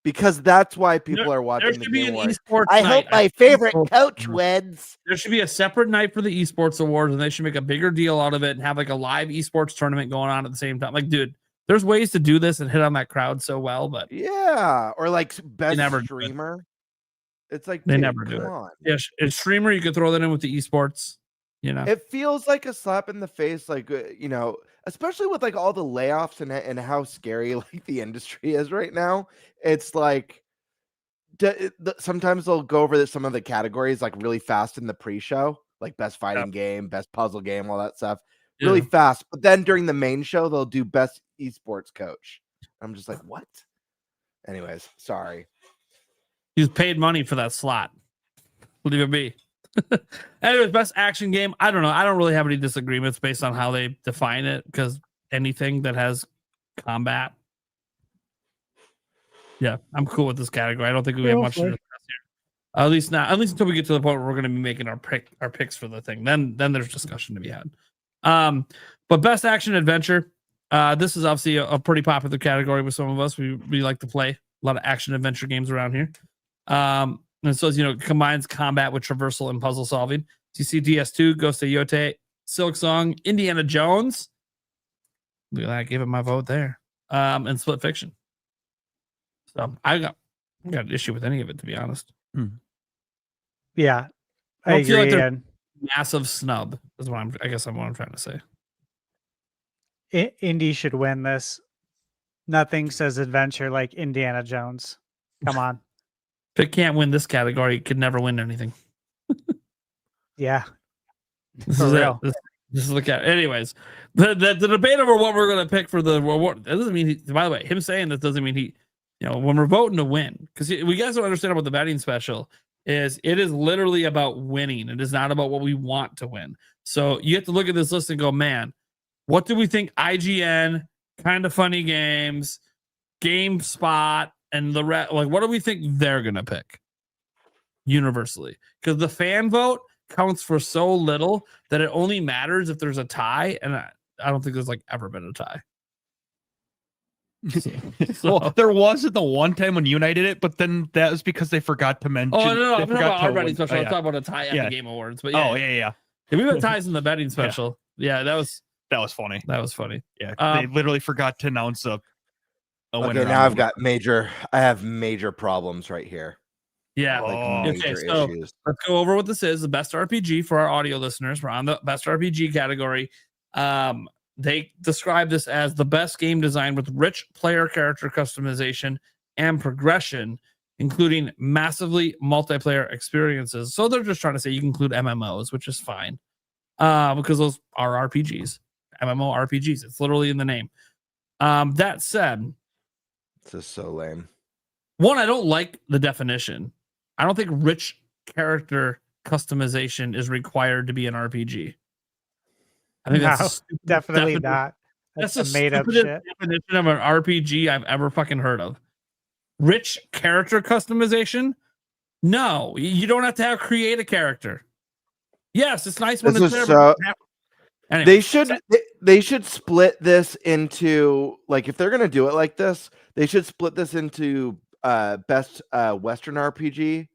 Because that's why people are watching the Game Awards. I hope my favorite coach wins. There should be a separate night for the esports awards, and they should make a bigger deal out of it and have a live esports tournament going on at the same time. Dude, there's ways to do this and hit on that crowd so well, but yeah, or best streamer. It's they never do it. Yeah, a streamer, you could throw that in with the esports. It feels like a slap in the face, especially with all the layoffs and how scary the industry is right now. It's sometimes they'll go over some of the categories really fast in the pre-show, best fighting game, best puzzle game, all that stuff, really fast. But then during the main show, they'll do best esports coach. I'm just what? Anyways, sorry. He's paid money for that slot. Leave it be. Anyways, best action game. I don't know. I don't really have any disagreements based on how they define it because anything that has combat. Yeah, I'm cool with this category. I don't think we have much to discuss here. At least until we get to the point where we're going to be making our picks for the thing. Then there's discussion to be had. But best action adventure. This is obviously a pretty popular category with some of us. We like to play A lot of action adventure games around here. And so, combines combat with traversal and puzzle solving. So you see DS2, Ghost of Yote, Silk Song, Indiana Jones. Look at that, give it my vote there. And Split Fiction. So I got an issue with any of it, to be honest. Yeah, I don't feel like agree. they're And massive snub is what I'm trying to say. Indy should win this. Nothing says adventure like Indiana Jones. Come on. If it can't win this category, it could never win anything. Yeah. This For is real. it. This is the cat. Anyways, the debate over what we're going to pick for the award, that doesn't mean by the way, him saying this doesn't mean when we're voting to win, because we guys don't understand about the betting special is it is literally about winning. It is not about what we want to win. So you have to look at this list and go, man, what do we think IGN, Kind of Funny Games, GameSpot, and the rest, like, what do we think they're going to pick universally? Because the fan vote counts for so little that it only matters if there's a tie. And I don't think there's ever been a tie. Well, there was at the one time when United did it, but then that was because they forgot to mention. Oh, no. they I'm talking forgot about to our betting win- special. oh, I'm yeah. talking about a tie at Yeah. the Game Awards. But Yeah. We put ties in the betting special. Yeah, that was funny. That was funny. Yeah, they literally forgot to announce a winner. Okay, now I have major problems right here. Yeah. Major So issues. let's go over what this is. The best RPG for our audio listeners. We're on the best RPG category. They describe this as the best game design with rich player character customization and progression, including massively multiplayer experiences. So they're just trying to say you can include MMOs, which is fine, because those are RPGs, MMO RPGs. It's literally in the name. That said, this is so lame. One, I don't like the definition. I don't think rich character customization is required to be an RPG. I think that's definitely not. That's That's the a made up stupidest shit. definition of an RPG I've ever fucking heard of. Rich character customization? No, you don't have to create a character. Yes, it's nice when This it's is there. so. Anyway, They should split this into, like, if they're gonna do it like this, they should split this into best Western RPG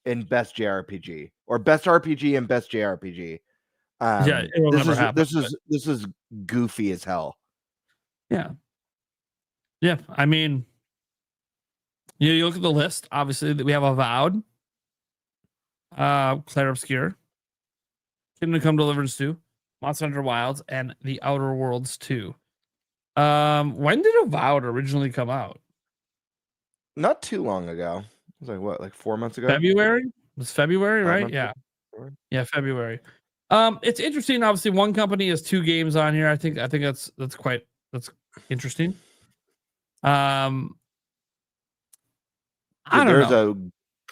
and best JRPG, or best RPG and best JRPG. Yeah, it will never happen. This is goofy as hell. Yeah. I mean, you look at the list. Obviously, that we have Avowed, Clair Obscure, Kingdom Come Deliverance 2, Monster Hunter Wilds, and The Outer Worlds 2. When did Avowed originally come out? Not too long ago. It was like 4 months ago. February? It was February, 5 right? months Yeah. ago. Yeah, February. It's interesting. Obviously, one company has 2 games on here. I think that's interesting. I don't There's know. a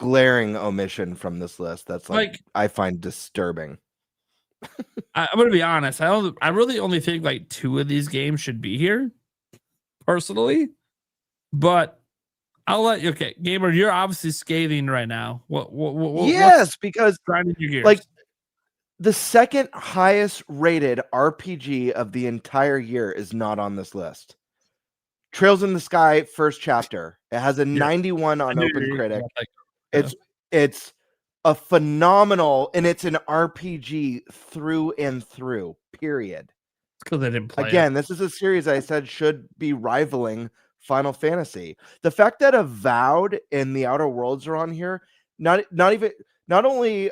glaring omission from this list that's like I find disturbing. I'm going to be honest. I really only think 2 of these games should be here, personally. But I'll let you. Okay, Gamer, you're obviously scathing right now. Yes, because grinding your gears? like the second highest rated RPG of the entire year is not on this list. Trails in the Sky First Chapter. It has a 91 on OpenCritic. It's a phenomenal, and it's an RPG through and through. Period. Because they didn't play Again, this is a series I said should be rivaling Final Fantasy. The fact that Avowed and The Outer Worlds are on here, not only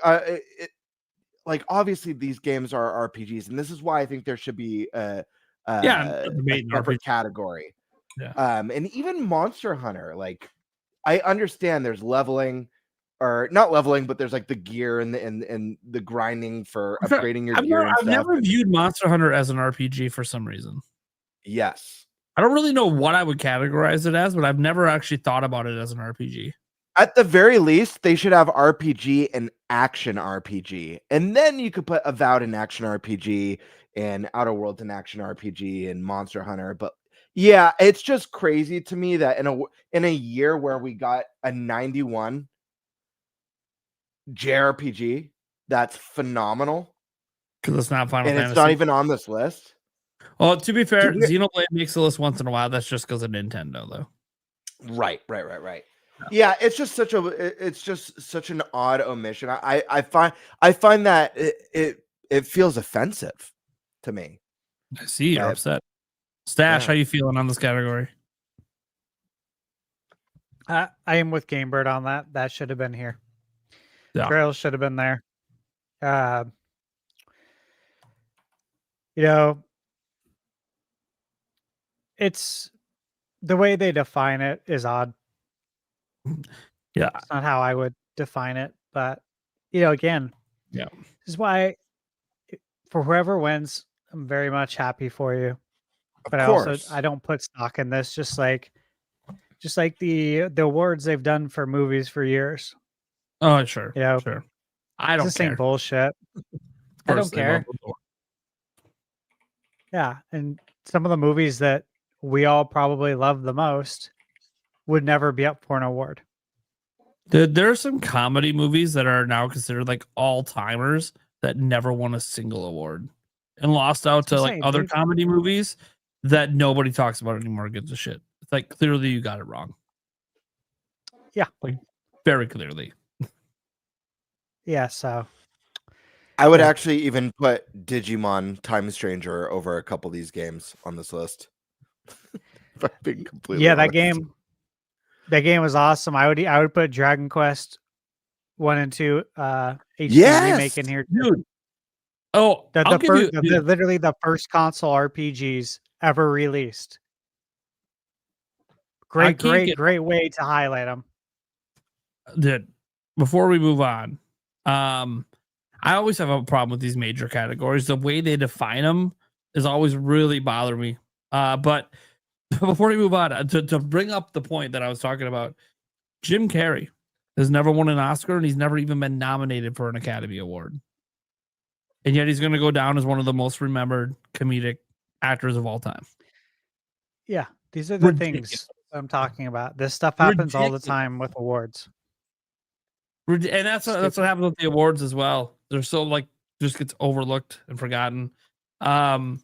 obviously these games are RPGs, and this is why I think there should be a separate category. Yeah. And even Monster Hunter, like, I understand there's leveling, or not leveling, but there's like the gear and the grinding for upgrading your gear. I've never viewed Monster Hunter as an RPG for some reason. Yes. I don't really know what I would categorize it as, but I've never actually thought about it as an RPG. At the very least, they should have RPG and action RPG. And then you could put Avowed in action RPG and Outer Worlds in action RPG and Monster Hunter. But yeah, it's just crazy to me that in a year where we got a 91 JRPG, that's phenomenal. Because it's not Final Fantasy. And it's not even on this list. Well, to be fair, Xenoblade makes the list once in a while. That's just because of Nintendo, though. Right. Yeah, it's just such an odd omission. I find that it feels offensive to me. I see you're That- upset. Stash, Yeah. how you feeling on this category? I am with Gamebird on that. That should have been here. Yeah. Trails should have been there. You know, it's the way they define it is odd. Yeah. It's not how I would define it, but again, Yeah. this is why for whoever wins, I'm very much happy for you. But I don't put stock in this. Just like the awards they've done for movies for years. Oh, sure. You know, Sure. I don't it's the care. same bullshit. I don't care. Yeah, and some of the movies that we all probably love the most would never be up for an award. There are some comedy movies that are now considered like all timers that never won a single award and lost out to like other comedy movies that nobody talks about anymore. Gives a shit. It's like clearly you got it wrong. Yeah, like very clearly. Yeah, so I would actually even put Digimon Time Stranger over a couple of these games on this list. If I'm being completely honest. that game was awesome. I would put Dragon Quest 1 and 2 HD remake in here too. Dude. Oh, literally the first console RPGs ever released. Great way to highlight them. Dude, before we move on, I always have a problem with these major categories. The way they define them is always really bothering me. But before we move on, to bring up the point that I was talking about, Jim Carrey has never won an Oscar and he's never even been nominated for an Academy Award. And yet he's going to go down as one of the most remembered comedic actors of all time. Yeah, these are the things I'm talking about. This stuff happens all the time with awards. And that's what happens with the awards as well. They're so like just gets overlooked and forgotten. So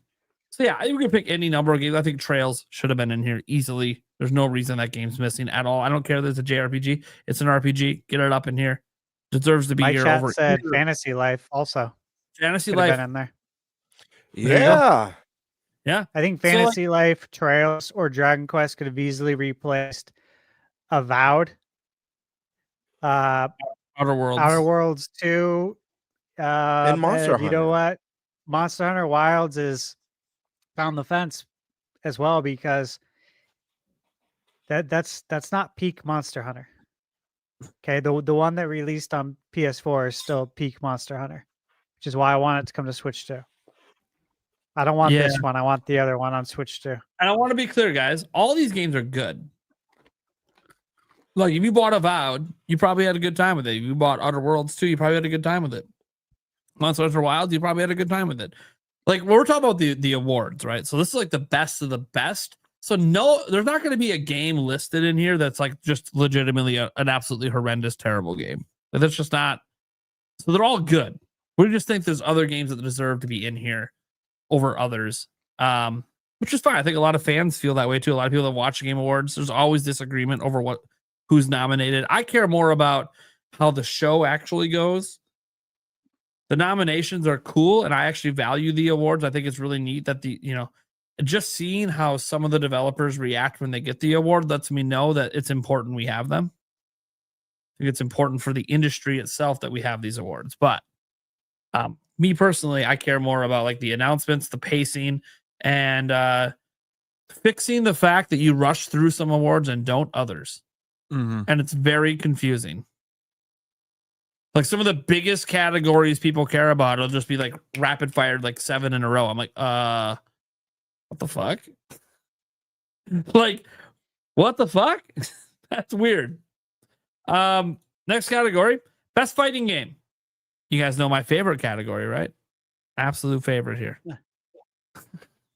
yeah, you can pick any number of games. I think Trails should have been in here easily. There's no reason that game's missing at all. I don't care that it's a JRPG. It's an RPG. Get it up in here. Deserves to be here. Chat said Fantasy Life also. Fantasy Could Life have been in there. Yeah. Yeah. I think Fantasy Life, Trails, or Dragon Quest could have easily replaced Avowed. Outer Worlds. Outer Worlds 2. And Monster Hunter. You know what? Monster Hunter Wilds is on the fence as well because that's not peak Monster Hunter. Okay, the one that released on PS4 is still peak Monster Hunter, which is why I want it to come to Switch 2. I don't want this one. I want the other one on Switch 2. And I want to be clear, guys. All these games are good. Look, if you bought Avowed, you probably had a good time with it. If you bought Outer Worlds 2, you probably had a good time with it. Monster Hunter Wilds, you probably had a good time with it. Like, we're talking about the awards, right? So this is like the best of the best. So no, there's not going to be a game listed in here that's like just legitimately an absolutely horrendous, terrible game. Like, that's just not. So they're all good. We just think there's other games that deserve to be in here over others, which is fine. I think a lot of fans feel that way too. A lot of people that watch Game Awards, there's always disagreement over who's nominated. I care more about how the show actually goes. The nominations are cool, and I actually value the awards. I think it's really neat that just seeing how some of the developers react when they get the award lets me know that it's important we have them. I think it's important for the industry itself that we have these awards. But me personally, I care more about like the announcements, the pacing, and fixing the fact that you rush through some awards and don't others. Mm-hmm. And it's very confusing. Like some of the biggest categories people care about, it'll just be like rapid fired, like 7 in a row. I'm like, what the fuck? Like, what the fuck? That's weird. Next category, best fighting game. You guys know my favorite category, right? Absolute favorite here.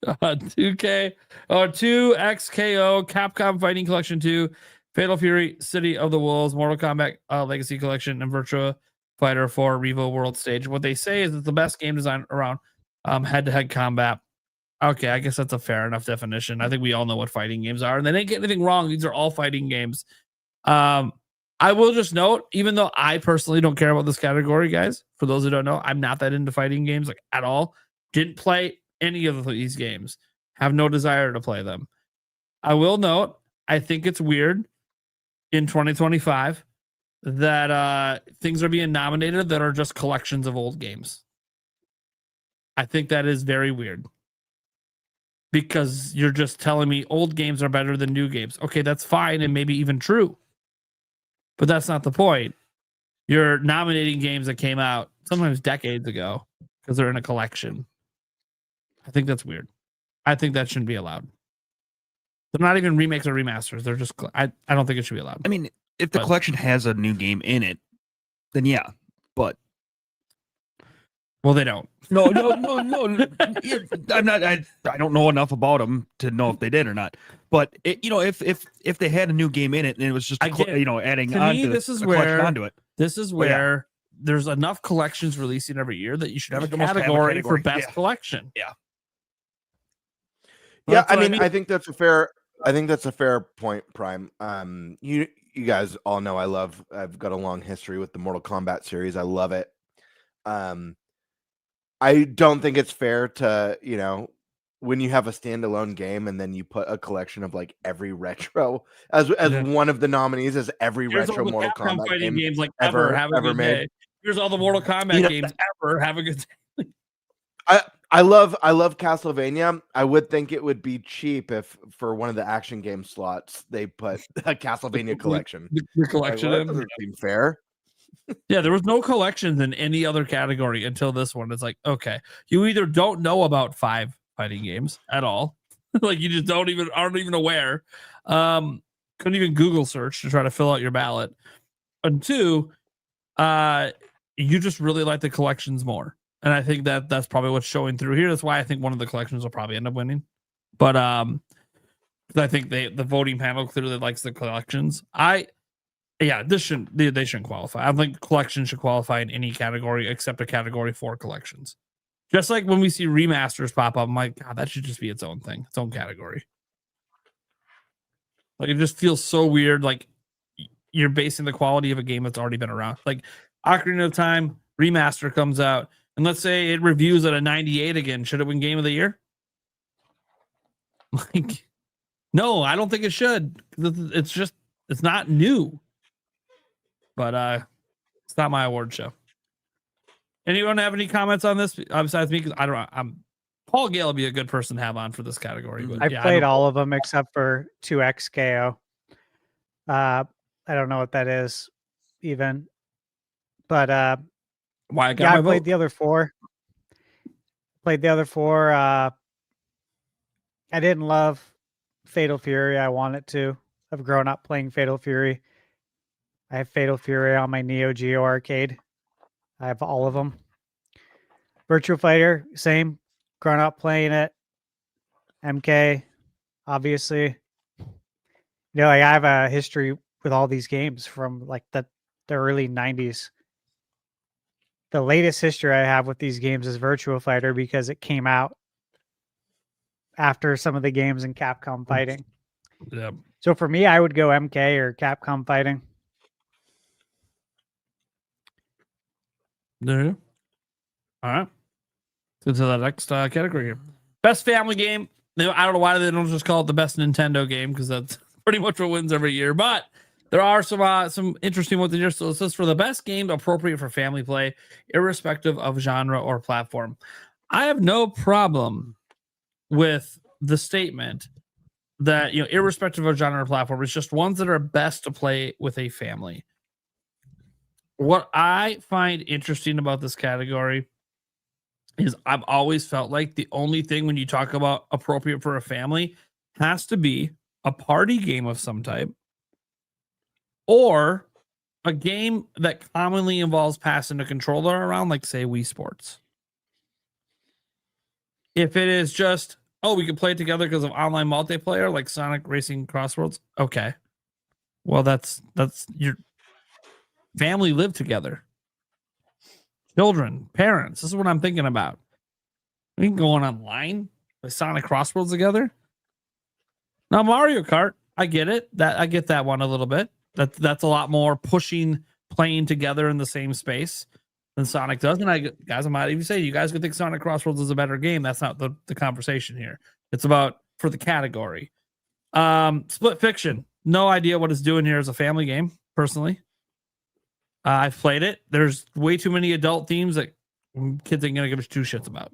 2K or 2XKO, Capcom Fighting Collection 2, Fatal Fury, City of the Wolves, Mortal Kombat Legacy Collection, and Virtua Fighter 4 Revo World Stage. What they say is it's the best game design around head-to-head combat. Okay, I guess that's a fair enough definition. I think we all know what fighting games are, and they didn't get anything wrong. These are all fighting games. I will just note, even though I personally don't care about this category, guys, for those who don't know, I'm not that into fighting games like at all. Didn't play any of these games. Have no desire to play them. I will note, I think it's weird in 2025 that things are being nominated that are just collections of old games. I think that is very weird. Because you're just telling me old games are better than new games. Okay, that's fine and maybe even true. But that's not the point. You're nominating games that came out sometimes decades ago because they're in a collection. I think that's weird. I think that shouldn't be allowed. They're not even remakes or remasters. They're just, I don't think it should be allowed. I mean, if the collection has a new game in it, then yeah. But well, they don't. No. I'm not. I don't know enough about them to know if they did or not. But if they had a new game in it and it was just adding on to this is a where collection onto it. This is where there's enough collections releasing every year that you should have a category for best collection. Yeah. Yeah, I mean, I think that's a fair point, Prime. You guys all know I've got a long history with the Mortal Kombat series. I love it. I don't think it's fair to, when you have a standalone game and then you put a collection of like every retro as one of the nominees as every retro Mortal Kombat fighting game games like ever made. Here's all the Mortal Kombat games ever. Have a good day. I love Castlevania. I would think it would be cheap if for one of the action game slots they put a Castlevania collection. The collection doesn't seem fair. Yeah, there was no collections in any other category until this one. It's like, okay, you either don't know about 5 fighting games at all, like you just aren't even aware. Couldn't even Google search to try to fill out your ballot. And 2, you just really like the collections more. And I think that's probably what's showing through here. That's why I think one of the collections will probably end up winning. But I think the voting panel clearly likes the collections. They shouldn't qualify. I don't think collections should qualify in any category except a category for collections. Just like when we see remasters pop up, I'm like, God, that should just be its own thing, its own category. Like it just feels so weird. Like you're basing the quality of a game that's already been around. Like Ocarina of Time remaster comes out, and let's say it reviews at a 98 again. Should it win Game of the Year? Like, no, I don't think it should. It's not new. But it's not my award show. Anyone have any comments on this besides me? Because I don't know. Paul Gale would be a good person to have on for this category. But I played all of them except for 2XKO. I don't know what that is even. But why I played the other 4. I didn't love Fatal Fury. I wanted to. I've grown up playing Fatal Fury. I have Fatal Fury on my Neo Geo arcade. I have all of them. Virtua Fighter, same. Grown up playing it. MK, obviously. I have a history with all these games from like the early 90s. The latest history I have with these games is Virtua Fighter because it came out after some of the games in Capcom Fighting. Yeah. So for me, I would go MK or Capcom Fighting. There. All right. To the next category here. Best family game. I don't know why they don't just call it the best Nintendo game because that's pretty much what wins every year. But there are some interesting ones in here. So it says for the best game appropriate for family play, irrespective of genre or platform. I have no problem with the statement that irrespective of genre or platform, it's just ones that are best to play with a family. What I find interesting about this category is I've always felt like the only thing when you talk about appropriate for a family has to be a party game of some type or a game that commonly involves passing a controller around, like say Wii Sports. If it is just, we can play it together because of online multiplayer like Sonic Racing Crossworlds, okay. Well, that's your family live together. Children, parents. This is what I'm thinking about. We can go online. Sonic Crossworlds together. Now Mario Kart, I get it. I get that one a little bit. That's a lot more pushing playing together in the same space than Sonic does. And I might even say you guys could think Sonic Crossworlds is a better game. That's not the conversation here. It's about for the category. Split Fiction. No idea what it's doing here as a family game, personally. I've played it. There's way too many adult themes that kids ain't gonna give us two shits about.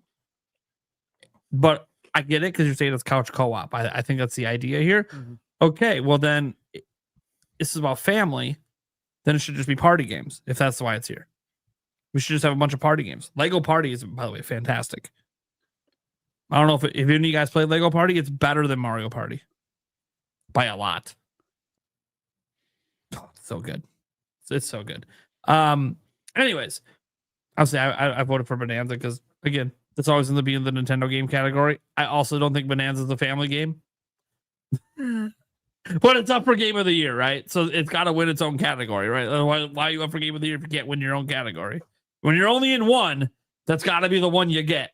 But I get it because you're saying it's couch co-op. I think that's the idea here. Mm-hmm. Okay, well then this is about family. Then it should just be party games if that's why it's here. We should just have a bunch of party games. Lego Party is, by the way, fantastic. I don't know if any of you guys played Lego Party. It's better than Mario Party by a lot. Oh, it's so good. It's so good. Anyways, I'll say I voted for Bonanza because again, it's always in the being the Nintendo game category. I also don't think Bonanza is a family game. But it's up for Game of the Year, right? So it's got to win its own category, right? Why are you up for Game of the Year if you can't win your own category? When you're only in one, that's got to be the one you get.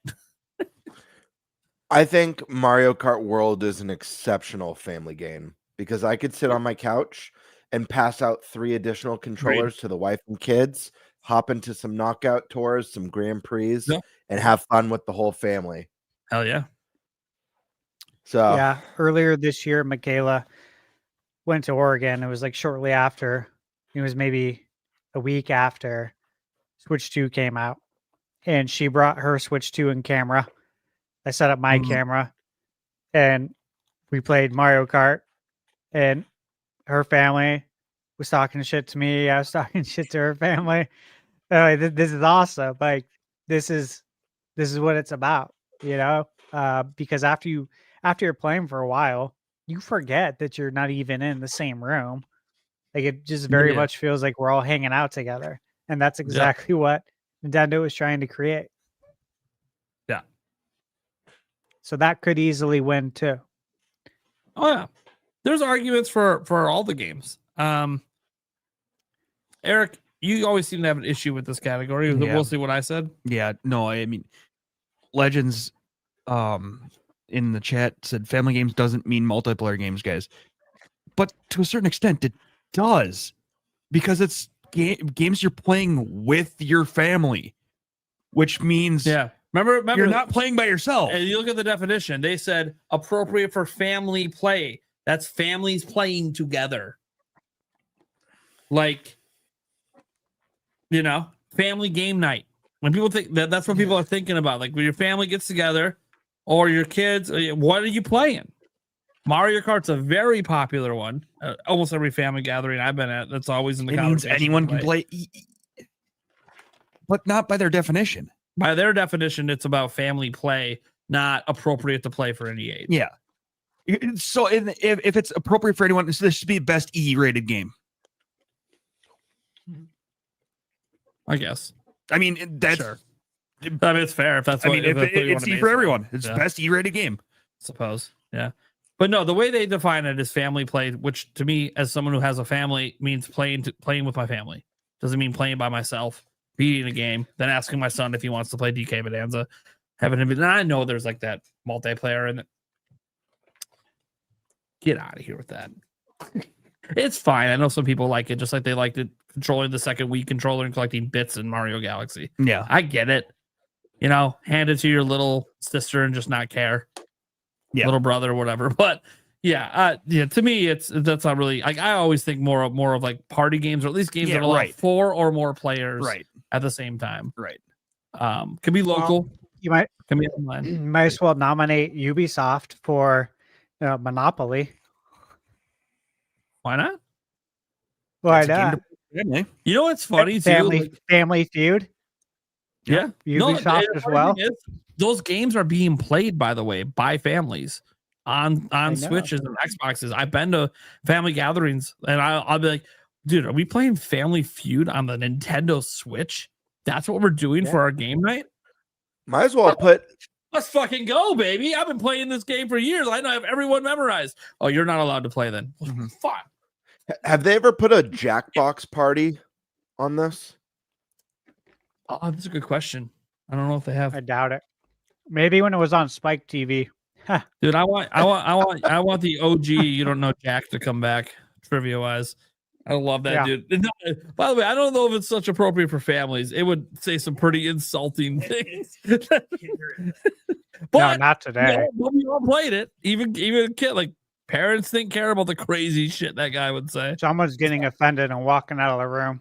I think Mario Kart World is an exceptional family game because I could sit on my couch and pass out 3 additional controllers to the wife and kids, hop into some knockout tours, some Grand Prix, and have fun with the whole family. Hell yeah. So yeah, earlier this year, Michaela went to Oregon. It was like shortly after. It was maybe a week after Switch 2 came out. And she brought her Switch 2 and camera. I set up my camera. And we played Mario Kart. And her family was talking shit to me. I was talking shit to her family. This is awesome. Like, this is what it's about, you know? Because after you're playing for a while, you forget that you're not even in the same room. Like it just very much feels like we're all hanging out together. And that's exactly what Nintendo was trying to create. Yeah. So that could easily win too. Oh yeah. There's arguments for all the games. Eric, you always seem to have an issue with this category. Yeah. We'll see what I said. Yeah, no, I mean Legends in the chat said family games doesn't mean multiplayer games, guys. But to a certain extent, it does. Because it's games you're playing with your family. Which means remember you're not playing by yourself. And you look at the definition, they said appropriate for family play. That's families playing together. Like, you know, family game night. When people think that's what people are thinking about. Like when your family gets together or your kids, what are you playing? Mario Kart's a very popular one. Almost every family gathering I've been at, that's always in the conversation. Anyone can play, but not by their definition. By their definition, it's about family play, not appropriate to play for any age. Yeah. So if it's appropriate for anyone, this should be the best E-rated game. I guess. I mean, that's. Sure. I mean, it's fair if that's. What, I mean, if it's E for everyone. It's the best E-rated game. Suppose. Yeah. But no, the way they define it is family play, which to me, as someone who has a family, means playing with my family. Doesn't mean playing by myself, beating a game, then asking my son if he wants to play DK Bonanza, having him. And I know there's like that multiplayer in it. Get out of here with that. It's fine. I know some people like it, just like they liked it controlling the second Wii controller and collecting bits in Mario Galaxy. Yeah, I get it. You know, hand it to your little sister and just not care. Yeah, little brother or whatever. But yeah, to me, that's not really. Like, I always think more of like party games, or at least games that allow 4 or more players at the same time. Right. Can be local. Well, you might can be online. You might as well nominate Ubisoft for Monopoly. Why not? Why not? You know what's funny? Family Feud. Yeah, Ubisoft as well. Those games are being played, by the way, by families on Switches and Xboxes. I've been to family gatherings, and I'll be like, dude, are we playing Family Feud on the Nintendo Switch? That's what we're doing for our game night? Might as well put... Let's fucking go, baby. I've been playing this game for years. I know I have everyone memorized. Oh, you're not allowed to play then. Fine. Have they ever put a Jackbox party on this? Oh, that's a good question. I don't know if they have. I doubt it. Maybe when it was on Spike TV. Dude, I want the OG. You don't know Jack to come back trivia wise. I love that, Yeah. dude. And by the way, I don't know if it's such appropriate for families. It would say some pretty insulting things. But No, not today. we all played it. Even a kid, like parents didn't care about the crazy shit that guy would say. Someone's getting offended and walking out of the room.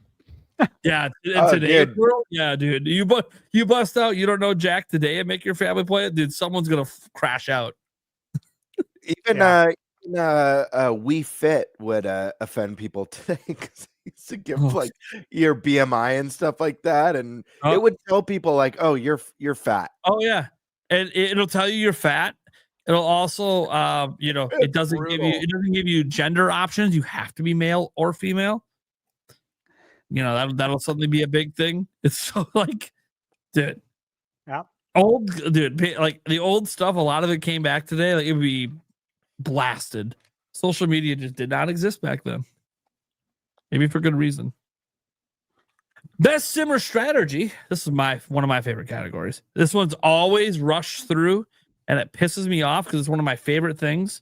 Yeah, in Oh, today's dude. world, yeah, dude. You bust out. You don't know Jack today and make your family play it, dude. Someone's gonna crash out. Even We Fit would offend people today because he used to give like your BMI and stuff like that, and it would tell people like, "Oh, you're fat." Oh yeah, and it'll tell you you're fat. It'll also, it doesn't give you gender options. You have to be male or female. That'll suddenly be a big thing. It's so like, dude, Yeah. like the old stuff. A lot of it came back today. Like it would be blasted. Social media just did not exist back then. Maybe for good reason. Best simmer strategy. This is one of my favorite categories. This one's always rushed through, and it pisses me off because it's one of my favorite things.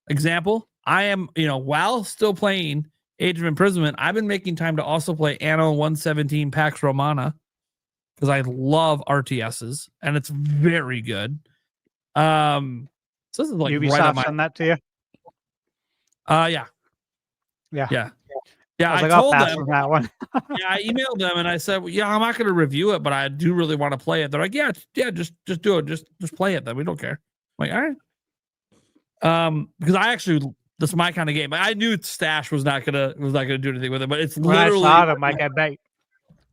Example: I am, while still playing Age of Imprisonment, I've been making time to also play Anno 117 Pax Romana because I love RTSs and it's very good. So this is like Ubisoft sent that to you? Yeah. I was like, told I'll pass them on that one. yeah, I emailed them and I said, well, yeah, I'm not going to review it, but I do really want to play it. They're like, yeah, just do it. Just play it then. We don't care. I'm like, all right. Because I actually, this is my kind of game. I knew Stash was not gonna do anything with it, but it's When literally. I saw it, I'm like, I bet.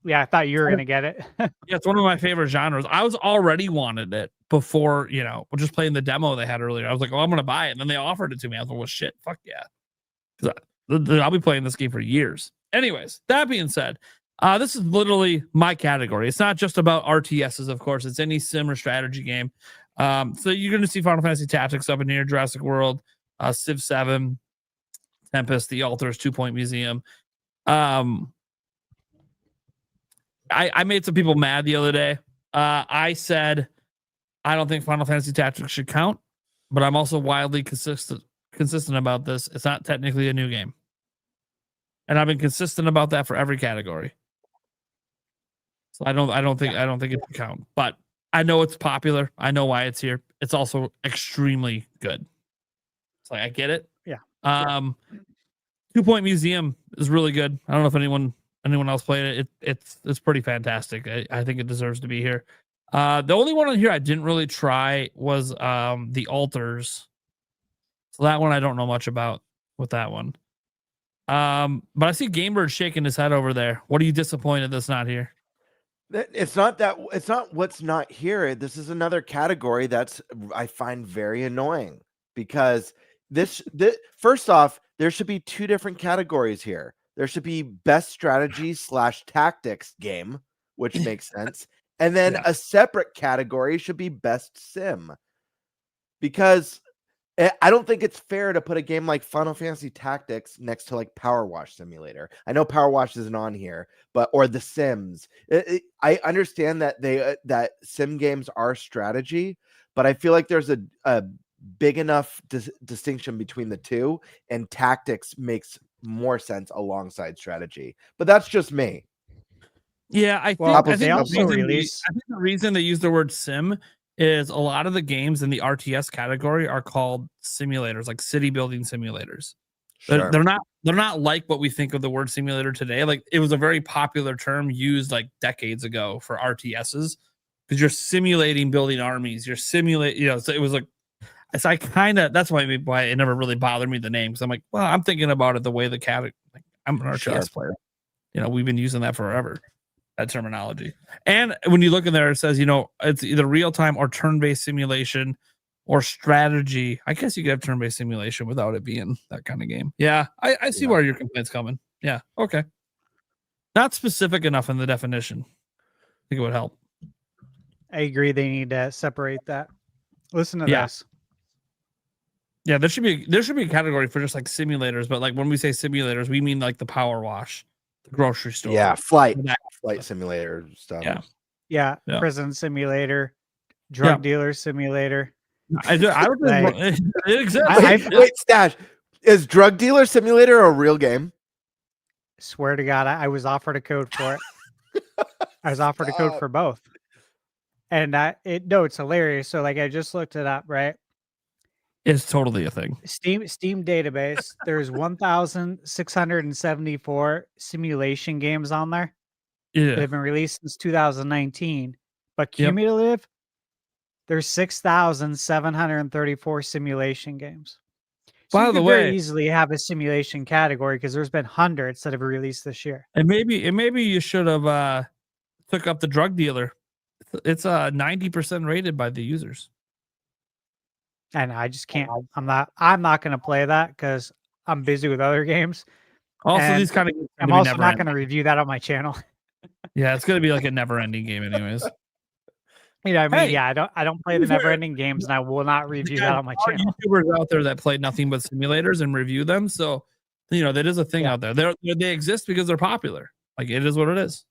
Yeah, I thought you were gonna get it. Yeah, it's one of my favorite genres. I was already wanted it before, just playing the demo they had earlier. I was like, oh, I'm gonna buy it, and then they offered it to me. I was like, well, shit, fuck yeah, because I'll be playing this game for years. Anyways, that being said, this is literally my category. It's not just about RTSs, of course. It's any sim or strategy game. So you're going to see Final Fantasy Tactics up in here, Jurassic World, Civ 7, Tempest, The Altars, 2 Point Museum. I made some people mad the other day. I said I don't think Final Fantasy Tactics should count, but I'm also wildly consistent about this. It's not technically a new game, and I've been consistent about that for every category. So I don't think it should count, but I know it's popular. I know why it's here. It's also extremely good. It's like I get it. Yeah. 2 Point Museum is really good. I don't know if anyone else played it. It's pretty fantastic. I think it deserves to be here. The only one on here I didn't really try was The Altars. So that one I don't know much about with that one. But I see Gamebird shaking his head over there. What are you disappointed that's not here? It's not what's not here. This is another category that's I find very annoying because this first off, there should be two different categories here. There should be best strategy / tactics game, which makes sense. And then a separate category should be best sim. Because I don't think it's fair to put a game like Final Fantasy Tactics next to like Power Wash Simulator. I know Power Wash isn't on here, or The Sims. I understand that that sim games are strategy, but I feel like there's a big enough distinction between the two, and tactics makes more sense alongside strategy. But that's just me. Yeah, I think the reason they use the word sim is a lot of the games in the RTS category are called simulators, like city building simulators. Sure. They're not like what we think of the word simulator today. Like it was a very popular term used like decades ago for RTSs because you're simulating building armies. You're simulating, so it was like, it's like that's why it never really bothered me the name, because I'm like, well, I'm thinking about it the way the category. Like, I'm an RTS player. We've been using that forever. That terminology. And when you look in there, it says, it's either real-time or turn-based simulation or strategy. I guess you could have turn-based simulation without it being that kind of game. Yeah, I see where your complaint's coming. Yeah, okay. Not specific enough in the definition. I think it would help. I agree. They need to separate that. Listen to this. Yeah, there should be a category for just like simulators, but like when we say simulators, we mean like the Power Wash, the grocery store. Yeah, flight simulator stuff. Yeah. Prison simulator, drug dealer simulator. I don't Like, think it exists. Wait, Stash. Is Drug Dealer Simulator a real game? Swear to God, I was offered a code for it. I was offered a code for both. And it's hilarious. So like I just looked it up, right? It's totally a thing. Steam database, there's 1,674 simulation games on there. Yeah. They've been released since 2019, but Yep. cumulative, there's 6,734 simulation games. So By you the could way, very easily have a simulation category because there's been hundreds that have released this year. and maybe you should have took up the Drug Dealer. It's 90% rated by the users. And I just can't. I'm not going to play that because I'm busy with other games. Also, And these kind of I'm also not going to review that on my channel. Yeah, it's gonna be like a never-ending game, anyways. You know what I mean? Hey, Yeah, I don't play the never-ending games, and I will not review that on my there are channel. YouTubers out there that play nothing but simulators and review them. So, that is a thing out there. They exist because they're popular. Like, it is what it is.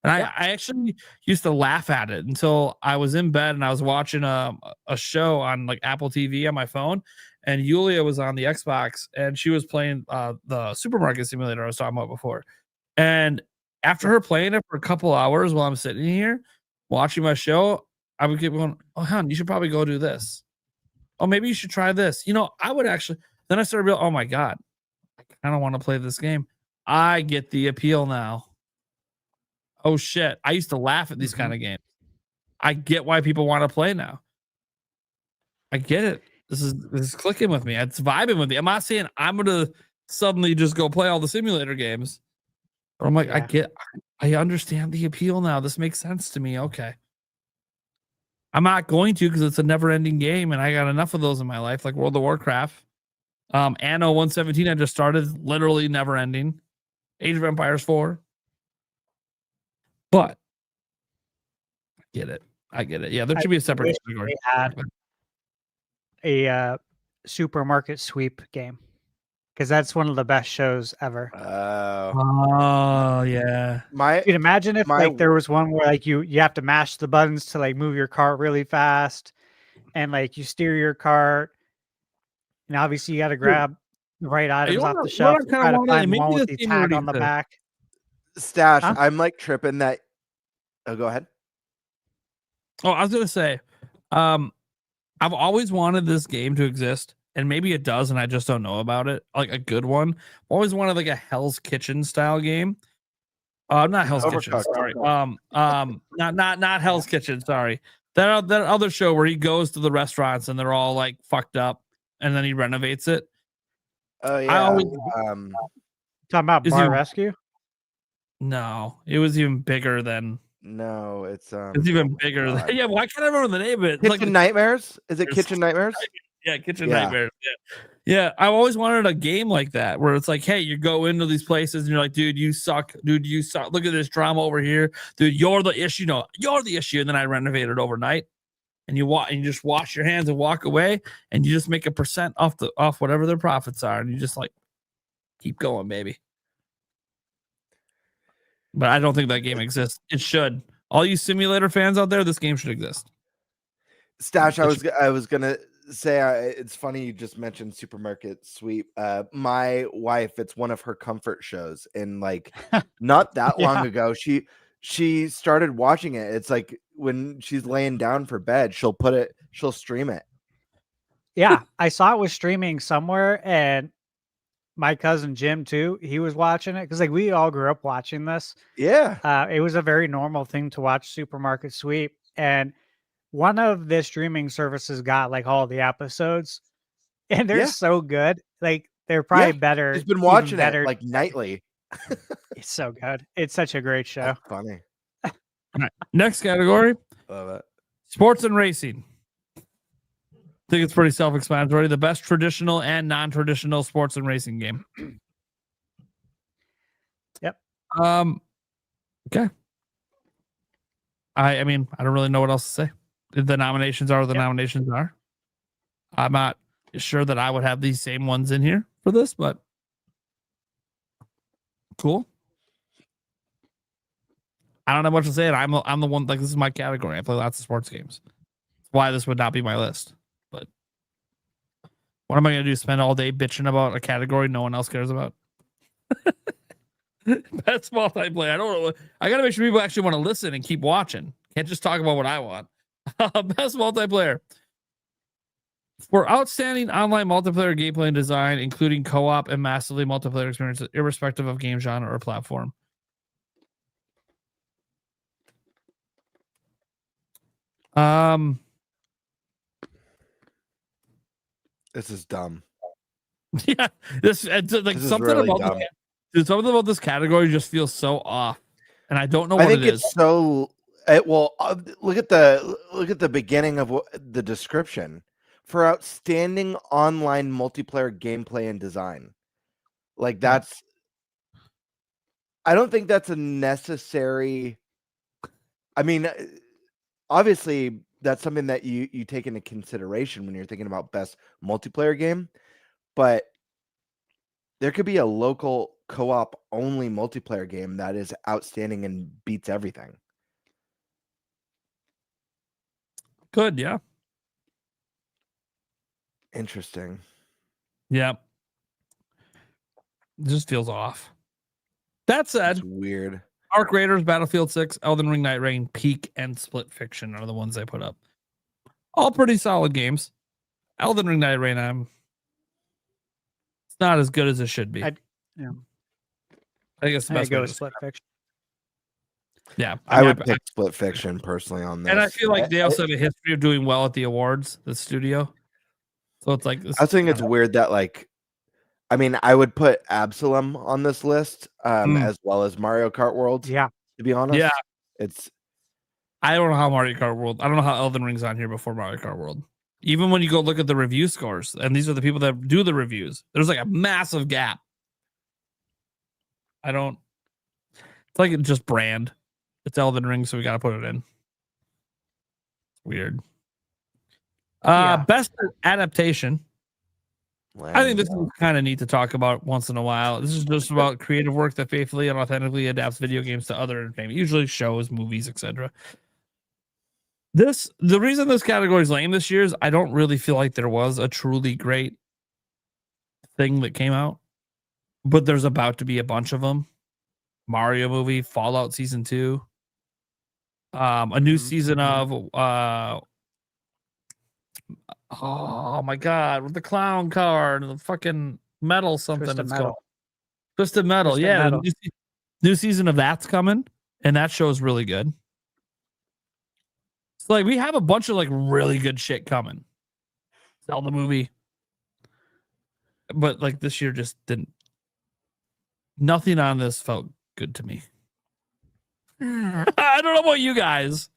And I actually used to laugh at it until I was in bed and I was watching a show on like Apple TV on my phone, and Yulia was on the Xbox and she was playing the supermarket simulator I was talking about before. And after her playing it for a couple hours while I'm sitting here watching my show, I would keep going, "Oh, hon, you should probably go do this. Oh, maybe you should try this." I would actually. Then I started realizing, oh my God, I kind of want to play this game. I get the appeal now. Oh shit! I used to laugh at these kind of games. I get why people want to play now. I get it. This is clicking with me. It's vibing with me. I'm not saying I'm gonna suddenly just go play all the simulator games. But I'm like, I understand the appeal now. This makes sense to me. Okay. I'm not going to because it's a never-ending game, and I got enough of those in my life, like World of Warcraft. Anno 117, I just started, literally never-ending. Age of Empires 4. But I get it. Yeah, there should be a separate category. They had a supermarket sweep game because that's one of the best shows ever. Oh yeah. You'd imagine if like there was one where like you have to mash the buttons to like move your cart really fast, and like you steer your cart, and obviously you got to grab the right items off the shelf. Try to find one with the tag on the back. Stash, I'm like tripping that. Oh, go ahead. Oh, I was gonna say, I've always wanted this game to exist, and maybe it does, and I just don't know about it. Like a good one. I've always wanted like a Hell's Kitchen style game. Not Hell's Kitchen. Sorry. Not Hell's Kitchen. Sorry. That other show where he goes to the restaurants and they're all like fucked up, and then he renovates it. Oh yeah. I always, talking about Bar Rescue. No, it was even bigger than. No, it's even bigger. Yeah, why can't I remember the name of it? Kitchen Nightmares? Is it Kitchen Nightmares? Yeah, Kitchen Nightmares. Yeah. I've always wanted a game like that where it's like, hey, you go into these places and you're like, dude, you suck. Dude, you suck. Look at this drama over here. Dude, you're the issue. No, you're the issue. And then I renovate it overnight. And you just wash your hands and walk away, and you just make 1% off whatever their profits are, and you just like keep going, baby. But I don't think that game exists. It should. All you simulator fans out there, this game should exist. Stash, I was gonna say it's funny you just mentioned supermarket sweep. My wife, it's one of her comfort shows, and like not that long ago, she started watching it. It's like when she's laying down for bed, she'll stream it. Yeah, I saw it was streaming somewhere, and my cousin Jim too, he was watching it because like we all grew up watching this. Yeah. It was a very normal thing to watch supermarket sweep, and one of the streaming services got like all the episodes, and they're so good. Like they're probably better. He's been watching it like nightly. It's so good. It's such a great show. That's funny. All right. Next category. Love it. Sports and racing. I think it's pretty self-explanatory. The best traditional and non-traditional sports and racing game. Yep. Okay. I mean, I don't really know what else to say. The nominations are the nominations are. I'm not sure that I would have these same ones in here for this, but cool. I don't know what to say. I'm the one, like, this is my category. I play lots of sports games. That's why this would not be my list. What am I going to do? Spend all day bitching about a category no one else cares about? Best multiplayer. I don't know. I got to make sure people actually want to listen and keep watching. Can't just talk about what I want. Best multiplayer. For outstanding online multiplayer gameplay and design, including co-op and massively multiplayer experiences, irrespective of game genre or platform. This is dumb. Yeah, this it's like This is something really about dumb. something about this category just feels so off, and I don't know I what think it it's is. so. Look at the beginning of the description for outstanding online multiplayer gameplay and design. Like that's. I don't think that's a necessary. I mean, obviously, that's something that you take into consideration when you're thinking about best multiplayer game, but there could be a local co-op only multiplayer game that is outstanding and beats everything. Good, yeah. Interesting. Yeah. It just feels off. That said, It's weird. Arc Raiders, Battlefield 6, Elden Ring, Night Rain, Peak, and Split Fiction are the ones I put up. All pretty solid games. Elden Ring, Night Rain, it's not as good as it should be. Yeah. I think it's the I best go way with to Split Fiction. Yeah. I would pick Split Fiction personally on this. And I feel like they also have a history of doing well at the awards, the studio. So it's like this. I think it's weird that I mean, I would put Absalom on this list as well as Mario Kart World. Yeah. To be honest. Yeah. I don't know how Mario Kart World. I don't know how Elden Ring's on here before Mario Kart World. Even when you go look at the review scores, and these are the people that do the reviews, there's like a massive gap. It's like it's just brand. It's Elden Ring, so we got to put it in. Weird. Best adaptation. I think this is kind of neat to talk about once in a while. This is just about creative work that faithfully and authentically adapts video games to other entertainment, usually shows, movies, etc. The reason this category is lame this year is I don't really feel like there was a truly great thing that came out, but there's about to be a bunch of them. Mario movie, Fallout Season 2, a new season of oh my god, with the clown car and the fucking metal something. Twisted It's Metal. called Twisted Metal. Twisted Yeah, Metal. the new season of that's coming, and that show is really good. So like we have a bunch of like really good shit coming. Zelda movie, but like this year just didn't. Nothing on this felt good to me. I don't know about you guys.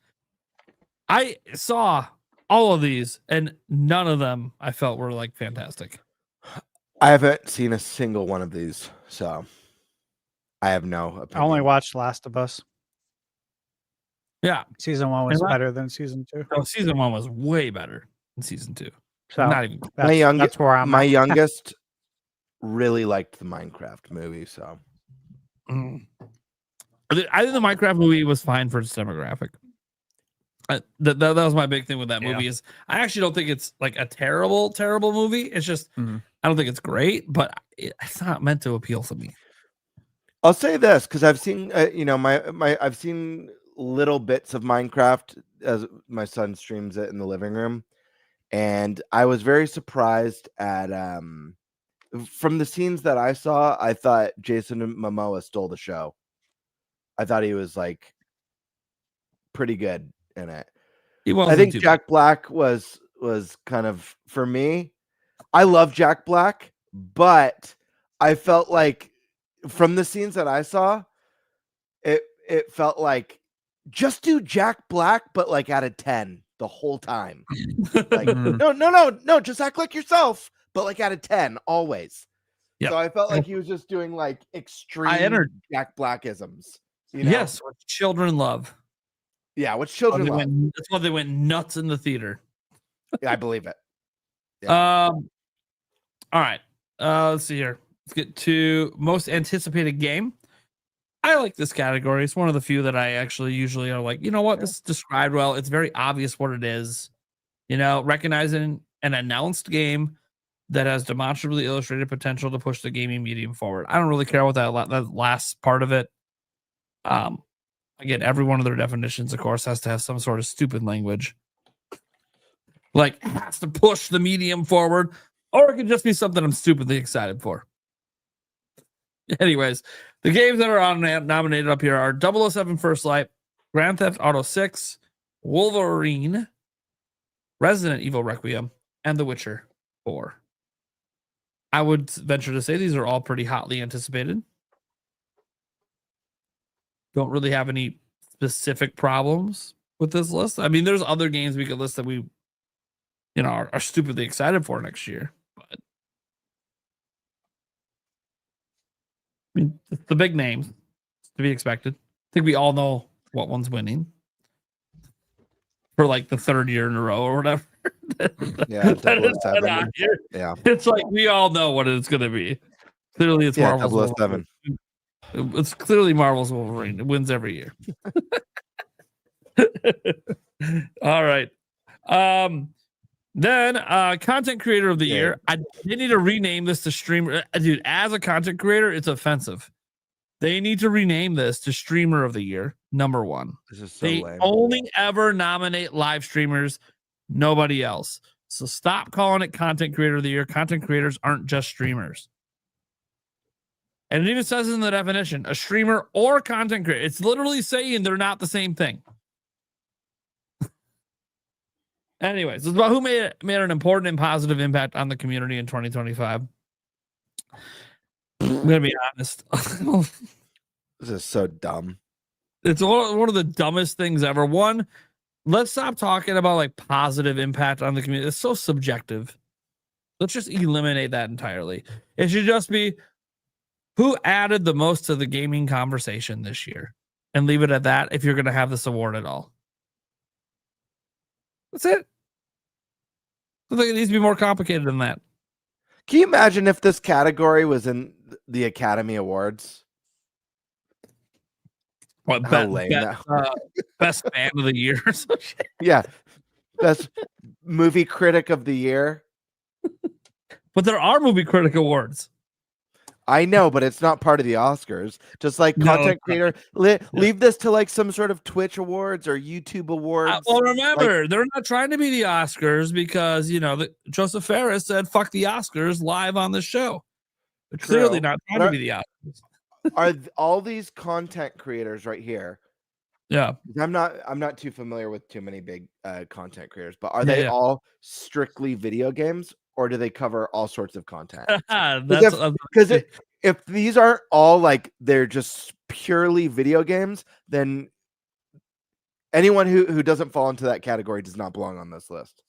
I saw all of these, and none of them I felt were like fantastic. I haven't seen a single one of these, so I have no opinion. I only watched Last of Us. Yeah, Season 1 was And better than season 2. no, season 1 was way better than season 2. So Not even. that's where I'm my at. youngest really liked the Minecraft movie, so Mm. I think the Minecraft movie was fine for its demographic. That was my big thing with that movie. Is I actually don't think it's like a terrible movie. It's just I don't think it's great, but it's not meant to appeal to me. I'll say this because I've seen I've seen little bits of Minecraft as my son streams it in the living room, and I was very surprised at from the scenes that I saw. I thought Jason Momoa stole the show. I thought he was like pretty good in it. I think Jack Black was kind of, for me, I love Jack Black, but I felt like from the scenes that I saw, it felt like just do Jack Black, but like at a 10 the whole time. Like no, just act like yourself, but like at a 10 always. Yep. So I felt like he was just doing like extreme Jack Blackisms. You know? Yes, what children love. Yeah, what children love. That's why they went nuts in the theater. Yeah, I believe it. Yeah. All right. Let's see here. Let's get to most anticipated game. I like this category. It's one of the few that I actually usually are like, you know what? This is described well. It's very obvious what it is. You know, recognizing an announced game that has demonstrably illustrated potential to push the gaming medium forward. I don't really care about that last part of it. Again, every one of their definitions, of course, has to have some sort of stupid language. Like, has to push the medium forward, or it could just be something I'm stupidly excited for. Anyways, the games that are nominated up here are 007 First Light, Grand Theft Auto 6, Wolverine, Resident Evil Requiem, and The Witcher 4. I would venture to say these are all pretty hotly anticipated. Don't really have any specific problems with this list. I mean, there's other games we could list that we, are stupidly excited for next year. But I mean, the big names to be expected. I think we all know what one's winning for like the third year in a row or whatever. Yeah, yeah. It's like we all know what it's going to be. Clearly, it's Marvel's 007. It's clearly Marvel's Wolverine. It wins every year. All right. Then content creator of the year. They need to rename this to streamer. Dude, as a content creator, it's offensive. They need to rename this to streamer of the year, number 1. This is so they lame. only ever nominate live streamers, nobody else. So stop calling it content creator of the year. Content creators aren't just streamers. And it even says in the definition, a streamer or content creator. It's literally saying they're not the same thing. Anyways, it's about who made an important and positive impact on the community in 2025. I'm going to be honest. This is so dumb. It's one of the dumbest things ever. One, let's stop talking about like positive impact on the community. It's so subjective. Let's just eliminate that entirely. It should just be who added the most to the gaming conversation this year, and leave it at that if you're going to have this award at all. That's it. I think it needs to be more complicated than that. Can you imagine if this category was in the Academy Awards? What, best fan of the year or some shit? Yeah. Best movie critic of the year. But there are movie critic awards. I know, but it's not part of the Oscars. Just like content creator, leave this to like some sort of Twitch awards or YouTube awards. Well, remember, they're not trying to be the Oscars because, Joseph Ferris said, fuck the Oscars live on the show. They're clearly not trying to be the Oscars. Are all these content creators right here? Yeah. I'm not too familiar with too many big content creators, but are they all strictly video games? Or do they cover all sorts of content? Because if these aren't all like they're just purely video games, then anyone who doesn't fall into that category does not belong on this list.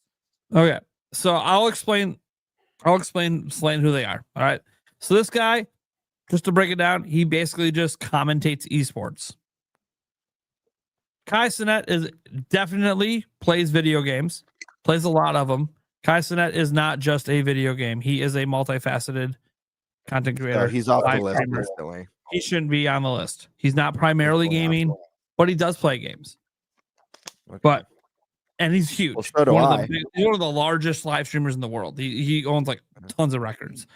Okay, so I'll explain who they are. All right, so this guy, just to break it down, he basically just commentates esports. Kai Cenat is definitely plays video games, plays a lot of them. Kai Cenat is not just a video game. He is a multifaceted content creator. He's off the list recently. He shouldn't be on the list. He's not primarily gaming, but he does play games. Okay. And he's huge. Well, so do I. He's one of the largest live streamers in the world. He owns like tons of records.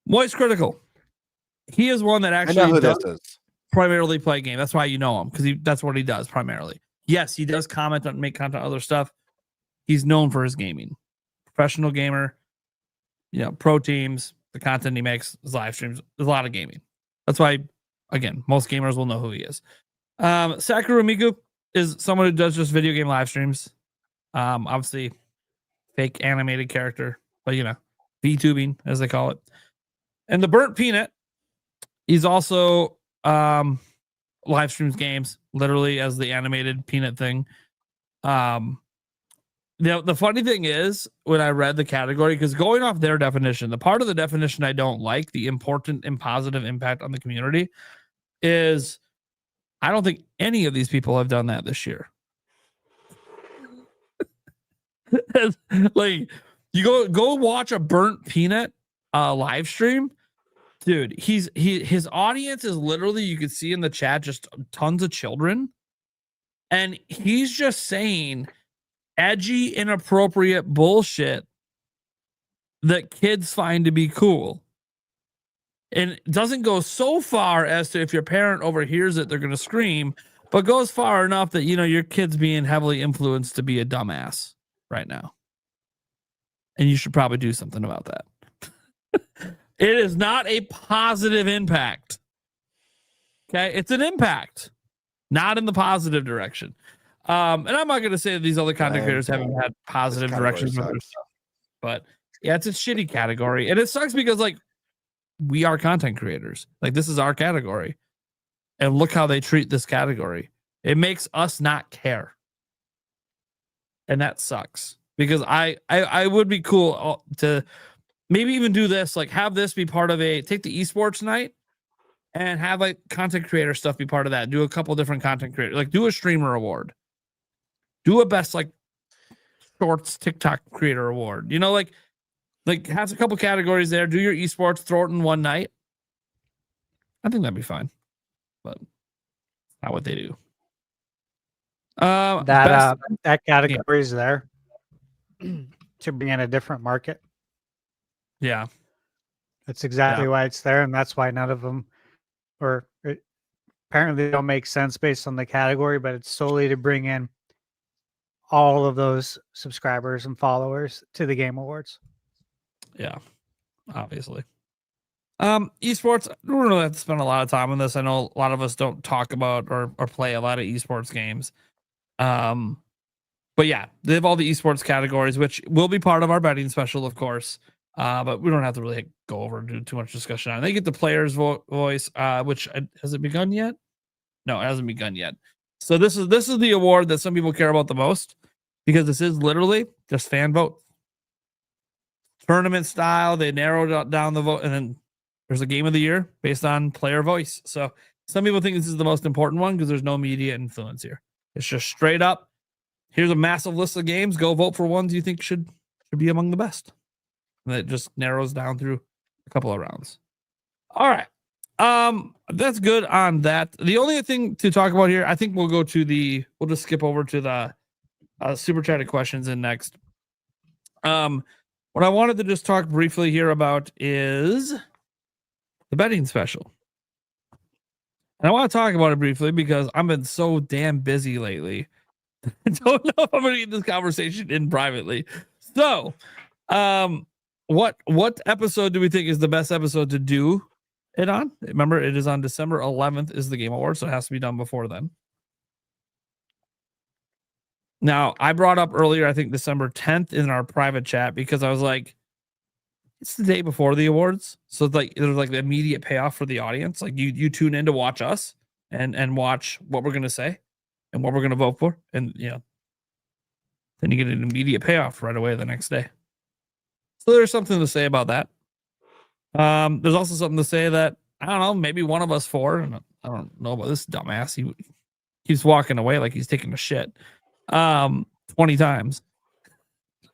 Moist Critical. He is one that actually does primarily play game. That's why you know him, because that's what he does primarily. Yes, he does comment on make content on other stuff. He's known for his gaming. Professional gamer, pro teams, the content he makes, his live streams, there's a lot of gaming. That's why, again, most gamers will know who he is. Sakura Miku is someone who does just video game live streams. Obviously, fake animated character, but VTubing, as they call it. And the Burnt Peanut, he's also live streams games, literally as the animated peanut thing. The funny thing is, when I read the category, because going off their definition, the part of the definition I don't like, the important and positive impact on the community, is I don't think any of these people have done that this year. Like, you go watch a Burnt Peanut live stream, dude. His audience is literally, you can see in the chat, just tons of children, and he's just saying edgy, inappropriate bullshit that kids find to be cool. And it doesn't go so far as to if your parent overhears it, they're going to scream, but goes far enough that, you know, your kid's being heavily influenced to be a dumbass right now. And you should probably do something about that. It is not a positive impact. Okay. It's an impact, not in the positive direction. And I'm not going to say that these other content creators haven't had positive directions with their stuff, but yeah, it's a shitty category. And it sucks because, like, we are content creators. Like, this is our category. And look how they treat this category. It makes us not care. And that sucks. Because I would be cool to maybe even do this, like have this be part of take the esports night and have like content creator stuff be part of that. Do a couple different content creators, like do a streamer award. Do a best like shorts TikTok creator award. You know, like has a couple categories there. Do your esports, throw it in one night. I think that'd be fine. But not what they do. That category is there to be in a different market. Yeah. That's exactly why it's there, and that's why none of them apparently they don't make sense based on the category, but it's solely to bring in all of those subscribers and followers to the Game Awards. Yeah, obviously. Esports, I don't really have to spend a lot of time on this. I know a lot of us don't talk about or play a lot of esports games. But yeah, they have all the esports categories, which will be part of our betting special, of course. But we don't have to really go over and do too much discussion on it. They get the player's voice, which has it begun yet? No, it hasn't begun yet. So this is the award that some people care about the most, because this is literally just fan vote. Tournament style, they narrowed down the vote, and then there's a game of the year based on player voice. So some people think this is the most important one because there's no media influence here. It's just straight up, here's a massive list of games. Go vote for ones you think should be among the best. And it just narrows down through a couple of rounds. All right. That's good on that. The only thing to talk about here, I think we'll just skip over to the super chatted questions in next. What I wanted to just talk briefly here about is the betting special. And I want to talk about it briefly because I've been so damn busy lately. I don't know if I'm going to get this conversation in privately. So, what episode do we think is the best episode to do it on? Remember, it is on December 11th is the Game Awards, so it has to be done before then. Now, I brought up earlier, I think December 10th in our private chat, because I was like, it's the day before the awards. So it's like there's like the immediate payoff for the audience. Like you tune in to watch us and watch what we're going to say and what we're going to vote for. And then you get an immediate payoff right away the next day. So there's something to say about that. There's also something to say that, I don't know, maybe one of us four, and I don't know about this dumbass. He keeps walking away like he's taking a shit 20 times.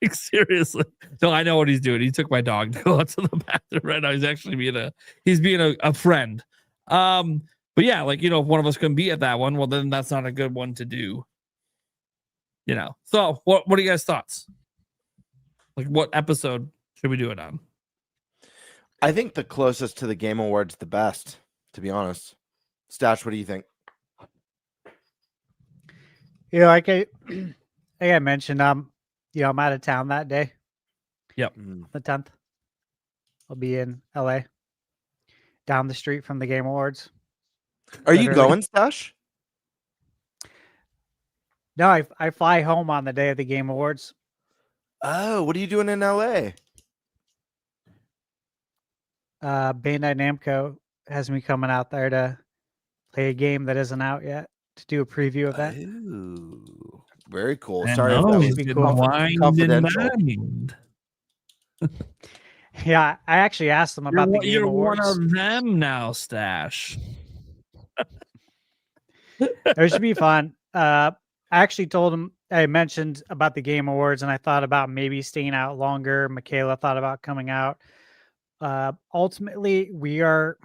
Like, seriously. No, I know what he's doing. He took my dog to go out to the bathroom right now. He's actually being a friend. But yeah, like, if one of us can be at that one, well, then that's not a good one to do. So what are you guys' thoughts? Like, what episode should we do it on? I think the closest to the Game Awards, the best, to be honest. Stash, what do you think? Like I mentioned, I'm out of town that day. Yep. The 10th. I'll be in LA, down the street from the Game Awards. Are you going, Stash? No, I fly home on the day of the Game Awards. Oh, what are you doing in LA? Bandai Namco has me coming out there to play a game that isn't out yet, to do a preview of that. Ooh, very cool. I Sorry if know, that was confidential. Yeah, I actually asked them about the Game Awards. You're one of them now, Stash. It should be fun. I actually told him, I mentioned about the Game Awards, and I thought about maybe staying out longer. Michaela thought about coming out. Ultimately, we are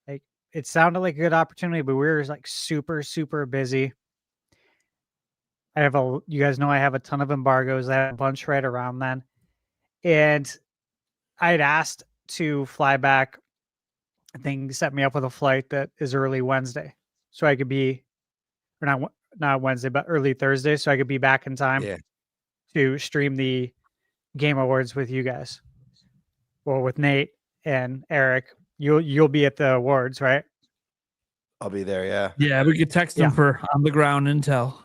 like, it sounded like a good opportunity, but we're like super, super busy. You guys know I have a ton of embargoes. I have a bunch right around then. And I had asked to fly back. I think set me up with a flight that is early Wednesday, so I could be, or not Wednesday, but early Thursday, so I could be back in time to stream the Game Awards with you guys. Well, with Nate and Eric, you'll be at the awards, right? I'll be there. Yeah. Yeah, we could text them for on the ground intel.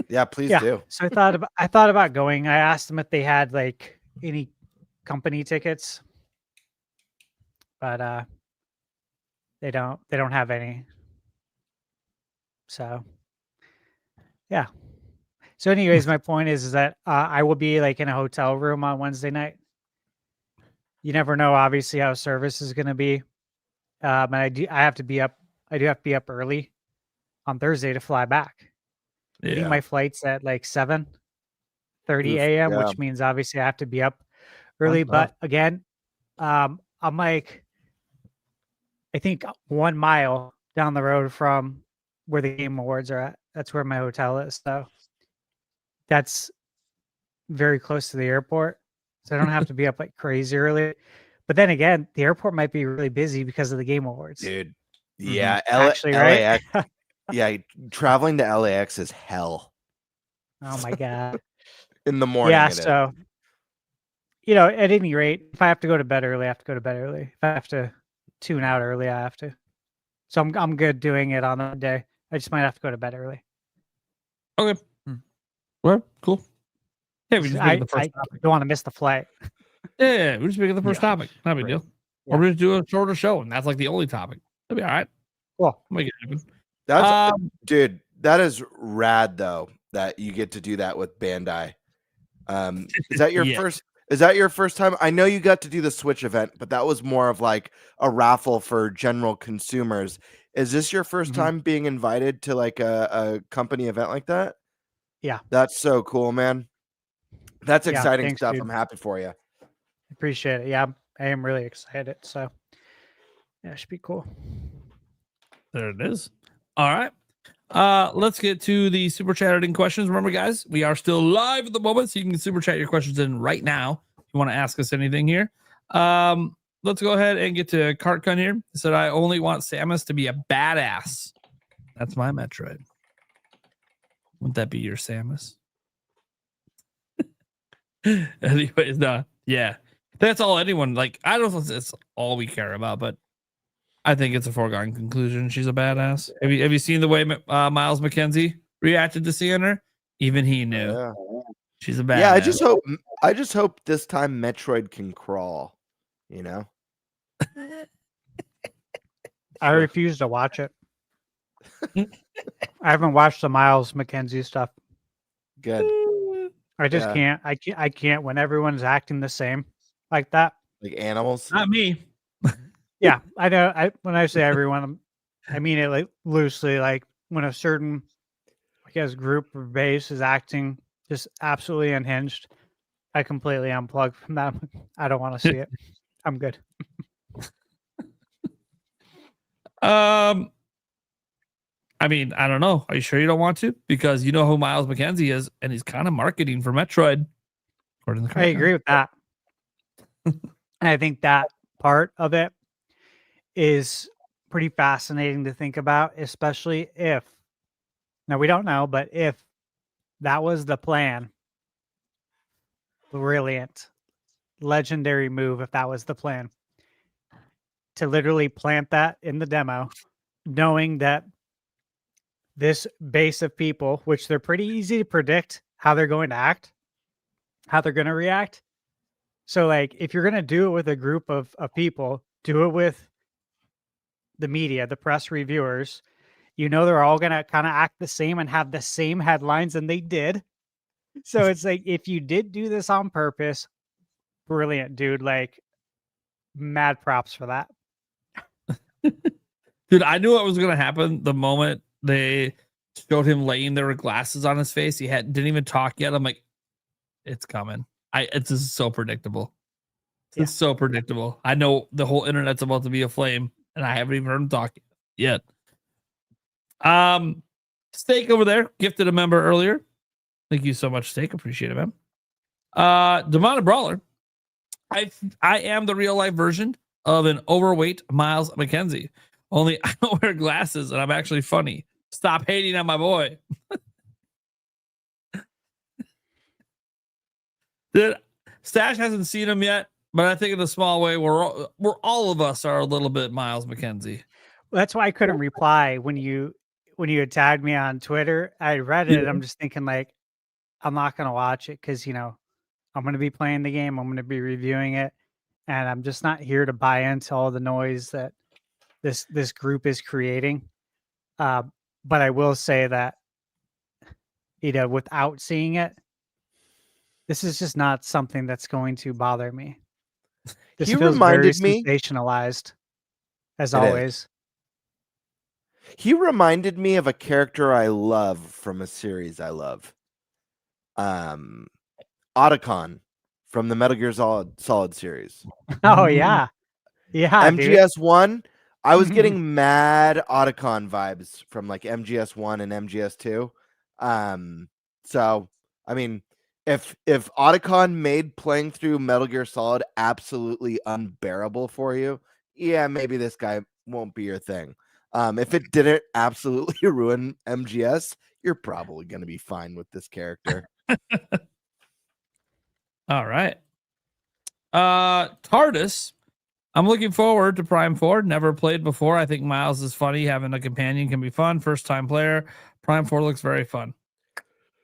Yeah, please do. So I thought about going. I asked them if they had like any company tickets, but they don't have any. So yeah. So anyways, my point is that I will be like in a hotel room on Wednesday night. You never know, obviously, how service is going to be. And I do have to be up early on Thursday to fly back. I think my flight's at like 7:30 a.m., which means obviously I have to be up early. But again, I'm like, I think 1 mile down the road from where the Game Awards are at. That's where my hotel is. So that's very close to the airport. So I don't have to be up like crazy early. But then again, the airport might be really busy because of the Game Awards. Dude. Yeah. Actually, right? LAX. Yeah. Traveling to LAX is hell. Oh my God. In the morning. Yeah. So, at any rate, if I have to go to bed early, I have to go to bed early. If I have to tune out early, I have to. So I'm good doing it on that day. I just might have to go to bed early. Okay. Well, cool. Yeah, we just make it the first topic. Don't want to miss the flight. Yeah, we just make it the first topic. Not a big deal. Yeah. Or we just do a shorter show, and that's like the only topic. That'll be all right. Cool. Make it happen. That's dude. That is rad though. That you get to do that with Bandai. Is that your first? Is that your first time? I know you got to do the Switch event, but that was more of like a raffle for general consumers. Is this your 1st time being invited to like a company event like that? Yeah. That's so cool, man. That's exciting thanks, stuff. dude. I'm happy for you. Appreciate it. Yeah, I am really excited. So yeah, it should be cool. There it is. All right. Let's get to the super chatting questions. Remember, guys, we are still live at the moment, so you can super chat your questions in right now if you want to ask us anything here. Let's go ahead and get to Cartcun here. He said, I only want Samus to be a badass. That's my Metroid. Wouldn't that be your Samus? Anyways, yeah. That's all anyone, like, I don't know if it's all we care about, but I think it's a foregone conclusion. She's a badass. Have you seen the way Miles McKenzie reacted to seeing her? Even he knew. Yeah. She's a badass. Yeah, I just hope this time Metroid can crawl, I refuse to watch it. I haven't watched the Miles McKenzie stuff. Good. I just can't. I can't when everyone's acting the same like that. Like animals. Not me. Yeah, I know. When I say everyone, I mean it like loosely. Like when a certain, I guess, group or base is acting just absolutely unhinged, I completely unplug from that. I don't want to see it. I'm good. I mean, I don't know. Are you sure you don't want to? Because you know who Miles McKenzie is, and he's kind of marketing for Metroid. According to I agree with that. And I think that part of it is pretty fascinating to think about, especially if, now we don't know, but if that was the plan, brilliant, legendary move if that was the plan. To literally plant that in the demo, knowing that this base of people, which they're pretty easy to predict how they're going to act, how they're going to react. So like, if you're going to do it with a group of people, do it with the media, the press reviewers, they're all going to kind of act the same and have the same headlines, and they did. So it's like, if you did do this on purpose, brilliant, dude. Like, mad props for that. Dude, I knew what was going to happen the moment they showed him laying there with glasses on his face. He didn't even talk yet. I'm like, it's coming. It's just so predictable. It's so predictable. I know the whole internet's about to be aflame, and I haven't even heard him talk yet. Steak over there gifted a member earlier. Thank you so much, Steak. Appreciate it, man. Demonic Brawler I am the real life version of an overweight Miles McKenzie. Only I don't wear glasses and I'm actually funny. Stop hating on my boy. Dude, Stash hasn't seen him yet, but I think in a small way, we're all of us are a little bit Miles McKenzie. Well, that's why I couldn't reply when you had tagged me on Twitter. I read it. I'm just thinking like, I'm not gonna watch it because I'm gonna be playing the game. I'm gonna be reviewing it, and I'm just not here to buy into all the noise that this group is creating. But I will say that without seeing it, this is just not something that's going to bother me. This He feels very reminded me- sensationalized, as It is. always. He reminded me of a character I love from a series I love. Otacon from the Metal Gear Solid series. Oh yeah, yeah. dude. MGS1. I was getting mad Otacon vibes from like MGS1 and MGS2. So I mean, if Otacon made playing through Metal Gear Solid absolutely unbearable for you, yeah, maybe this guy won't be your thing. If it didn't absolutely ruin MGS, you're probably going to be fine with this character. All right. TARDIS. I'm looking forward to Prime 4. Never played before. I think Miles is funny. Having a companion can be fun. First time player. Prime 4 looks very fun.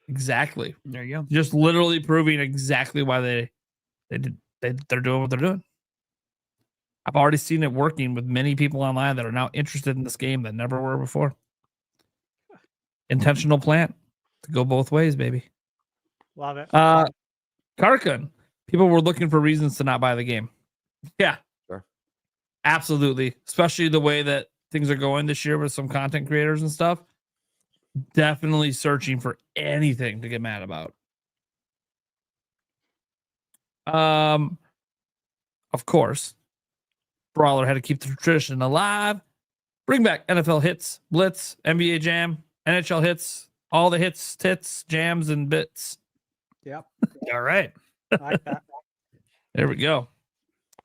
Exactly. There you go. Just literally proving exactly why they're doing what they're doing. I've already seen it working with many people online that are now interested in this game that never were before. Intentional plan to go both ways, baby. Love it. Karkun. People were looking for reasons to not buy the game. Yeah. Sure. Absolutely. Especially the way that things are going this year with some content creators and stuff. Definitely searching for anything to get mad about. Of course, Brawler had to keep the tradition alive. Bring back NFL hits, blitz, NBA jam, NHL hits, all the hits, tits, jams, and bits. Yep. All right. I like that. There we go.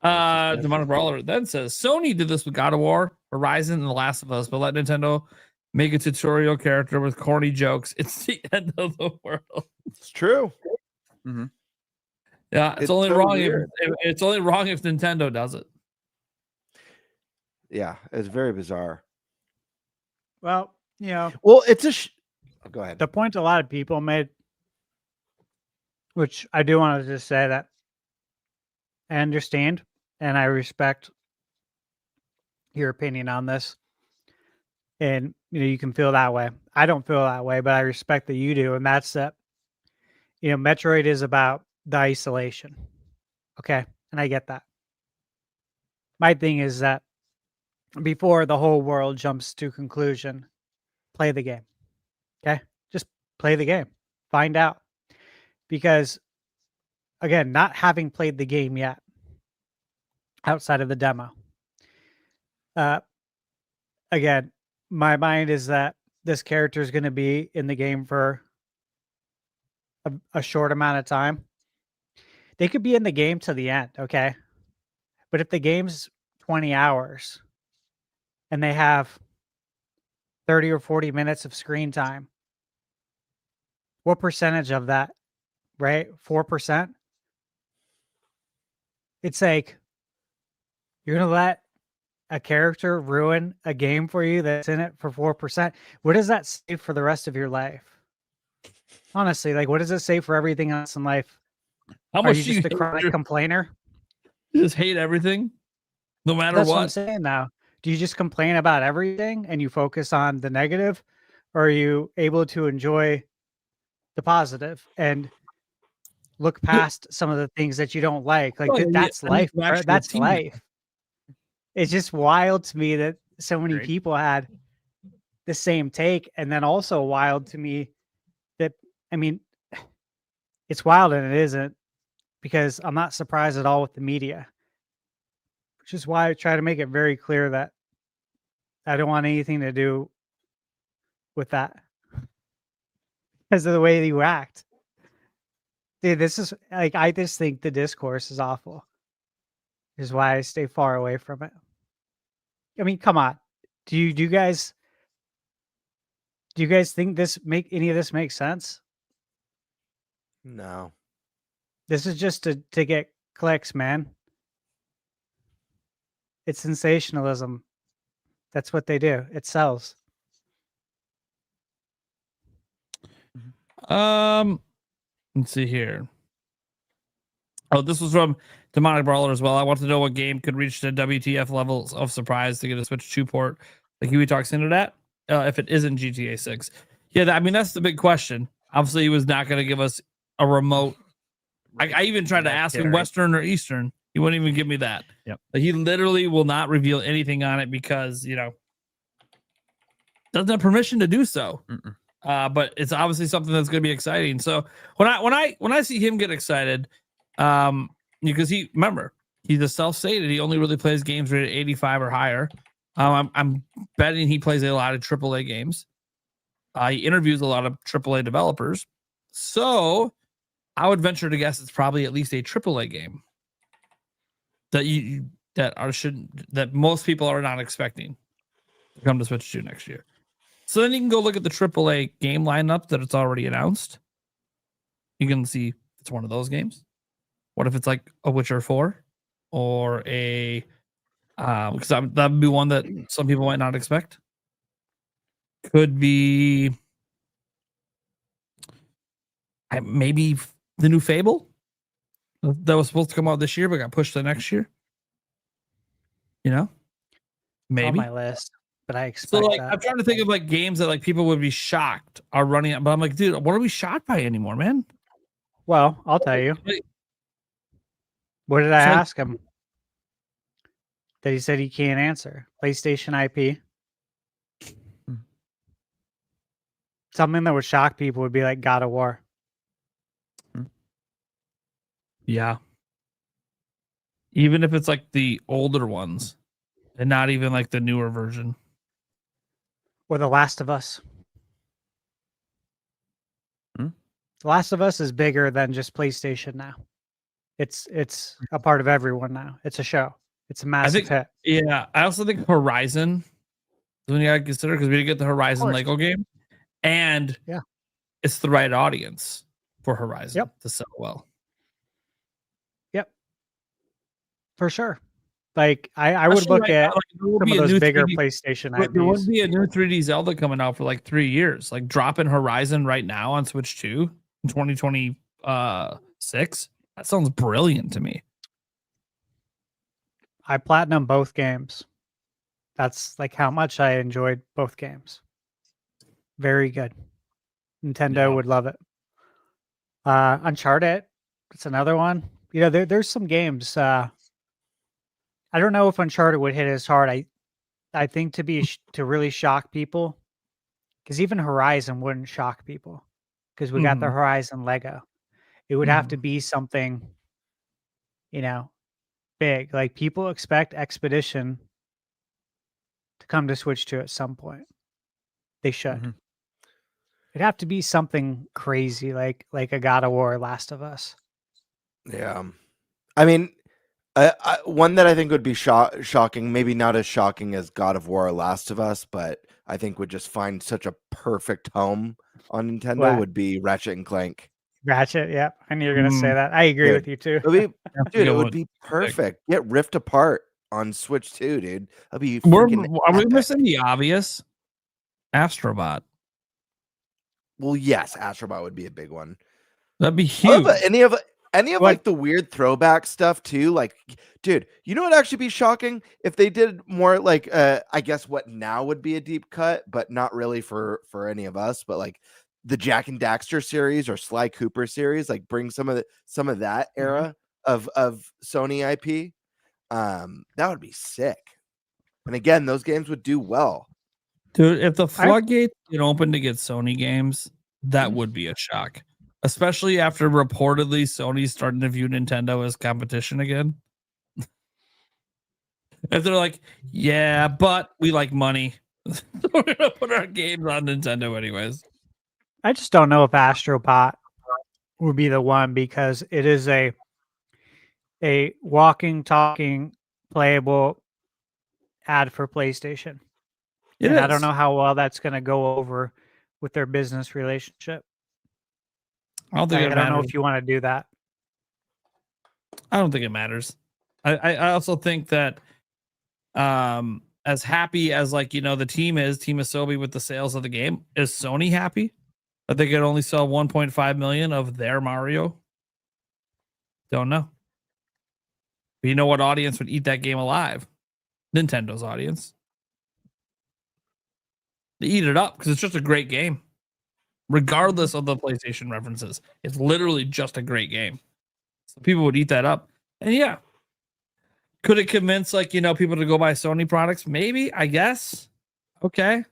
Demonic Brawler then says Sony did this with God of War, Horizon, and The Last of Us, but let Nintendo make a tutorial character with corny jokes. It's the end of the world. It's true. Mm-hmm. Yeah, it's only so wrong if weird. it's only wrong if Nintendo does it. Yeah, it's very bizarre. Well, Well, it's a. Go ahead. the point a lot of people made, which I do want to just say that I understand and I respect your opinion on this. And you can feel that way. I don't feel that way, but I respect that you do. And that's that, Metroid is about the isolation. Okay. And I get that. My thing is that before the whole world jumps to conclusion, play the game. Okay. Just play the game. Find out. Because again, not having played the game yet, outside of the demo, again, my mind is that this character is going to be in the game for a short amount of time. They could be in the game to the end, okay? But if the game's 20 hours and they have 30 or 40 minutes of screen time, what percentage of that, right? 4%? It's like, you're going to let a character ruin a game for you that's in it for 4%. What does that say for the rest of your life? Honestly, like, what does it say for everything else in life? How Are much you do you just a chronic complainer? just hate everything, no matter That's what I'm what? saying now. Do you just complain about everything and you focus on the negative? Or are you able to enjoy the positive and look past some of the things that you don't like? Like, Oh, dude, yeah, that's I mean, life. an Bro. actual That's team. life. It's just wild to me that so many Great. people had the same take. And then also wild to me that, I mean, it's wild and it isn't, because I'm not surprised at all with the media, which is why I try to make it very clear that I don't want anything to do with that because of the way you act. Dude, this is like, I just think the discourse is awful. is why I stay far away from it. I mean, come on. Do you guys think any of this makes sense? No. This is just to get clicks, man. It's sensationalism. That's what they do. It sells. Let's see here. Oh, this was from Demonic Brawler as well. I want to know what game could reach the WTF levels of surprise to get a Switch 2 port like Kiwi Talkz hinted at, if it isn't GTA 6. Yeah, I mean, that's the big question. Obviously, he was not going to give us a remote. I even tried to ask him Western or Eastern. He wouldn't even give me that. Yep. Like, he literally will not reveal anything on it because, doesn't have permission to do so. But it's obviously something that's going to be exciting. So when I see him get excited, because he's a self-stated, he only really plays games rated 85 or higher. I'm betting he plays a lot of AAA games. He interviews a lot of AAA developers. So I would venture to guess it's probably at least a AAA game that most people are not expecting to come to Switch 2 next year. So then you can go look at the AAA game lineup that it's already announced. You can see it's one of those games. What if it's like a Witcher 4 or a because that would be one that some people might not expect. Could be maybe the new Fable that was supposed to come out this year but got pushed to next year. Maybe It's on my list, but I expect so. that. I'm trying to think of like games that like people would be shocked are running out, but I'm like, dude, what are we shocked by anymore, man? Well, I'll tell you. What did I ask him? That he said he can't answer. PlayStation IP. Something that would shock people would be like God of War. Yeah. Even if it's like the older ones and not even like the newer version. Or The Last of Us. The Last of Us is bigger than just PlayStation now. It's a part of everyone now. It's a show. It's a massive hit. Yeah. I also think Horizon is one you gotta consider because we didn't get the Horizon Lego game. And it's the right audience for Horizon to sell well. Yep. For sure. Like I would look at some of those bigger PlayStation IPs. There wouldn't be a new 3D Zelda coming out for like 3 years. Like dropping Horizon right now on Switch 2 in 2026. That sounds brilliant to me. I platinum both games. That's like how much I enjoyed both games. Very good. Nintendo would love it. Uncharted, it's another one. There's some games. I don't know if Uncharted would hit as hard. I think to really shock people, because even Horizon wouldn't shock people, because we got the Horizon Lego. It would have to be something, big. Like people expect Expedition to come to Switch 2 at some point. They should. It'd have to be something crazy, like a God of War, Last of Us. Yeah, I mean, one that I think would be shocking, maybe not as shocking as God of War or Last of Us, but I think would just find such a perfect home on Nintendo would be Ratchet and Clank. Ratchet, yeah. I knew you were going to say that. I agree with you too. It would be perfect. Get Rift Apart on Switch 2, dude. That'd be Are we missing the obvious? Astrobot. Well, yes, Astrobot would be a big one. That'd be huge. Any of like the weird throwback stuff too. Like, dude, you know what actually be shocking if they did more like I guess what now would be a deep cut, but not really for any of us, but like the Jack and Daxter series or Sly Cooper series, like bring some of that era of Sony IP. That would be sick. And again, those games would do well. Dude, if the floodgates get open to get Sony games, that would be a shock. Especially after reportedly Sony's starting to view Nintendo as competition again. If they're like, yeah, but we like money. We're going to put our games on Nintendo anyways. I just don't know if Astrobot would be the one, because it is a walking, talking, playable ad for PlayStation. I don't know how well that's going to go over with their business relationship. I don't think I it don't know matters. if you want to do that. I don't think it matters. I also think that as happy as the team Asobi with the sales of the game, is Sony happy that they could only sell 1.5 million of their Mario? Don't know. But you know what audience would eat that game alive? Nintendo's audience. They eat it up because it's just a great game. Regardless of the PlayStation references. It's literally just a great game. So people would eat that up. And yeah. Could it convince people to go buy Sony products? Maybe, I guess. Okay.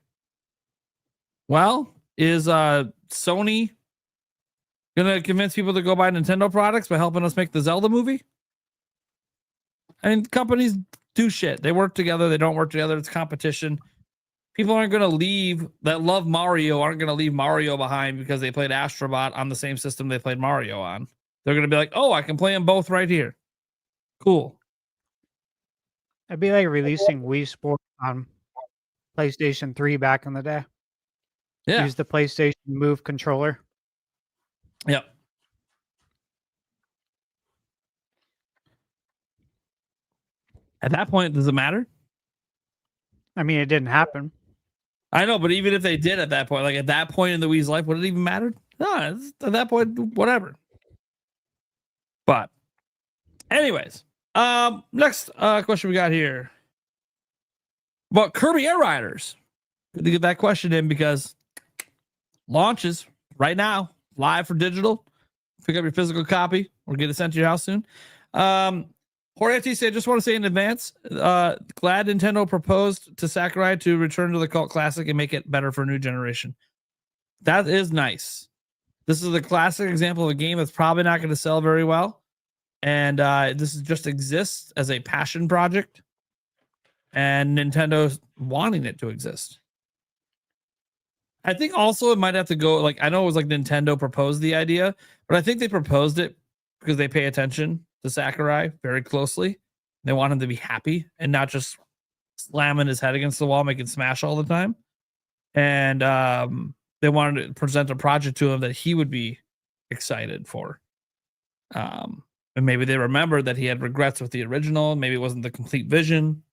Well, is Sony gonna convince people to go buy Nintendo products by helping us make the Zelda movie? I mean, companies do shit. They work together, they don't work together, it's competition. People aren't gonna leave that love Mario, aren't gonna leave Mario behind because they played Astrobot on the same system they played Mario on. They're gonna be like, oh, I can play them both right here. Cool. It'd be like releasing Wii Sports on PlayStation 3 back in the day. Yeah. Use the PlayStation Move controller. Yep. At that point, does it matter? I mean, it didn't happen. I know, but even if they did at that point, at that point in the Wii's life, would it even matter? No, at that point, whatever. But anyways, next question we got here about Kirby Air Riders. Good to get that question in because launches right now, live for digital. Pick up your physical copy or get it sent to your house soon. Horati said, just want to say in advance, glad Nintendo proposed to Sakurai to return to the cult classic and make it better for a new generation. That is nice. This is a classic example of a game that's probably not going to sell very well. And this just exists as a passion project. And Nintendo's wanting it to exist. I think also it might have to go, I know it was Nintendo proposed the idea, but I think they proposed it because they pay attention to Sakurai very closely. They want him to be happy and not just slamming his head against the wall, making smash all the time. And they wanted to present a project to him that he would be excited for. And maybe they remembered that he had regrets with the original. Maybe it wasn't the complete vision.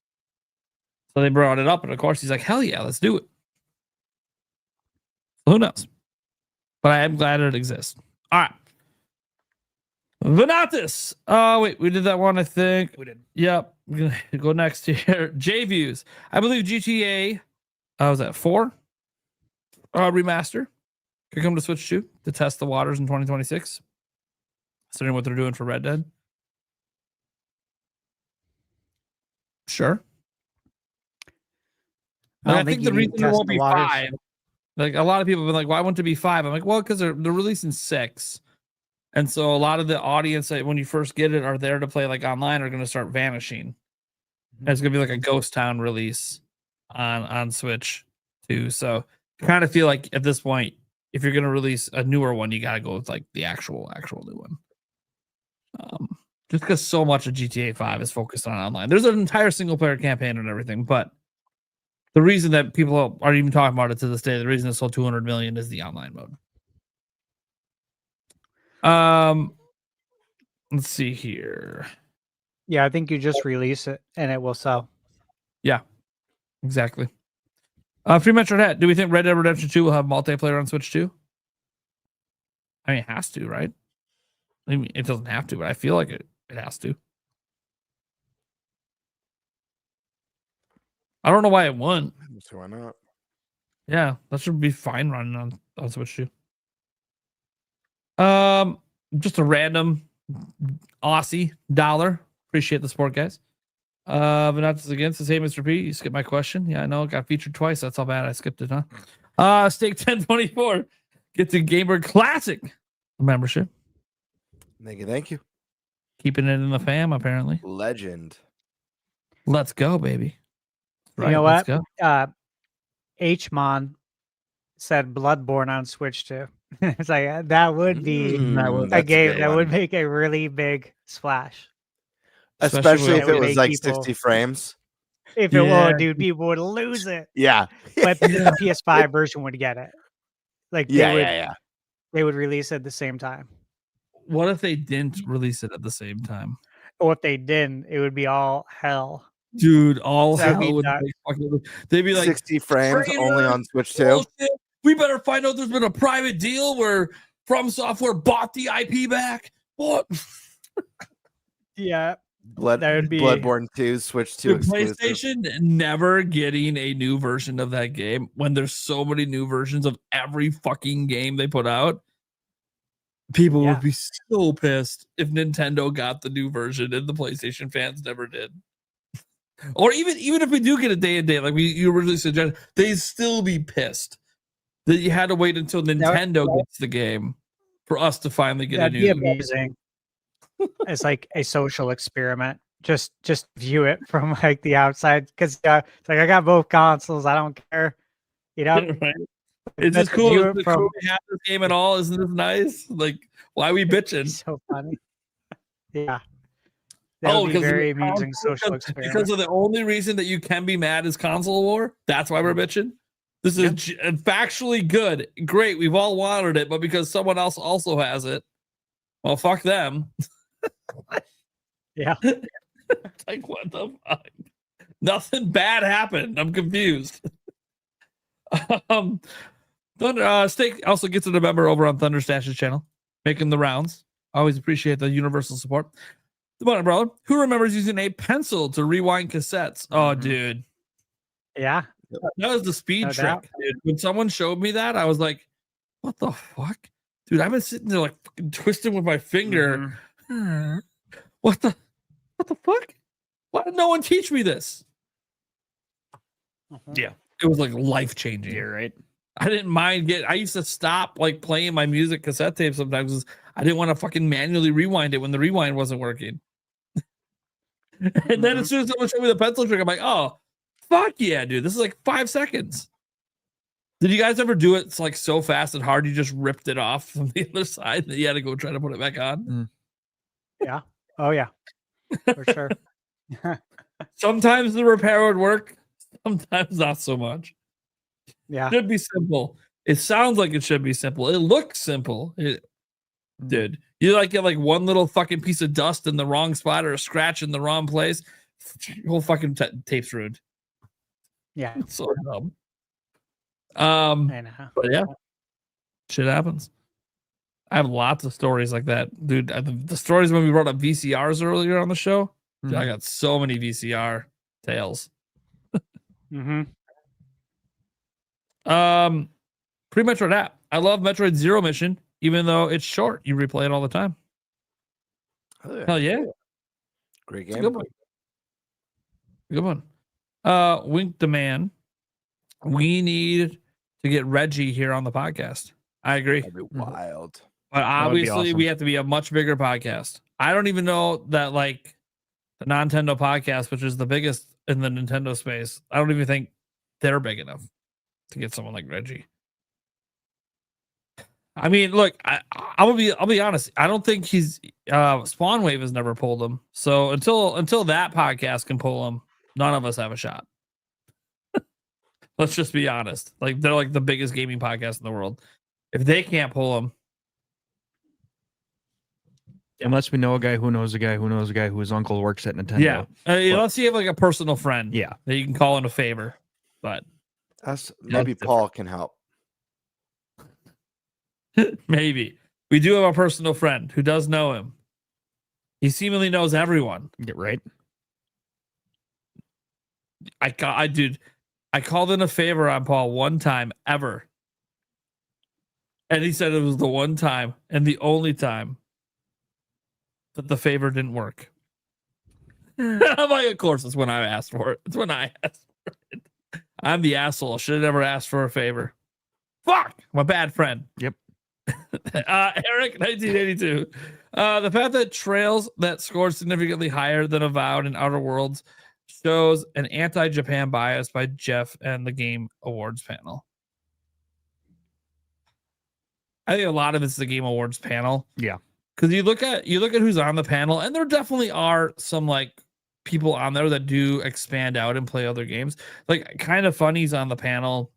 So they brought it up. And of course, he's like, hell yeah, let's do it. So who knows? But I am glad it exists. All right. Venatus. Oh, wait, we did that one, I think. We did. Yep. I'm going to go next here. J Views. I believe GTA, was that 4? Remaster. Could come to Switch 2 to test the waters in 2026. Considering what they're doing for Red Dead. Sure. I think the reason it won't be 5, a lot of people have been like, why won't it be 5? I'm like, well, because they're releasing 6. And so a lot of the audience that when you first get it are there to play online are going to start vanishing. And it's going to be a ghost town release on Switch too. So I kind of feel like at this point, if you're going to release a newer one, you got to go with the actual new one. Just because so much of GTA 5 is focused on online. There's an entire single player campaign and everything, but the reason that people aren't even talking about it to this day, the reason it sold 200 million is the online mode. Let's see here. Yeah, I think you just release it and it will sell. Yeah, exactly. Free Metroid Hat. Do we think Red Dead Redemption 2 will have multiplayer on Switch 2? I mean, it has to, right? I mean, it doesn't have to, but I feel like it has to. I don't know why it won. So why not? Yeah, that should be fine running on Switch 2. Just a random Aussie dollar. Appreciate the support, guys. But not just against the same Mr. P. You skipped my question. Yeah, I know. Got featured twice. That's how bad I skipped it, huh? Stake 1024. Get to Gamer Classic membership. Thank you. Keeping it in the fam, apparently. Legend. Let's go, baby. Right, you know what? Hmon said Bloodborne on Switch too. It's that would be a game that would make a really big splash. Especially if with- it was like people- 60 frames. If it Yeah. were, dude, people would lose it. Yeah. But the PS5 version would get it. Like Yeah. they would release it at the same time. What if they didn't release it at the same time? Or if they didn't, it would be all hell. Dude, all That'd hell be would nuts. be fucking. They'd be like, 60 frames only "Traitor, on Switch 2. bullshit. We better find out there's been a private deal where From Software bought the IP back. What? Yeah. That would be- Bloodborne 2, Switch 2 The exclusive. PlayStation never getting a new version of that game when there's so many new versions of every fucking game they put out. People Yeah. would be so pissed if Nintendo got the new version and the PlayStation fans never did. Or even if we do get a day and date, like you originally suggested, they'd still be pissed that you had to wait until Nintendo gets the game for us to finally get That'd a be new. amazing. It's like a social experiment. Just view it from like the outside, because it's like I got both consoles. I don't care. You know, Right. It's That's just cool. view Isn't it it cool from- we have this game at all? Isn't this nice? Like, why are we bitching? so funny. Yeah. That would be because of very the amusing console- social because experiment. of the only reason that you can be mad is console war. That's why we're bitching. This is factually good. Great. We've all wanted it, but because someone else also has it, well, fuck them. Yeah. Like, what the fuck? Nothing bad happened. I'm confused. Steak also gets a member over on ThunderStash's channel, making the rounds. Always appreciate the universal support. The Bonnet Brother, who remembers using a pencil to rewind cassettes? Oh, dude. Yeah. That was the speed No trick. doubt. Dude. When someone showed me that, I was like, what the fuck? Dude, I've been sitting there like fucking twisting with my finger. What the fuck? Why did no one teach me this? Yeah. It was like life changing. You're right. I didn't mind I used to stop like playing my music cassette tape sometimes 'cause I didn't want to fucking manually rewind it when the rewind wasn't working. And then as soon as someone showed me the pencil trick, I'm like, oh, fuck yeah, dude. This is like 5 seconds. Did you guys ever do it? It's like so fast and hard you just ripped it off from the other side that you had to go try to put it back on? Yeah. Oh yeah. For sure. Sometimes the repair would work, sometimes not so much. Yeah. Should be simple. It sounds like it should be simple. It looks simple. Dude, you like get like one little fucking piece of dust in the wrong spot or a scratch in the wrong place, your whole fucking tape's ruined. Yeah. It's so dumb. I know. But yeah, shit happens. I have lots of stories like that, dude. The stories when we brought up VCRs earlier on the show, dude, I got so many VCR tales. Mm-hmm. Pre-Metroid app. I love Metroid Zero Mission, even though it's short. You replay it all the time. Hell yeah. Great It's a game. good one. Good one. Wink Demand. We need to get Reggie here on the podcast. I agree. That'd be wild. But would be obviously, awesome. we have to be a much bigger podcast. I don't even know that, like, the Nintendo podcast, which is the biggest in the Nintendo space, I don't even think they're big enough to get someone like Reggie. I mean, look, I'll be honest. I don't think he's Spawn Wave has never pulled him. So until that podcast can pull him, none of us have a shot. Let's just be honest. Like, they're like the biggest gaming podcast in the world. If they can't pull him, Unless we know a guy who knows a guy who knows a guy whose uncle works at Nintendo. yeah. Unless you have like a personal friend, Yeah. that you can call in a favor. But Maybe Paul can help. maybe we do have a personal friend who does know him. He seemingly knows everyone. Get right. I called in a favor on Paul one time ever. And he said it was the one time and the only time that the favor didn't work. I'm like, of course, it's when I asked for it. It's when I asked for it. I'm the asshole. Should have never asked for a favor. Fuck, I'm a bad friend. Yep. Eric, 1982. The fact that Trails that scored significantly higher than Avowed and Outer Worlds shows an anti-Japan bias by Jeff and the Game Awards panel. I think a lot of it's the Game Awards panel. Yeah. Because you look at who's on the panel, and there definitely are some like people on there that do expand out and play other games. Like Kind of Funny's on the panel,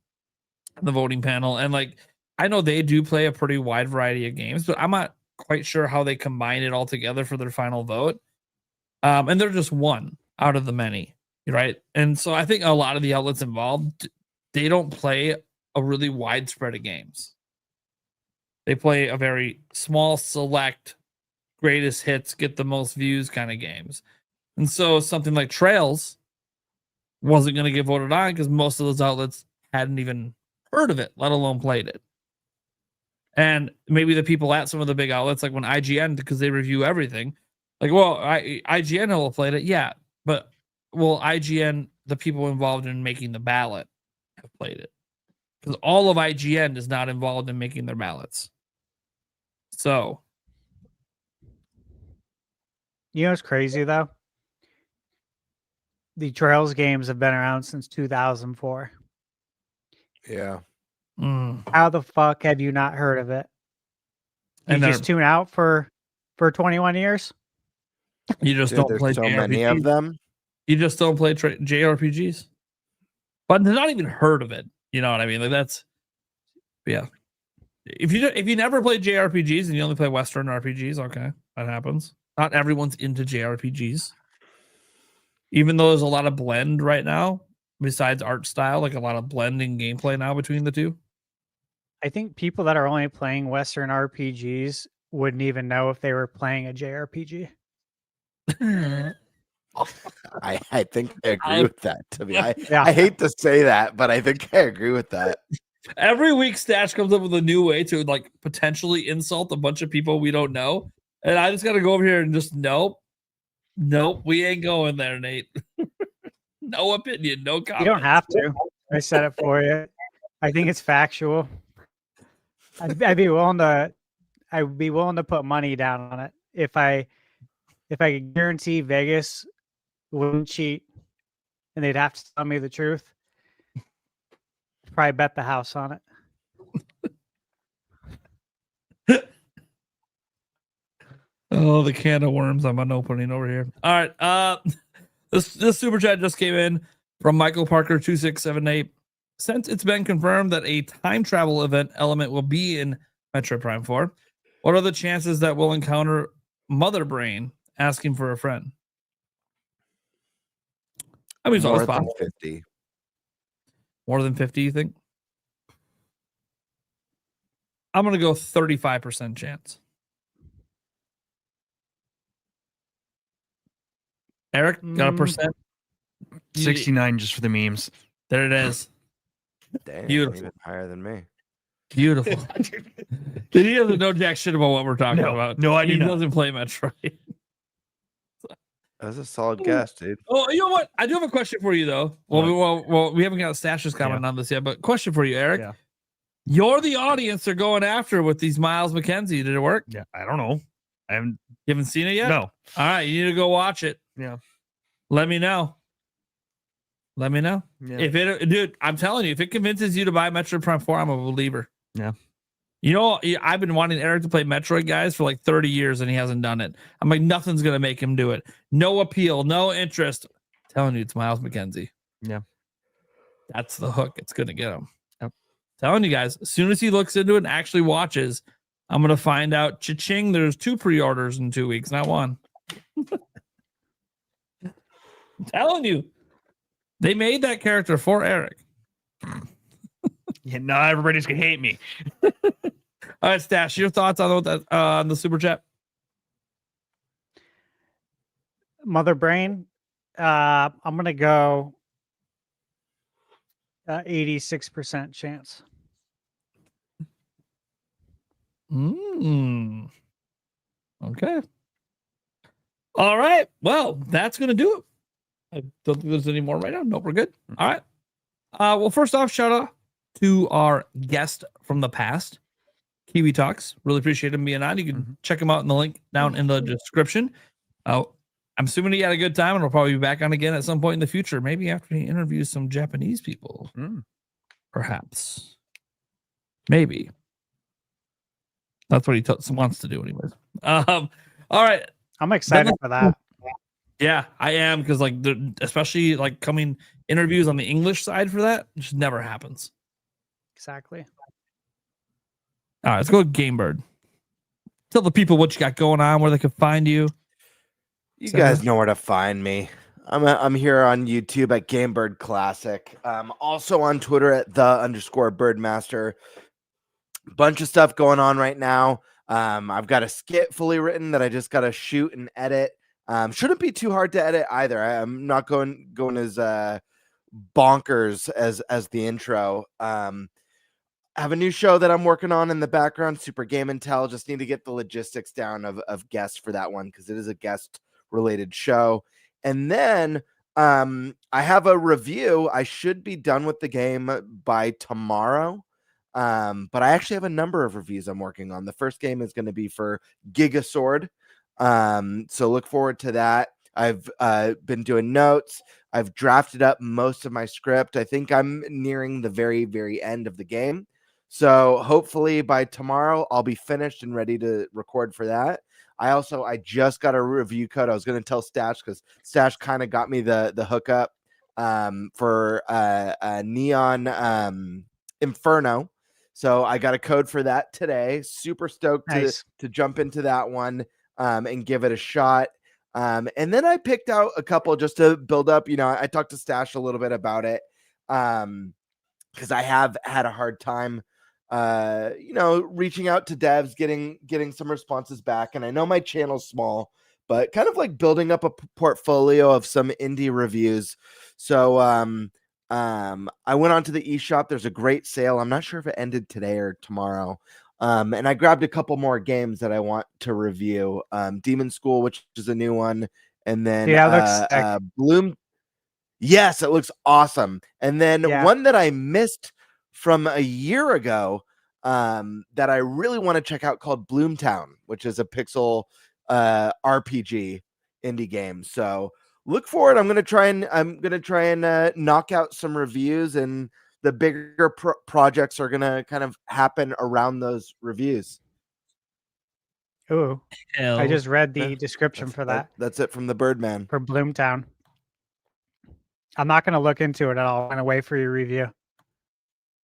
the voting panel, and like I know they do play a pretty wide variety of games, but I'm not quite sure how they combine it all together for their final vote. And they're just one out of the many, right? And so I think a lot of the outlets involved, they don't play a really wide spread of games. They play a very small, select, greatest hits, get the most views kind of games. And so something like Trails wasn't going to get voted on because most of those outlets hadn't even heard of it, let alone played it. And maybe the people at some of the big outlets, like when IGN, because they review everything, like, well, IGN will have played it, yeah, but will IGN, the people involved in making the ballot, have played it? Because all of IGN is not involved in making their ballots. So, You know what's crazy though? The Trails games have been around since 2004. Yeah. How the fuck have you not heard of it? You And just tune out for 21 years? you just Dude, don't there's play so many of JRPGs. them. You just don't play JRPGs. But they're not even heard of it. You know what I mean? Like that's, yeah. If you never play JRPGs and you only play Western RPGs, okay, that happens. Not everyone's into JRPGs. Even though there's a lot of blend right now, besides art style, like a lot of blending gameplay now between the two. I think people that are only playing Western RPGs wouldn't even know if they were playing a JRPG. I think I agree with that. To be, I Yeah. hate to say that, but I think I agree with that. Every week, Stash comes up with a new way to like potentially insult a bunch of people we don't know, and I just got to go over here and just nope, we ain't going there, Nate. No opinion, no comment. You don't have to. I said it for you. I think it's factual. I'd be willing to put money down on it if I could guarantee Vegas wouldn't cheat and they'd have to tell me the truth. I'd probably bet the house on it. Oh, the can of worms I'm unopening over here. All right. This super chat just came in from Michael Parker 2678. Since it's been confirmed that a time travel event element will be in Metroid Prime 4, what are the chances that we'll encounter Mother Brain asking for a friend? I mean, it's always More than possible. 50. More than 50, you think? I'm going to go 35% chance. Eric, got a percent? 69 just for the memes. There it is. Damn, Beautiful. even higher than me. Beautiful. He doesn't know jack shit about what we're talking No, about. no, I do He not. doesn't play Metroid. That's a solid guess, dude. Oh, you know what? I do have a question for you, though. Well, we haven't got Stash's comment on this yet, but question for you, Eric. Yeah. You're the audience they're going after with these Miles McKenzie. Did it work? Yeah, I don't know. I haven't. You haven't seen it yet? No. All right, you need to go watch it. Yeah. Let me know. Let me know. Yeah. If it, dude, I'm telling you, if it convinces you to buy Metroid Prime 4, I'm a believer. Yeah. You know, I've been wanting Eric to play Metroid, guys, for like 30 years, and he hasn't done it. I'm like, nothing's going to make him do it. No appeal, no interest. I'm telling you, it's Miles McKenzie. Yeah. That's the hook. It's going to get him. Yep. Telling you guys, as soon as he looks into it and actually watches, I'm going to find out, cha-ching, there's 2 pre-orders in 2 weeks, not 1. I'm telling you. They made that character for Eric. Yeah, now everybody's gonna hate me. All right, Stash, your thoughts on that on the super chat? Mother Brain, I'm gonna go 86% chance. Okay. All right. Well, that's gonna do it. I don't think there's any more right now. Nope, we're good. All right. Well, first off, shout out to our guest from the past, Kiwi Talkz. Really appreciate him being on. You can check him out in the link down in the description. I'm assuming he had a good time and will probably be back on again at some point in the future. Maybe after he interviews some Japanese people. Perhaps. Maybe. That's what he wants to do, anyways. All right. I'm excited for that. Yeah, I am, because like especially like coming interviews on the English side for that just never happens. Exactly. All right, let's go with Game Bird. Tell the people what you got going on, where they can find you. You guys know where to find me. I'm here on YouTube at GameBird Classic. Also on Twitter at _Birdmaster. Bunch of stuff going on right now. I've got a skit fully written that I just got to shoot and edit. Shouldn't be too hard to edit either. I'm not going as bonkers as the intro. Have a new show that I'm working on in the background, Super Game and Tell. Just need to get the logistics down of guests for that one, because it is a guest related show. And then I have a review. I should be done with the game by tomorrow. But I actually have a number of reviews I'm working on. The first game is going to be for Gigasword. So look forward to that. I've been doing notes. I've drafted up most of my script. I think I'm nearing the very, very end of the game. So hopefully by tomorrow, I'll be finished and ready to record for that. I just got a review code. I was going to tell Stash, because Stash kind of got me the hookup for Neon Inferno. So I got a code for that today. Super stoked to jump into that one and give it a shot. And then I picked out a couple just to build up. I talked to Stash a little bit about it because I have had a hard time reaching out to devs, getting some responses back. And I know my channel's small, but kind of like building up a portfolio of some indie reviews. So I went onto the eShop. There's a great sale. I'm not sure if it ended today or tomorrow. And I grabbed a couple more games that I want to review. Demon School, which is a new one. And then Bloom. Yes, it looks awesome. And then one that I missed from a year ago that I really want to check out, called Bloomtown, which is a pixel RPG indie game. So look forward. I'm gonna try and knock out some reviews, and the bigger projects are gonna kind of happen around those reviews. Ooh, I just read the description for that. That's it from the Birdman for Bloomtown. I'm not gonna look into it at all. I'm gonna wait for your review,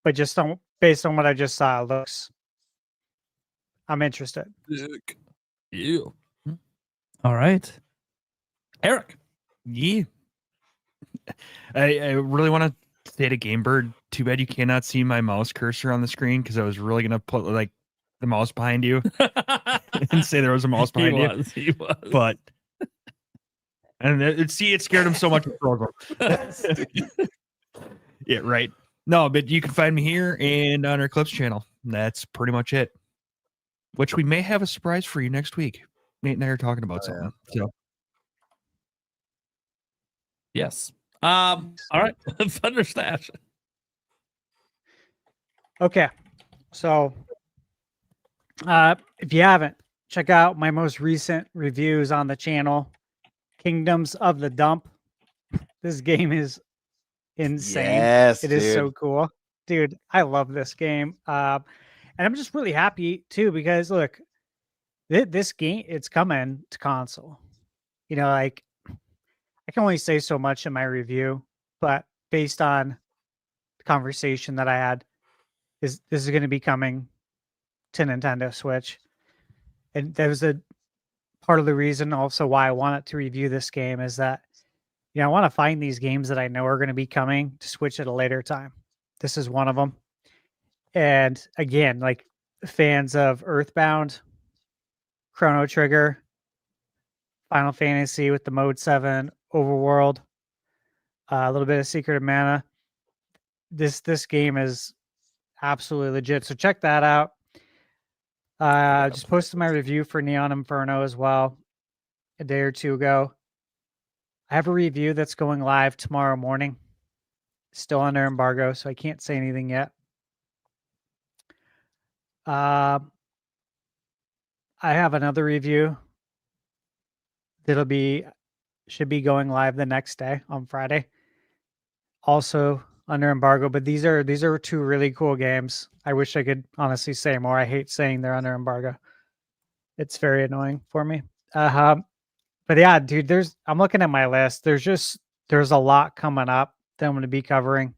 but just based on what I just saw, I'm interested. You. All right, Eric. Yeah. I really want to say to Game Bird, too bad you cannot see my mouse cursor on the screen, because I was really going to put like the mouse behind you and say there was a mouse behind you. He was. But it scared him so much. Yeah, right. No, but you can find me here and on our Clips channel. That's pretty much it. Which we may have a surprise for you next week. Nate and I are talking about something. Yeah. So yes. All right. ThunderStash. Okay. So if you haven't, check out my most recent reviews on the channel. Kingdoms of the Dump. This game is insane. Yes, it is so cool. Dude, I love this game. And I'm just really happy too, because look, this game, it's coming to console. Like, I can only say so much in my review, but based on the conversation that I had, this is going to be coming to Nintendo Switch. And that was a part of the reason also why I wanted to review this game, is that, I want to find these games that I know are going to be coming to Switch at a later time. This is one of them. And again, like, fans of Earthbound, Chrono Trigger, Final Fantasy with the Mode 7, Overworld, a little bit of Secret of Mana. This game is absolutely legit. So check that out. Just posted my review for Neon Inferno as well a day or two ago. I have a review that's going live tomorrow morning. Still under embargo, so I can't say anything yet. I have another review that'll should be going live the next day on Friday. Also under embargo, but these are two really cool games. I wish I could honestly say more. I hate saying they're under embargo. It's very annoying for me. But yeah, dude, I'm looking at my list. There's a lot coming up that I'm going to be covering.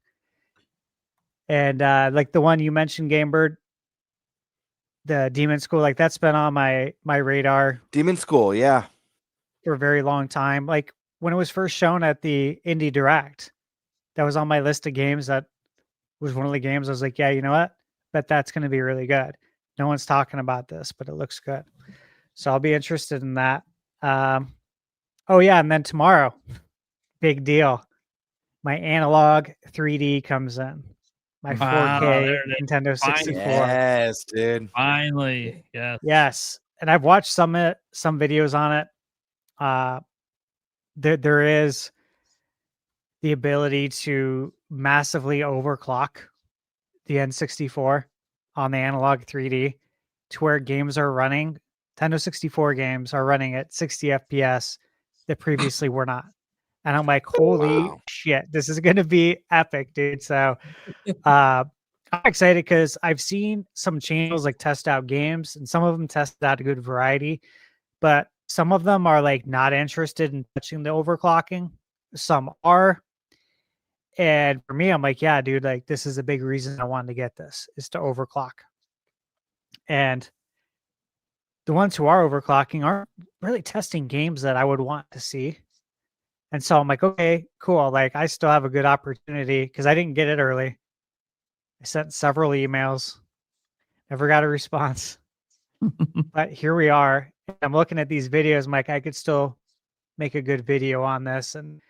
And like the one you mentioned, Gamebird, the Demon School, like that's been on my radar. Demon School, yeah. For a very long time. Like when it was first shown at the Indie Direct, that was on my list of games. That was one of the games I was like, yeah, you know what? Bet that's going to be really good. No one's talking about this, but it looks good. So I'll be interested in that. Oh yeah, and then tomorrow, big deal. My analog 3D comes in. My 4K Nintendo 64. Yes, dude. Finally, yes. Yes, and I've watched some videos on it. There is the ability to massively overclock the N64 on the analog 3D to where games are running. Nintendo 64 games are running at 60 FPS that previously were not. And I'm like, holy shit, this is going to be epic, dude. So I'm excited because I've seen some channels like test out games, and some of them test out a good variety, but some of them are like not interested in touching the overclocking. Some are. And for me, I'm like, yeah, dude, like this is a big reason I wanted to get this, is to overclock. And the ones who are overclocking aren't really testing games that I would want to see. And so I'm like, okay, cool. Like I still have a good opportunity because I didn't get it early. I sent several emails, never got a response. But here we are. I'm looking at these videos. I'm like, I could still make a good video on this and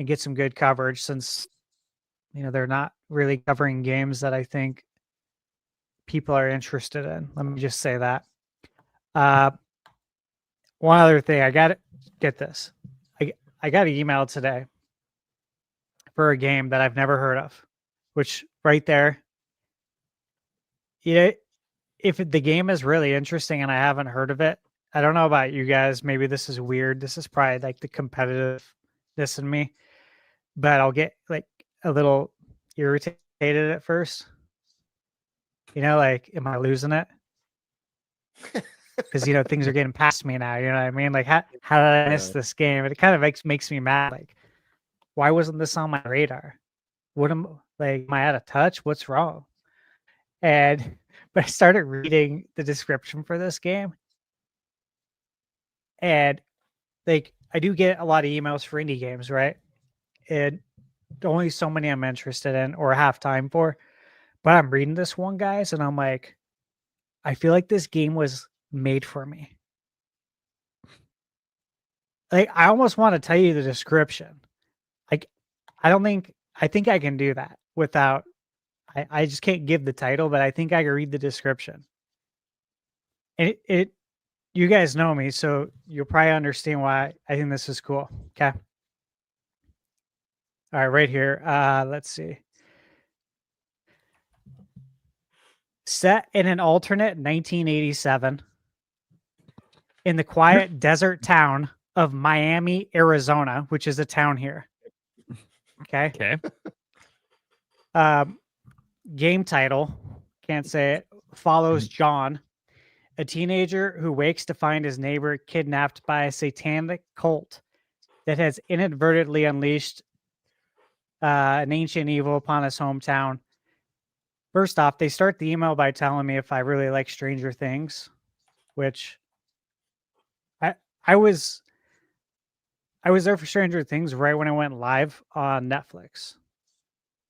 get some good coverage, since they're not really covering games that I think people are interested in. Let me just say that. One other thing, I got to get this. I got an email today for a game that I've never heard of, which right there, if the game is really interesting and I haven't heard of it, I don't know about you guys. Maybe this is weird. This is probably like the competitiveness in me, but I'll get like a little irritated at first. Like, am I losing it? Because things are getting past me now. You know what I mean? Like, how did I miss this game? It kind of makes me mad. Like, why wasn't this on my radar? Am I out of touch? What's wrong? But I started reading the description for this game, and like I do get a lot of emails for indie games, right? And only so many I'm interested in or have time for. But I'm reading this one, guys, and I'm like, I feel like this game was made for me. Like, I almost want to tell you the description. Like, I think I can do that without, I just can't give the title, but I think I can read the description. And you guys know me, so you'll probably understand why I think this is cool. Okay. All right, right here. Let's see. Set in an alternate 1987 in the quiet desert town of Miami, Arizona, which is a town here. Okay. Game title, can't say it, follows John, a teenager who wakes to find his neighbor kidnapped by a satanic cult that has inadvertently unleashed an ancient evil upon his hometown. First off, they start the email by telling me if I really like Stranger Things, which I was there for Stranger Things right when it went live on Netflix,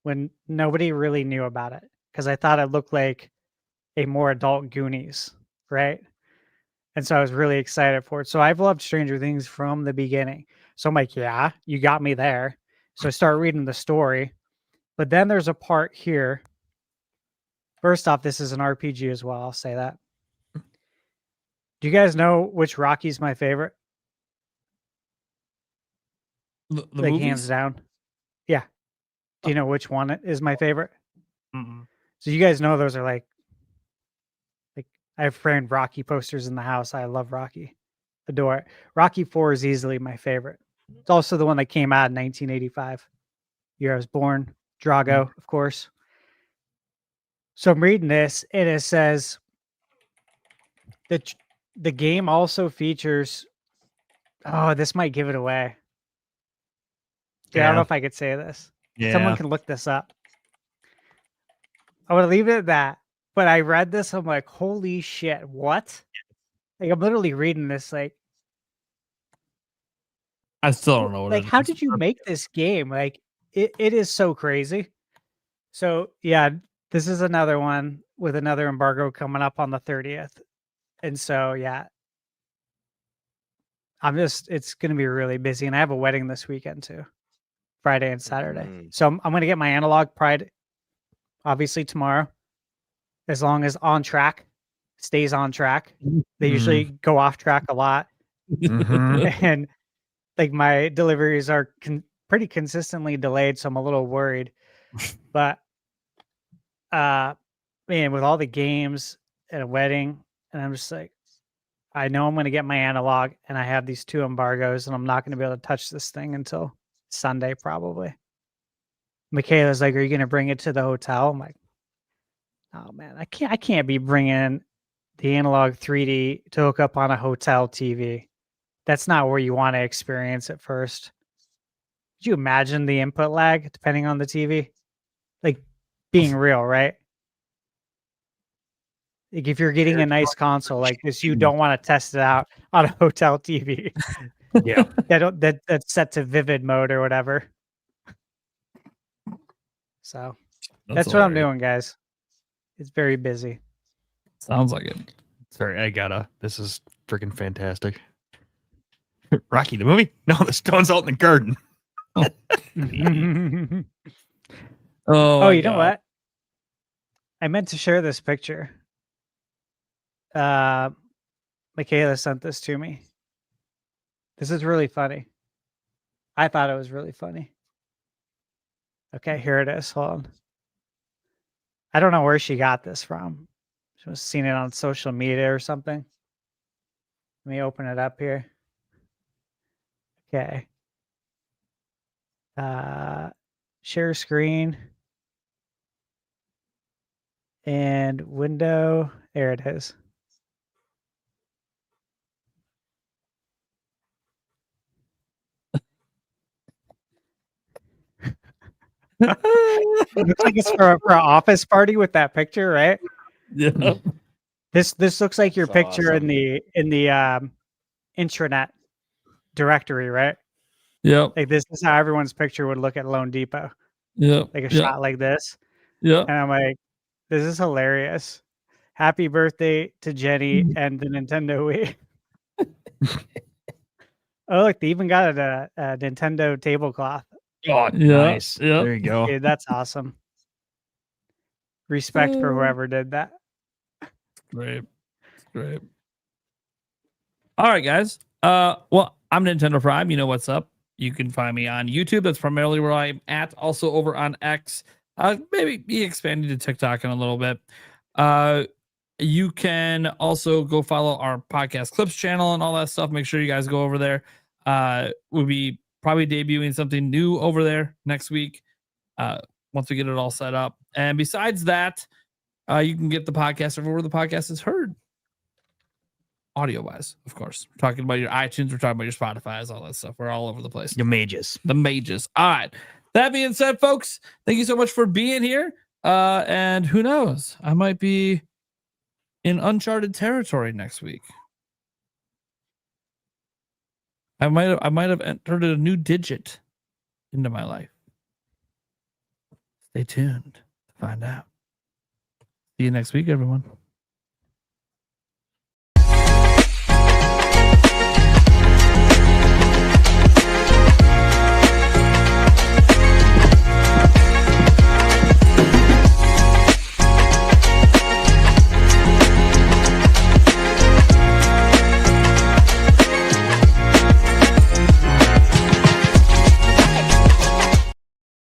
when nobody really knew about it, because I thought it looked like a more adult Goonies, right? And so I was really excited for it. So I've loved Stranger Things from the beginning. So I'm like, yeah, you got me there. So I start reading the story. But then there's a part here. First off, this is an RPG as well. I'll say that. Do you guys know which Rocky's my favorite? The like movies? hands down. Yeah. Do you know which one is my favorite? Mm-mm. So you guys know those are like I have framed Rocky posters in the house. I love Rocky. Adore it. Rocky 4 is easily my favorite. It's also the one that came out in 1985. Year I was born. Drago, of course. So I'm reading this, and it says that the game also features. Oh, this might give it away. Dude, I don't know if I could say this. Someone can look this up. I want to leave it at that. But I read this, I'm like, holy shit, what? Like, I'm literally reading this, like, I still don't know what like, it how is. did you make this game? Like, it is so crazy. So, yeah, this is another one with another embargo coming up on the 30th. And so, yeah, it's going to be really busy. And I have a wedding this weekend, too, Friday and Saturday. So I'm going to get my analog pride, obviously, tomorrow. As long as on track, stays on track. They usually go off track a lot. And like my deliveries are pretty consistently delayed, so I'm a little worried. But man, with all the games and a wedding, and I'm just like, I know I'm going to get my analog, and I have these 2 embargoes, and I'm not going to be able to touch this thing until Sunday probably. Michaela's like, "Are you going to bring it to the hotel?" I'm like, "Oh man, I can't be bringing the analog 3D to hook up on a hotel TV. That's not where you want to experience it first." Could you imagine the input lag depending on the TV? Like, being real, right? Like, if you're getting a nice console like this, you don't want to test it out on a hotel TV. Yeah. That's set to vivid mode or whatever. So that's what I'm doing, guys. It's very busy. Sounds like it. Sorry, this is freaking fantastic. Rocky the movie? No, the stone's out in the garden. Oh, you know what? I meant to share this picture. Michaela sent this to me. This is really funny. I thought it was really funny. Okay, here it is. Hold on. I don't know where she got this from. She must have seen it on social media or something. Let me open it up here. Okay. Share screen. And window. There it is. It looks like it's for an office party with that picture, right? Yeah. This looks like your That's picture awesome. in the intranet directory, right? Yep. Like this is how everyone's picture would look at Lone Depot. Yep. Like a shot like this. Yep. And I'm like, this is hilarious. Happy birthday to Jenny and the Nintendo Wii. Oh, look, they even got a Nintendo tablecloth. Oh, nice. Yep. There you go. Dude, that's awesome. Respect for whoever did that. Great. Great. All right, guys. Well, I'm Nintendo Prime. You know what's up. You can find me on YouTube. That's primarily where I'm at. Also over on X. Maybe be expanding to TikTok in a little bit. You can also go follow our podcast clips channel and all that stuff. Make sure you guys go over there. We'll be probably debuting something new over there next week once we get it all set up. And besides that, you can get the podcast everywhere the podcast is heard. Audio wise, of course. We're talking about your iTunes, we're talking about your Spotify's, all that stuff. We're all over the place. Your mages. The mages. All right. That being said, folks, thank you so much for being here. And who knows? I might be in uncharted territory next week. I might have entered a new digit into my life. Stay tuned to find out. See you next week, everyone.